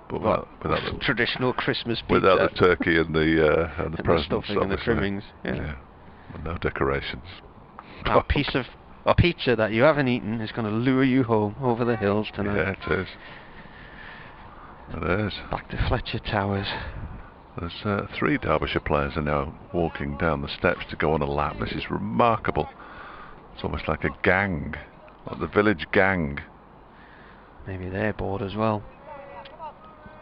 But without the traditional Christmas pizza. Without the turkey and the presents, the stuffing and the trimmings. Yeah. And no decorations. That piece of pizza that you haven't eaten is going to lure you home over the hills tonight. Yeah, it is. It is. Back to Fletcher Towers. There's 3 Derbyshire players are now walking down the steps to go on a lap. This is remarkable. It's almost like a gang, like the village gang. Maybe they're bored as well.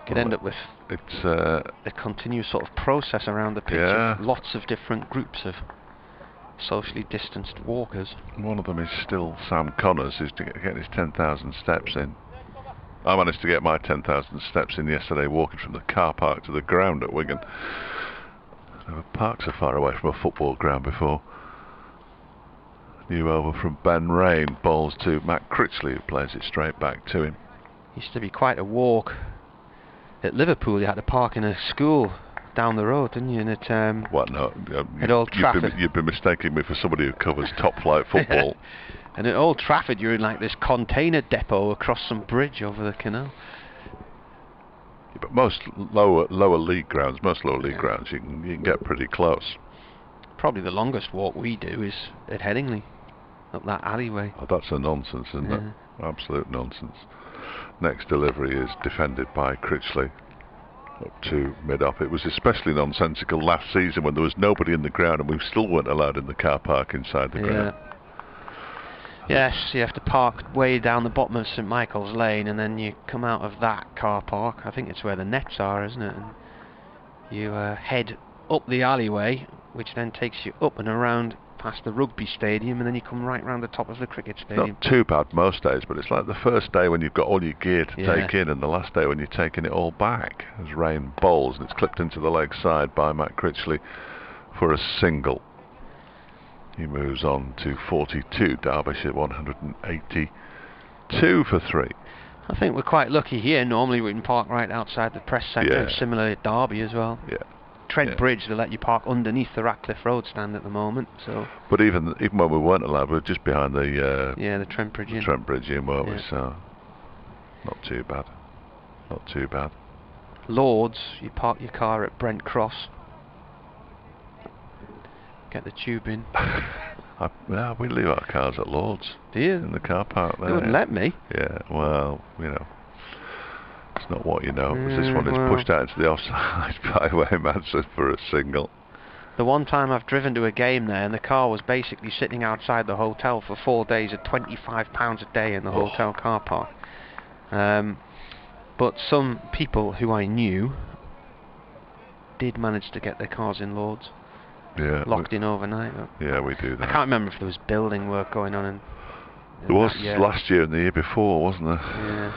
Could end up with it's a continuous sort of process around the pitch of lots of different groups of socially distanced walkers. One of them is still Sam Connors, who's getting his 10,000 steps in. I managed to get my 10,000 steps in yesterday walking from the car park to the ground at Wigan. Never parked so far away from a football ground before. New over from Ben Rain, balls to Matt Critchley, who plays it straight back to him. Used to be quite a walk. At Liverpool you had to park in a school down the road, didn't you? And at What, no? at Old Trafford. You've been mistaking me for somebody who covers top flight football. And at Old Trafford you're in like this container depot across some bridge over the canal. Yeah, but most lower league grounds, you can get pretty close. Probably the longest walk we do is at Headingley, up that alleyway. Oh, that's a nonsense, isn't it? Absolute nonsense. Next delivery is defended by Critchley up to mid-up. It was especially nonsensical last season when there was nobody in the ground and we still weren't allowed in the car park inside the ground. Yes, you have to park way down the bottom of St Michael's Lane and then you come out of that car park. I think it's where the nets are, isn't it? And you head up the alleyway, which then takes you up and around past the rugby stadium, and then you come right round the top of the cricket stadium. Not too bad most days, but it's like the first day when you've got all your gear to take in and the last day when you're taking it all back. As Rain bowls, and it's clipped into the leg side by Matt Critchley for a single. He moves on to 42, Derbyshire 182 for 3. I think we're quite lucky here. Normally we can park right outside the press centre, similarly at Derby as well. Yeah. Trent Bridge, they let you park underneath the Ratcliffe Road stand at the moment. So. But even when we weren't allowed, we were just behind the the Trent Bridge Inn. Trent Bridge Inn, weren't we? So not too bad. Not too bad. Lords, you park your car at Brent Cross. Get the tube in. We leave our cars at Lords. Do you? In the car park there. They wouldn't let me. Yeah, well, it's not what you know. This one is pushed out into the offside by Wayne Manson for a single. The one time I've driven to a game there and the car was basically sitting outside the hotel for 4 days at £25 a day in the hotel car park. But some people who I knew did manage to get their cars in Lords. Yeah. Locked in overnight. Yeah, we do that. I can't remember if there was building work going on in there was last year and the year before, wasn't there? Yeah.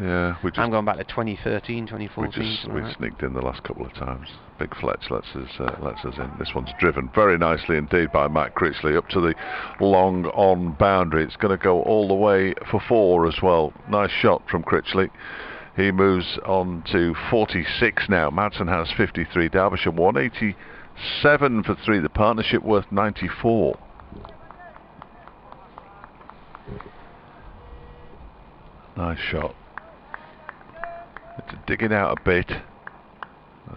Yeah, I'm going back to 2013, 2014. We sneaked in the last couple of times. Big Fletch lets us in. This one's driven very nicely indeed by Matt Critchley up to the long on boundary. It's going to go all the way for 4 as well. Nice shot from Critchley. He moves on to 46 now. Madsen has 53. Derbyshire 187 for 3. The partnership worth 94. Nice shot. It's digging out a bit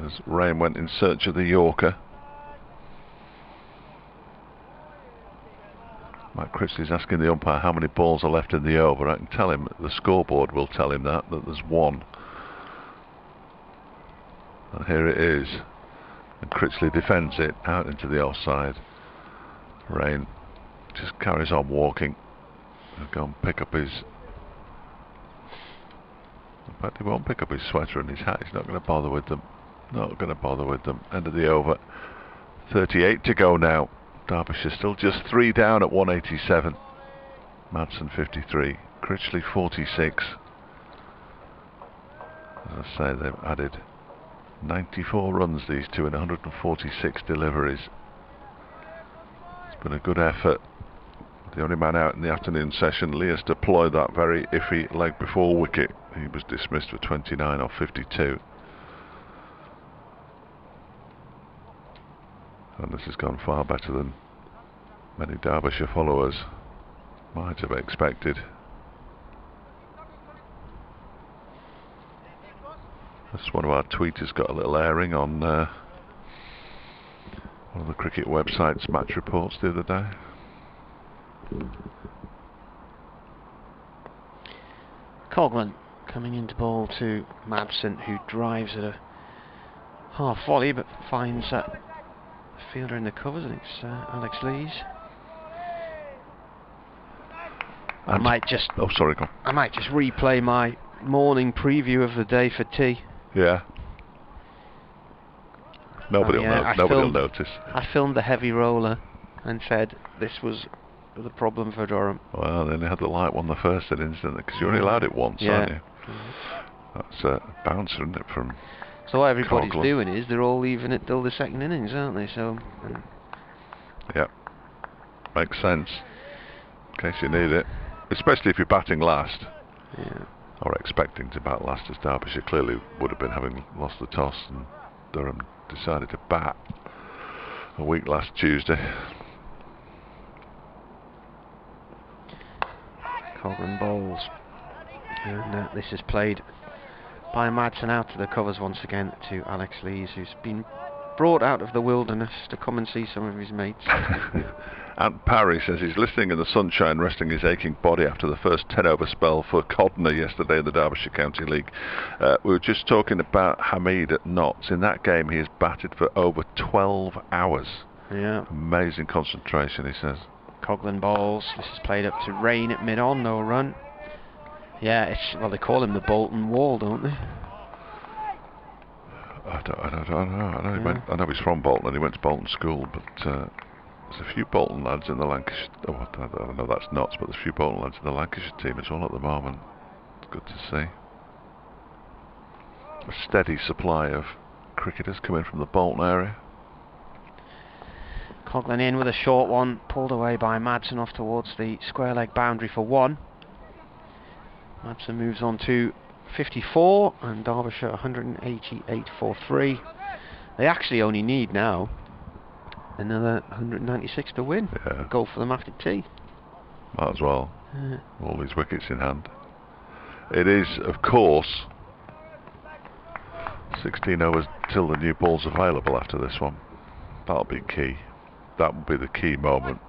as Rain went in search of the Yorker. Matt Critchley's asking the umpire how many balls are left in the over. I can tell him, the scoreboard will tell him that there's 1. And here it is. And Critchley defends it out into the offside. Rain just carries on walking. He'll go and pick up his... In fact, he won't pick up his sweater and his hat. He's not going to bother with them. Not going to bother with them. End of the over. 38 to go now. Derbyshire still just 3 down at 187. Madsen 53. Critchley 46. As I say, they've added 94 runs, these two, in 146 deliveries. It's been a good effort. The only man out in the afternoon session, Leas deployed that very iffy leg before wicket. He was dismissed for 29 off 52. And this has gone far better than many Derbyshire followers might have expected. That's one of our tweeters got a little airing on one of the cricket website's match reports the other day. coming into ball to Madsen, who drives at a half volley but finds that fielder in the covers. I think it's Alex Lees. I might just replay my morning preview of the day for tea. Yeah. Nobody will notice. I filmed the heavy roller and said this was the problem for Durham. Well, then they had the light one the first innings, didn't they? Because you only allowed it once, aren't you? That's a bouncer, isn't it, from So what everybody's Coghlan. doing is they're all leaving it till the second innings, aren't they? So. Yeah. Makes sense. In case you need it. Especially if you're batting last. Yeah. Or expecting to bat last, as Derbyshire clearly would have been, having lost the toss, and Durham decided to bat a week last Tuesday. Coghlan bowls. And this is played by Madsen out to the covers once again to Alex Lees, who's been brought out of the wilderness to come and see some of his mates. Ant Parry says he's listening in the sunshine, resting his aching body after the first 10-over spell for Codner yesterday in the Derbyshire County League. We were just talking about Hamid at Notts. In that game he has batted for over 12 hours. Yeah. Amazing concentration, he says. Coghlan bowls. This is played up to Rain at mid-on, no run. Yeah, well, they call him the Bolton Wall, don't they? I don't know. I know he's from Bolton and he went to Bolton School, but there's a few Bolton lads in the Lancashire. Oh, I don't know, that's nuts, but there's a few Bolton lads in the Lancashire team as well at the moment. It's good to see. A steady supply of cricketers coming from the Bolton area. Coghlan in with a short one, pulled away by Madsen off towards the square leg boundary for 1. Madsen moves on to 54 and Derbyshire 188 for 3. They actually only need now another 196 to win. Yeah. Go for them after tea. Might as well. All these wickets in hand. It is, of course, 16 overs till the new ball's available after this one. That'll be key. That will be the key moment.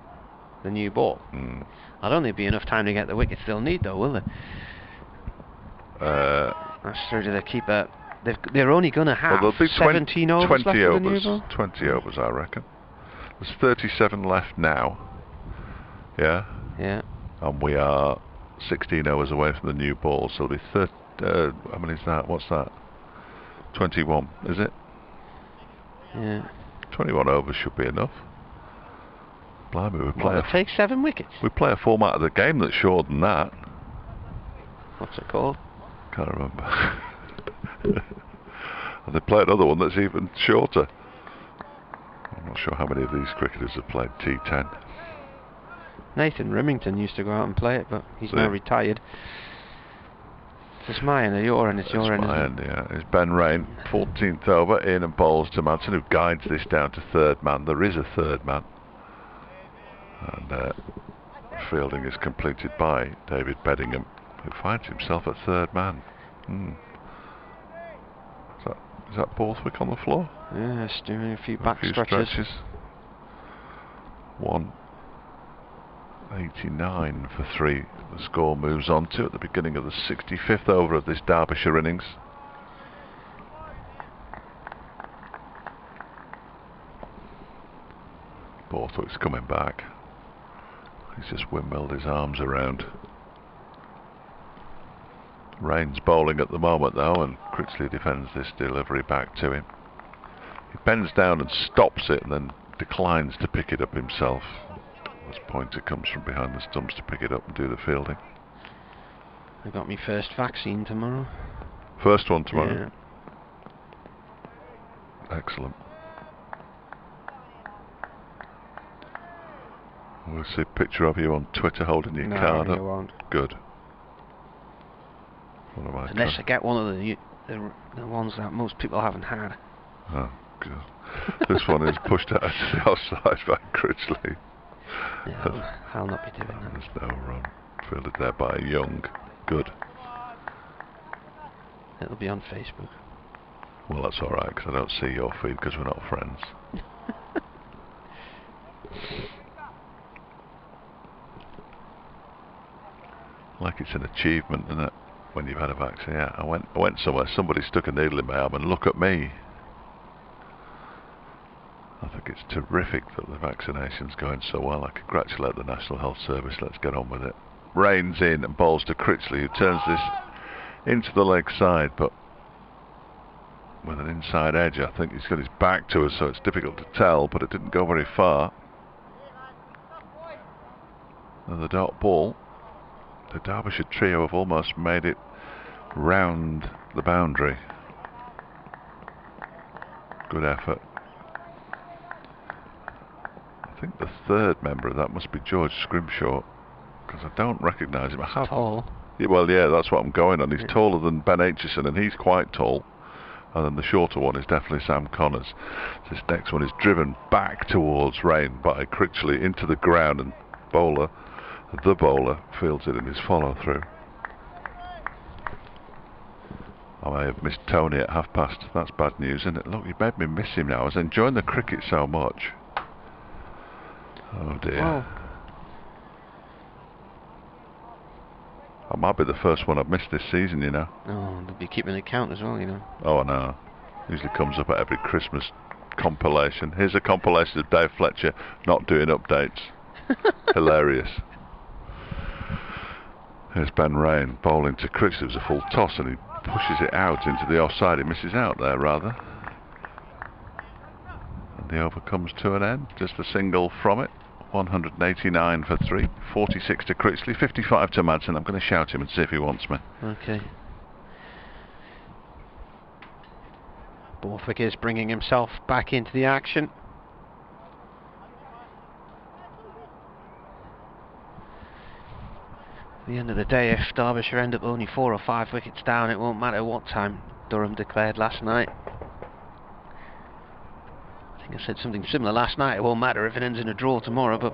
The new ball. I don't think there'll be enough time to get the wickets they'll need, though, will there? That's through to the keeper. They're only going to have 17 overs left 20 for the new overs. ball. 20 overs, I reckon. There's 37 left now. Yeah? Yeah. And we are 16 overs away from the new ball, so it'll be how many is that? What's that? 21, is it? Yeah. 21 overs should be enough. Blimey, It takes 7 wickets. we play a format of the game that's shorter than that. What's it called? Can't remember. And they play another one that's even shorter. I'm not sure how many of these cricketers have played T10. Nathan Remington used to go out and play it, but he's now retired. It's my end, your end, it's your end. It's my end, yeah. It's Ben Rain, 14th over, in and bowls to Madsen, who guides this down to third man. There is a third man. And fielding is completed by David Beddingham, who finds himself at third man. Is that Borthwick on the floor? Yeah, doing a few back stretches. 189 for 3. The score moves on to at the beginning of the 65th over of this Derbyshire innings. Borthwick's coming back. He's just windmilled his arms around. Rain's bowling at the moment though, and Critchley defends this delivery back to him. He bends down and stops it and then declines to pick it up himself. As Pointer comes from behind the stumps to pick it up and do the fielding. I got my first vaccine tomorrow. First one tomorrow? Yeah. Excellent. We'll see a picture of you on Twitter holding your card up. No, won't. Good. Unless I get one of the ones that most people haven't had. Oh, good. This one is pushed out to the outside by Critchley. Yeah, I'll not be doing that. There's no run. Fielded there by Young. Good. It'll be on Facebook. Well, that's alright, because I don't see your feed because we're not friends. Like it's an achievement, isn't it? when you've had a vaccine. Yeah, I went somewhere, somebody stuck a needle in my arm, and look at me. I think it's terrific that the vaccination's going so well. I congratulate the National Health Service. Let's get on with it. Reins in and bowls to Critchley, who turns this into the leg side, but with an inside edge. I think he's got his back to us, so it's difficult to tell, but it didn't go very far. And the dot ball. The Derbyshire trio have almost made it round the boundary. Good effort. I think the third member of that must be George Scrimshaw, because I don't recognise him. I have. Tall. Yeah, well, yeah, that's what I'm going on. He's taller than Ben Aitchison, and he's quite tall. And then the shorter one is definitely Sam Connors. This next one is driven back towards Rain by Critchley into the ground, and the bowler fields it in his follow-through. I may have missed Tony at half-past. That's bad news, isn't it? Look, you made me miss him now. I was enjoying the cricket so much. Oh dear. Wow. That might be the first one I've missed this season, you know. Oh, they'll be keeping an account as well, you know. Oh, I know. Usually comes up at every Christmas compilation. Here's a compilation of Dave Fletcher not doing updates. Hilarious. Here's Ben Rain bowling to Critchley. It was a full toss and he pushes it out into the offside. He misses out there, rather. And the over comes to an end. Just a single from it. 189 for 3. 46 to Critchley. 55 to Madsen. I'm going to shout him and see if he wants me. Okay. Borthwick is bringing himself back into the action. At the end of the day, if Derbyshire end up only 4 or 5 wickets down, it won't matter what time Durham declared last night. I think I said something similar last night. It won't matter if it ends in a draw tomorrow, but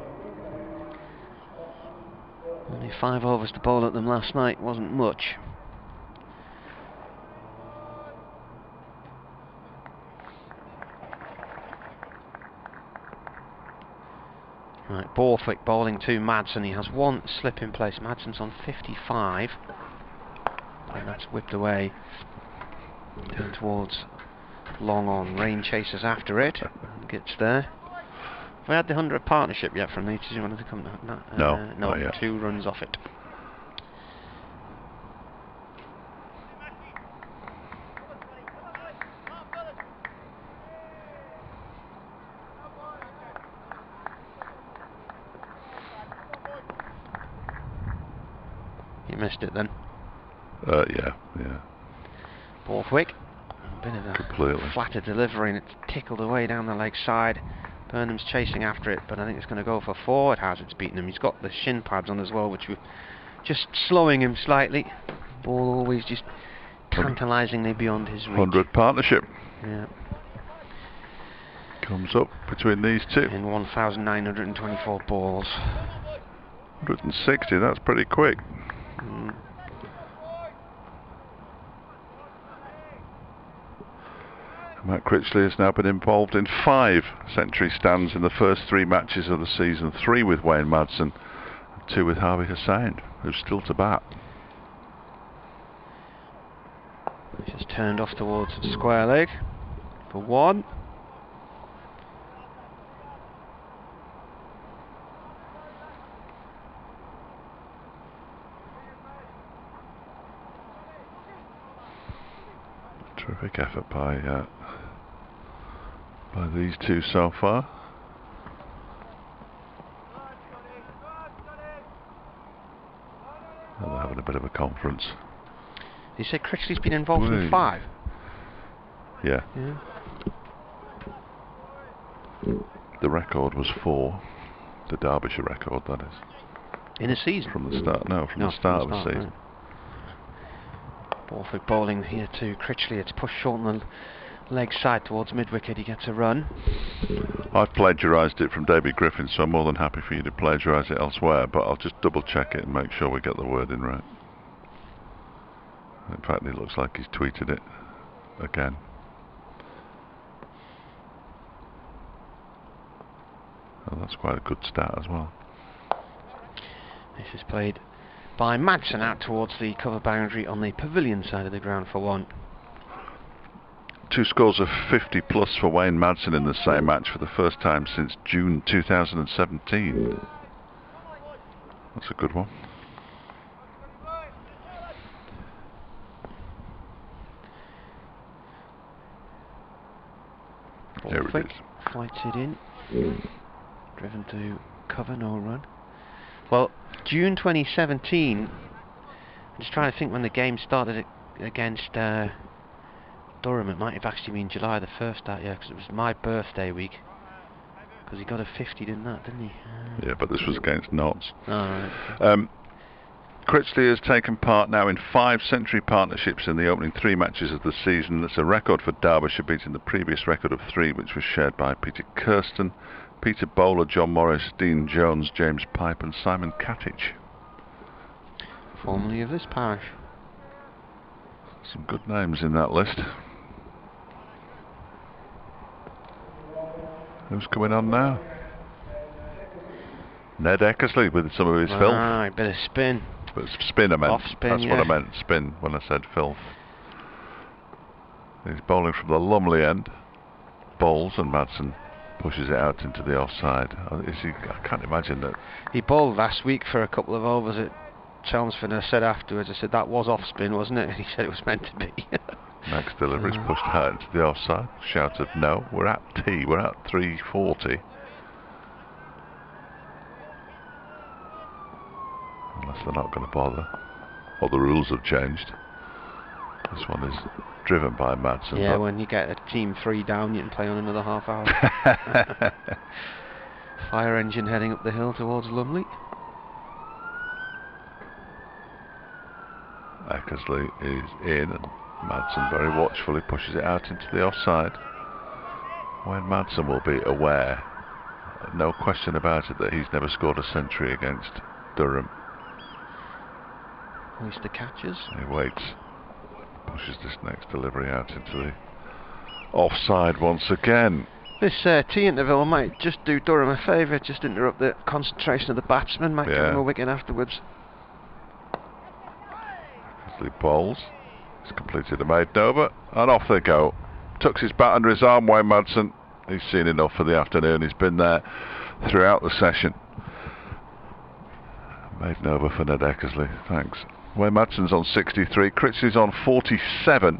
only 5 overs to bowl at them last night wasn't much. Right, Borthwick bowling to Madsen. He has one slip in place. Madsen's on 55. And that's whipped away down towards long on. Rain chases after it and gets there. Have we had the 100 partnership yet from these? Do you want to come? No, no, not yet. 2 runs off it. You missed it then. Yeah. Borthwick, a bit of a Completely. flatter delivery, and it's tickled away down the leg side. Burnham's chasing after it, but I think it's going to go for 4. It has, it's beaten him. He's got the shin pads on as well, which were just slowing him slightly. Ball always just tantalisingly beyond his reach. 100 partnership. Yeah. Comes up between these two. In 1,924 balls. 160, that's pretty quick. Matt Critchley has now been involved in 5 century stands in the first 3 matches of the season. 3 with Wayne Madsen, 2 with Harvey Hussain, who's still to bat. He's just turned off towards square leg for 1. Terrific effort by these two so far. And they're having a bit of a conference. You said Critchley's been involved in 5? Yeah. Yeah. The record was 4. The Derbyshire record, that is. In a season? From the start, no, from the start of the season. Right. Borthwick bowling here to Critchley. It's pushed short on the leg side towards mid-wicket. He gets a run. I've plagiarised it from David Griffin, so I'm more than happy for you to plagiarise it elsewhere, but I'll just double check it and make sure we get the wording right. In fact, it looks like he's tweeted it again. Oh, that's quite a good stat as well. This is played by Madsen out towards the cover boundary on the pavilion side of the ground for 1. 2 scores of 50 plus for Wayne Madsen in the same match for the first time since June 2017. That's a good one. Here it is. Flights it in. Driven to cover, no run. Well, June 2017, I'm just trying to think when the game started against Durham. It might have actually been July the 1st that year, because it was my birthday week. Because he got a 50, didn't he? Yeah, but this was against Notts. Oh, right. Critchley has taken part now in 5 century partnerships in the opening 3 matches of the season. That's a record for Derbyshire, beating the previous record of 3, which was shared by Peter Kirsten, Peter Bowler, John Morris, Dean Jones, James Pipe and Simon Catich. Formerly of this parish. Some good names in that list. Who's coming on now? Ned Eckersley with some of his filth. Right, bit of spin. But spin I meant. Off spin, That's what I meant, spin, when I said filth. He's bowling from the Lumley end. Bowls and Madsen pushes it out into the offside. I can't imagine that. He bowled last week for a couple of overs at Chelmsford, and I said afterwards, I said that was off spin, wasn't it? And he said it was meant to be. Next delivery's pushed out into the offside. Shouted no. We're at T. We're at 340. Unless they're not going to bother, or the rules have changed. This one is driven by Madsen. Yeah, when you get a team 3 down, you can play on another half hour. Fire engine heading up the hill towards Lumley. Eckersley is in, and Madsen very watchfully pushes it out into the offside. Wayne Madsen will be aware, no question about it, that he's never scored a century against Durham. Who's the catches? He waits, pushes this next delivery out into the offside once again. This tea interval might just do Durham a favour, just interrupt the concentration of the batsman, might give him a wicket afterwards. Eckersley bowls, he's completed a maiden over, and off they go. Tucks his bat under his arm, Wayne Madsen. He's seen enough for the afternoon, he's been there throughout the session. Maiden over for Ned Eckersley, thanks. Wayne Madsen's on 63, Critchley's on 47.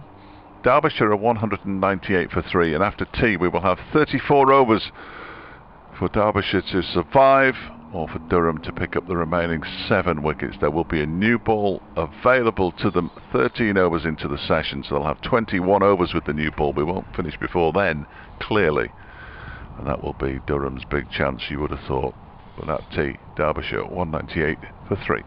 Derbyshire are 198 for 3, and after tea we will have 34 overs for Derbyshire to survive, or for Durham to pick up the remaining 7 wickets. There will be a new ball available to them 13 overs into the session, so they'll have 21 overs with the new ball. We won't finish before then, clearly, and that will be Durham's big chance, you would have thought. But at tea, Derbyshire 198 for 3.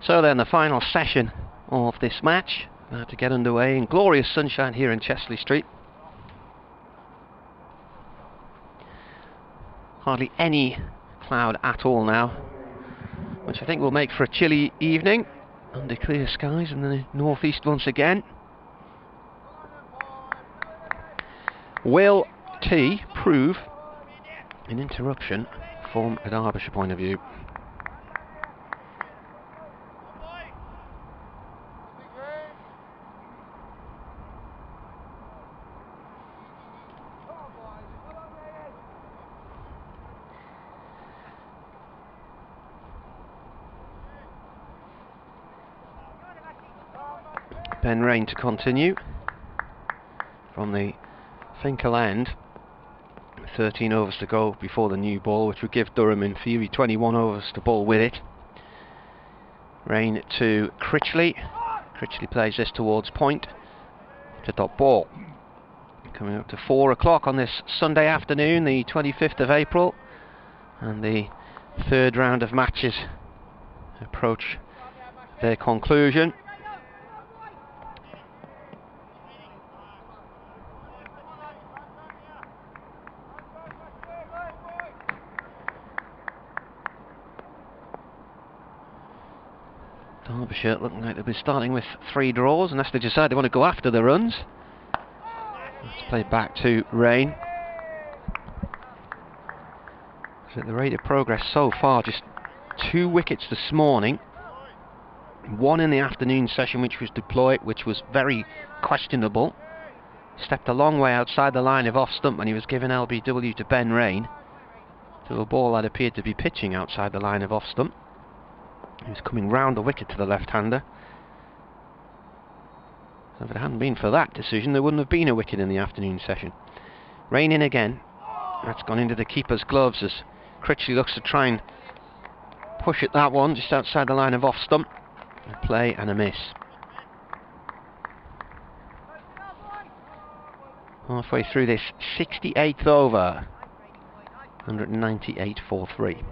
So then, the final session of this match about to get underway in glorious sunshine here in Chesley Street. Hardly any cloud at all now, which I think will make for a chilly evening under clear skies in the northeast once again. Will T prove an interruption from a Derbyshire point of view? Ben Rain to continue from the Finkel end. 13 overs to go before the new ball, which would give Durham in theory 21 overs to bowl with it. Rain to Critchley. Critchley plays this towards point to dot ball. Coming up to 4 o'clock on this Sunday afternoon, the 25th of April, and the third round of matches approach their conclusion. Derbyshire looking like they'll be starting with 3 draws unless they decide they want to go after the runs. Let's play back to Rain. So at the rate of progress so far, just 2 wickets this morning. 1 in the afternoon session which was deployed, which was very questionable. Stepped a long way outside the line of off stump when he was given LBW to Ben Rain, to a ball that appeared to be pitching outside the line of off stump. He was coming round the wicket to the left-hander. So if it hadn't been for that decision, there wouldn't have been a wicket in the afternoon session. Rain in again. That's gone into the keeper's gloves as Critchley looks to try and push at that one just outside the line of off stump. A play and a miss. Halfway through this 68th over. 198 for 3.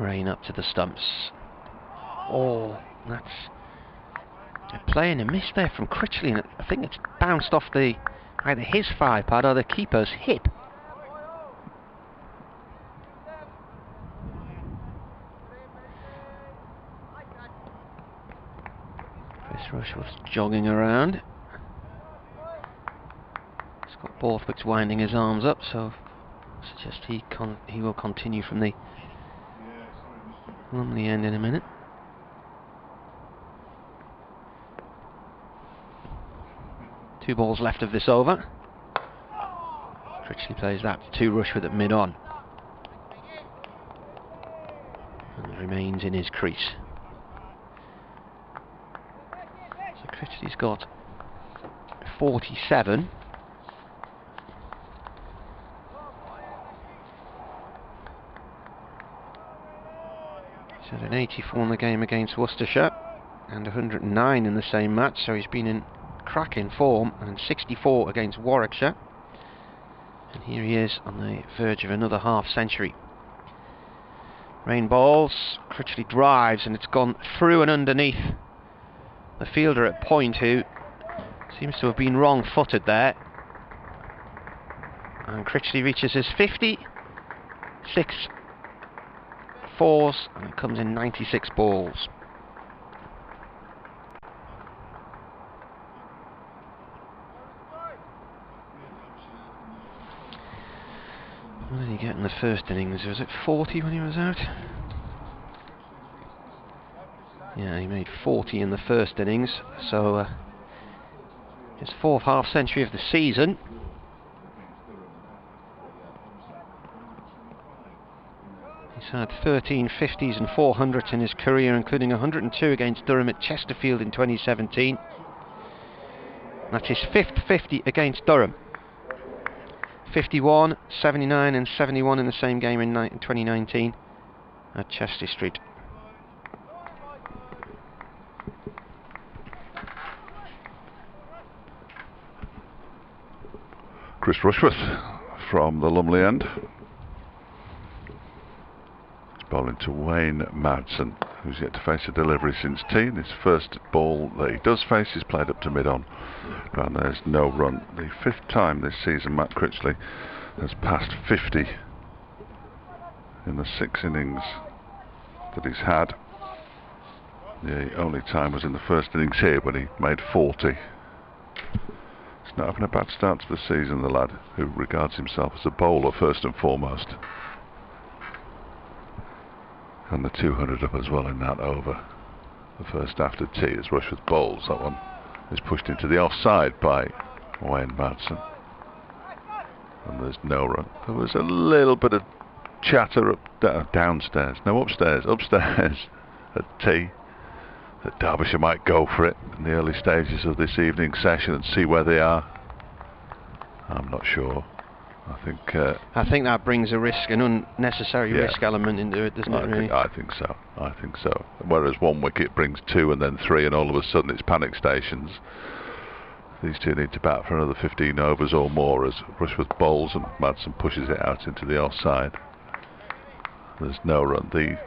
Rain up to the stumps. Oh, that's a play and a miss there from Critchley, and I think it's bounced off either his 5-pad or the keeper's hip. Chris Rushworth's jogging around. Scott Borthwick's winding his arms up, so I suggest he will continue from the Lumley end in a minute. Two balls left of this over. Critchley plays that to Rushworth at mid-on. And remains in his crease. So Critchley's got 47. He's had an 84 in the game against Worcestershire and 109 in the same match, so he's been in cracking form, and 64 against Warwickshire. And here he is on the verge of another half-century. Rain balls, Critchley drives, and it's gone through and underneath the fielder at point, who seems to have been wrong-footed there. And Critchley reaches his 50, 6 fours, and it comes in 96 balls. What did he get in the first innings? Was it 40 when he was out? Yeah, he made 40 in the first innings, so his 4th half-century of the season. He's had 13 50s and 400s in his career, including 102 against Durham at Chesterfield in 2017. That's his 5th 50 against Durham. 51, 79 and 71 in the same game in 2019 at Chester Street. Chris Rushworth from the Lumley end. He's bowling to Wayne Madsen, who's yet to face a delivery since tea. His first ball that he does face is played up to mid-on, and there's no run. The 5th time this season Matt Critchley has passed 50 in the 6 innings that he's had. The only time was in the first innings here when he made 40. He's not having a bad start to the season, the lad, who regards himself as a bowler first and foremost. And the 200 up as well in that over. The first after tea as Rushworth bowls. That one is pushed into the offside by Wayne Madsen. And there's no run. There was a little bit of chatter downstairs. No, upstairs at tea. That Derbyshire might go for it in the early stages of this evening session and see where they are. I'm not sure. I think that brings a risk, an unnecessary risk element into it, doesn't it? Really? I think so. Whereas 1 wicket brings 2 and then 3, and all of a sudden it's panic stations. These two need to bat for another 15 overs or more as Rushworth bowls and Madsen pushes it out into the offside. There's no run. The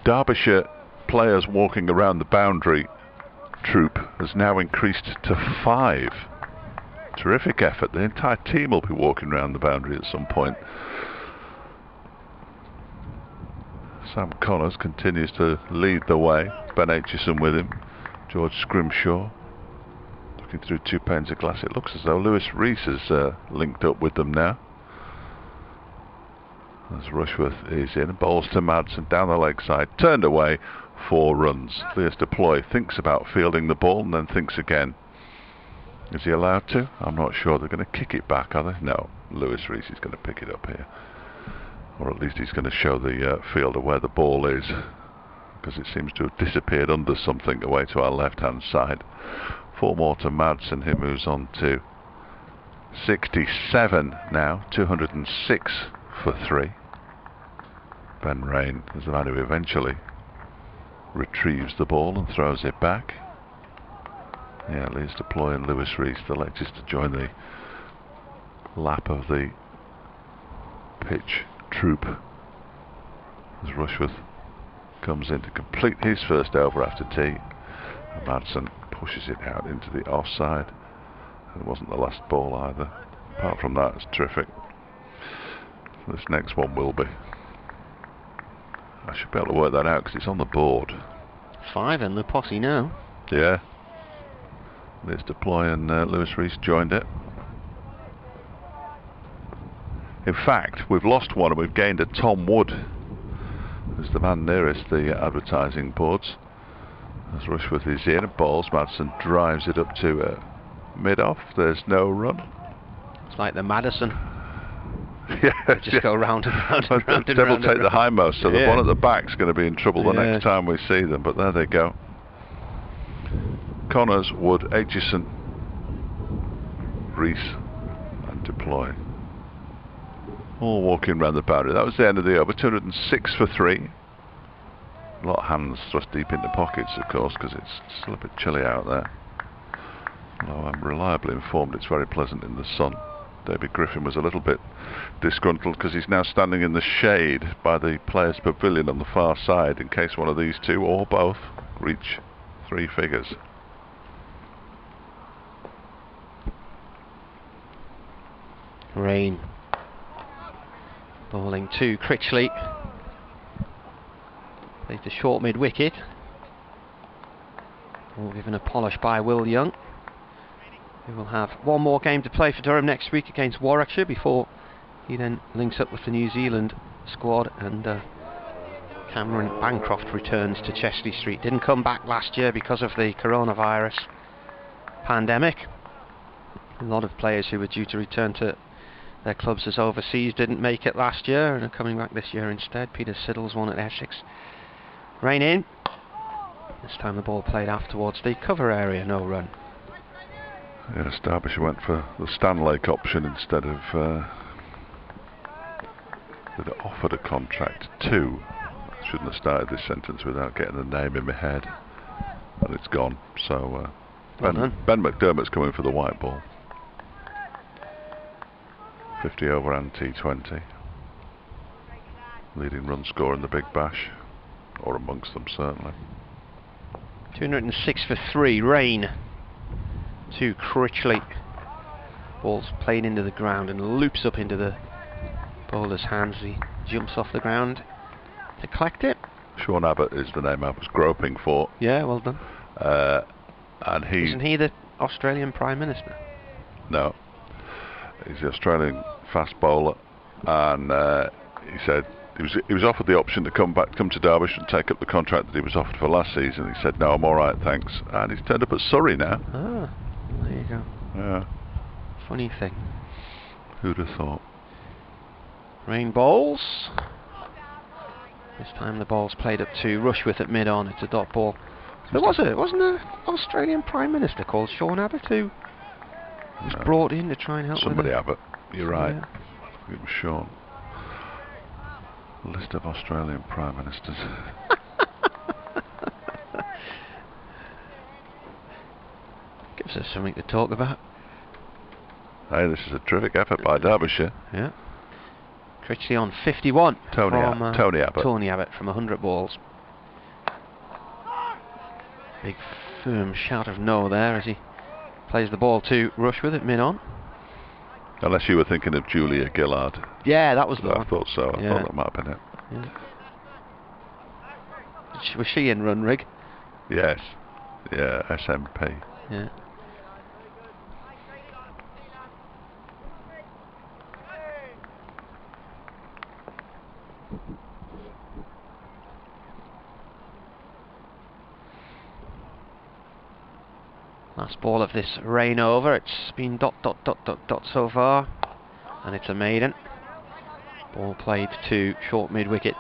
Derbyshire players walking around the boundary troop has now increased to 5. Terrific effort. The entire team will be walking around the boundary at some point. Sam Connors continues to lead the way. Ben Aitchison with him. George Scrimshaw looking through 2 panes of glass. It looks as though Lewis Rees has linked up with them now. As Rushworth is in, bowls to Madsen down the leg side, turned away, 4 runs. Lewis Deploy thinks about fielding the ball and then thinks again. Is he allowed to? I'm not sure. They're going to kick it back, are they? No. Lewis Rees is going to pick it up here. Or at least he's going to show the fielder where the ball is, because it seems to have disappeared under something away to our left-hand side. 4 more to Madsen. He moves on to 67 now. 206 for 3. Ben Rain is the man who eventually retrieves the ball and throws it back. Yeah, Lewis Deploy and Lewis Rees, the latest to join the lap of the pitch troop as Rushworth comes in to complete his first over after tea. And Madsen pushes it out into the offside. It wasn't the last ball either. Apart from that, it's terrific. This next one will be. I should be able to work that out because it's on the board. 5 in the posse now. Yeah. Lewis Deploy and Lewis Rees joined it. In fact, we've lost one and we've gained a Tom Wood, who's the man nearest the advertising boards. As Rushworth is in and bowls, Madsen drives it up to mid-off. There's no run. It's like the Madison. Yeah, just go round and round and round. Devil take the hindmost, so the one at the back's going to be in trouble the next time we see them, but there they go. Connors, Wood, Aitchison, Rees and Deploy. All walking round the boundary. That was the end of the over. 206 for 3. A lot of hands thrust deep into pockets, of course, because it's still a bit chilly out there. Although I'm reliably informed it's very pleasant in the sun. David Griffin was a little bit disgruntled because he's now standing in the shade by the players' pavilion on the far side in case one of these two or both reach 3 figures. Rain bowling to Critchley. Plays the short mid wicket. All given a polish by Will Young, who will have 1 more game to play for Durham next week against Warwickshire before He then links up with the New Zealand squad, and Cameron Bancroft returns to Chesley Street. Didn't come back last year because of the coronavirus pandemic. A lot of players who were due to return to their clubs as overseas didn't make it last year and are coming back this year instead. Peter Siddle's one at Essex. Rain in. This time the ball played out towards the cover area, no run. Yes, Derbyshire went for the Stanlake option instead of they'd offered a contract to. I shouldn't have started this sentence without getting the name in my head, and it's gone. So Ben McDermott's coming for the white ball. 50 over and T20. Leading run scorer in the Big Bash, or amongst them certainly. 206 for 3, Rain to Critchley. Ball's played into the ground and loops up into the bowler's hands. He jumps off the ground to collect it. Sean Abbott is the name I was groping for. Yeah, well done. And isn't he the Australian Prime Minister? No, he's the Australian fast bowler, and he said he was offered the option to come to Derbyshire and take up the contract that he was offered for last season. He said, "No, I'm all right, thanks." And he's turned up at Surrey now. Ah, there you go. Yeah. Funny thing. Who'd have thought? Rain bowls. This time the ball's played up to Rushworth at mid-on. It's a dot ball. There wasn't an Australian Prime Minister called Sean Abbott who was brought in to try and help somebody with Abbott. You're right. Yeah. It was Sean. List of Australian Prime Ministers. Gives us something to talk about. Hey, this is a terrific effort by Derbyshire. Yeah. Critchley on 51 Tony Abbott. Tony Abbott from 100 balls. Big firm shout of no there as he plays the ball to Rushworth at mid-on. Unless you were thinking of Julia Gillard. Yeah, that was the one. I thought so. I thought that might have been it. Yeah. Was she in run rig? Yes. Yeah, SMP. Yeah. Last ball of this rain over. It's been dot so far, and it's a maiden. Ball played to short mid-wicket.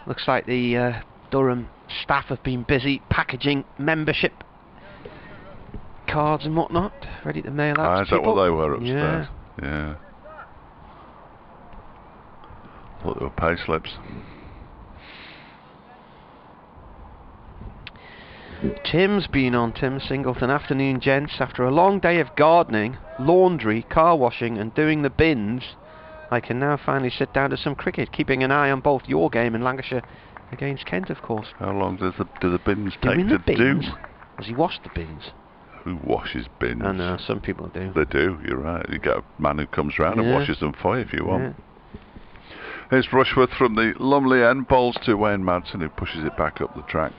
Looks like the Durham staff have been busy packaging membership cards and whatnot, ready to mail out to is that people. what they were upstairs? Yeah. Thought they were pay slips. Tim's been on, Tim Singleton. Afternoon, gents. After a long day of gardening, laundry, car washing and doing the bins, I can now finally sit down to some cricket, keeping an eye on both your game and Lancashire against Kent, of course. How long do the bins take the to bins? do? Has he washed the bins? Who washes bins? I know, some people do. They do, you're right. You get a man who comes round and washes them for you if you want. Here's Rushworth from the Lumley end, bowls to Wayne Madsen, who pushes it back up the track.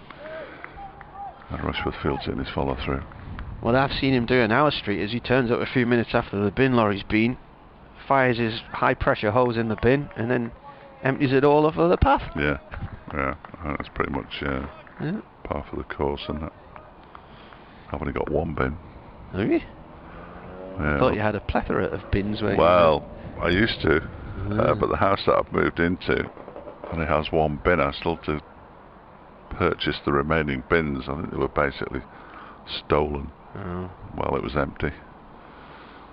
And Rushworth fields it in his follow through. What I've seen him do in our street is he turns up a few minutes after the bin lorry's been, fires his high pressure hose in the bin, and then empties it all over the path. Yeah. That's pretty much par for the course, isn't it? I've only got one bin. Have you? Yeah, I thought you had a plethora of bins where well, I used to, but the house that I've moved into only has one bin. I still have to purchase the remaining bins. I think they were basically stolen while it was empty.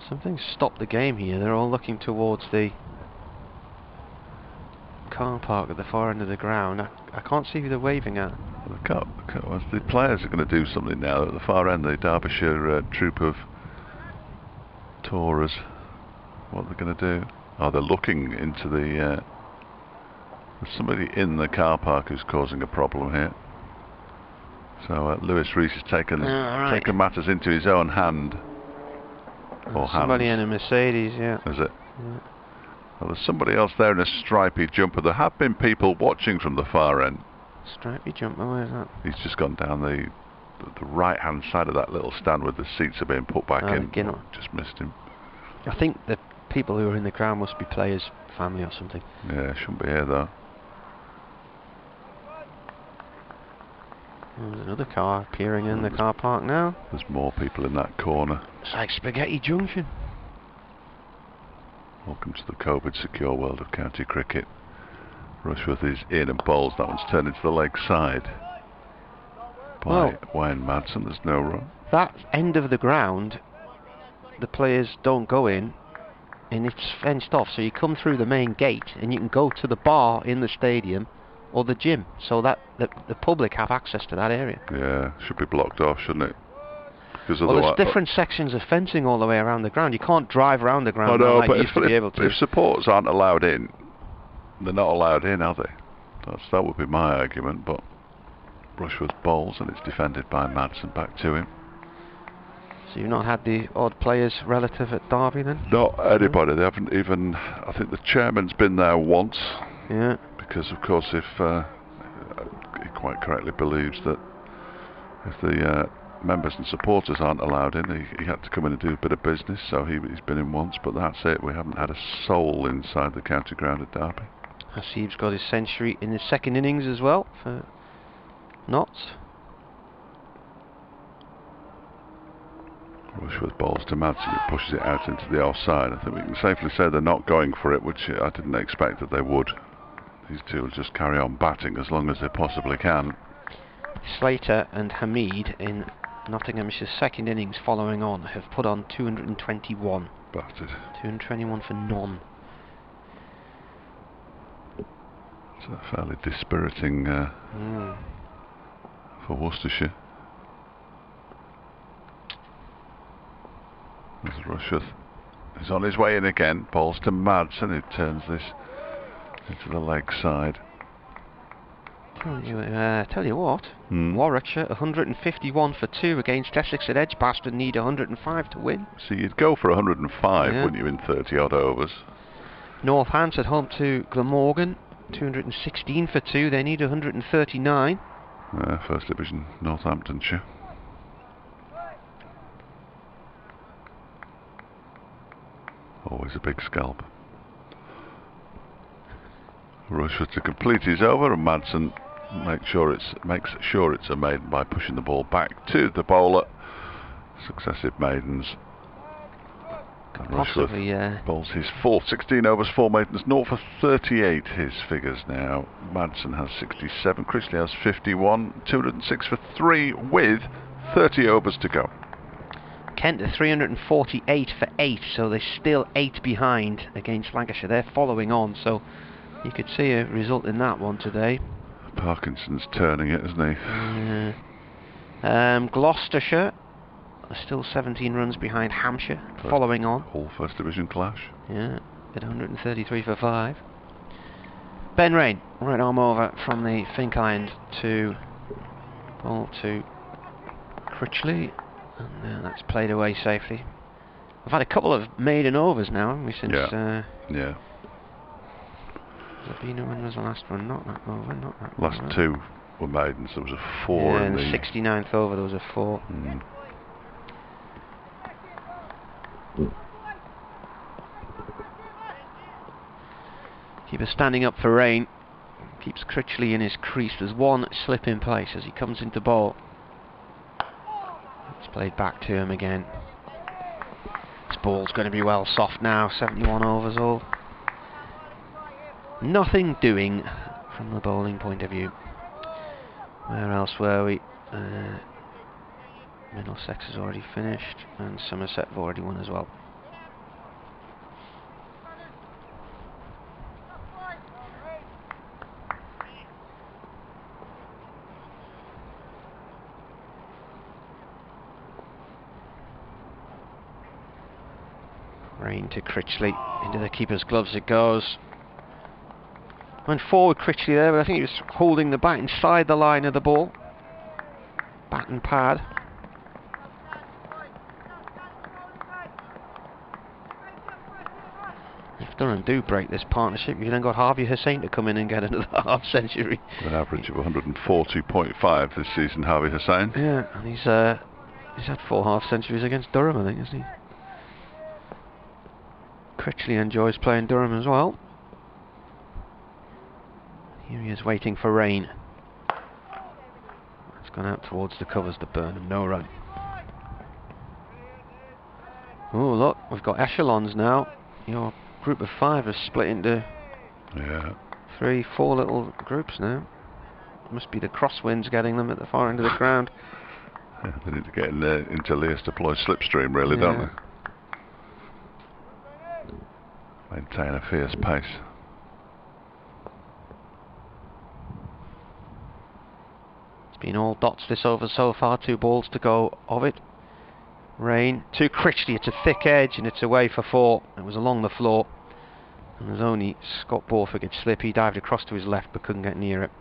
Something's stopped the game here. They're all looking towards the car park at the far end of the ground. I can't see who they're waving at. The players are going to do something now at the far end. The Derbyshire troop of tourers. What are they going to do? Oh, they're looking into the... there's somebody in the car park who's causing a problem here. So Lewis Rees has taken matters into his own hand. Or somebody hands. in a Mercedes, yeah. Is it? Yeah. Well, there's somebody else there in a stripy jumper. There have been people watching from the far end. Stripy jumper, where's that? He's just gone down the right-hand side of that little stand where the seats are being put back in. Guinness. Just missed him. I think the people who are in the ground must be players' family or something. Yeah, shouldn't be here though. There's another car appearing in the car park now. There's more people in that corner. It's like Spaghetti Junction. Welcome to the COVID secure world of county cricket. Rushworth is in and bowls. That one's turned into the leg side by Wayne Madsen. There's no run. That end of the ground, the players don't go in, and it's fenced off. So you come through the main gate, and you can go to the bar in the stadium or the gym, so that the public have access to that area. Yeah, should be blocked off, shouldn't it? Well, there's different sections of fencing all the way around the ground. You can't drive around the ground like you used to be able to. If supporters aren't allowed in, they're not allowed in, are they? That would be my argument, but Rushworth bowls and it's defended by Madsen. Back to him. So you've not had the odd player's relative at Derby then? Not anybody. They haven't even... I think the chairman's been there once. Yeah. Because, of course, if he quite correctly believes that if the members and supporters aren't allowed in, he had to come in and do a bit of business, so he's been in once, but that's it. We haven't had a soul inside the county ground at Derby. Hasib's got his century in his second innings as well for Notts. Rushworth bowls to Madsen, it pushes it out into the offside. I think we can safely say they're not going for it, which I didn't expect that they would. These two will just carry on batting as long as they possibly can. Slater and Hamid in Nottinghamshire's second innings following on have put on 221. Batted. 221 for none. It's a fairly dispiriting for Worcestershire. There's Rushworth. He's on his way in again. Bowls to Madsen, who turns this into the leg side. Tell you what, Warwickshire 151 for 2 against Essex at Edgbaston, need 105 to win. So you'd go for 105, wouldn't you, in 30 odd overs? Northants at home to Glamorgan, 216 for 2, they need 139. First Division, Northamptonshire. Always a big scalp. Rushworth to complete his over, and Madsen makes sure it's a maiden by pushing the ball back to the bowler. Successive maidens. And Rushworth bowls his fourth, 16 overs, 4 maidens, 0 for 38 his figures now. Madsen has 67, Critchley has 51, 206 for 3 with 30 overs to go. Kent are 348 for 8, so they're still 8 behind against Lancashire. They're following on, so you could see a result in that one today. Parkinson's turning it, isn't he? Gloucestershire are still 17 runs behind Hampshire, following on. All First Division clash. Yeah, at 133 for 5. Ben Rain, right arm over from the Finkel end to ball to Critchley, and that's played away safely. We've had a couple of maiden overs now, haven't we, since... yeah. Zabina, when was the last one? Not that over, not that Last over. 2 were maidens, there was a 4 in the... 69th over, there was a 4. Keeper standing up for Rain, keeps Critchley in his crease. There's one slip in place as he comes into bowl. It's played back to him again. This ball's going to be well soft now, 71 overs all. Nothing doing from the bowling point of view. Where else were we? Middlesex has already finished, and Somerset have already won as well. Rain to Critchley, into the keeper's gloves it goes. Went forward Critchley there, but I think he was holding the bat inside the line of the ball. Bat and pad. If Durham do break this partnership, you've then got Harvey Hussain to come in and get another half century. An average of 140.5 this season, Harvey Hussain. Yeah, and he's had 4 half centuries against Durham, I think, hasn't he? Critchley enjoys playing Durham as well. Here he is waiting for Rain. It's gone out towards the covers to Burnham, no run. Oh look, we've got echelons now. Your group of 5 is split into 3, 4 little groups now. Must be the crosswinds getting them at the far end of the ground. Yeah, they need to get in there into Leas to deploy slipstream really, don't they? Maintain a fierce pace. It's been all dots this over so far, 2 balls to go of it. Rain, to Critchley, it's a thick edge and it's away for 4. It was along the floor. And there's only Scott Borthwick slip. He dived across to his left but couldn't get near it.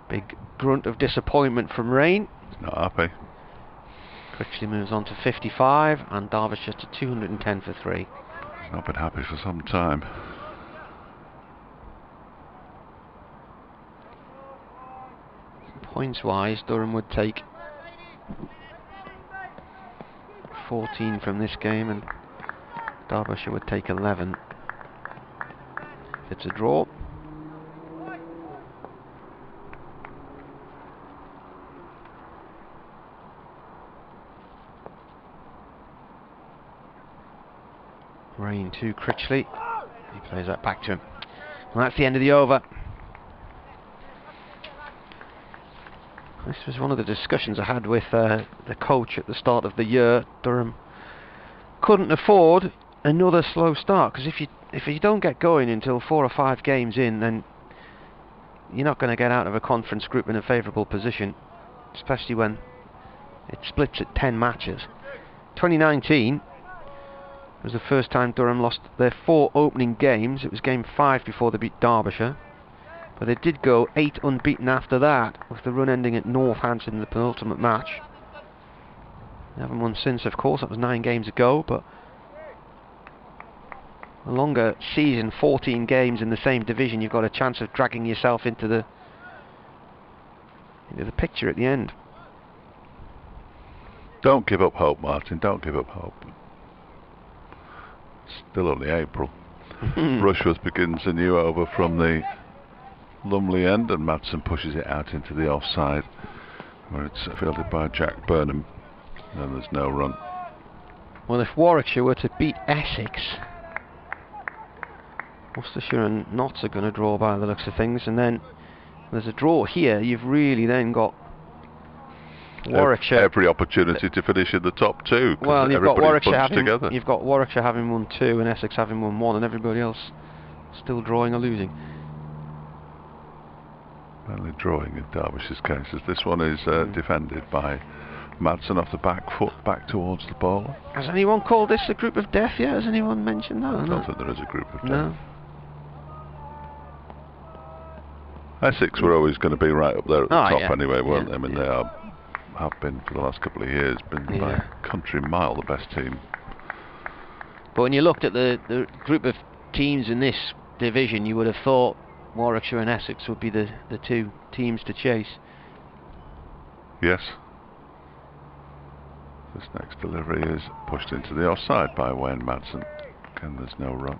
Big grunt of disappointment from Rain. He's not happy. Critchley moves on to 55 and Derbyshire to 210 for 3. He's not been happy for some time. Points wise, Durham would take 14 from this game and Derbyshire would take 11 if it's a draw. Rain to Critchley. He plays that back to him. Well, that's the end of the over. This was one of the discussions I had with the coach at the start of the year. Durham couldn't afford another slow start, because if you don't get going until 4 or 5 games in, then you're not going to get out of a conference group in a favourable position, especially when it splits at 10 matches. 2019 was the first time Durham lost their 4 opening games. It was game 5 before they beat Derbyshire. But they did go 8 unbeaten after that, with the run ending at Northampton in the penultimate match. They haven't won since, of course. That was 9 games ago, but a longer season, 14 games in the same division, you've got a chance of dragging yourself into the picture at the end. Don't give up hope, Martin. Don't give up hope. Still only April. Rushworth begins a new over from the Lumley end, and Madsen pushes it out into the offside, where it's fielded by Jack Burnham, and there's no run. Well, if Warwickshire were to beat Essex, Worcestershire and Notts are going to draw by the looks of things, and then there's a draw here. You've really then got Warwickshire every opportunity to finish in the top 2. Well, you've got Warwickshire having won 2 and Essex having won 1, and everybody else still drawing or losing. Only drawing in Derbyshire's case, as this one is defended by Madsen off the back foot, back towards the ball. Has anyone called this a group of death yet? Has anyone mentioned that? I don't think there is a group of death. No. Essex were always going to be right up there at the top anyway, weren't they? I mean, they have been for the last couple of years, been by a country mile the best team. But when you looked at the group of teams in this division, you would have thought Warwickshire and Essex would be the 2 teams to chase. Yes. This next delivery is pushed into the offside by Wayne Madsen. Again, there's no run.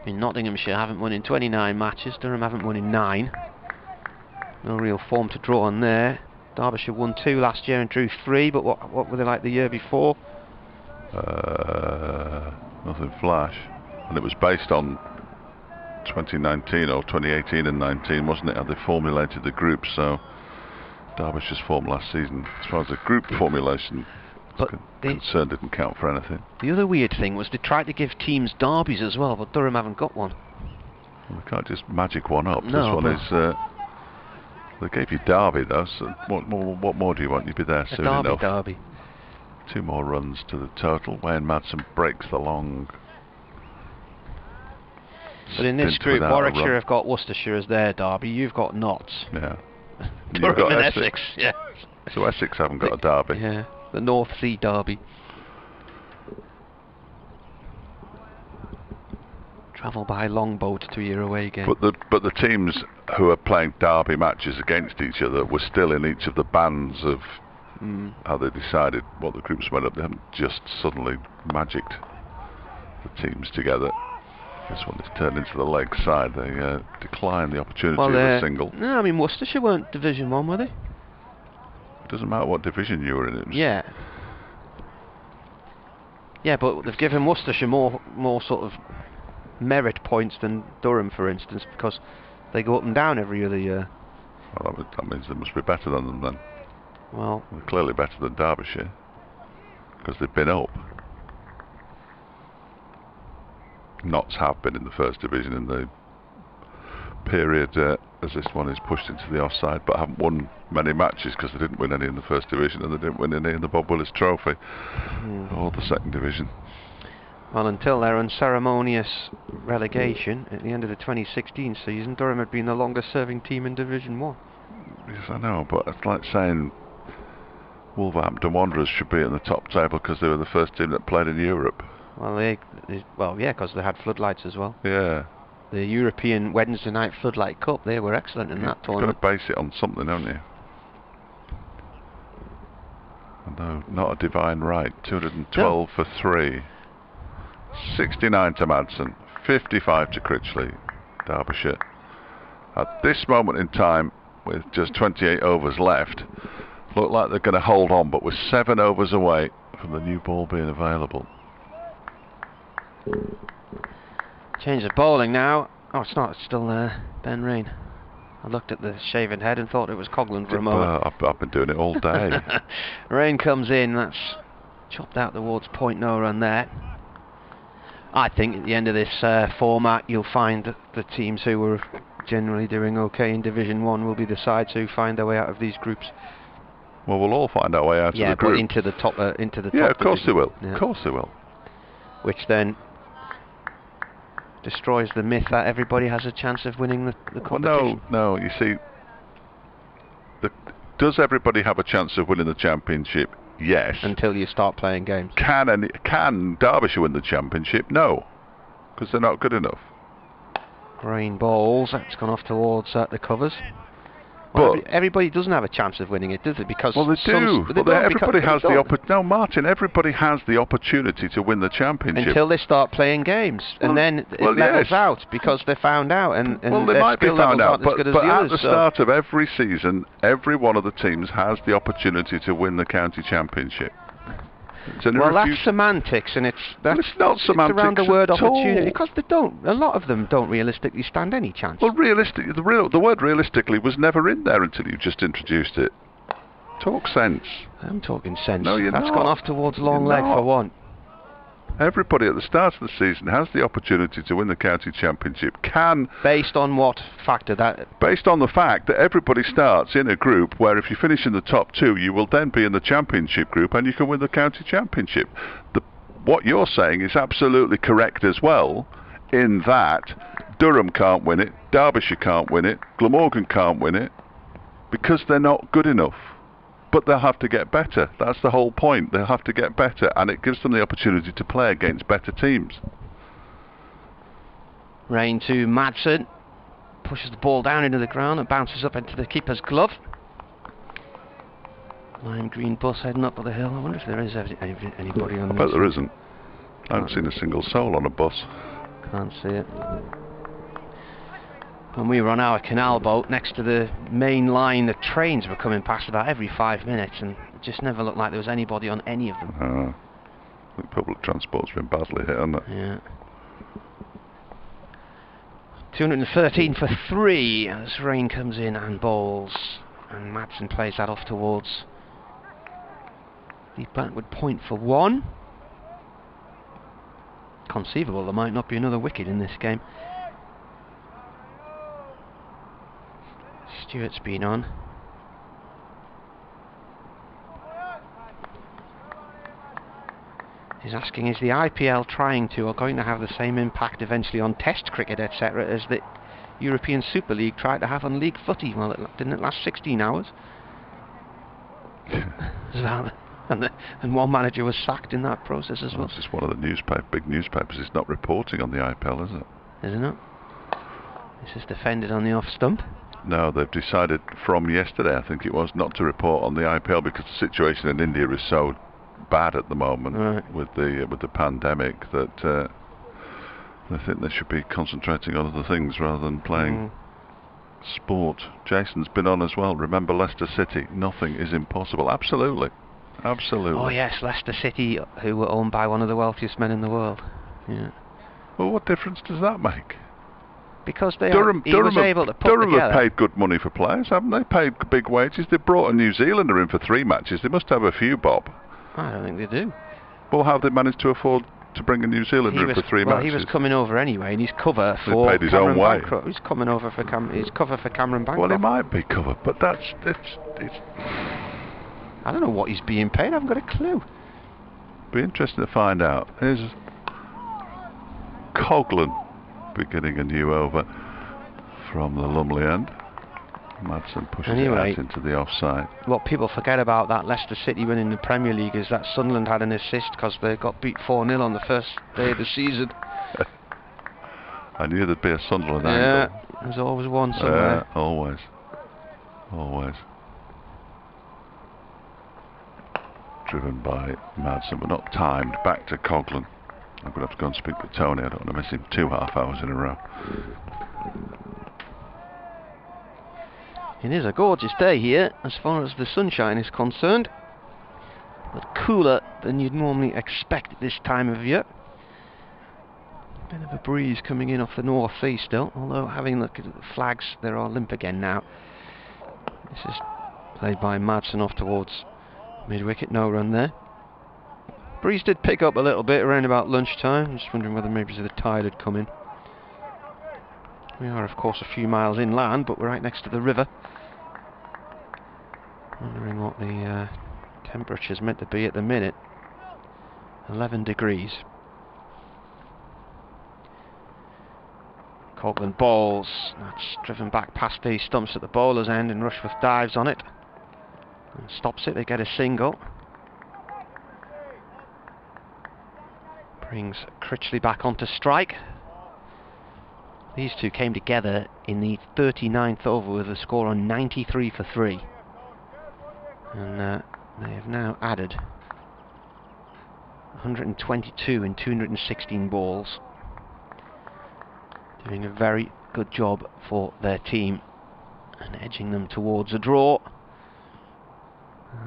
In Nottinghamshire haven't won in 29 matches. Durham haven't won in 9. No real form to draw on there. Derbyshire won 2 last year and drew 3, but what were they like the year before? Nothing flash. And it was based on 2019 or 2018 and 19, wasn't it? How they formulated the group, so Derbyshire's form last season, as far as the group formulation is concerned, didn't count for anything. The other weird thing was they tried to give teams derbies as well, but Durham haven't got one. Well, they can't just magic one up. No, this one is... they gave you Derby though, so what more do you want? You'd be there soon enough. Derby. 2 more runs to the total. Wayne Madsen breaks the long... But in this group, Warwickshire have got Worcestershire as their derby. You've got Notts. Yeah. Durham and Essex. Yeah. So Essex haven't got a derby. Yeah. The North Sea derby. Travel by longboat to your away game. But the teams who are playing derby matches against each other were still in each of the bands of how they decided what the groups went up. They haven't just suddenly magicked the teams together. This one is turned into the leg side. They decline the opportunity of a single. No, I mean, Worcestershire weren't Division 1, were they? It doesn't matter what division you were in. Yeah. Yeah, but they've given Worcestershire more sort of merit points than Durham, for instance, because they go up and down every other year. Well, that means they must be better than them then. Well, they're clearly better than Derbyshire, because they've been up. Notts have been in the first division in the period as this one is pushed into the offside, but haven't won many matches because they didn't win any in the first division and they didn't win any in the Bob Willis Trophy or the second division. Well, until their unceremonious relegation at the end of the 2016 season, Durham had been the longest serving team in Division 1. Yes, I know, but it's like saying Wolverhampton Wanderers should be in the top table because they were the first team that played in Europe. Well, yeah, because they had floodlights as well. Yeah. The European Wednesday night Floodlight Cup, they were excellent in that tournament. You've got to base it on something, haven't you? No, not a divine right. 212 for 3. 69 to Madsen. 55 to Critchley. Derbyshire. At this moment in time, with just 28 overs left, look like they're going to hold on, but we're 7 overs away from the new ball being available. Change of bowling now. Oh, it's not. It's still Ben Rain. I looked at the shaven head and thought it was Coghlan for a moment. I've been doing it all day. Rain comes in. That's chopped out towards point no run there. I think at the end of this format, you'll find that the teams who were generally doing okay in Division 1 will be the sides who find their way out of these groups. Well, we'll all find our way out of the group. Yeah, but into the top. Yeah, top of course division. they will. Yeah. Of course they will. Which then destroys the myth that everybody has a chance of winning the competition. Well, no. You see, does everybody have a chance of winning the championship? Yes. Until you start playing games. Can Derbyshire win the championship? No, because they're not good enough. Rain bowls. That's gone off towards the covers. Well, but everybody doesn't have a chance of winning it, does it? Because they do. Everybody has the opportunity. No, Martin. Everybody has the opportunity to win the championship until they start playing games, and then it levels out because they're found out, and they might be found out. But at the start of every season, every one of the teams has the opportunity to win the county championship. Well, that's semantics, and it's not semantics. It's around the word opportunity, because a lot of them don't realistically stand any chance. Well, realistically, the word realistically was never in there until you just introduced it. Talk sense. I'm talking sense. No, you're not. That's gone off towards long leg for one. Everybody at the start of the season has the opportunity to win the county championship. Based on what factor? Based on the fact that everybody starts in a group where if you finish in the top 2, you will then be in the championship group and you can win the county championship. What you're saying is absolutely correct as well, in that Durham can't win it, Derbyshire can't win it, Glamorgan can't win it, because they're not good enough. But they'll have to get better. That's the whole point. They'll have to get better, and it gives them the opportunity to play against better teams. Rain to Madsen. Pushes the ball down into the ground and bounces up into the keeper's glove. Lime green bus heading up the hill. I wonder if there is anybody on this. But there isn't. I haven't seen a single soul on a bus. Can't see it. When we were on our canal boat next to the main line, the trains were coming past about every 5 minutes, and it just never looked like there was anybody on any of them. I think public transport's been badly hit, hasn't it? Yeah. 213 for 3 as Rain comes in and bowls, and Madsen plays that off towards the backward point for 1. Conceivable there might not be another wicket in this game. Stewart's been on. He's asking, is the IPL trying to or going to have the same impact eventually on Test cricket, etc., as the European Super League tried to have on league footy? Well, didn't it last 16 hours? And one manager was sacked in that process as well. It's just one of the big newspapers is not reporting on the IPL, is it? Is it not? This is defended on the off stump. No, they've decided from yesterday, I think it was, not to report on the IPL because the situation in India is so bad at the moment with the pandemic that They think they should be concentrating on other things rather than playing sport. Jason's been on as well. Remember Leicester City, nothing is impossible. Absolutely. Absolutely. Oh yes, Leicester City, who were owned by one of the wealthiest men in the world. Yeah. Well, what difference does that make? Because he was able to put Durham together... have paid good money for players, haven't they? Paid big wages. They brought a New Zealander in for 3 matches. They must have a few, Bob. I don't think they do. Well, how have they managed to afford to bring a New Zealander in for 3 matches? Well, he was coming over anyway, and he's cover for paid his Cameron own way. Bancroft. He's coming over for he's cover for Cameron Bancroft. Well, he might be covered, but it's I don't know what he's being paid. I haven't got a clue. Be interesting to find out. Here's Coghlan beginning a new over from the Lumley end. Madsen pushes it out into the offside. What people forget about that Leicester City win in the Premier League is that Sunderland had an assist because they got beat 4-0 on the first day of the season. I knew there'd be a Sunderland angle. Yeah, there's always one somewhere. Always. Always. Driven by Madsen, but not timed. Back to Coghlan. I'm going to have to go and speak to Tony. I don't want to miss him 2 half hours in a row. It is a gorgeous day here as far as the sunshine is concerned, but cooler than you'd normally expect at this time of year. Bit of a breeze coming in off the North Sea still, although having a look at the flags, they're all limp again now. This is played by Madsen off towards mid-wicket, no run there. Breeze did pick up a little bit around about lunchtime. I'm just wondering whether maybe the tide had come in. We are, of course, a few miles inland, but we're right next to the river. Wondering what the temperature's meant to be at the minute. 11 degrees. Coghlan bowls. That's driven back past the stumps at the bowler's end, and Rushworth dives on it and stops it. They get a single. Brings Critchley back onto strike. These two came together in the 39th over with a score on 93 for 3. And they have now added 122 in 216 balls. Doing a very good job for their team and edging them towards a draw.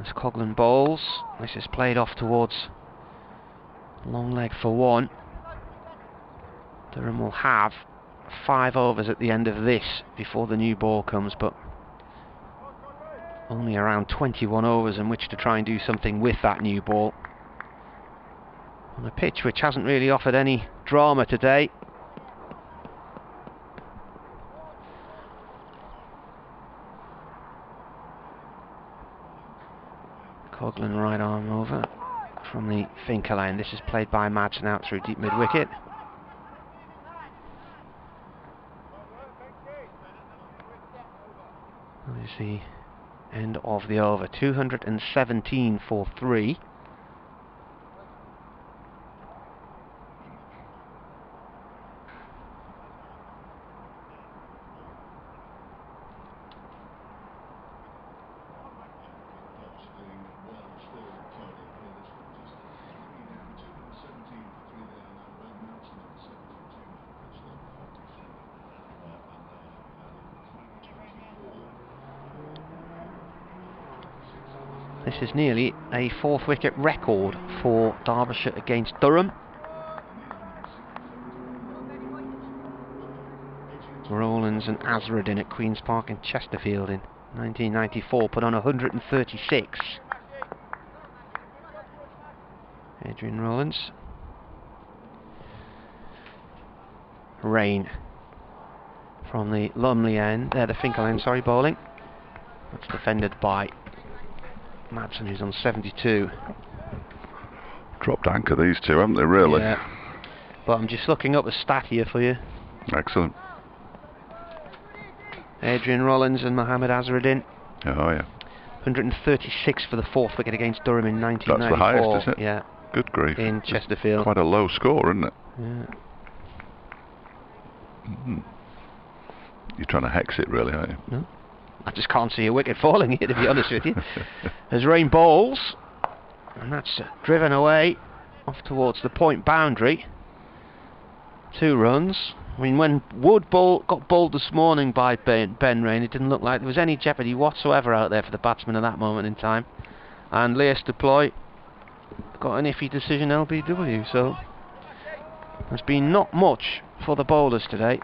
As Coghlan bowls, this is played off towards long leg for 1. Durham will have 5 overs at the end of this before the new ball comes, but only around 21 overs in which to try and do something with that new ball. On a pitch which hasn't really offered any drama today. Coghlan right arm over from the Finkel end. This is played by Madsen out through deep mid-wicket. That is the end of the over. 217 for 3. This is nearly a 4th wicket record for Derbyshire against Durham. Rowlands and Azruddin at Queen's Park in Chesterfield in 1994 put on 136. Adrian Rowlands. Rain from the Lumley end, the Finkel end, sorry, bowling. That's defended by Madsen, who's on 72. Dropped anchor, these two, haven't they, really? Yeah. But I'm just looking up a stat here for you. Excellent. Adrian Rowlands and Mohammed Azruddin. Oh, yeah. 136 for the 4th wicket against Durham in 1994. That's the highest, isn't it? Yeah. Good grief. In Chesterfield. Quite a low score, isn't it? Yeah. You're trying to hex it, really, aren't you? No. I just can't see a wicket falling here, to be honest with you. As Rain bowls, and that's driven away off towards the point boundary. 2 runs. I mean, when Wood got bowled this morning by Ben Rain, it didn't look like there was any jeopardy whatsoever out there for the batsman at that moment in time. And Leas Deploy got an iffy decision LBW, so there's been not much for the bowlers today.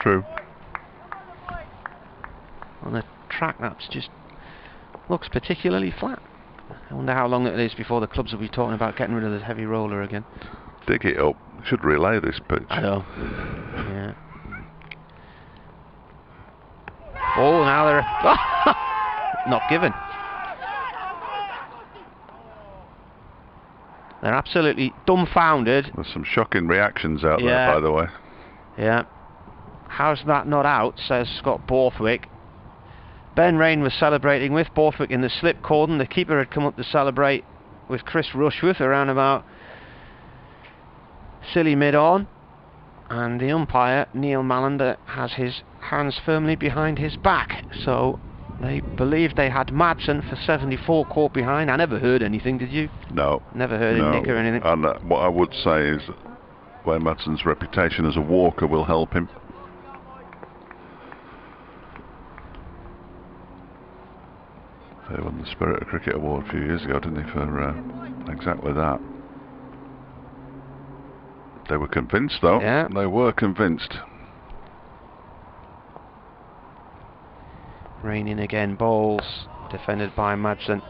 True. On a track that's just looks particularly flat. I wonder how long it is before the clubs will be talking about getting rid of the heavy roller again. Dig it up. Should relay this pitch. I know. Yeah. Oh, now they're not given. They're absolutely dumbfounded. There's some shocking reactions out there, by the way. Yeah. How's that not out, says Scott Borthwick. Ben Rain was celebrating with Borthwick in the slip cordon. The keeper had come up to celebrate with Chris Rushworth around about silly mid-on. And the umpire, Neil Mallender, has his hands firmly behind his back. So they believed they had Madsen for 74 caught behind. I never heard anything, did you? No. Never heard a nick or anything. And what I would say is Wayne Madsen's reputation as a walker will help him. They won the Spirit of Cricket Award a few years ago, didn't they, for exactly that. They were convinced, though. Yeah. They were convinced. Rain in again, bowls, defended by Madsen.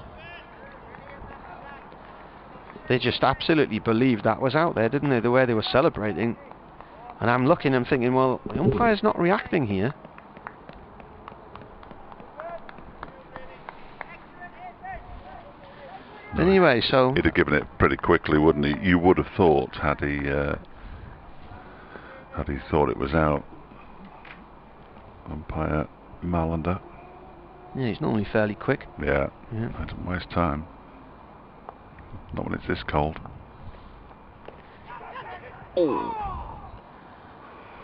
They just absolutely believed that was out there, didn't they? The way they were celebrating. And I'm looking, I'm thinking, well, the umpire's not reacting here. No, anyway, so he'd have given it pretty quickly, wouldn't he? You would have thought, had he thought it was out. Umpire Mallender. Yeah, he's normally fairly quick. Yeah. I didn't waste time. Not when it's this cold. Oh.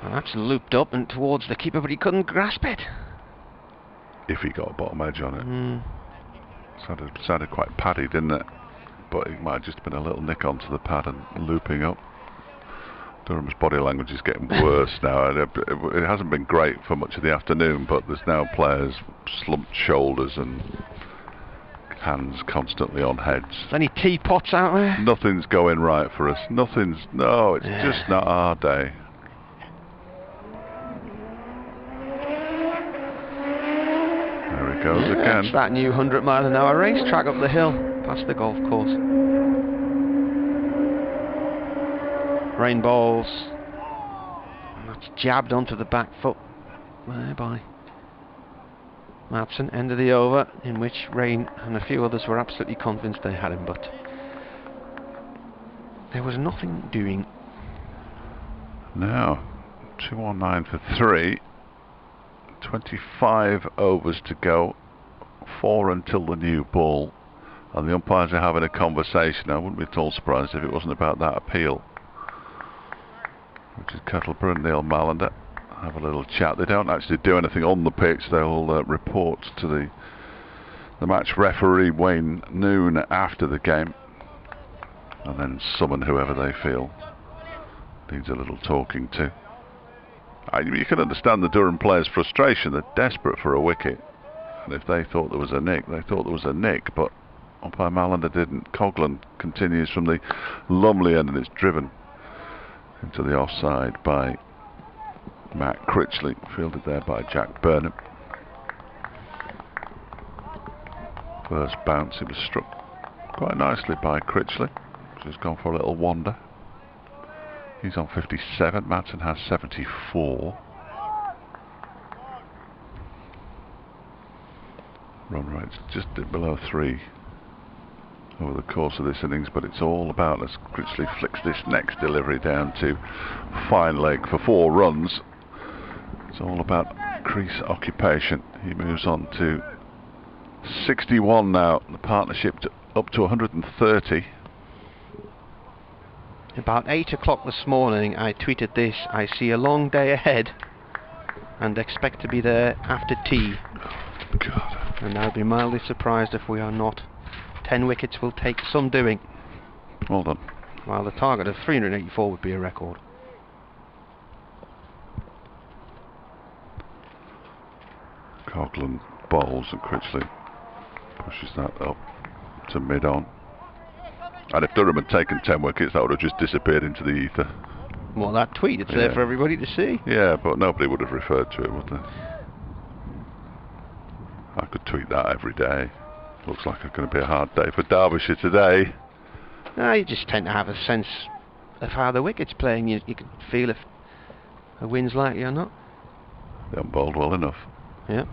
And that's looped up and towards the keeper, but he couldn't grasp it. If he got a bottom edge on it. Sounded quite paddy, didn't it? But it might have just been a little nick onto the pad and looping up. Durham's body language is getting worse now. It hasn't been great for much of the afternoon, but there's now players slumped shoulders and hands constantly on heads. Is any teapots out there? Nothing's going right for us. It's just not our day. There he goes again. It's that new 100-mile-an-hour racetrack up the hill, past the golf course. Rain balls. And that's jabbed onto the back foot there by Madsen. End of the over, in which Rain and a few others were absolutely convinced they had him, but there was nothing doing. Now, 219 for 3. 25 overs to go. 4 until the new ball. And the umpires are having a conversation. I wouldn't be at all surprised if it wasn't about that appeal. Which is Kettleborough and Neil Mallender. Have a little chat. They don't actually do anything on the pitch. They'll report to the match referee, Wayne Noon, after the game. And then summon whoever they feel needs a little talking to. You can understand the Durham players' frustration. They're desperate for a wicket. And if they thought there was a nick, they thought there was a nick. But umpire Mallender didn't. Coghlan continues from the Lumley end and it's driven into the offside by Matt Critchley, fielded there by Jack Burnham. First bounce, it was struck quite nicely by Critchley, who's gone for a little wander. He's on 57, Madsen has 74. Run rate's just below 3 over the course of this innings, but it's all about, as Critchley flicks this next delivery down to fine leg for 4 runs. It's all about crease occupation. He moves on to 61 now, the partnership up to 130. About 8 o'clock this morning I tweeted this: I see a long day ahead and expect to be there after tea. Oh, God. And I'll be mildly surprised if we are not. 10 wickets will take some doing. Well done. While the target of 384 would be a record. Coghlan bowls and Critchley pushes that up to mid-on. And if Durham had taken 10 wickets, that would have just disappeared into the ether. Well, that tweet, it's there for everybody to see. Yeah, but nobody would have referred to it, would they? I could tweet that every day. Looks like it's going to be a hard day for Derbyshire today. No, you just tend to have a sense of how the wicket's playing. You can feel if a win's likely or not. They haven't bowled well enough. Yeah.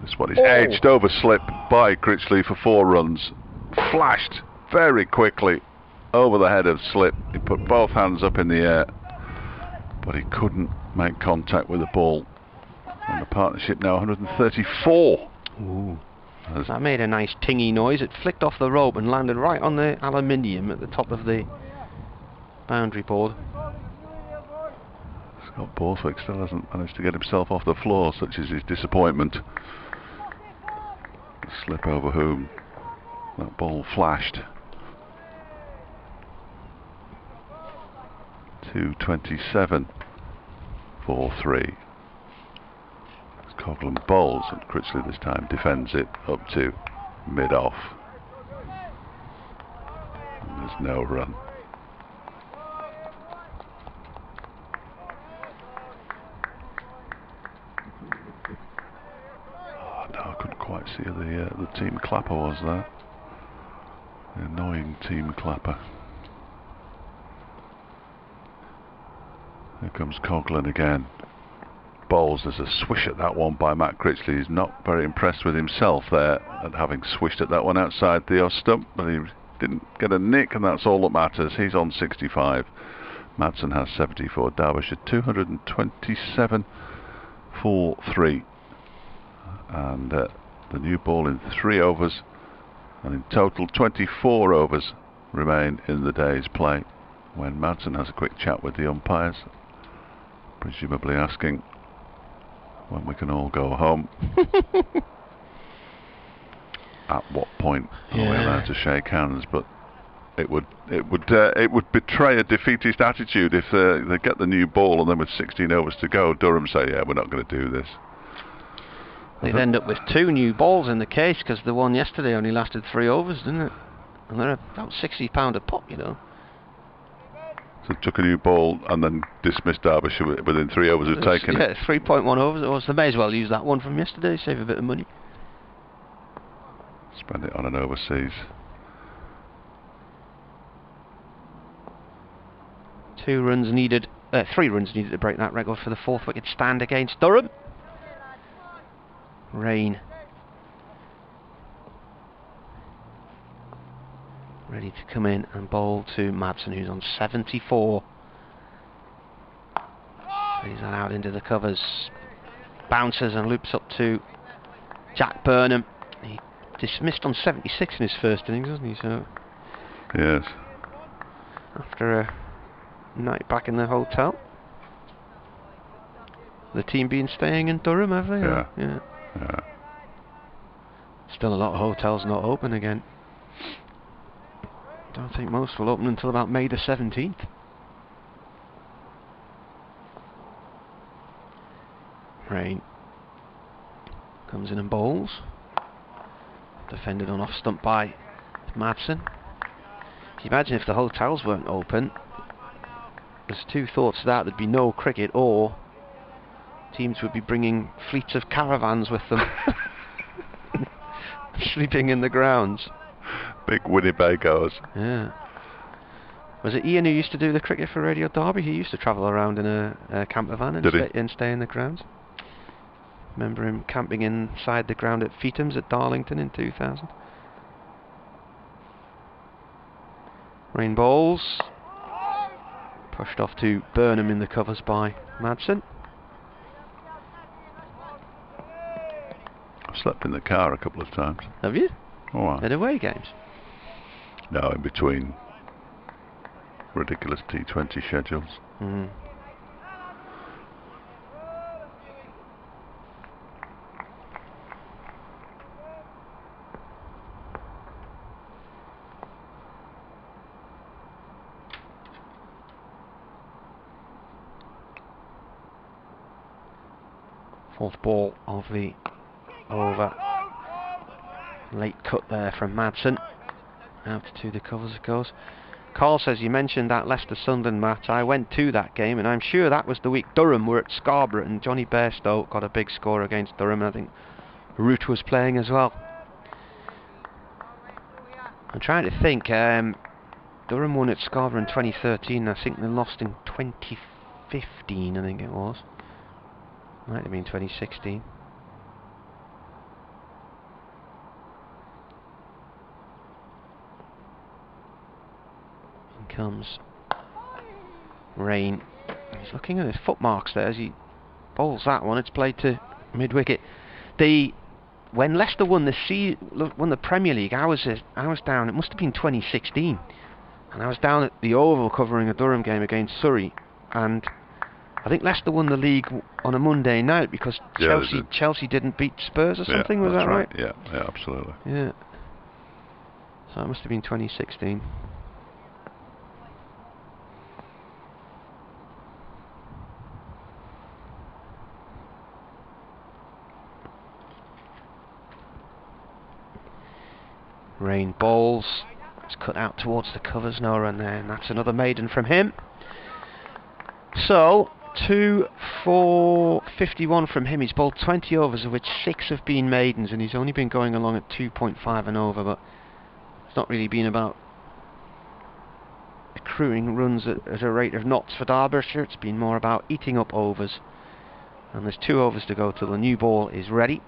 This one is edged over slip by Critchley for 4 runs. Flashed very quickly over the head of slip. He put both hands up in the air, but he couldn't make contact with the ball. And the partnership now 134. Ooh. That made a nice tingy noise. It flicked off the rope and landed right on the aluminium at the top of the boundary board. Scott Borthwick still hasn't managed to get himself off the floor, such is his disappointment. The slip over whom that ball flashed. 227 4-3. Coghlan bowls and Critchley this time defends it up to mid-off. There's no run. Oh no, I couldn't quite see who the team clapper was there. The annoying team clapper. Here comes Coghlan again. Bowls. There's a swish at that one by Matt Critchley. He's not very impressed with himself there at having swished at that one outside the off stump, but he didn't get a nick, and that's all that matters. He's on 65. Madsen has 74. Derbyshire 227 4-3. And the new ball in 3 overs, and in total 24 overs remain in the day's play when Madsen has a quick chat with the umpires, presumably asking when we can all go home. At what point are we allowed to shake hands? But it would betray a defeatist attitude if they get the new ball and then with 16 overs to go, Durham say, yeah, we're not going to do this. They'd end up with 2 new balls in the case, because the one yesterday only lasted 3 overs, didn't it? And they're about £60 a pop, you know. So took a new ball and then dismissed Derbyshire within 3 overs of taking it. Yeah, 3.1 overs it was. They may as well use that one from yesterday, save a bit of money. Spend it on an overseas. 3 runs needed to break that record for the 4th wicket stand against Durham. Rain. Ready to come in and bowl to Madsen, who's on 74. He's out into the covers. Bounces and loops up to Jack Burnham. He dismissed on 76 in his first innings, hasn't he? So yes. After a night back in the hotel. The team been staying in Durham, have they? Yeah. Yeah. Still a lot of hotels not open again. Don't think most will open until about May the 17th. Rain comes in and bowls. Defended on off stump by Madsen. Can you imagine if the hotels weren't open? There's 2 thoughts to that. There'd be no cricket, or teams would be bringing fleets of caravans with them. Sleeping in the grounds. Big Winnebagos. Yeah. Was it Ian who used to do the cricket for Radio Derby? He used to travel around in a camper van and stay in the grounds. Remember him camping inside the ground at Feetham's at Darlington in 2000. Rain bowls. Pushed off to Burnham in the covers by Madsen. I've slept in the car a couple of times. Have you? Oh, At away games? No, in between ridiculous T20 schedules. Mm. Fourth ball of the over. Late cut there from Madsen. Out to the covers it goes. Carl says, you mentioned that Leicester-Sunderland match. I went to that game, and I'm sure that was the week Durham were at Scarborough, and Johnny Bairstow got a big score against Durham, and I think Root was playing as well. I'm trying to think. Durham won at Scarborough in 2013. I think they lost in 2015, I think it was. Might have been 2016. In comes Rain. He's looking at his footmarks there as he bowls that one. It's played to mid-wicket. When Leicester won the Premier League, I was down. It must have been 2016, and I was down at the Oval covering a Durham game against Surrey, and I think Leicester won the league on a Monday night because Chelsea didn't beat Spurs or something. Was that right? Yeah, absolutely. Yeah. So it must have been 2016. Rain bowls. It's cut out towards the covers, no run there, and that's another maiden from him. So 2 for 51 from him. He's bowled 20 overs, of which 6 have been maidens, and he's only been going along at 2.5 and over, but it's not really been about accruing runs at a rate of knots for Derbyshire. It's been more about eating up overs, and there's 2 overs to go till the new ball is ready.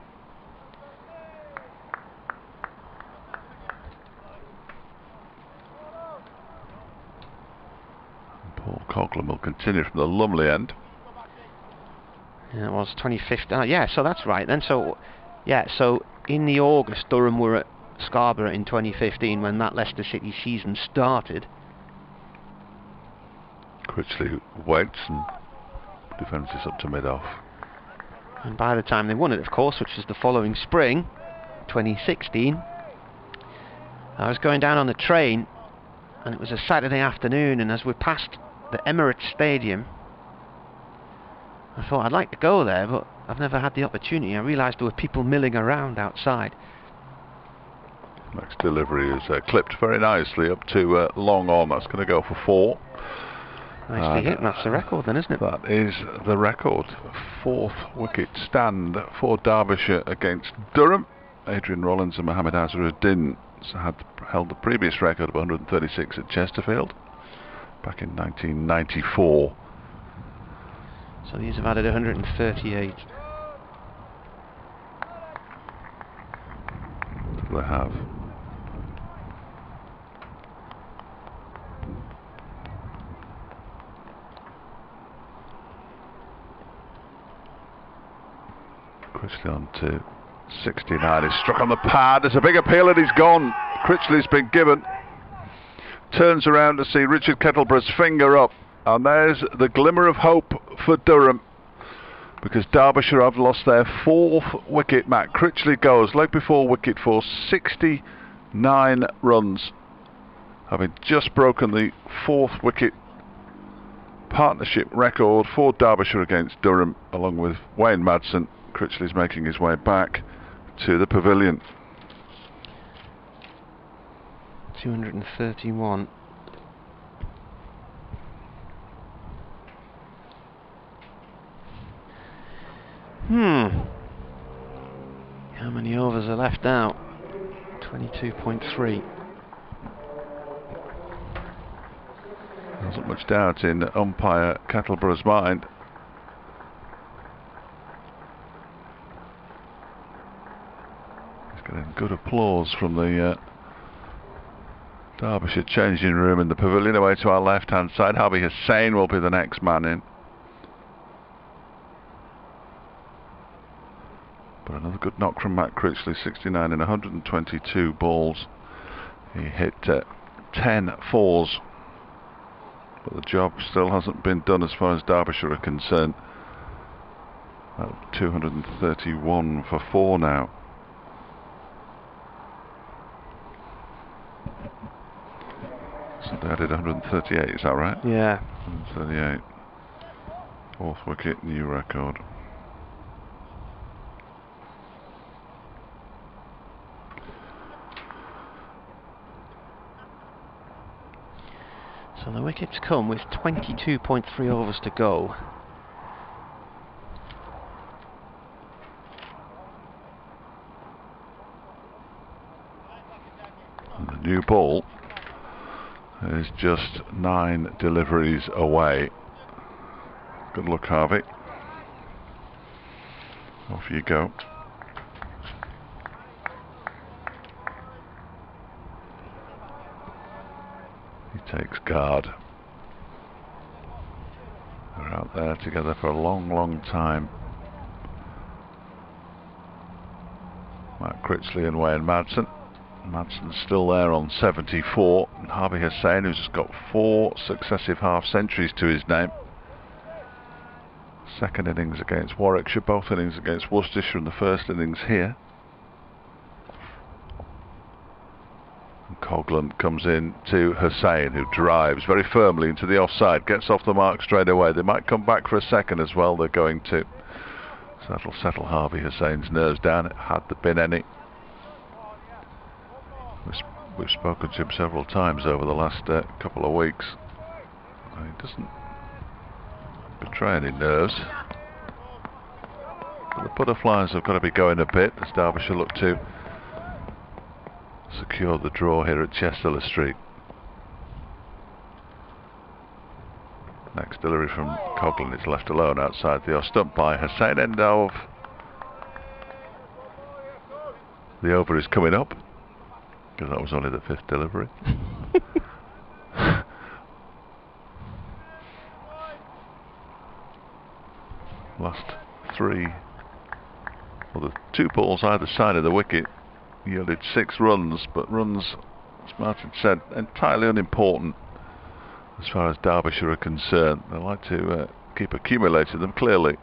Paul Coughlin will continue from the Lumley end. Yeah, it was 2015. Yeah, so that's right then. So in the August, Durham were at Scarborough in 2015 when that Leicester City season started. Critchley waits and defends this up to mid-off. And by the time they won it, of course, which was the following spring, 2016, I was going down on the train, and it was a Saturday afternoon, and as we passed the Emirates Stadium, I thought I'd like to go there, but I've never had the opportunity. I realised there were people milling around outside. Next delivery is clipped very nicely up to long on. That's going to go for 4. Nicely hit, and that's the record then, isn't it? That is the record. 4th wicket stand for Derbyshire against Durham. Adrian Rollins and Mohamed Azharuddin had held the previous record of 136 at Chesterfield back in 1994. So these have added 138. They have. Critchley on to 69. He's struck on the pad. There's a big appeal and he's gone. Critchley's been given. Turns around to see Richard Kettleborough's finger up. And there's the glimmer of hope for Durham, because Derbyshire have lost their 4th wicket. Matt Critchley goes, leg before wicket, for 69 runs, having just broken the 4th wicket partnership record for Derbyshire against Durham, along with Wayne Madsen. Critchley's making his way back to the pavilion. 231. How many overs are left now? 22.3. There wasn't much doubt in umpire Kettleborough's mind. He's getting good applause from the Derbyshire changing room in the pavilion. Away to our left hand side, Harvey Hussain will be the next man in. But another good knock from Matt Critchley, 69 in 122 balls. He hit 10 fours. But the job still hasn't been done as far as Derbyshire are concerned. 231 for 4 now. So they added 138, is that right? Yeah. 138. 4th wicket, new record. wickets come with 22.3 overs to go. And the new ball is just 9 deliveries away. Good luck, Harvey. Off you go. He takes guard. They're out there together for a long, long time. Matt Critchley and Wayne Madsen. Madsen's still there on 74. And Harvey Hussain, who's just got 4 successive half-centuries to his name. Second innings against Warwickshire, both innings against Worcestershire, and the first innings here. And Coughlan comes in to Hussain, who drives very firmly into the offside, gets off the mark straight away. They might come back for a second as well, they're going to. So that'll settle Harvey Hussain's nerves down, had there been any. We've spoken to him several times over the last couple of weeks. He doesn't betray any nerves. But the butterflies have got to be going a bit as Derbyshire look to secure the draw here at Chester Street. Next delivery from Coughlan is left alone outside the off stump by Hussain. End of the over is coming up, because that was only the 5th delivery. Last 3, well, the 2 balls either side of the wicket yielded 6 runs, but runs, as Martin said, entirely unimportant as far as Derbyshire are concerned. They like to keep accumulating them, clearly.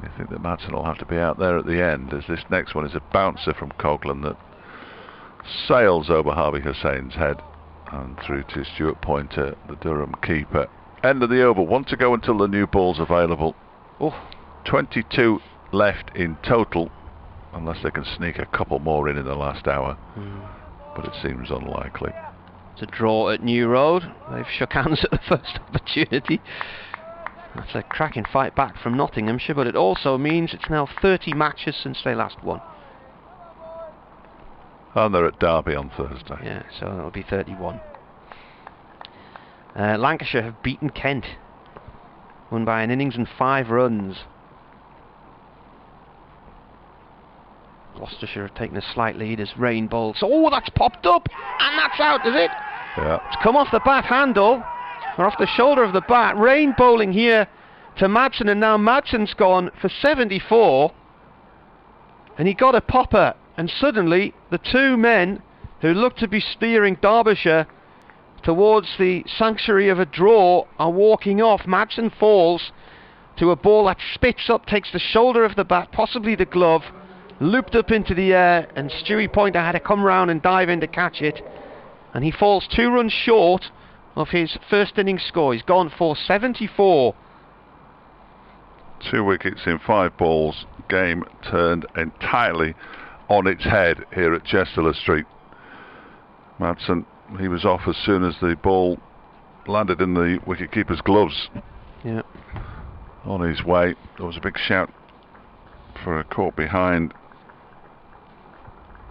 You think that Madsen will have to be out there at the end, as this next one is a bouncer from Coughlan that sails over Harvey Hussain's head and through to Stuart Pointer, the Durham keeper. End of the over, 1 to go until the new ball's available. 22 left in total, unless they can sneak a couple more in the last hour. But it seems unlikely. It's a draw at New Road. They've shook hands at the first opportunity. That's a cracking fight back from Nottinghamshire, but it also means it's now 30 matches since they last won. And they're at Derby on Thursday. Yeah, so it'll be 31. Lancashire have beaten Kent, won by an innings and 5 runs. Gloucestershire have taken a slight lead as Rain bowls. Oh, that's popped up, and that's out, is it? Yeah. It's come off the bat handle, or off the shoulder of the bat. Rain bowling here to Madsen, and now Madsen's gone for 74, and he got a popper, and suddenly the 2 men who look to be steering Derbyshire towards the sanctuary of a draw are walking off. Madsen falls to a ball that spits up, takes the shoulder of the bat, possibly the glove, looped up into the air, and Stewie Pointer had to come round and dive in to catch it, and he falls 2 runs short of his first innings score. He's gone for 74. 2 wickets in 5 balls. Game turned entirely on its head here at Chester Street. Madsen, he was off as soon as the ball landed in the wicketkeeper's gloves. Yeah. On his way, there was a big shout for a caught behind.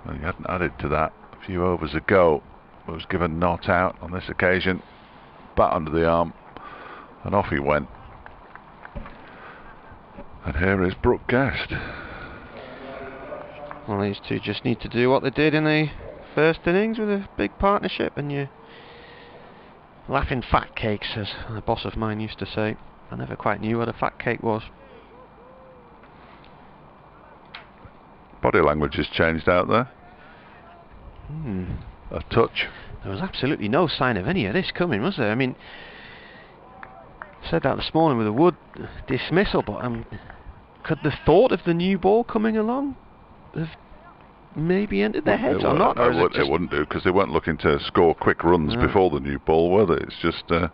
Well, he hadn't added to that a few overs ago, but was given not out on this occasion. Bat under the arm, and off he went. And here is Brooke Guest. Well, these 2 just need to do what they did in the first innings with a big partnership, and you laughing fat cakes, as a boss of mine used to say. I never quite knew what a fat cake was. Body language has changed out there. A touch. There was absolutely no sign of any of this coming, was there? I mean, I said that this morning with a Wood dismissal, but could the thought of the new ball coming along have maybe entered their heads or not? Or it wouldn't do, because they weren't looking to score quick runs before the new ball, were they? It's just the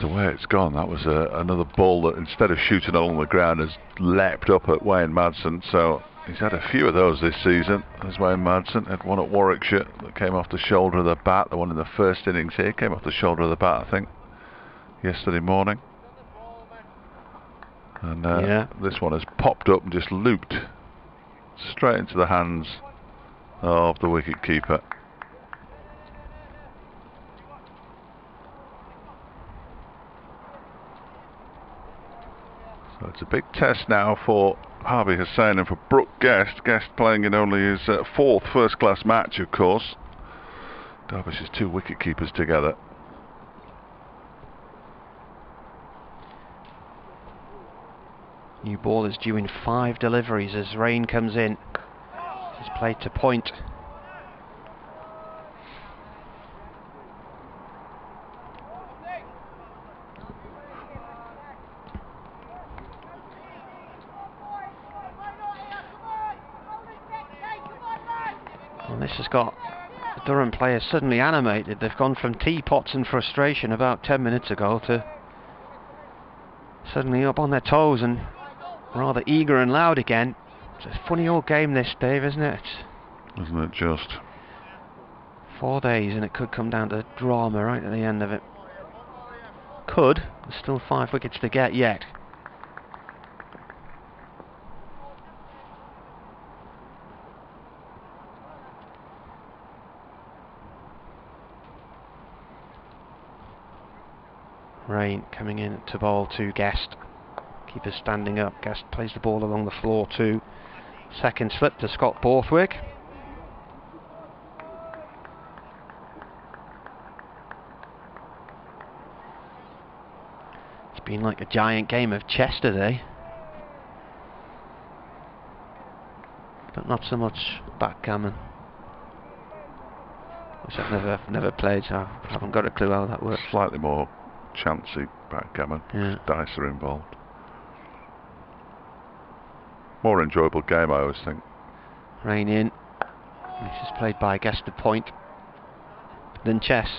way it's gone. That was another ball that, instead of shooting along the ground, has leapt up at Wayne Madsen. So He's had a few of those this season. There's Wayne Madsen, had one at Warwickshire that came off the shoulder of the bat. The one in the first innings here came off the shoulder of the bat, I think, yesterday morning. And this one has popped up and just looped straight into the hands of the wicket keeper. So it's a big test now for Harvey Hussain and for Brooke Guest. Guest playing in only his fourth first-class match, of course. Derbyshire's two wicket keepers together. New ball is due in 5 deliveries as rain comes in. It's played to point. Well, this has got the Durham players suddenly animated. They've gone from teapots and frustration about 10 minutes ago to suddenly up on their toes and rather eager and loud again. It's a funny old game this, Dave, isn't it? Isn't it just? 4 days and it could come down to drama right at the end of it. Could. There's still 5 wickets to get yet. Rain coming in to bowl to Guest. Keeper standing up. Guest plays the ball along the floor too. Second slip to Scott Borthwick. It's been like a giant game of chess today, but not so much backgammon, which I've never played, so I haven't got a clue how that works. Slightly more chancy backgammon. Yeah. Dice are involved. More enjoyable game, I always think. Rain in. This is played by Guest to point. Then chess.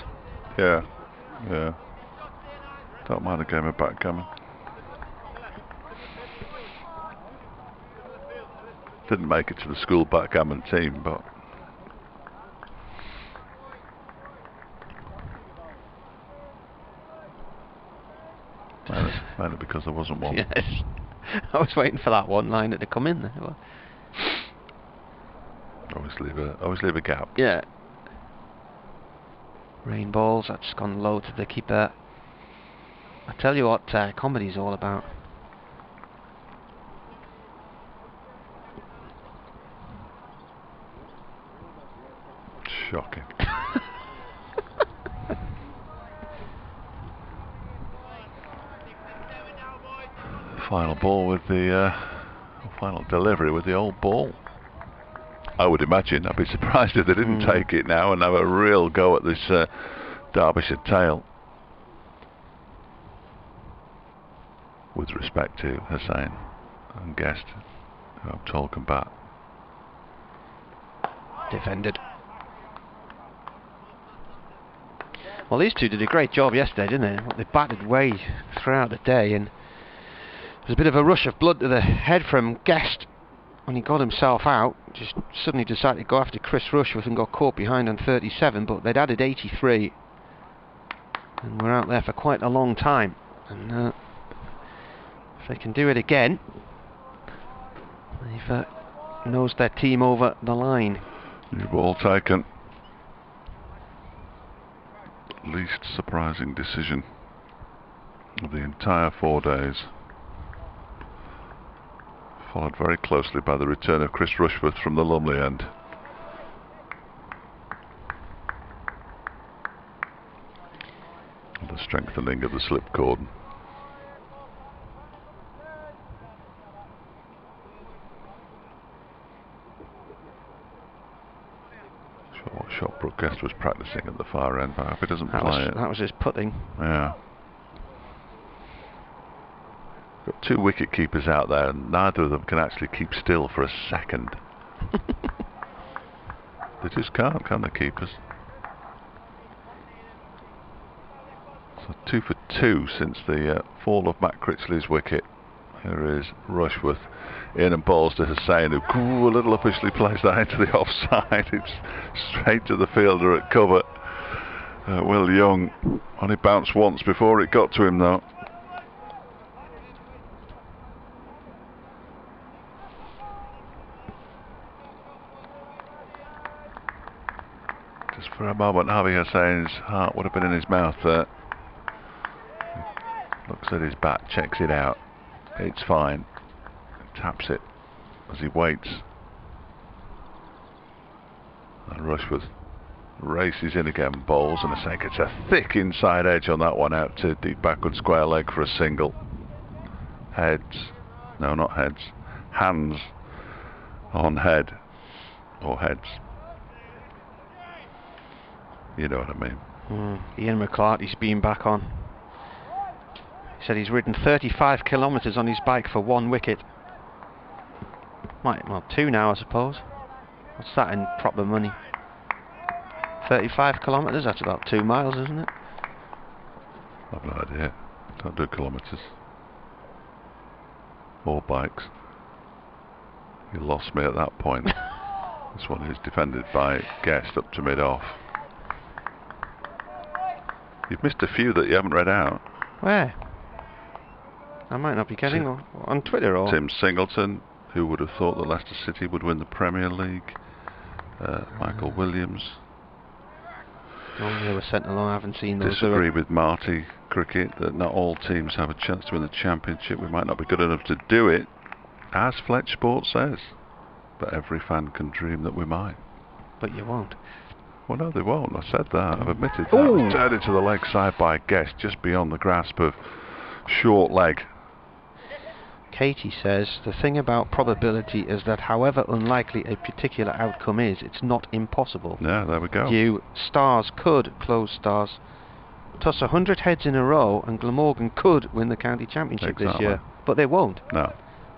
Yeah, yeah. Don't mind a game of backgammon. Didn't make it to the school backgammon team, but mainly because there wasn't one. Yes. I was waiting for that one liner to come in there. Well, Always leave a gap. yeah. Rain balls, that's gone low to the keeper. I tell you what comedy's all about. Shocking. Final ball with the final delivery with the old ball. I would imagine. I'd be surprised if they didn't take it now and have a real go at this Derbyshire tail. With respect to Hussain and Guest, who I'm told can bat. Defended. Well, these two did a great job yesterday, didn't they? They batted way throughout the day, and there was a bit of a rush of blood to the head from Guest when he got himself out. Just suddenly decided to go after Chris Rushworth and got caught behind on 37, but they'd added 83 and were out there for quite a long time. And if they can do it again, they've nosed their team over the line. New ball taken. Least surprising decision of the entire 4 days. Followed very closely by the return of Chris Rushworth from the Lumley end. And the strengthening of the slip cordon. What shot Brooke Guest was practicing at the far end, but I hope he doesn't play it. That was his putting. Yeah. Got 2 wicket keepers out there, and neither of them can actually keep still for a second. They just can't, can the keepers? So 2 for 2 since the fall of Matt Critchley's wicket. Here is Rushworth. in and balls to Hussain, who a little officially plays that into the offside. It's straight to the fielder at cover. Will Young only bounced once before it got to him though. Just for a moment, Harvey Hussain's heart would have been in his mouth there. Looks at his bat, checks it out. It's fine. Taps it as he waits. And Rushworth races in again, bowls, and Hussain gets a thick inside edge on that one out to deep backward square leg for a single. Heads. No, not heads. Hands on head. Or heads. You know what I mean. Ian McClarty's been back on. He said he's ridden 35 kilometres on his bike for 1 wicket. Well, 2 now, I suppose. What's that in proper money? 35 kilometres, that's about 2 miles, isn't it? I've no idea. Don't do kilometres. Or bikes. You lost me at that point. This one is defended by Guest up to mid-off. You've missed a few that you haven't read out. Where? I might not be getting on Twitter or... Tim Singleton, who would have thought that Leicester City would win the Premier League. Michael Williams. They were sent along, I haven't seen those. Disagree with Marty Cricket that not all teams have a chance to win the Championship. We might not be good enough to do it, as Fletch Sport says. But every fan can dream that we might. But you won't. Well, no, they won't. I said that. I've admitted that. Ooh. Turned into the leg side by Guest, just beyond the grasp of short leg. Katie says, the thing about probability is that however unlikely a particular outcome is, it's not impossible. Yeah, there we go. Stars could close Stars. Toss 100 heads in a row and Glamorgan could win the county championship this year. But they won't. No.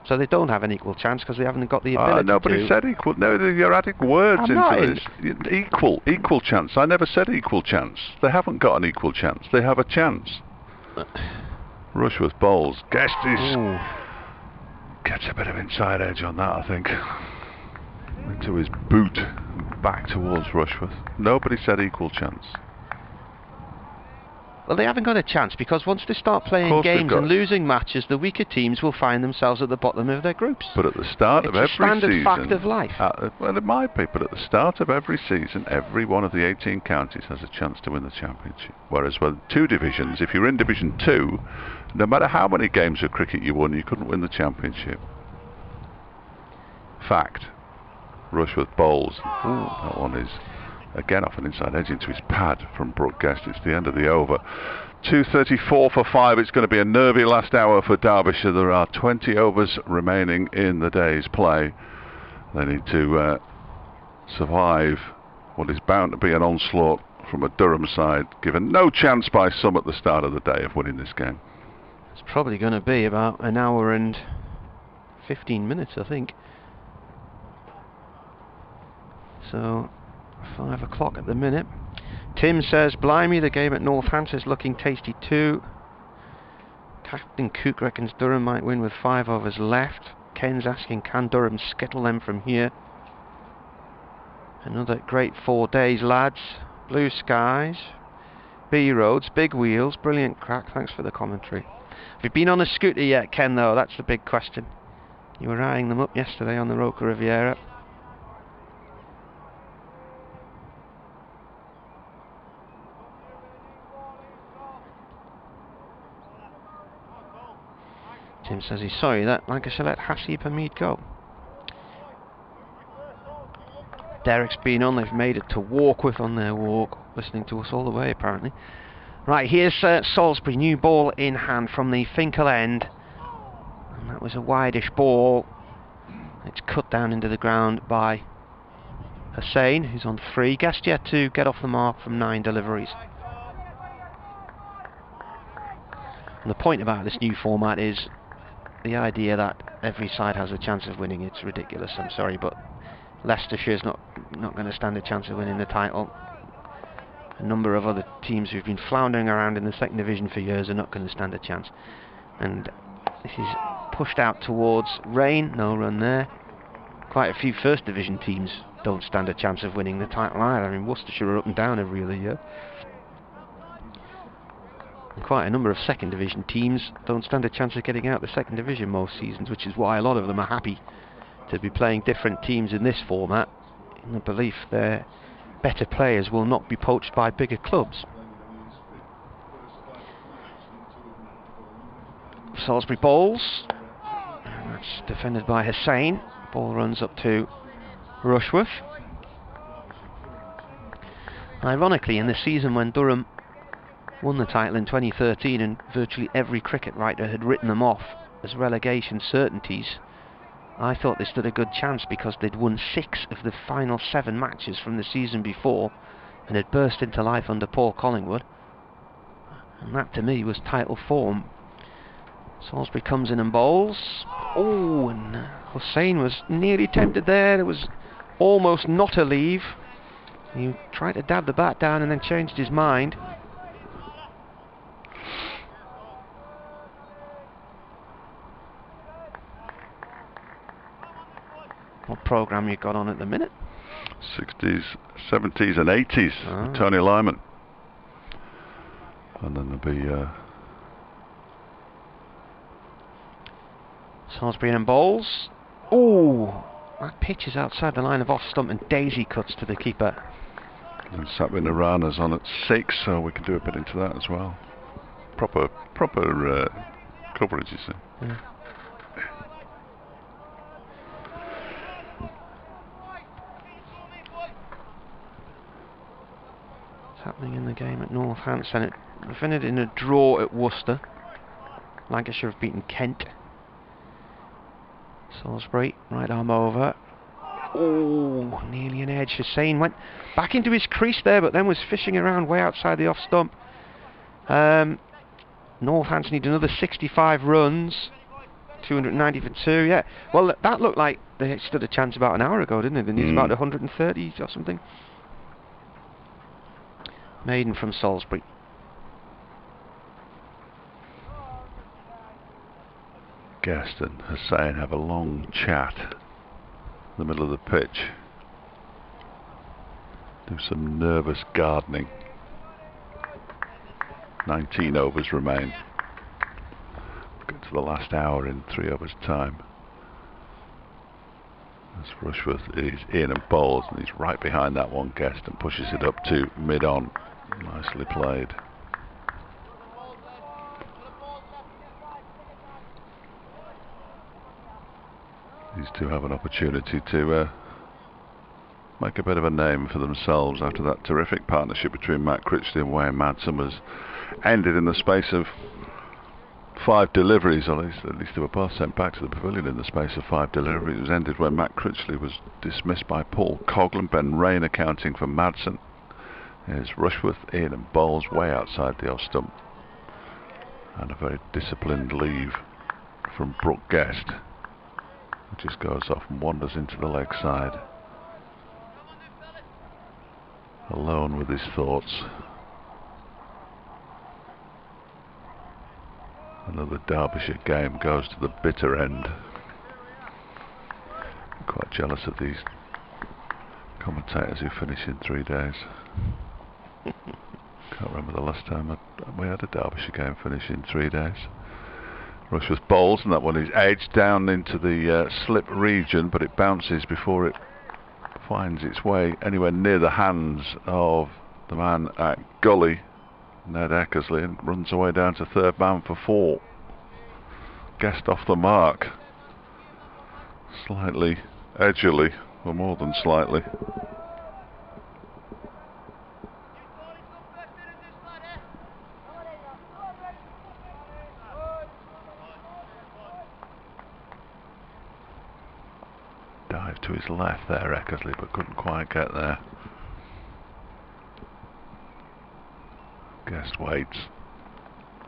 So they don't have an equal chance because they haven't got the ability nobody said equal. No, you're adding words into this. Equal chance. I never said equal chance. They haven't got an equal chance. They have a chance. Rushworth bowls. Guest gets a bit of inside edge on that, I think. Into his boot. Back towards Rushworth. Nobody said equal chance. Well, they haven't got a chance because once they start playing games and losing matches, the weaker teams will find themselves at the bottom of their groups. But at the start of every season... It's a standard fact of life. Well, it might be, but at the start of every season, every one of the 18 counties has a chance to win the Championship. Whereas with 2 divisions, if you're in Division 2, no matter how many games of cricket you won, you couldn't win the Championship. Fact. Rushworth bowls. That one is... again off an inside edge into his pad from Brooke Guest. It's the end of the over. 2:34 for 5. It's going to be a nervy last hour for Derbyshire. There are 20 overs remaining in the day's play. They need to survive what is bound to be an onslaught from a Durham side, given no chance by some at the start of the day of winning this game. It's probably going to be about an hour and 15 minutes, I think. So... 5 o'clock at the minute. Tim says, blimey, the game at Northampton is looking tasty too. Captain Cook reckons Durham might win with 5 overs left. Ken's asking, can Durham skittle them from here? Another great 4 days, lads. Blue skies, B roads, big wheels, brilliant crack. Thanks for the commentary. Have you been on a scooter yet, Ken, though? That's the big question. You were eyeing them up yesterday on the Roca Riviera. Tim says he's sorry that Lancashire let Hasib Hamid go. Derek's been on, they've made it to Warkworth on their walk, listening to us all the way apparently. Right, here's Salisbury, new ball in hand from the Finkel end. And that was a wide-ish ball. It's cut down into the ground by Hussain, who's on 3. Guest yet to get off the mark from 9 deliveries. And the point about this new format is the idea that every side has a chance of winning. It's ridiculous, I'm sorry, but Leicestershire's not going to stand a chance of winning the title. A number of other teams who've been floundering around in the 2nd division for years are not going to stand a chance. And this is pushed out towards Rain, no run there. Quite a few First Division teams don't stand a chance of winning the title either. I mean, Worcestershire are up and down every other year. And quite a number of Second Division teams don't stand a chance of getting out the Second Division most seasons, which is why a lot of them are happy to be playing different teams in this format, in the belief their better players will not be poached by bigger clubs. Salisbury bowls, and that's defended by Hussain. Ball runs up to Rushworth. Ironically, in the season when Durham won the title in 2013 and virtually every cricket writer had written them off as relegation certainties, I thought they stood a good chance because they'd won 6 of the final 7 matches from the season before and had burst into life under Paul Collingwood. And that to me was title form. Salisbury comes in and bowls. Oh, and Hussain was nearly tempted there. It was almost not a leave. He tried to dab the bat down and then changed his mind. What programme you got on at the minute? 60s, 70s and 80s. Tony Lyman. And then there'll be... Salisbury in bowls. Oh, that pitch is outside the line of off stump and daisy cuts to the keeper. And Sapwin Arana's on at 6, so we can do a bit into that as well. Proper coverage, you see. Yeah. What's happening in the game at Northampton? It finished in a draw at Worcester. Lancashire have beaten Kent. Salisbury, right arm over. Oh, nearly an edge. Hussain went back into his crease there, but then was fishing around way outside the off stump. Northampton need another 65 runs. 290 for 2, yeah. Well, that looked like they stood a chance about an hour ago, didn't it? They need about 130 or something. Maiden from Salisbury. Guest and Hussain have a long chat in the middle of the pitch. Do some nervous gardening. 19 overs remain. Get to the last hour in 3 overs time. As Rushworth is in and bowls, and he's right behind that one, Guest, and pushes it up to mid-on. Nicely played. These two have an opportunity to make a bit of a name for themselves after that terrific partnership between Matt Critchley and Wayne Madsen was ended in the space of 5 deliveries, or at least they were both sent back to the pavilion in the space of 5 deliveries. It was ended when Matt Critchley was dismissed by Paul Coghlan, Ben Rain accounting for Madsen. Here's Rushworth in and bowls way outside the off stump. And a very disciplined leave from Brooke Guest. It just goes off and wanders into the leg side. Alone with his thoughts. Another Derbyshire game goes to the bitter end. I'm quite jealous of these commentators who finish in 3 days. Can't remember the last time we had a Derbyshire game finish in 3 days. Rushworth bowls, and that one is edged down into the slip region, but it bounces before it finds its way anywhere near the hands of the man at Gully, Ned Eckersley, and runs away down to third man for 4. Guest off the mark. Slightly edgily, or more than slightly. Dive to his left there, Eckersley, but couldn't quite get there. Guest waits,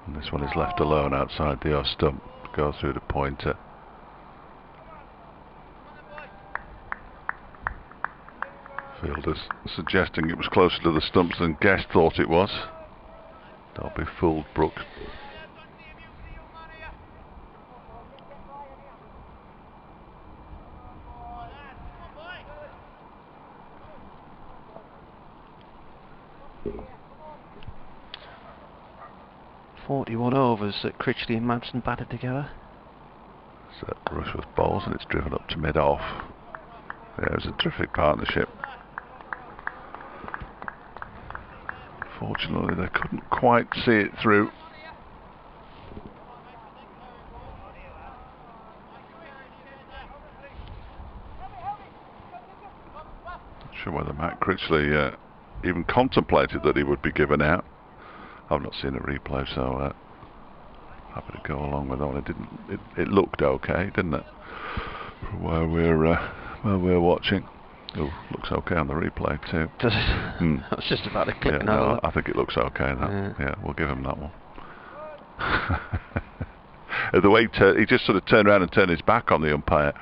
and this one is left alone outside the off stump. Go through the pointer. Fielders suggesting it was closer to the stumps than Guest thought it was. Don't be fooled, Brooke. 41 overs that Critchley and Madsen batted together. So Rushworth bowls and it's driven up to mid-off. Yeah, it was a terrific partnership. Fortunately, they couldn't quite see it through. Not sure whether Matt Critchley even contemplated that he would be given out. I've not seen a replay, so happy to go along with that one. It looked okay, didn't it? From where we're watching. Oh, looks okay on the replay too. Does it? I was just about to click Yeah, and have a no, look. I think it looks okay. Yeah, we'll give him that one. The way he just sort of turned around and turned his back on the umpire.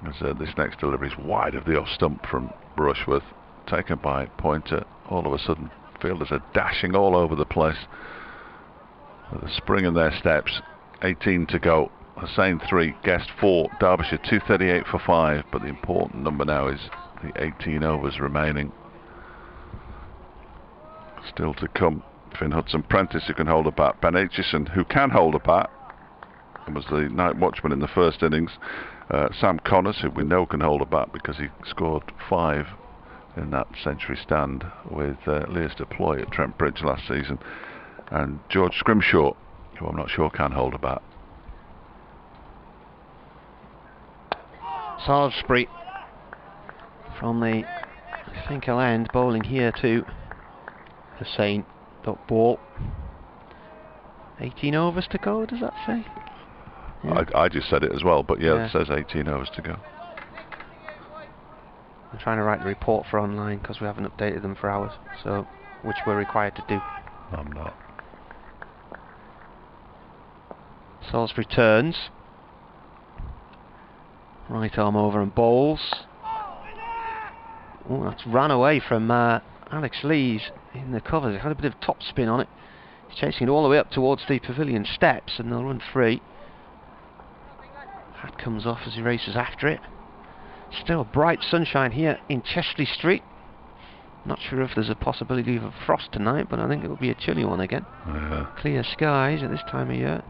As this next delivery is wide of the off stump from Rushworth, taken by Pointer. All of a sudden, fielders are dashing all over the place. With a spring in their steps. 18 to go. Hussain 3, Guest 4, Derbyshire 238 for 5. But the important number now is the 18 overs remaining. Still to come. Finn Hudson-Prentice, who can hold a bat. Ben Aitchison, who can hold a bat, and was the night watchman in the first innings. Sam Connors, who we know can hold a bat because he scored 5 in that century stand with Leas de Ploy at Trent Bridge last season. And George Scrimshaw, who I'm not sure can hold a bat. Salisbury from the Finkel end, bowling here to Hussain. Dot ball. 18 overs to go, does that say? Yeah. I just said it as well, but yeah, it says 18 overs to go. I'm trying to write the report for online because we haven't updated them for hours, so which we're required to do. I'm not. Salisbury turns. Right arm over and bowls. Oh, that's ran away from Alex Lees in the covers. It had a bit of top spin on it. He's chasing it all the way up towards the pavilion steps, and they'll run free. Hat comes off as he races after it. Still bright sunshine here in Chesley Street. Not sure if there's a possibility of a frost tonight, but I think it'll be a chilly one again. Yeah. Clear skies at this time of year.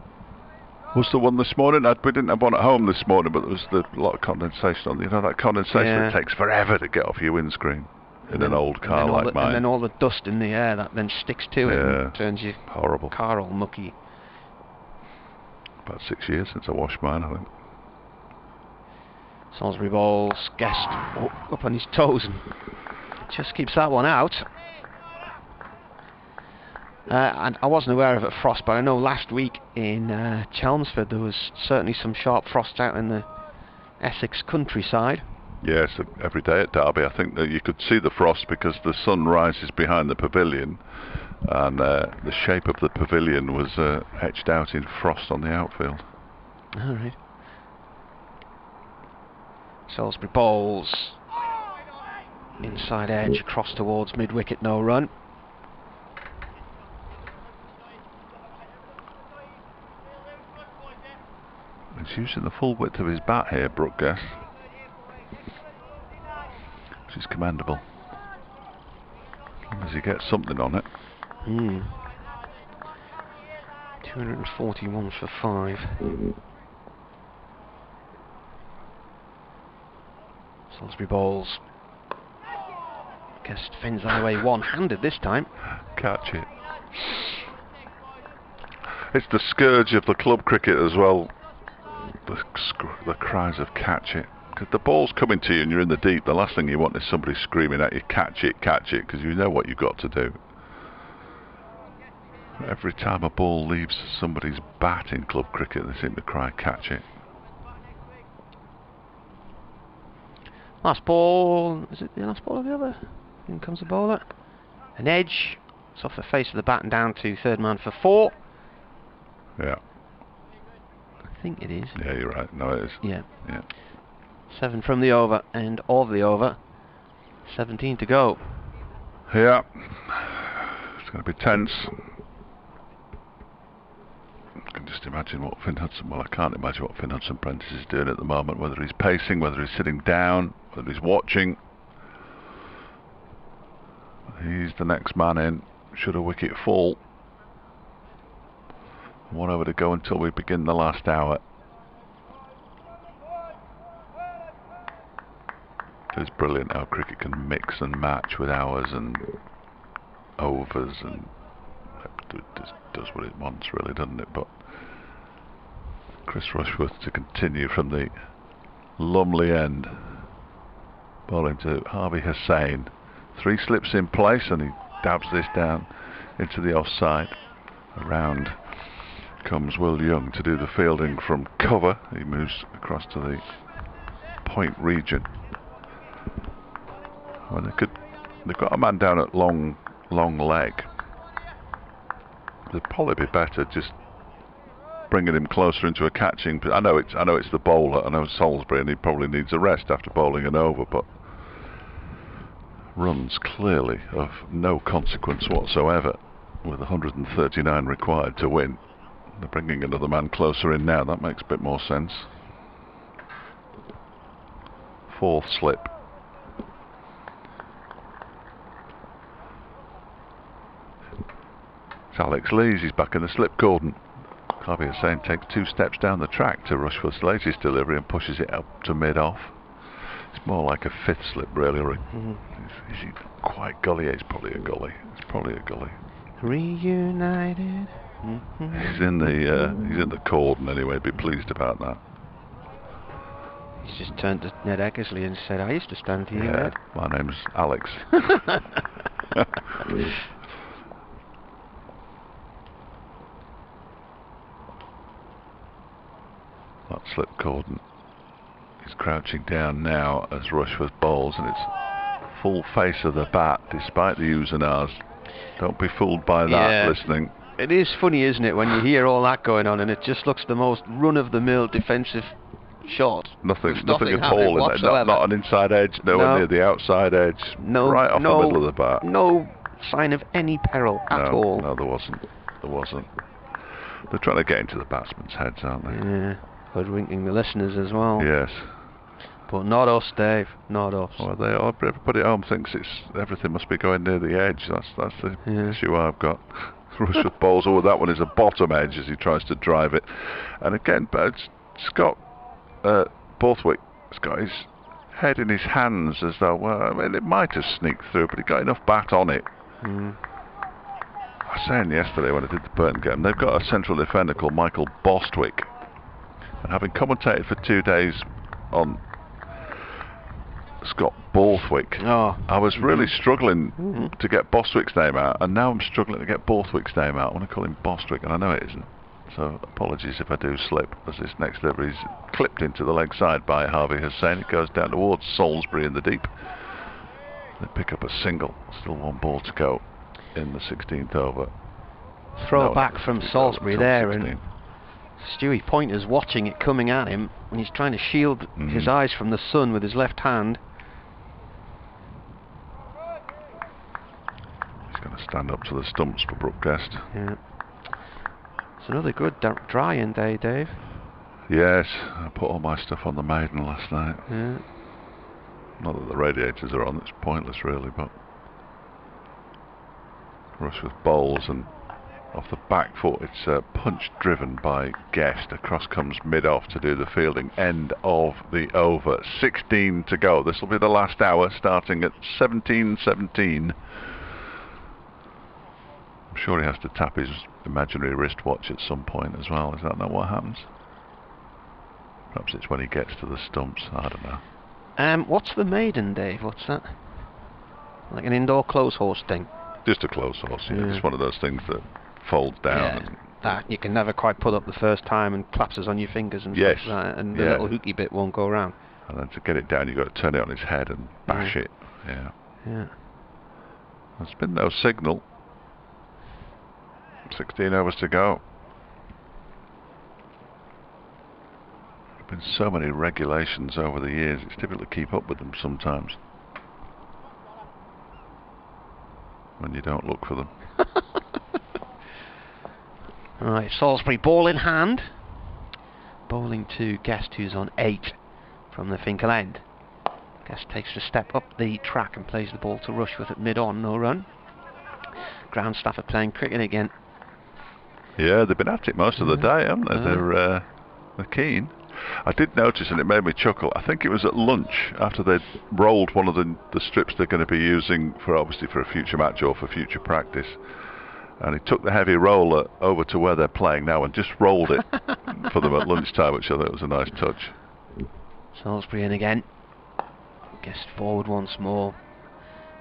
Was the one this morning? We didn't have one at home this morning, but there was a lot of condensation on. You know that condensation, it takes forever to get off your windscreen in an old car like mine. And then all the dust in the air that then sticks to it and turns your car all mucky. About 6 years since I washed mine, I think. Salisbury bowls, Guest up on his toes and just keeps that one out. And I wasn't aware of a frost, but I know last week in Chelmsford there was certainly some sharp frost out in the Essex countryside. Yes, every day at Derby. I think that you could see the frost because the sun rises behind the pavilion, and the shape of the pavilion was etched out in frost on the outfield. All right. Salisbury bowls. Inside edge, across towards mid-wicket, no run. He's using the full width of his bat here, Brooke Guest, which is commendable. As long as he gets something on it. 241 for 5. Salisbury bowls. Guest fins that away one-handed this time. Catch it. It's the scourge of the club cricket as well. The cries of catch it. Because the ball's coming to you and you're in the deep, the last thing you want is somebody screaming at you, catch it, because you know what you've got to do. Every time a ball leaves somebody's bat in club cricket, they seem to cry, catch it. Last ball, is it the last ball of the over? In comes the bowler. An edge, it's off the face of the bat and down to third man for 4. Yeah. I think it is. Yeah, you're right. No, it is. Yeah. 7 from the over and of the over. 17 to go. Yeah. It's going to be tense. I can just imagine what Finn Hudson... Well, I can't imagine what Finn Hudson-Prentice is doing at the moment. Whether he's pacing, whether he's sitting down, whether he's watching. He's the next man in. Should a wicket fall. 1 over to go until we begin the last hour. It's brilliant how cricket can mix and match with hours and overs, and it just does what it wants, really, doesn't it? But Chris Rushworth to continue from the Lumley end, bowling to Harvey Hussain. 3 slips in place, and he dabs this down into the offside. Around comes Will Young to do the fielding from cover. He moves across to the point region. Well, they've got a man down at long leg. They'd probably be better just bringing him closer into a catching. I know it's the bowler. I know Salisbury, and he probably needs a rest after bowling an over, but runs clearly of no consequence whatsoever, with 139 required to win. They're bringing another man closer in now. That makes a bit more sense. 4th slip. It's Alex Lees. He's back in the slip cordon. Harvey Hussain takes 2 steps down the track to Rushworth's latest delivery and pushes it up to mid-off. It's more like a 5th slip, really. Or is he quite gully? It's probably a gully. It's probably a gully. Reunited. He's in the cordon anyway. Be pleased about that. He's just turned to Ned Eckersley and said, "I used to stand here." Yeah, Ned. my name's Alex. That slip cordon. He's crouching down now as Rushworth bowls, and it's full face of the bat despite the oohs and ahs. Don't be fooled by that, listening. It is funny, isn't it, when you hear all that going on and it just looks the most run-of-the-mill defensive shot. Nothing at all in there. Not an inside edge, nowhere near the outside edge. Right off the middle of the bat. No sign of any peril at all. No, there wasn't. They're trying to get into the batsmen's heads, aren't they? Yeah, hoodwinking the listeners as well. Yes. But not us, Dave. Not us. Well, everybody at home thinks everything must be going near the edge. That's the issue I've got. Rushworth bowls. That one is a bottom edge as he tries to drive it. And again, Scott Borthwick has got his head in his hands as though, well, I mean, it might have sneaked through, but he got enough bat on it. I was saying yesterday when I did the Burton game, they've got a central defender called Michael Bostwick. And having commentated for 2 days on Scott Borthwick, I was really struggling to get Bostwick's name out, and now I'm struggling to get Borthwick's name out. I want to call him Bostwick, and I know it isn't. So apologies if I do slip, as this next delivery is clipped into the leg side by Harvey Hussain. It goes down towards Salisbury in the deep. They pick up a single. Still 1 ball to go in the 16th over. Throw back from Salisbury there, and Stewie Pointer's watching it coming at him, and he's trying to shield his eyes from the sun with his left hand. He's going to stand up to the stumps for Brooke Guest. Yeah. It's another good drying day, Dave. Yes, I put all my stuff on the maiden last night. Yeah. Not that the radiators are on, it's pointless really, but Rushworth bowls, and off the back foot it's punch driven by Guest. Across comes mid-off to do the fielding. End of the over. 16 to go. This will be the last hour, starting at 17:17. I'm sure he has to tap his imaginary wristwatch at some point as well. Is that not what happens? Perhaps it's when he gets to the stumps. I don't know. What's the maiden, Dave? What's that? Like an indoor clothes horse thing? Just a clothes horse, yeah. Just one of those things that folds down. Yeah, that you can never quite put up the first time and collapses on your fingers and stuff like that, and the little hooky bit won't go around. And then to get it down, you've got to turn it on its head and bash it. Yeah. There's been no signal. 16 overs to go. There have been so many regulations over the years, it's difficult to keep up with them sometimes when you don't look for them. Alright, Salisbury ball in hand. Bowling to Guest, who's on 8 from the Finkel end. Guest takes a step up the track and plays the ball to Rushworth at mid-on, no run. Ground staff are playing cricket again. Yeah, they've been at it most of the day, haven't they? They're keen. I did notice, and it made me chuckle, I think it was at lunch, after they'd rolled one of the strips they're going to be using for, obviously, for a future match or for future practice, and he took the heavy roller over to where they're playing now and just rolled it for them at lunchtime, which I thought was a nice touch. Salisbury in again. Guest forward once more.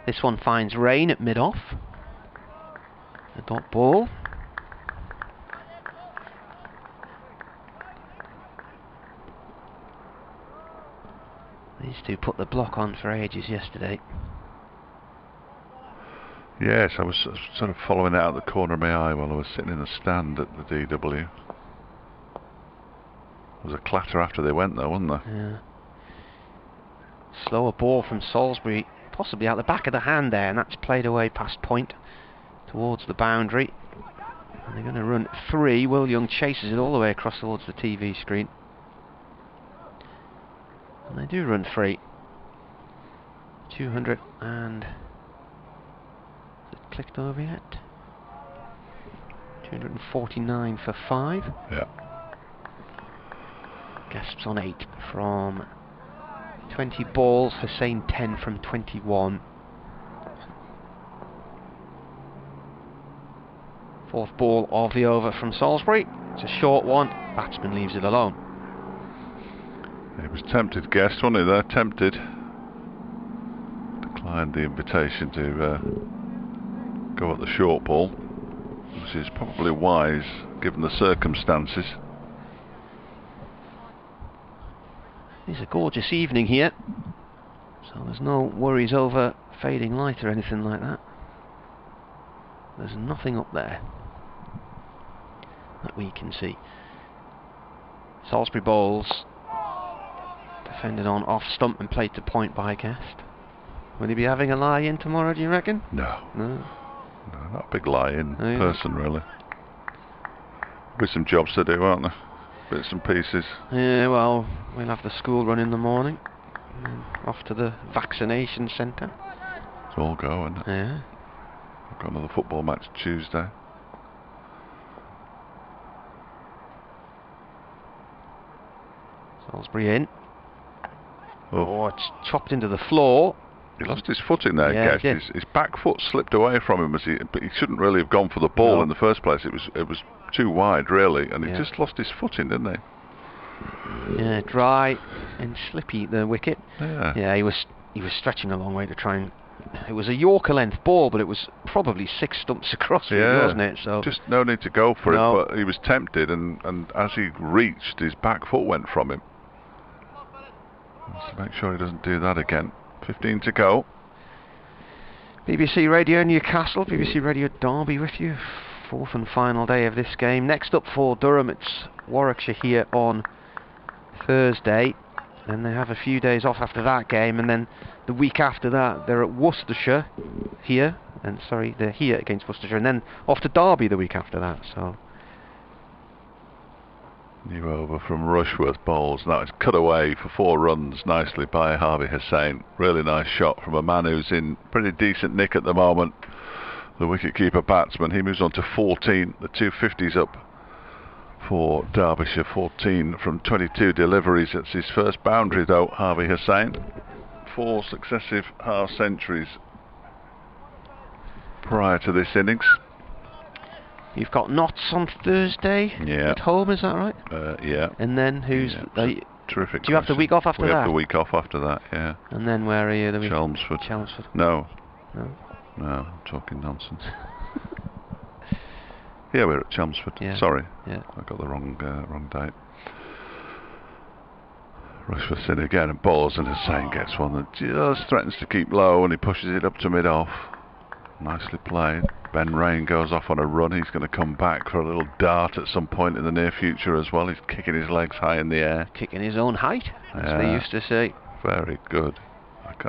This one finds Rain at mid-off. A dot ball. These two put the block on for ages yesterday. Yes, I was sort of following it out the corner of my eye while I was sitting in the stand at the DW. There was a clatter after they went though, wasn't there? Yeah. Slower ball from Salisbury, possibly out the back of the hand there, and that's played away past point towards the boundary. And they're going to run 3. Will Young chases it all the way across towards the TV screen. And they do run 3. 200 and... Has it clicked over yet? 249 for 5. Yeah. Gasps on 8 from 20 balls. Hussain 10 from 21. Fourth ball of the over from Salisbury. It's a short one. Batsman leaves it alone. He was tempted, Guest, wasn't he? They're tempted. Declined the invitation to go at the short ball, which is probably wise given the circumstances. It's a gorgeous evening here, so there's no worries over fading light or anything like that. There's nothing up there that we can see. Salisbury bowls, defended on off stump and played to point by Guest. Will he be having a lie-in tomorrow, do you reckon? No. No? No, not a big lie-in Oh, yeah. person, really. With some jobs to do, aren't there? Bits and pieces. Yeah, well, we'll have the school run in the morning, and then off to the vaccination centre. It's all go, isn't it? Yeah. I've got another football match Tuesday. Salisbury in. Oh, It's chopped into the floor. he lost his footing there, Yeah, Guest. he did. His back foot slipped away from him, but he shouldn't really have gone for the ball No. in the first place. It was too wide, really, and he Yeah. just lost his footing, didn't he? Yeah, dry and slippy, the wicket. Yeah. Yeah, he was stretching a long way to try and... It was a Yorker length ball, but it was probably 6 stumps across, really, wasn't it? So just no need to go for No. it, but he was tempted, and as he reached, his back foot went from him. So make sure he doesn't do that again. 15 to go. BBC Radio Newcastle, BBC Radio Derby with you. 4th and final day of this game. Next up for Durham, it's Warwickshire here on Thursday. Then they have a few days off after that game, and then the week after that they're at Worcestershire here, and sorry, they're here against Worcestershire, and then off to Derby the week after that. So New over from Rushworth bowls. That is cut away for 4 runs nicely by Harvey Hussain. Really nice shot from a man who's in pretty decent nick at the moment. The wicketkeeper batsman. He moves on to 14. The 250s up for Derbyshire. 14 from 22 deliveries. It's his first boundary though, Harvey Hussain. 4 successive half centuries prior to this innings. you've got Notts on Thursday Yeah. at home, is that right? Yeah. And then who's... Yeah, terrific. do you have the question. week off after we that? have the week off after that, yeah. And then where are you the week? Chelmsford. Chelmsford. No. No. No, I'm talking nonsense. Yeah, we're at Chelmsford. Yeah. Sorry. Yeah. I got the wrong date. Rushworth in again and balls, and Hussain gets one that just threatens to keep low, and he pushes it up to mid-off. Nicely played. Ben Rain goes off on a run. He's going to come back for a little dart at some point in the near future as well. He's kicking his legs high in the air. Kicking his own height, as Yeah. they used to say. Very good.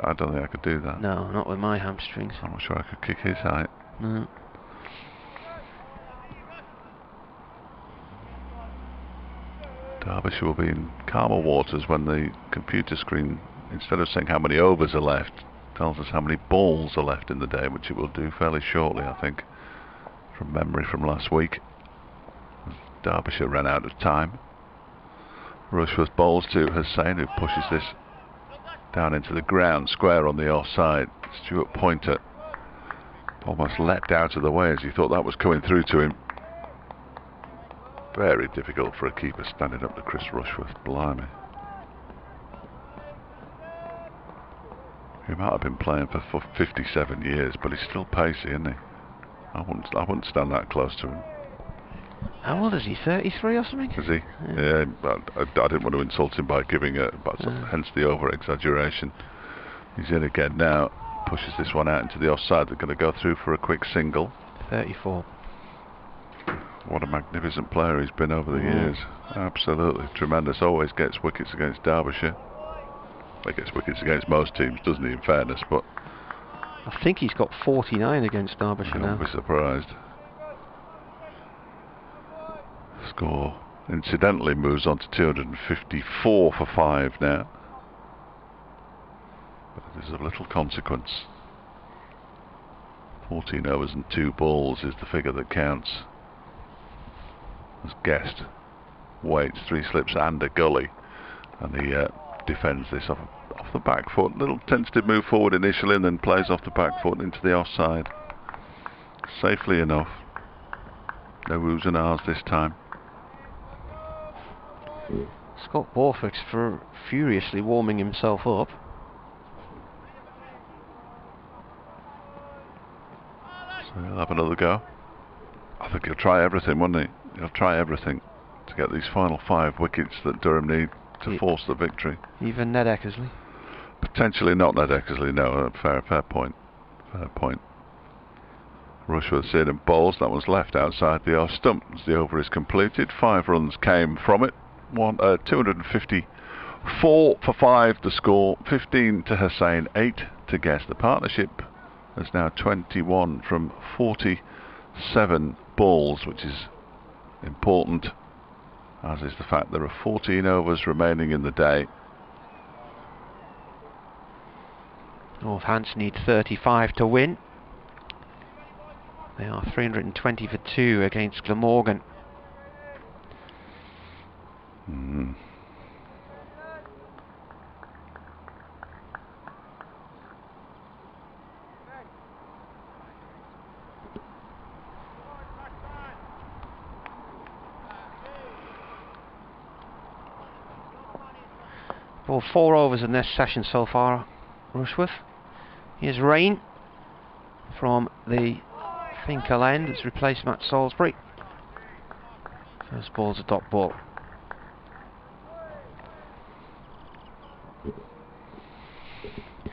I don't think I could do that. No, not with my hamstrings. I'm not sure I could kick his height. No. Derbyshire will be in calmer waters when the computer screen instead of saying how many overs are left, tells us how many balls are left in the day, which it will do fairly shortly, I think, from memory from last week. Derbyshire ran out of time. Rushworth bowls to Hussain, who pushes this down into the ground, square on the offside. Stuart Pointer almost leapt out of the way as he thought that was coming through to him. Very difficult for a keeper standing up to Chris Rushworth, blimey. He might have been playing for 57 years, but he's still pacey, isn't he? I wouldn't stand that close to him. How old is he? 33 or something? Is he? Yeah, I didn't want to insult him by giving it, but hence the over-exaggeration. He's in again now, pushes this one out into the offside. They're going to go through for a quick single. 34. What a magnificent player he's been over the years. Absolutely tremendous. Always gets wickets against Derbyshire. He gets wickets against most teams, doesn't he, in fairness, but I think he's got 49 against Derbyshire now. I'll be surprised. Score incidentally moves on to 254 for 5 now. But it is of little consequence. 14 overs and 2 balls is the figure that counts. As Guest waits 3 slips and a gully, and he defends this off the back foot. Little tentative move forward initially, and then plays off the back foot into the offside. Safely enough. No woos and ahs this time. Scott Borthwick's furiously warming himself up. So he'll have another go. I think he'll try everything, won't he? He'll try everything to get these final 5 wickets that Durham need to force the victory. Even Ned Eckersley? Potentially not Ned Eckersley, no. Fair point. Fair point. Rushworth's in and bowls. That one's left outside the off stump as the over is completed. 5 runs came from it. 254 for 5 the score. 15 to Hussain, 8 to Guest. The partnership is now 21 from 47 balls, which is important, as is the fact there are 14 overs remaining in the day. Northants need 35 to win. They are 320 for 2 against Glamorgan. Well, 4 overs in this session so far, Rushworth. Here's Rain from the Finkel end. It's replaced Matt Salisbury. First ball's a dot ball.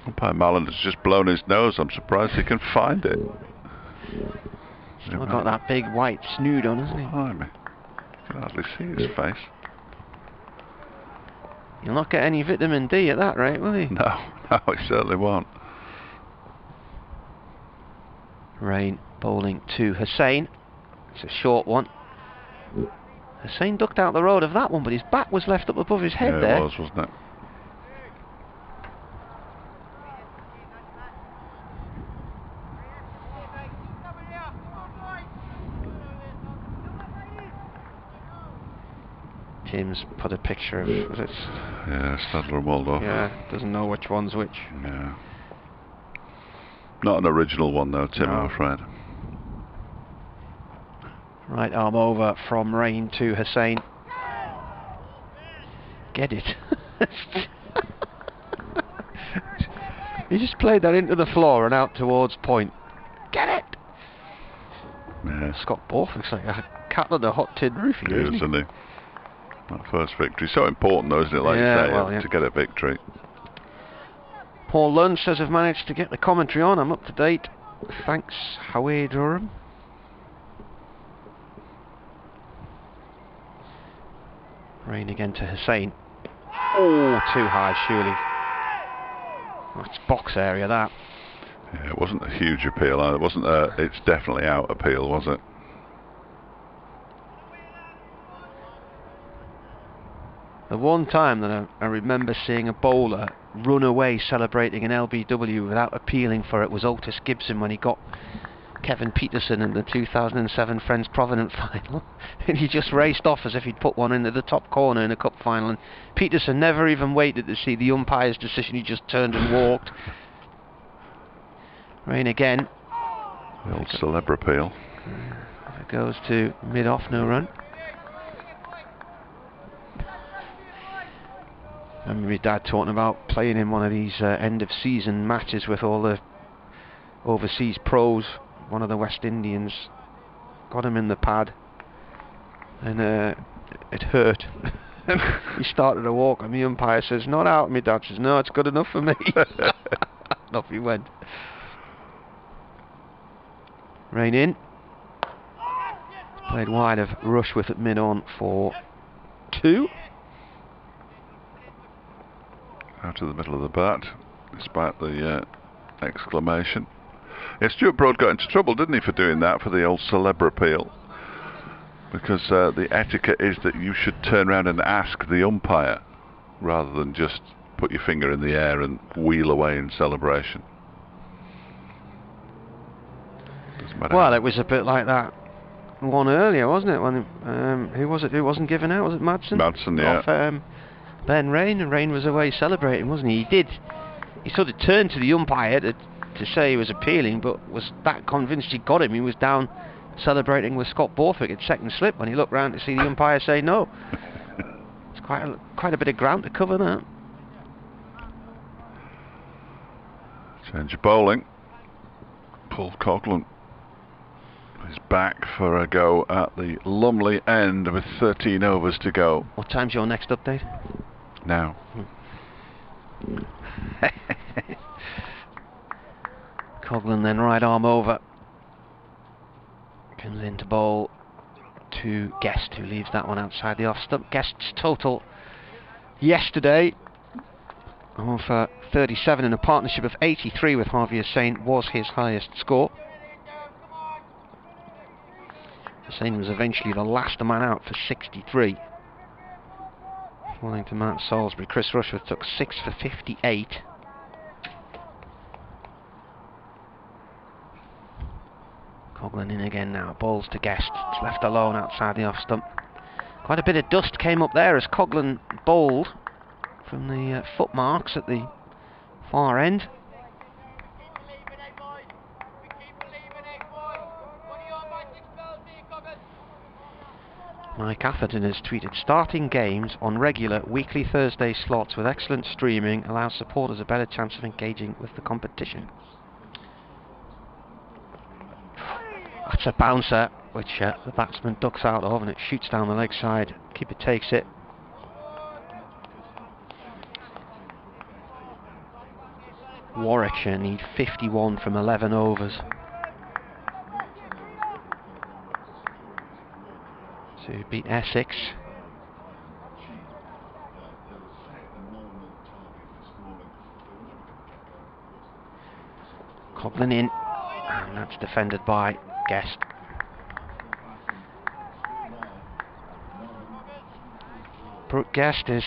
Umpire Malland has just blown his nose. I'm surprised he can find it. Still got that big white snood on, hasn't he? Blimey. You can hardly see his face. You'll not get any vitamin D at that rate, will he? No, he certainly won't. Rain bowling to Hussain. It's a short one. Hussain ducked out the road of that one, but his bat was left up above his head there. It was, wasn't it? Tim's put a picture of it. Yeah, Stadler and Waldorf. Yeah, doesn't know which one's which. Yeah. Not an original one though, Tim, I'm afraid. Right arm over from Rain to Hussain. Get it. He just played that into the floor and out towards point. Get it! Yeah. Scott Borthwick's like a cat on a hot tin roof here, isn't he? That first victory. So important though, isn't it, like you say, to get a victory. Paul Lunn says I've managed to get the commentary on. I'm up to date. Thanks, Howie Durham. Rain again to Hussain. Oh, too high, surely. That's box area, that. Yeah, it wasn't a huge appeal. It wasn't a it's definitely out appeal, was it? The one time that I remember seeing a bowler run away celebrating an LBW without appealing for it was Otis Gibson when he got Kevin Peterson in the 2007 Friends Provident final. And he just raced off as if he'd put one into the top corner in a cup final, and Peterson never even waited to see the umpire's decision. He just turned and walked. Rain again. The old celeb appeal. It goes to mid-off, no run. I remember my dad talking about playing in one of these end-of-season matches with all the overseas pros. One of the West Indians got him in the pad, and it hurt. He started to walk, and the umpire says, "Not out." And my dad says, "No, it's good enough for me." Off he went. Rain in. Played wide of Rushworth at mid-on for 2. Out of the middle of the bat, despite the exclamation. Yeah, Stuart Broad got into trouble, didn't he, for doing that, for the old celeb appeal? Because the etiquette is that you should turn around and ask the umpire, rather than just put your finger in the air and wheel away in celebration. Doesn't matter. Well, it was a bit like that one earlier, wasn't it? When who was it who wasn't given out? Was it Madsen? Madsen, yeah. Off Ben Rain, and Rain was away celebrating, wasn't he? He sort of turned to the umpire to say he was appealing, but was that convinced he got him. He was down celebrating with Scott Borthwick at second slip when he looked round to see the umpire say no. It's quite a bit of ground to cover that. Change of bowling. Paul Coghlan is back for a go at the Lumley end with 13 overs to go. What time's your next update? Now. Coghlan then right arm over. Comes in to bowl to Guest, who leaves that one outside the off stump. Guest's total yesterday of 37 in a partnership of 83 with Harvey Hussain was his highest score. Hussain was eventually the last man out for 63. Falling to Matt Salisbury. Chris Rushworth took 6 for 58. Coghlan in again now, bowls to Guest, it's left alone outside the off stump. Quite a bit of dust came up there as Coghlan bowled from the footmarks at the far end. Mike Atherton has tweeted, starting games on regular weekly Thursday slots with excellent streaming allows supporters a better chance of engaging with the competition. That's a bouncer, which the batsman ducks out of, and it shoots down the leg side. Keeper takes it. Warwickshire need 51 from 11 overs. To beat Essex. Coghlan in, and that's defended by Guest. Brooke Guest is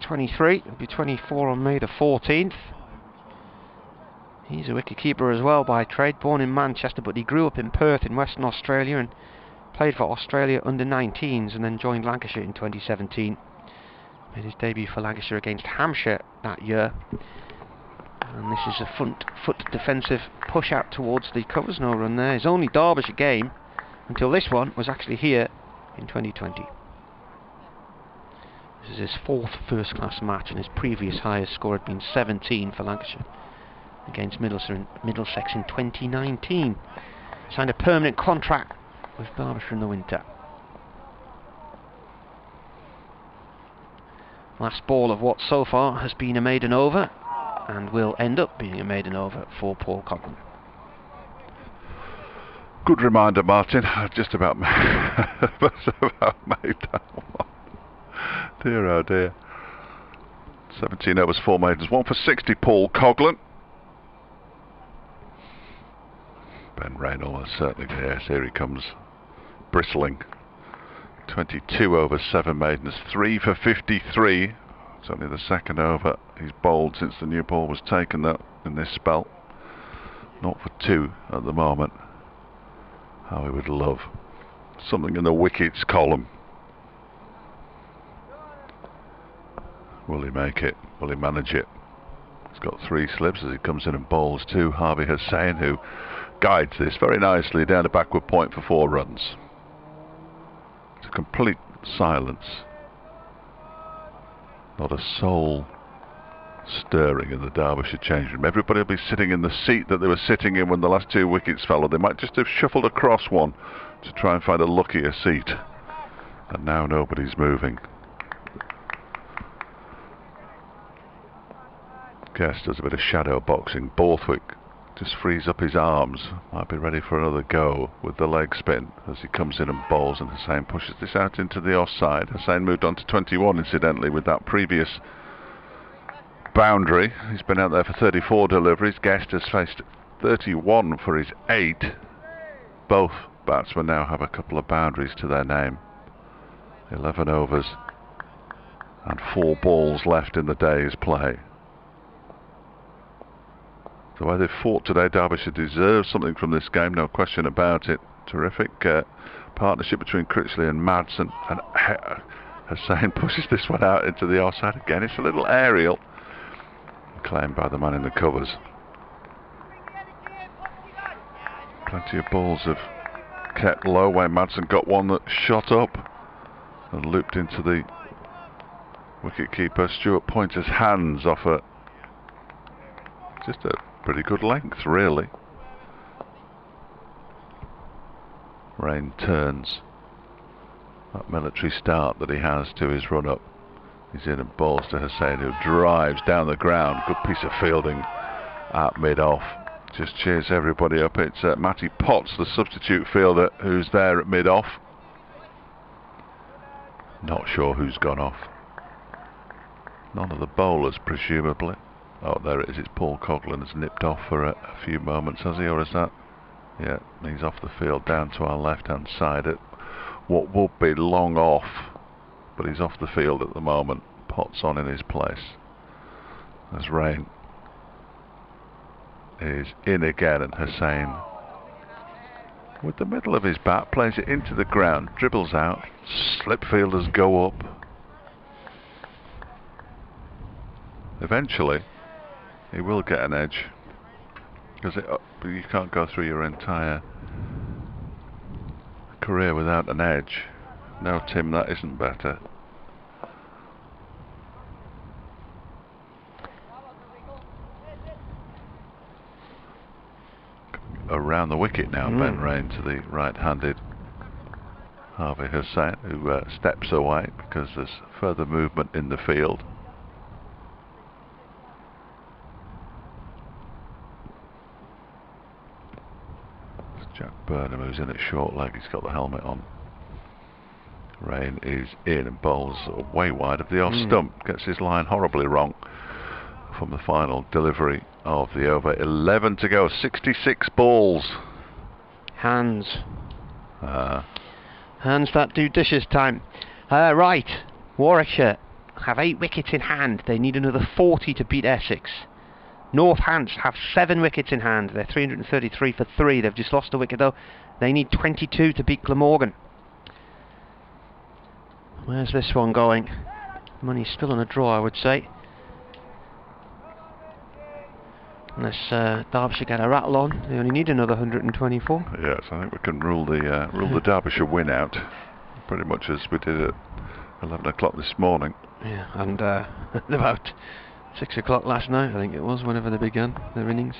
23, he'll be 24 on May the 14th. He's a wicketkeeper as well by trade, born in Manchester, but he grew up in Perth in Western Australia and played for Australia under-19s and then joined Lancashire in 2017. Made his debut for Lancashire against Hampshire that year. And this is a front foot defensive push out towards the covers, no run there. His only Derbyshire game until this one was actually here in 2020. This is his 4th first-class match, and his previous highest score had been 17 for Lancashire against Middlesex in 2019. Signed a permanent contract with Derbyshire in the winter. Last ball of what so far has been a maiden over, and will end up being a maiden over for Paul Coghlan. Good reminder, Martin. I just about made that one. Dear oh dear. 17 overs, 4 maidens, 1 for 60, Paul Coghlan. Ben Raynor is certainly there. Here he comes, bristling. 22 overs, 7 maidens, 3 for 53 It's only the second over he's bowled since the new ball was taken though in this spell. 0 for 2 at the moment. How he would love something in the wickets column. Will he make it? Will he manage it? He's got 3 slips as he comes in and bowls to Harvey Hussain, who guides this very nicely down a backward point for 4 runs. It's a complete silence. Not a soul stirring in the Derbyshire change room. Everybody will be sitting in the seat that they were sitting in when the last 2 wickets fell, or they might just have shuffled across one to try and find a luckier seat. And now nobody's moving. Guest does a bit of shadow boxing. Borthwick just frees up his arms. Might be ready for another go with the leg spin as he comes in and bowls, and Hussain pushes this out into the offside. Hussain moved on to 21 incidentally with that previous boundary. He's been out there for 34 deliveries. Guest has faced 31 for his 8. Both batsmen now have a couple of boundaries to their name. 11 overs and 4 balls left in the day's play. The way they've fought today, Derbyshire deserves something from this game, no question about it. Terrific partnership between Critchley and Madsen, and Hussain pushes this one out into the offside again. It's a little aerial, claimed by the man in the covers. Plenty of balls have kept low. Wayne Madsen got one that shot up and looped into the wicketkeeper Stuart Pointer's hands off just a pretty good length, really. Rain turns that military start that he has to his run-up. He's in and bowls to Hussain, who drives down the ground. Good piece of fielding at mid-off. Just cheers everybody up. It's Matty Potts, the substitute fielder, who's there at mid-off. Not sure who's gone off. None of the bowlers, presumably. Oh, there it is. It's Paul Coghlan has nipped off for a few moments, has he? Or is that? Yeah, he's off the field down to our left-hand side at what would be long off, but he's off the field at the moment. Potts on in his place. As Rain is in again, and Hussain, with the middle of his bat, plays it into the ground, dribbles out, slip fielders go up. Eventually he will get an edge, because you can't go through your entire career without an edge. No, Tim, that isn't better. Around the wicket now, Ben Rain to the right-handed Harvey Hussain, who steps away because there's further movement in the field. Jack Burnham, who's in at short leg, he's got the helmet on. Rain is in and bowls way wide of the off stump, gets his line horribly wrong from the final delivery of the over. 11 to go, 66 balls. Hands. Hands that do dishes time. Right, Warwickshire have 8 wickets in hand. They need another 40 to beat Essex. Northants have 7 wickets in hand. They're 333 for 3. They've just lost a wicket though. They need 22 to beat Glamorgan. Where's this one going? Money's still in a draw, I would say. Unless Derbyshire get a rattle on, they only need another 124. Yes, I think we can rule the Derbyshire win out, pretty much as we did at 11 o'clock this morning. Yeah, and about 6 o'clock last night, I think it was, whenever they began their innings.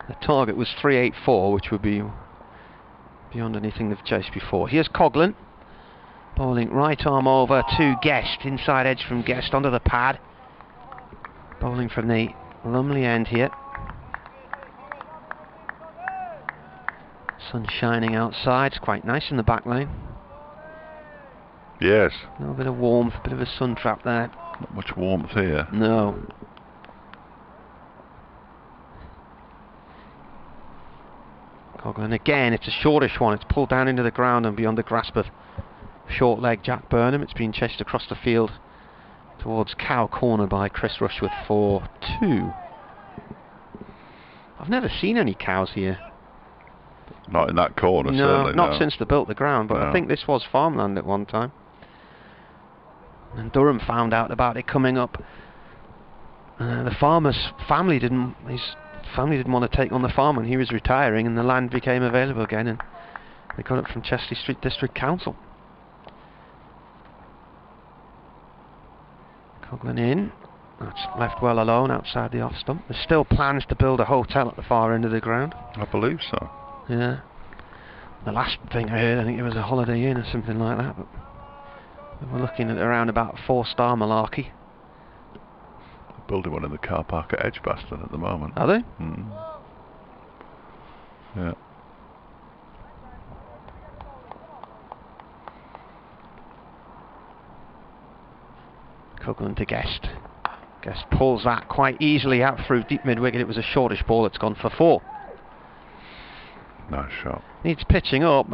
The target was 384, which would be beyond anything they've chased before. Here's Coghlan, bowling right arm over to Guest, inside edge from Guest onto the pad. Bowling from the Lumley end here. Sun shining outside, it's quite nice in the back lane. Yes. A little bit of warmth, a bit of a sun trap there. Not much warmth here. No. Coghlan again, it's a shortish one. It's pulled down into the ground and beyond the grasp of short leg Jack Burnham. It's been chased across the field towards cow corner by Chris Rushworth for 2. I've never seen any cows here. Not in that corner, No, certainly. not since they built the ground, but I think this was farmland at one time. And Durham found out about it coming up. The farmer's family his family didn't want to take on the farm when he was retiring, and the land became available again, and they got it from Chesley Street District Council. Coughlin in. That's left well alone outside the off stump. There's still plans to build a hotel at the far end of the ground. I believe so. Yeah. The last thing I heard, I think it was a Holiday Inn or something like that. But we're looking at around about 4-star malarkey. Building one in the car park at Edgbaston at the moment. Are they? Mm. Yeah. Coughlin to Guest. Guest pulls that quite easily out through deep mid-wicket. It was a shortish ball. It's gone for 4. Nice shot. Needs pitching up.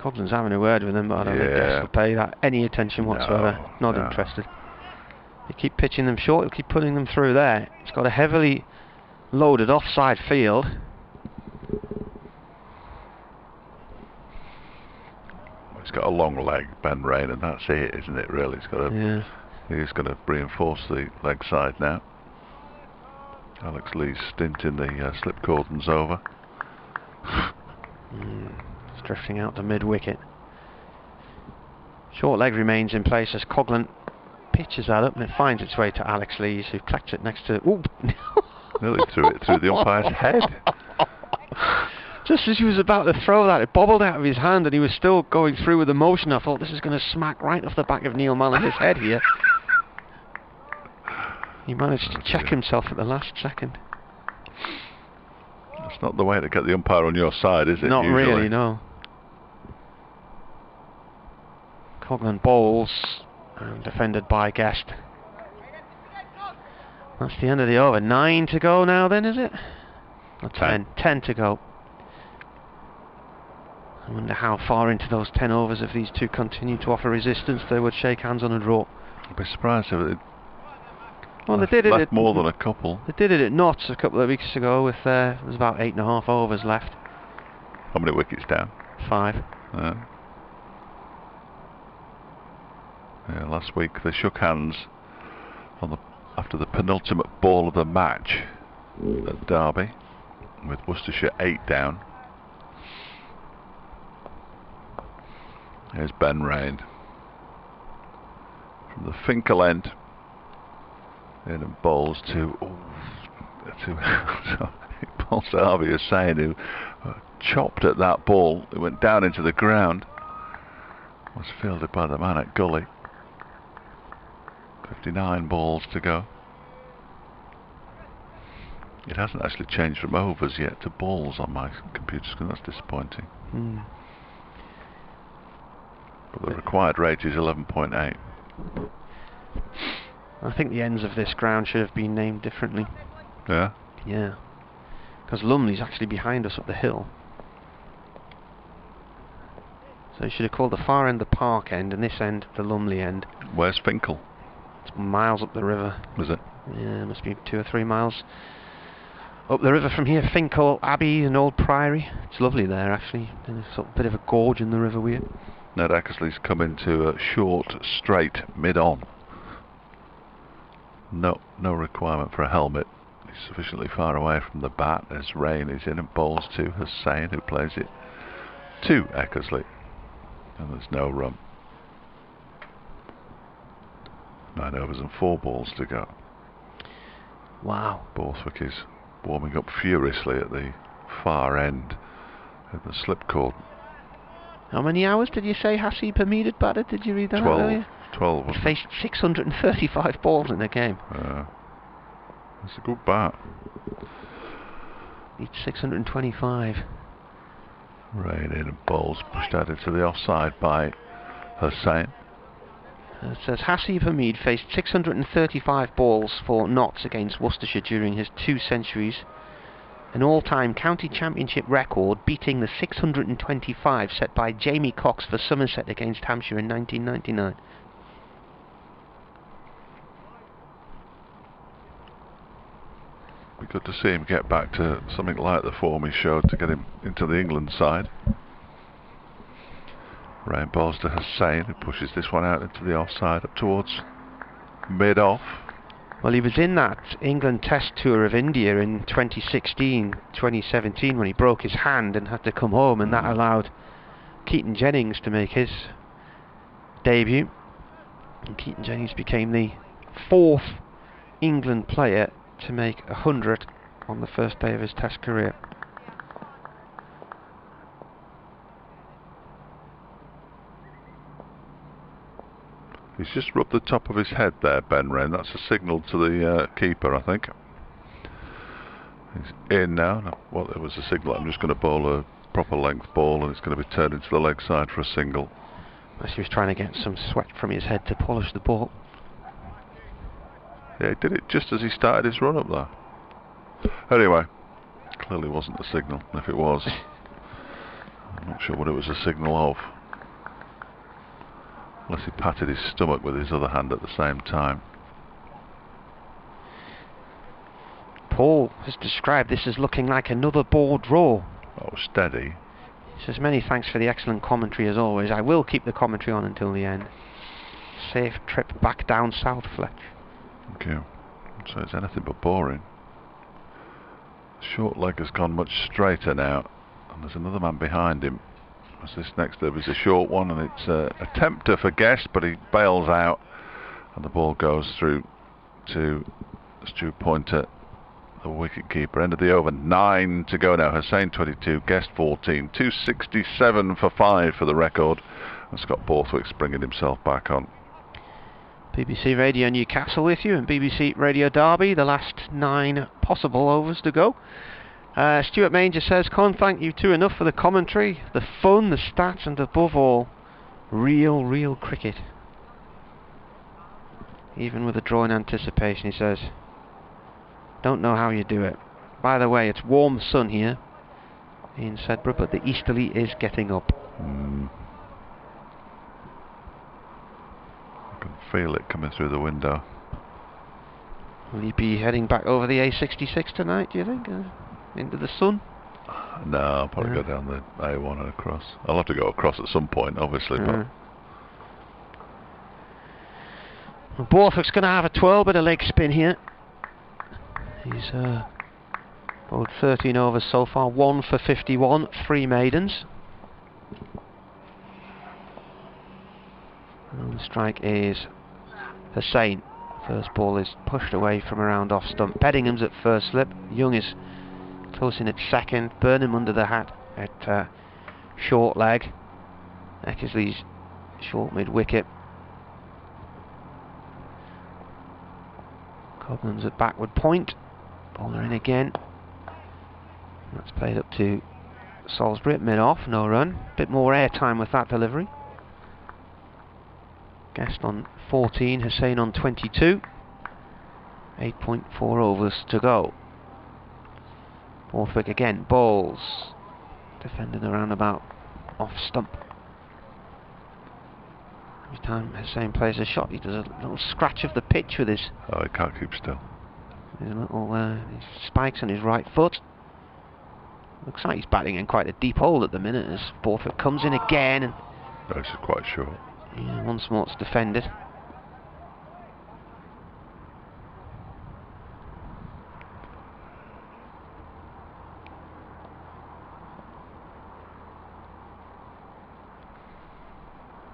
Coughlin's having a word with him, but I don't think Guest will pay that any attention whatsoever. Not interested. You keep pitching them short, you'll keep putting them through there. It's got a heavily loaded offside field. He's got a long leg, Ben Rain, and that's it, isn't it, really? He's got to, he's going to reinforce the leg side now. Alex Lee's stint in the slip cordon's over. It's drifting out to mid-wicket. Short leg remains in place as Coughlin pitches that up, and it finds its way to Alex Lees, who collects it next to... Ooh! Nearly threw it through the umpire's head. Just as he was about to throw that, it bobbled out of his hand, and he was still going through with the motion. I thought, this is going to smack right off the back of Neil Mallon's head here. He managed to check himself at the last second. That's not the way to get the umpire on your side, is it? Not usually? Really, no. Coughlin bowls, and defended by Guest. That's the end of the over. 9 to go now then, is it? Or 10. 10 to go. I wonder how far into those 10 overs, if these two continue to offer resistance, they would shake hands on a draw. I'd be surprised if they did it left more than a couple. They did it at Notts a couple of weeks ago with there was about 8.5 overs left. How many wickets down? 5. Yeah, last week they shook hands on after the penultimate ball of the match at Derby, with Worcestershire 8 down. Here's Ben Rain from the Finkel end, in and bowls to Paul Harvey is saying, who chopped at that ball. It went down into the ground. Was fielded by the man at Gully. 59 balls to go. It hasn't actually changed from overs yet to balls on my computer screen. That's disappointing. But the required rate is 11.8. I think the ends of this ground should have been named differently. Yeah? Yeah. Because Lumley's actually behind us up the hill. So you should have called the far end the park end and this end the Lumley end. Where's Finkel? It's miles up the river. Is it? Yeah, it must be 2 or 3 miles up the river from here. Finkel Abbey and Old Priory. It's lovely there, actually. There's a sort of bit of a gorge in the river weir. Ned Eckersley's come into a short, straight, mid-on. No requirement for a helmet. He's sufficiently far away from the bat as Rain is in and bowls to Hussain, who plays it to Eckersley. And there's no run. 9 overs and 4 balls to go. Wow. Borthwick is warming up furiously at the far end of the slip cord. How many hours did you say Hasib Hamid had batted? Did you read that 12. earlier? 12. He faced 635 balls in the game. That's a good bat. Needs 625. Rain in and bowls pushed out into the offside by Hussain. It says Hasib Hamid faced 635 balls for Notts against Worcestershire during his 2 centuries. An all-time county championship record, beating the 625 set by Jamie Cox for Somerset against Hampshire in 1999. Be good to see him get back to something like the form he showed to get him into the England side. Rain balls to Hussain, who pushes this one out into the offside up towards mid-off. Well, he was in that England Test tour of India in 2016, 2017 when he broke his hand and had to come home, and that allowed Keaton Jennings to make his debut. And Keaton Jennings became the 4th England player to make 100 on the first day of his Test career. He's just rubbed the top of his head there, Ben Wren. That's a signal to the keeper, I think. He's in now. Well, it was a signal. I'm just going to bowl a proper length ball, and it's going to be turned into the leg side for a single. Unless he was trying to get some sweat from his head to polish the ball. Yeah, he did it just as he started his run up there. Anyway, clearly wasn't a signal. If it was, I'm not sure what it was a signal of. Unless he patted his stomach with his other hand at the same time. Paul has described this as looking like another ball draw. Oh, steady. He says, many thanks for the excellent commentary as always. I will keep the commentary on until the end. Safe trip back down south, Fletch. Thank you. So it's anything but boring. Short leg has gone much straighter now, and there's another man behind him. As this next over is a short one, and it's a tempter for Guest, but he bails out, and the ball goes through to Stu Pointer, the wicket keeper. End of the over, 9 to go now. Hussain 22, Guest 14, 267 for 5 for the record, and Scott Borthwick's bringing himself back on. BBC Radio Newcastle with you, and BBC Radio Derby, the last 9 possible overs to go. Stuart Manger says, can't thank you two enough for the commentary, the fun, the stats, and above all, real cricket. Even with a draw in anticipation, he says, don't know how you do it. By the way, it's warm sun here in Sedbergh, but the easterly is getting up. I can feel it coming through the window. Will you be heading back over the A66 tonight, do you think? Into the sun? No, I'll probably go down the A1 and across. I'll have to go across at some point, obviously, but... Well, Borthwick's going to have a 12-bit of leg spin here. He's bowled 13 overs so far, 1 for 51, 3 maidens. And the strike is Hussain. First ball is pushed away from around off stump. Beddingham's at first slip. Young is close in at second. Burnham under the hat at short leg. Eckersley's short mid wicket. Cobham's at backward point. Bowler in again. That's played up to Salisbury at mid off. No run. Bit more air time with that delivery. Guest on 14, Hussain on 22. 8.4 overs to go. Borthwick again bowls. Defending around about off stump. Every time Hussain plays a shot, he does a little scratch of the pitch with his... Oh, he can't keep still. His little spikes on his right foot. Looks like he's batting in quite a deep hole at the minute as Borthwick comes in again. And no, this is quite short. yeah, once more it's defended.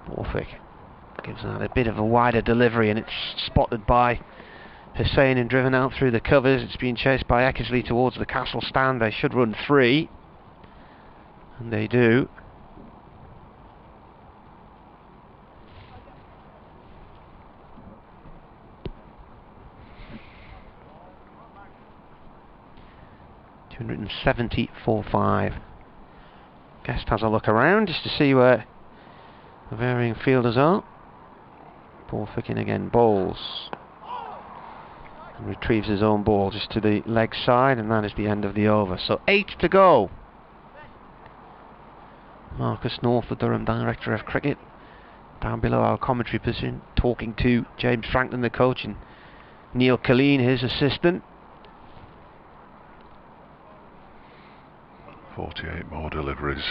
Borthwick gives that a bit of a wider delivery, and it's spotted by Hussain and driven out through the covers. It's being chased by Eckersley towards the Castle stand. They should run 3, and they do. .270.45. Guest has a look around just to see where the varying fielders are. Borthwick in again, bowls. And retrieves his own ball just to the leg side, and that is the end of the over. So 8 to go. Marcus North, the Durham Director of Cricket, down below our commentary position, talking to James Franklin, the coach, and Neil Killeen, his assistant. 48 more deliveries.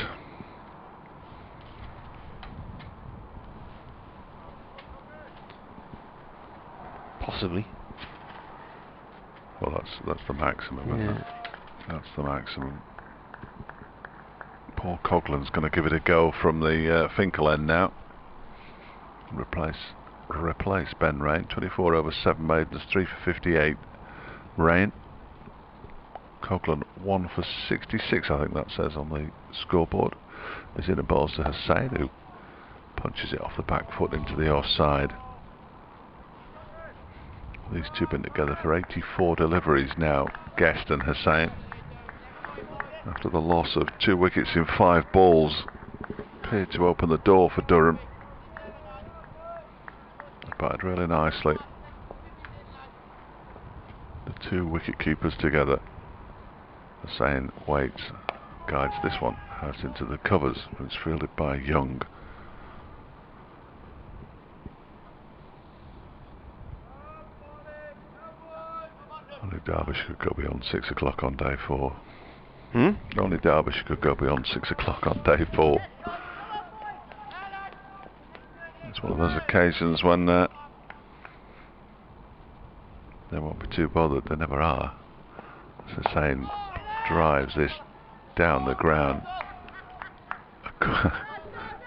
Possibly. Well, that's the maximum, isn't it? That's the maximum. Paul Coughlan's going to give it a go from the Finkel end now. Replace Ben Rain. 24 over 7 maidens, 3 for 58. Rain. Coughlan 1 for 66, I think that says on the scoreboard. Is in a balls to Hussain, who punches it off the back foot into the offside. These two have been together for 84 deliveries now, Guest and Hussain. After the loss of 2 wickets in 5 balls, appeared to open the door for Durham. Batted really nicely. The 2 wicket keepers together. Hussain waits, guides this one out into the covers. It's fielded by Young. Only Derbyshire could go beyond 6 o'clock on day 4. Only Derbyshire could go beyond 6 o'clock on day 4. It's one of those occasions when they won't be too bothered. They never are. As Hussain drives this down the ground.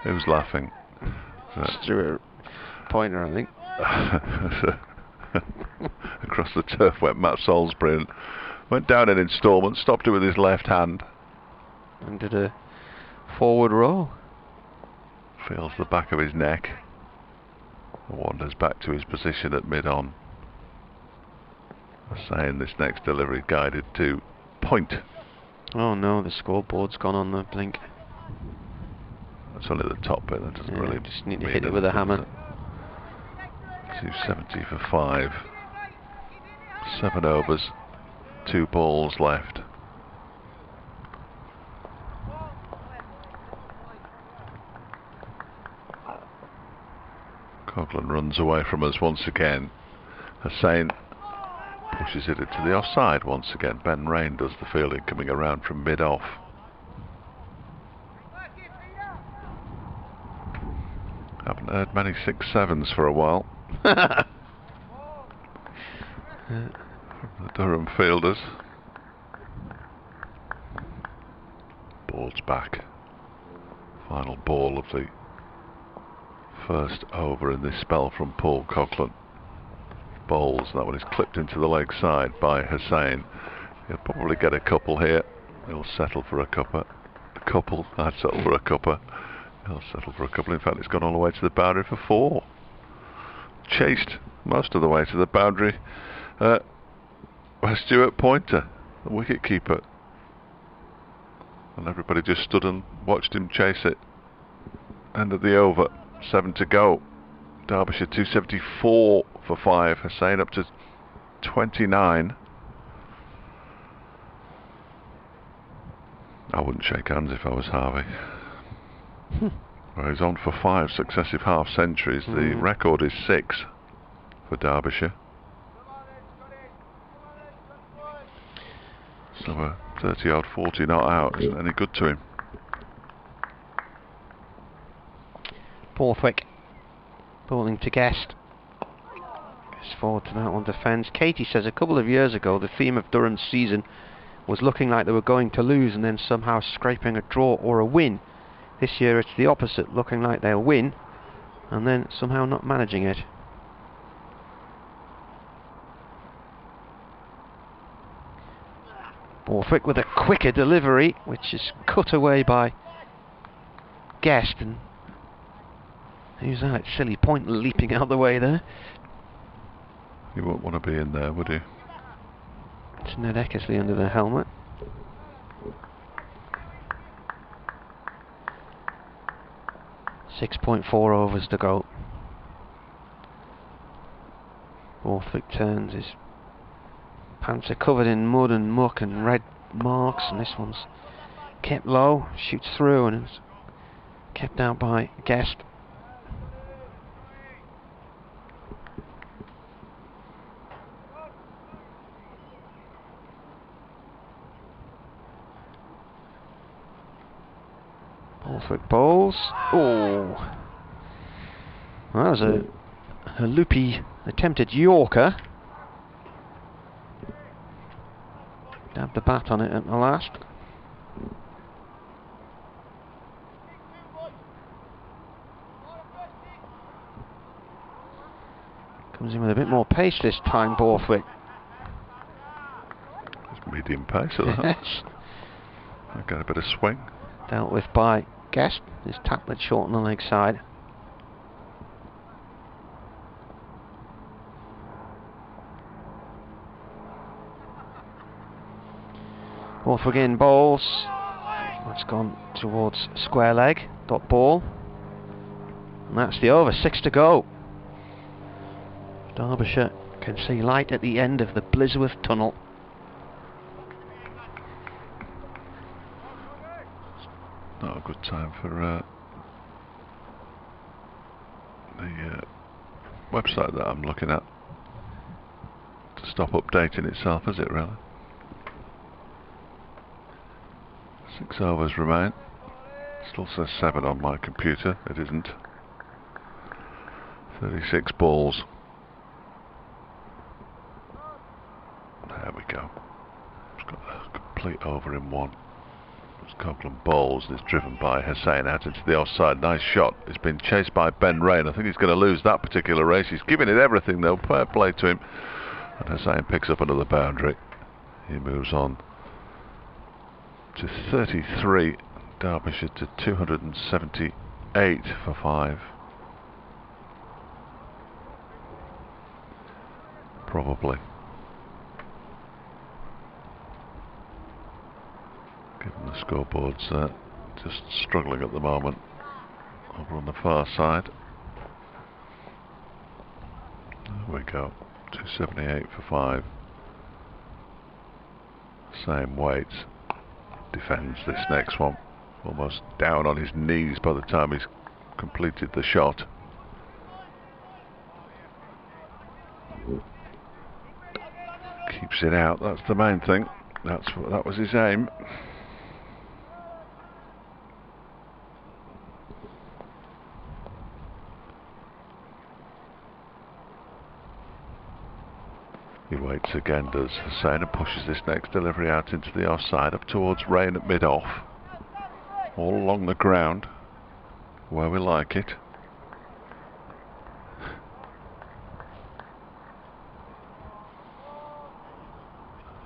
Who's laughing? Stuart Pointer, I think. Across the turf went Matt Salisbury and went down in instalments, stopped it with his left hand. And did a forward roll. Feels the back of his neck. Wanders back to his position at mid-on. Saying this next delivery guided to point. Oh no, the scoreboard's gone on the blink. That's only the top bit, that doesn't really just need to hit it with a hammer. 270 for 5. 7 overs, 2 balls left. Coughlan runs away from us once again. Hussain pushes it into the offside once again. Ben Rain does the fielding, coming around from mid-off. Haven't heard many 6-7s for a while. From the Durham fielders. Ball's back. Final ball of the first over in this spell from Paul Coughlan. Bowls, that one is clipped into the leg side by Hussain. He'll probably get a couple here. He'll settle for a cuppa. I'd settle for a cuppa. He'll settle for a couple. In fact, it's gone all the way to the boundary for 4. Chased most of the way to the boundary by Stuart Pointer, the wicket keeper. And everybody just stood and watched him chase it. End of the over. 7 to go. Derbyshire 274 for 5. Hussain up to 29. I wouldn't shake hands if I was Harvey. Well, he's on for 5 successive half centuries. The record is 6 for Derbyshire. So a 30-yard 40 not out isn't any good to him. Borthwick bowling to Guest. Guest forward to that one, defence. Katie says a couple of years ago the theme of Durham's season was looking like they were going to lose and then somehow scraping a draw or a win. This year it's the opposite, looking like they'll win and then somehow not managing it. Borthwick with a quicker delivery, which is cut away by Guest. And who's that? Silly Point leaping out the way there. You wouldn't want to be in there, would you? It's Ned Eckersley under the helmet. .4 overs to go. Borthwick turns, his pants are covered in mud and muck and red marks, and this one's kept low, shoots through, and it's kept out by Guest. Borthwick bowls. Oh, that was a loopy attempted Yorker. Dabbed the bat on it at the last. Comes in with a bit more pace this time, Borthwick. It's medium pace at that. Yes. I got a bit of swing. Dealt with by Guest. His taplet short on the leg side. Borthwick in bowls. That's gone towards square leg. Dot ball. And that's the over. 6 to go. Derbyshire can see light at the end of the Blisworth tunnel. Not a good time for the website that I'm looking at to stop updating itself, is it really? 6 overs remain. Still says 7 on my computer. It isn't. 36 balls. There we go. It's got a complete over in one. As Coughlin bowls and is driven by Hussain out into the offside. Nice shot. He's been chased by Ben Rain. I think he's going to lose that particular race. He's giving it everything though. Fair play to him. And Hussain picks up another boundary. He moves on to 33. Derbyshire to 278 for 5. Probably. Given the scoreboard's just struggling at the moment over on the far side. There we go. 278 for 5. Same weight. Defends this next one. Almost down on his knees by the time he's completed the shot. Keeps it out, that's the main thing. That was his aim. He waits again, does Hussain, and pushes this next delivery out into the offside, up towards Rain at mid-off. All along the ground, where we like it.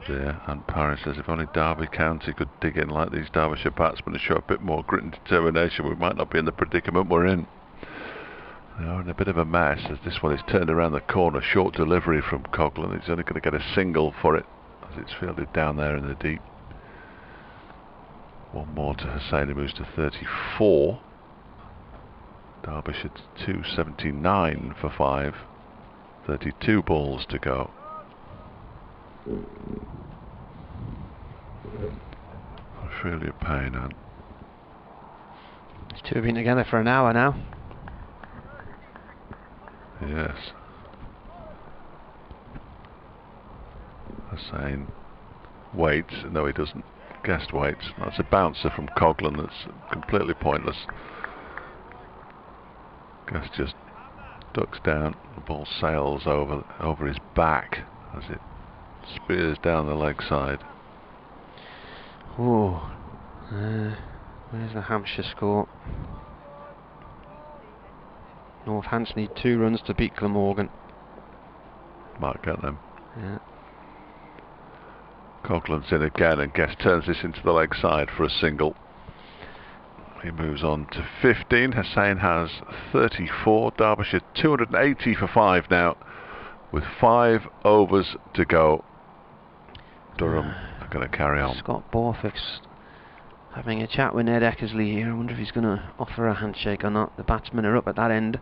Dear, and Parry says if only Derby County could dig in like these Derbyshire batsmen and show a bit more grit and determination, we might not be in the predicament we're in. They are in a bit of a mess as this one is turned around the corner. Short delivery from Coughlin. He's only going to get a single for it as it's fielded down there in the deep. One more to Hussain, who moves to 34. Derbyshire to 279 for 5. 32 balls to go. It's really a pain, Anne. These two have been together for an hour now. Yes. Hussain waits. No, he doesn't. Guest waits. That's a bouncer from Coughlin that's completely pointless. Guest just ducks down. The ball sails over his back as it spears down the leg side. Oh, where's the Hampshire score? Northants need 2 runs to beat Glamorgan. Might get them. Yeah. Coughlin's in again and Guest turns this into the leg side for a single. He moves on to 15. Hussain has 34. Derbyshire 280 for 5 now with 5 overs to go. Durham are going to carry on. Scott Borthwick's having a chat with Ned Eckersley here. I wonder if he's going to offer a handshake or not. The batsmen are up at that end,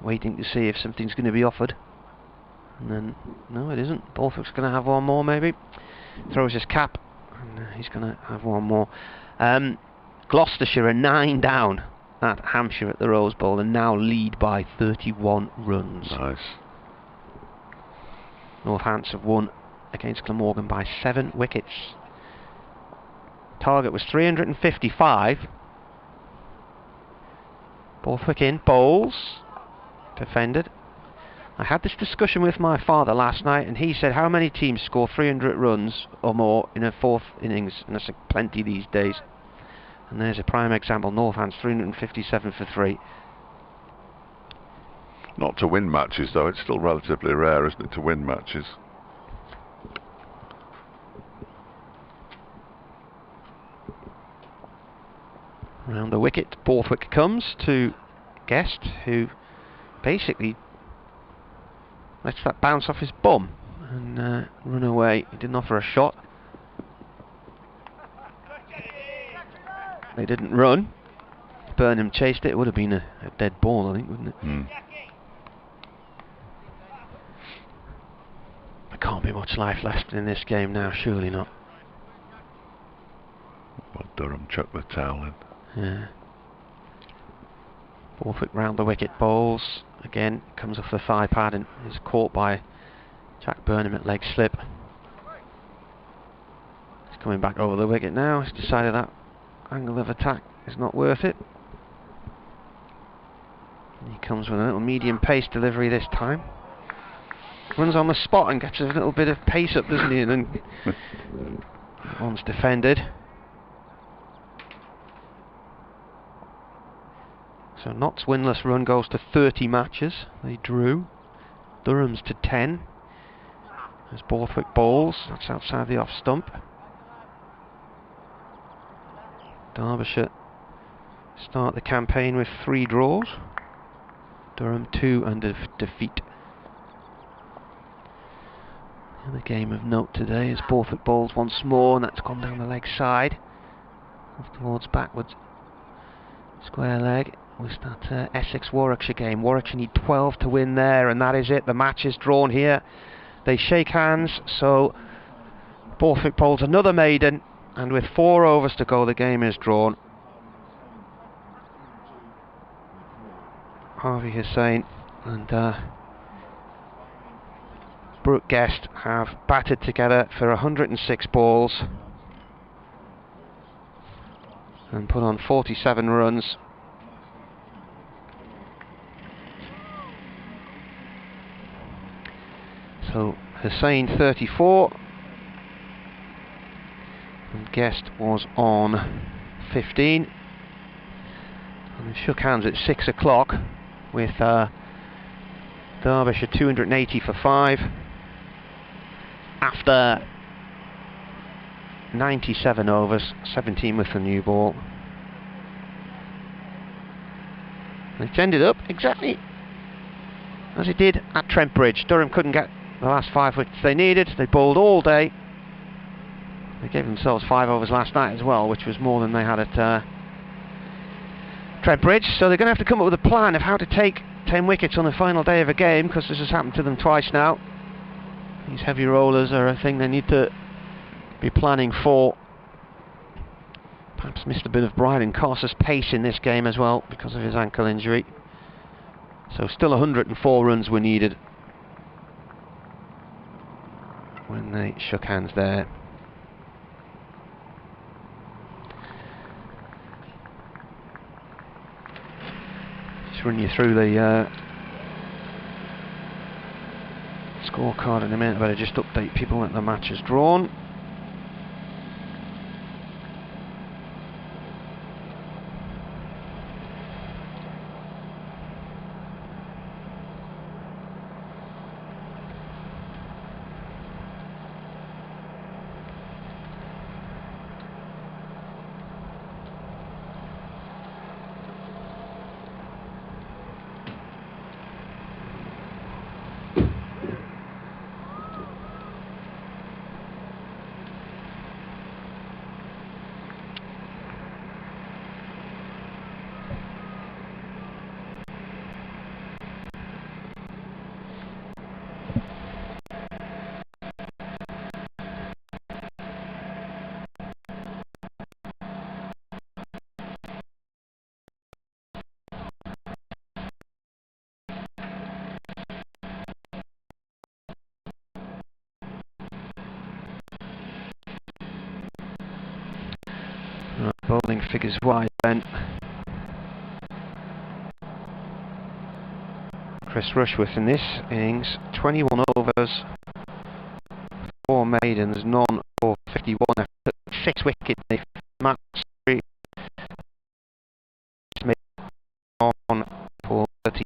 waiting to see if something's going to be offered. And then, no, it isn't. Borthwick's going to have one more, maybe. Throws his cap, and he's going to have one more. Gloucestershire are 9 down at Hampshire at the Rose Bowl and now lead by 31 runs. Nice. Northants have won against Glamorgan by 7 wickets. Target was 355. Borthwick in, bowls, defended. I had this discussion with my father last night, and he said, how many teams score 300 runs or more in a fourth innings? And I said, plenty these days. And there's a prime example, Northand's 357 for 3. Not to win matches, though. It's still relatively rare, isn't it, to win matches? Round the wicket, Borthwick comes to Guest, who basically lets that bounce off his bum and run away. He didn't offer a shot. They didn't run. Burnham chased it. It would have been a dead ball, I think, wouldn't it? There can't be much life left in this game now, surely not. Well, Durham chucked the towel in. Yeah. Borthwick round the wicket, bowls. Again, comes off the thigh pad and is caught by Jack Burnham at leg slip. He's coming back over the wicket now. He's decided that angle of attack is not worth it. And he comes with a little medium pace delivery this time. Runs on the spot and gets a little bit of pace up, doesn't he? And then one's defended. So Nott's winless run goes to 30 matches. They drew. Durham's to 10. As Borthwick bowls, that's outside the off stump. Derbyshire start the campaign with 3 draws. Durham 2 under defeat. And the game of note today is Borthwick bowls once more, and that's gone down the leg side. Off towards backwards. Square leg. With that Essex-Warwickshire game. Warwickshire need 12 to win there, and that is it. The match is drawn here. They shake hands, so Borthwick bowls another maiden, and with 4 overs to go, the game is drawn. Harvey Hussain and Brooke Guest have batted together for 106 balls and put on 47 runs. So Hussain 34 and Guest was on 15, and they shook hands at 6 o'clock with Derbyshire 280 for 5 after 97 overs, 17 with the new ball. And it ended up exactly as it did at Trent Bridge. Durham couldn't get the last 5 wickets they needed. They bowled all day. They gave themselves 5 overs last night as well, which was more than they had at Trent Bridge. So they're going to have to come up with a plan of how to take 10 wickets on the final day of a game, because this has happened to them twice now. These heavy rollers are a thing they need to be planning for. Perhaps missed a bit of Bryden Carter's pace in this game as well because of his ankle injury. So still 104 runs were needed when they shook hands there. Just run you through the scorecard in a minute. I better just update people that the match is drawn. Right, bowling figures wide then. Chris Rushworth in this innings, 21 overs, 4 maidens, none for 51 after 6 wickets. Matt Salisbury on for 30.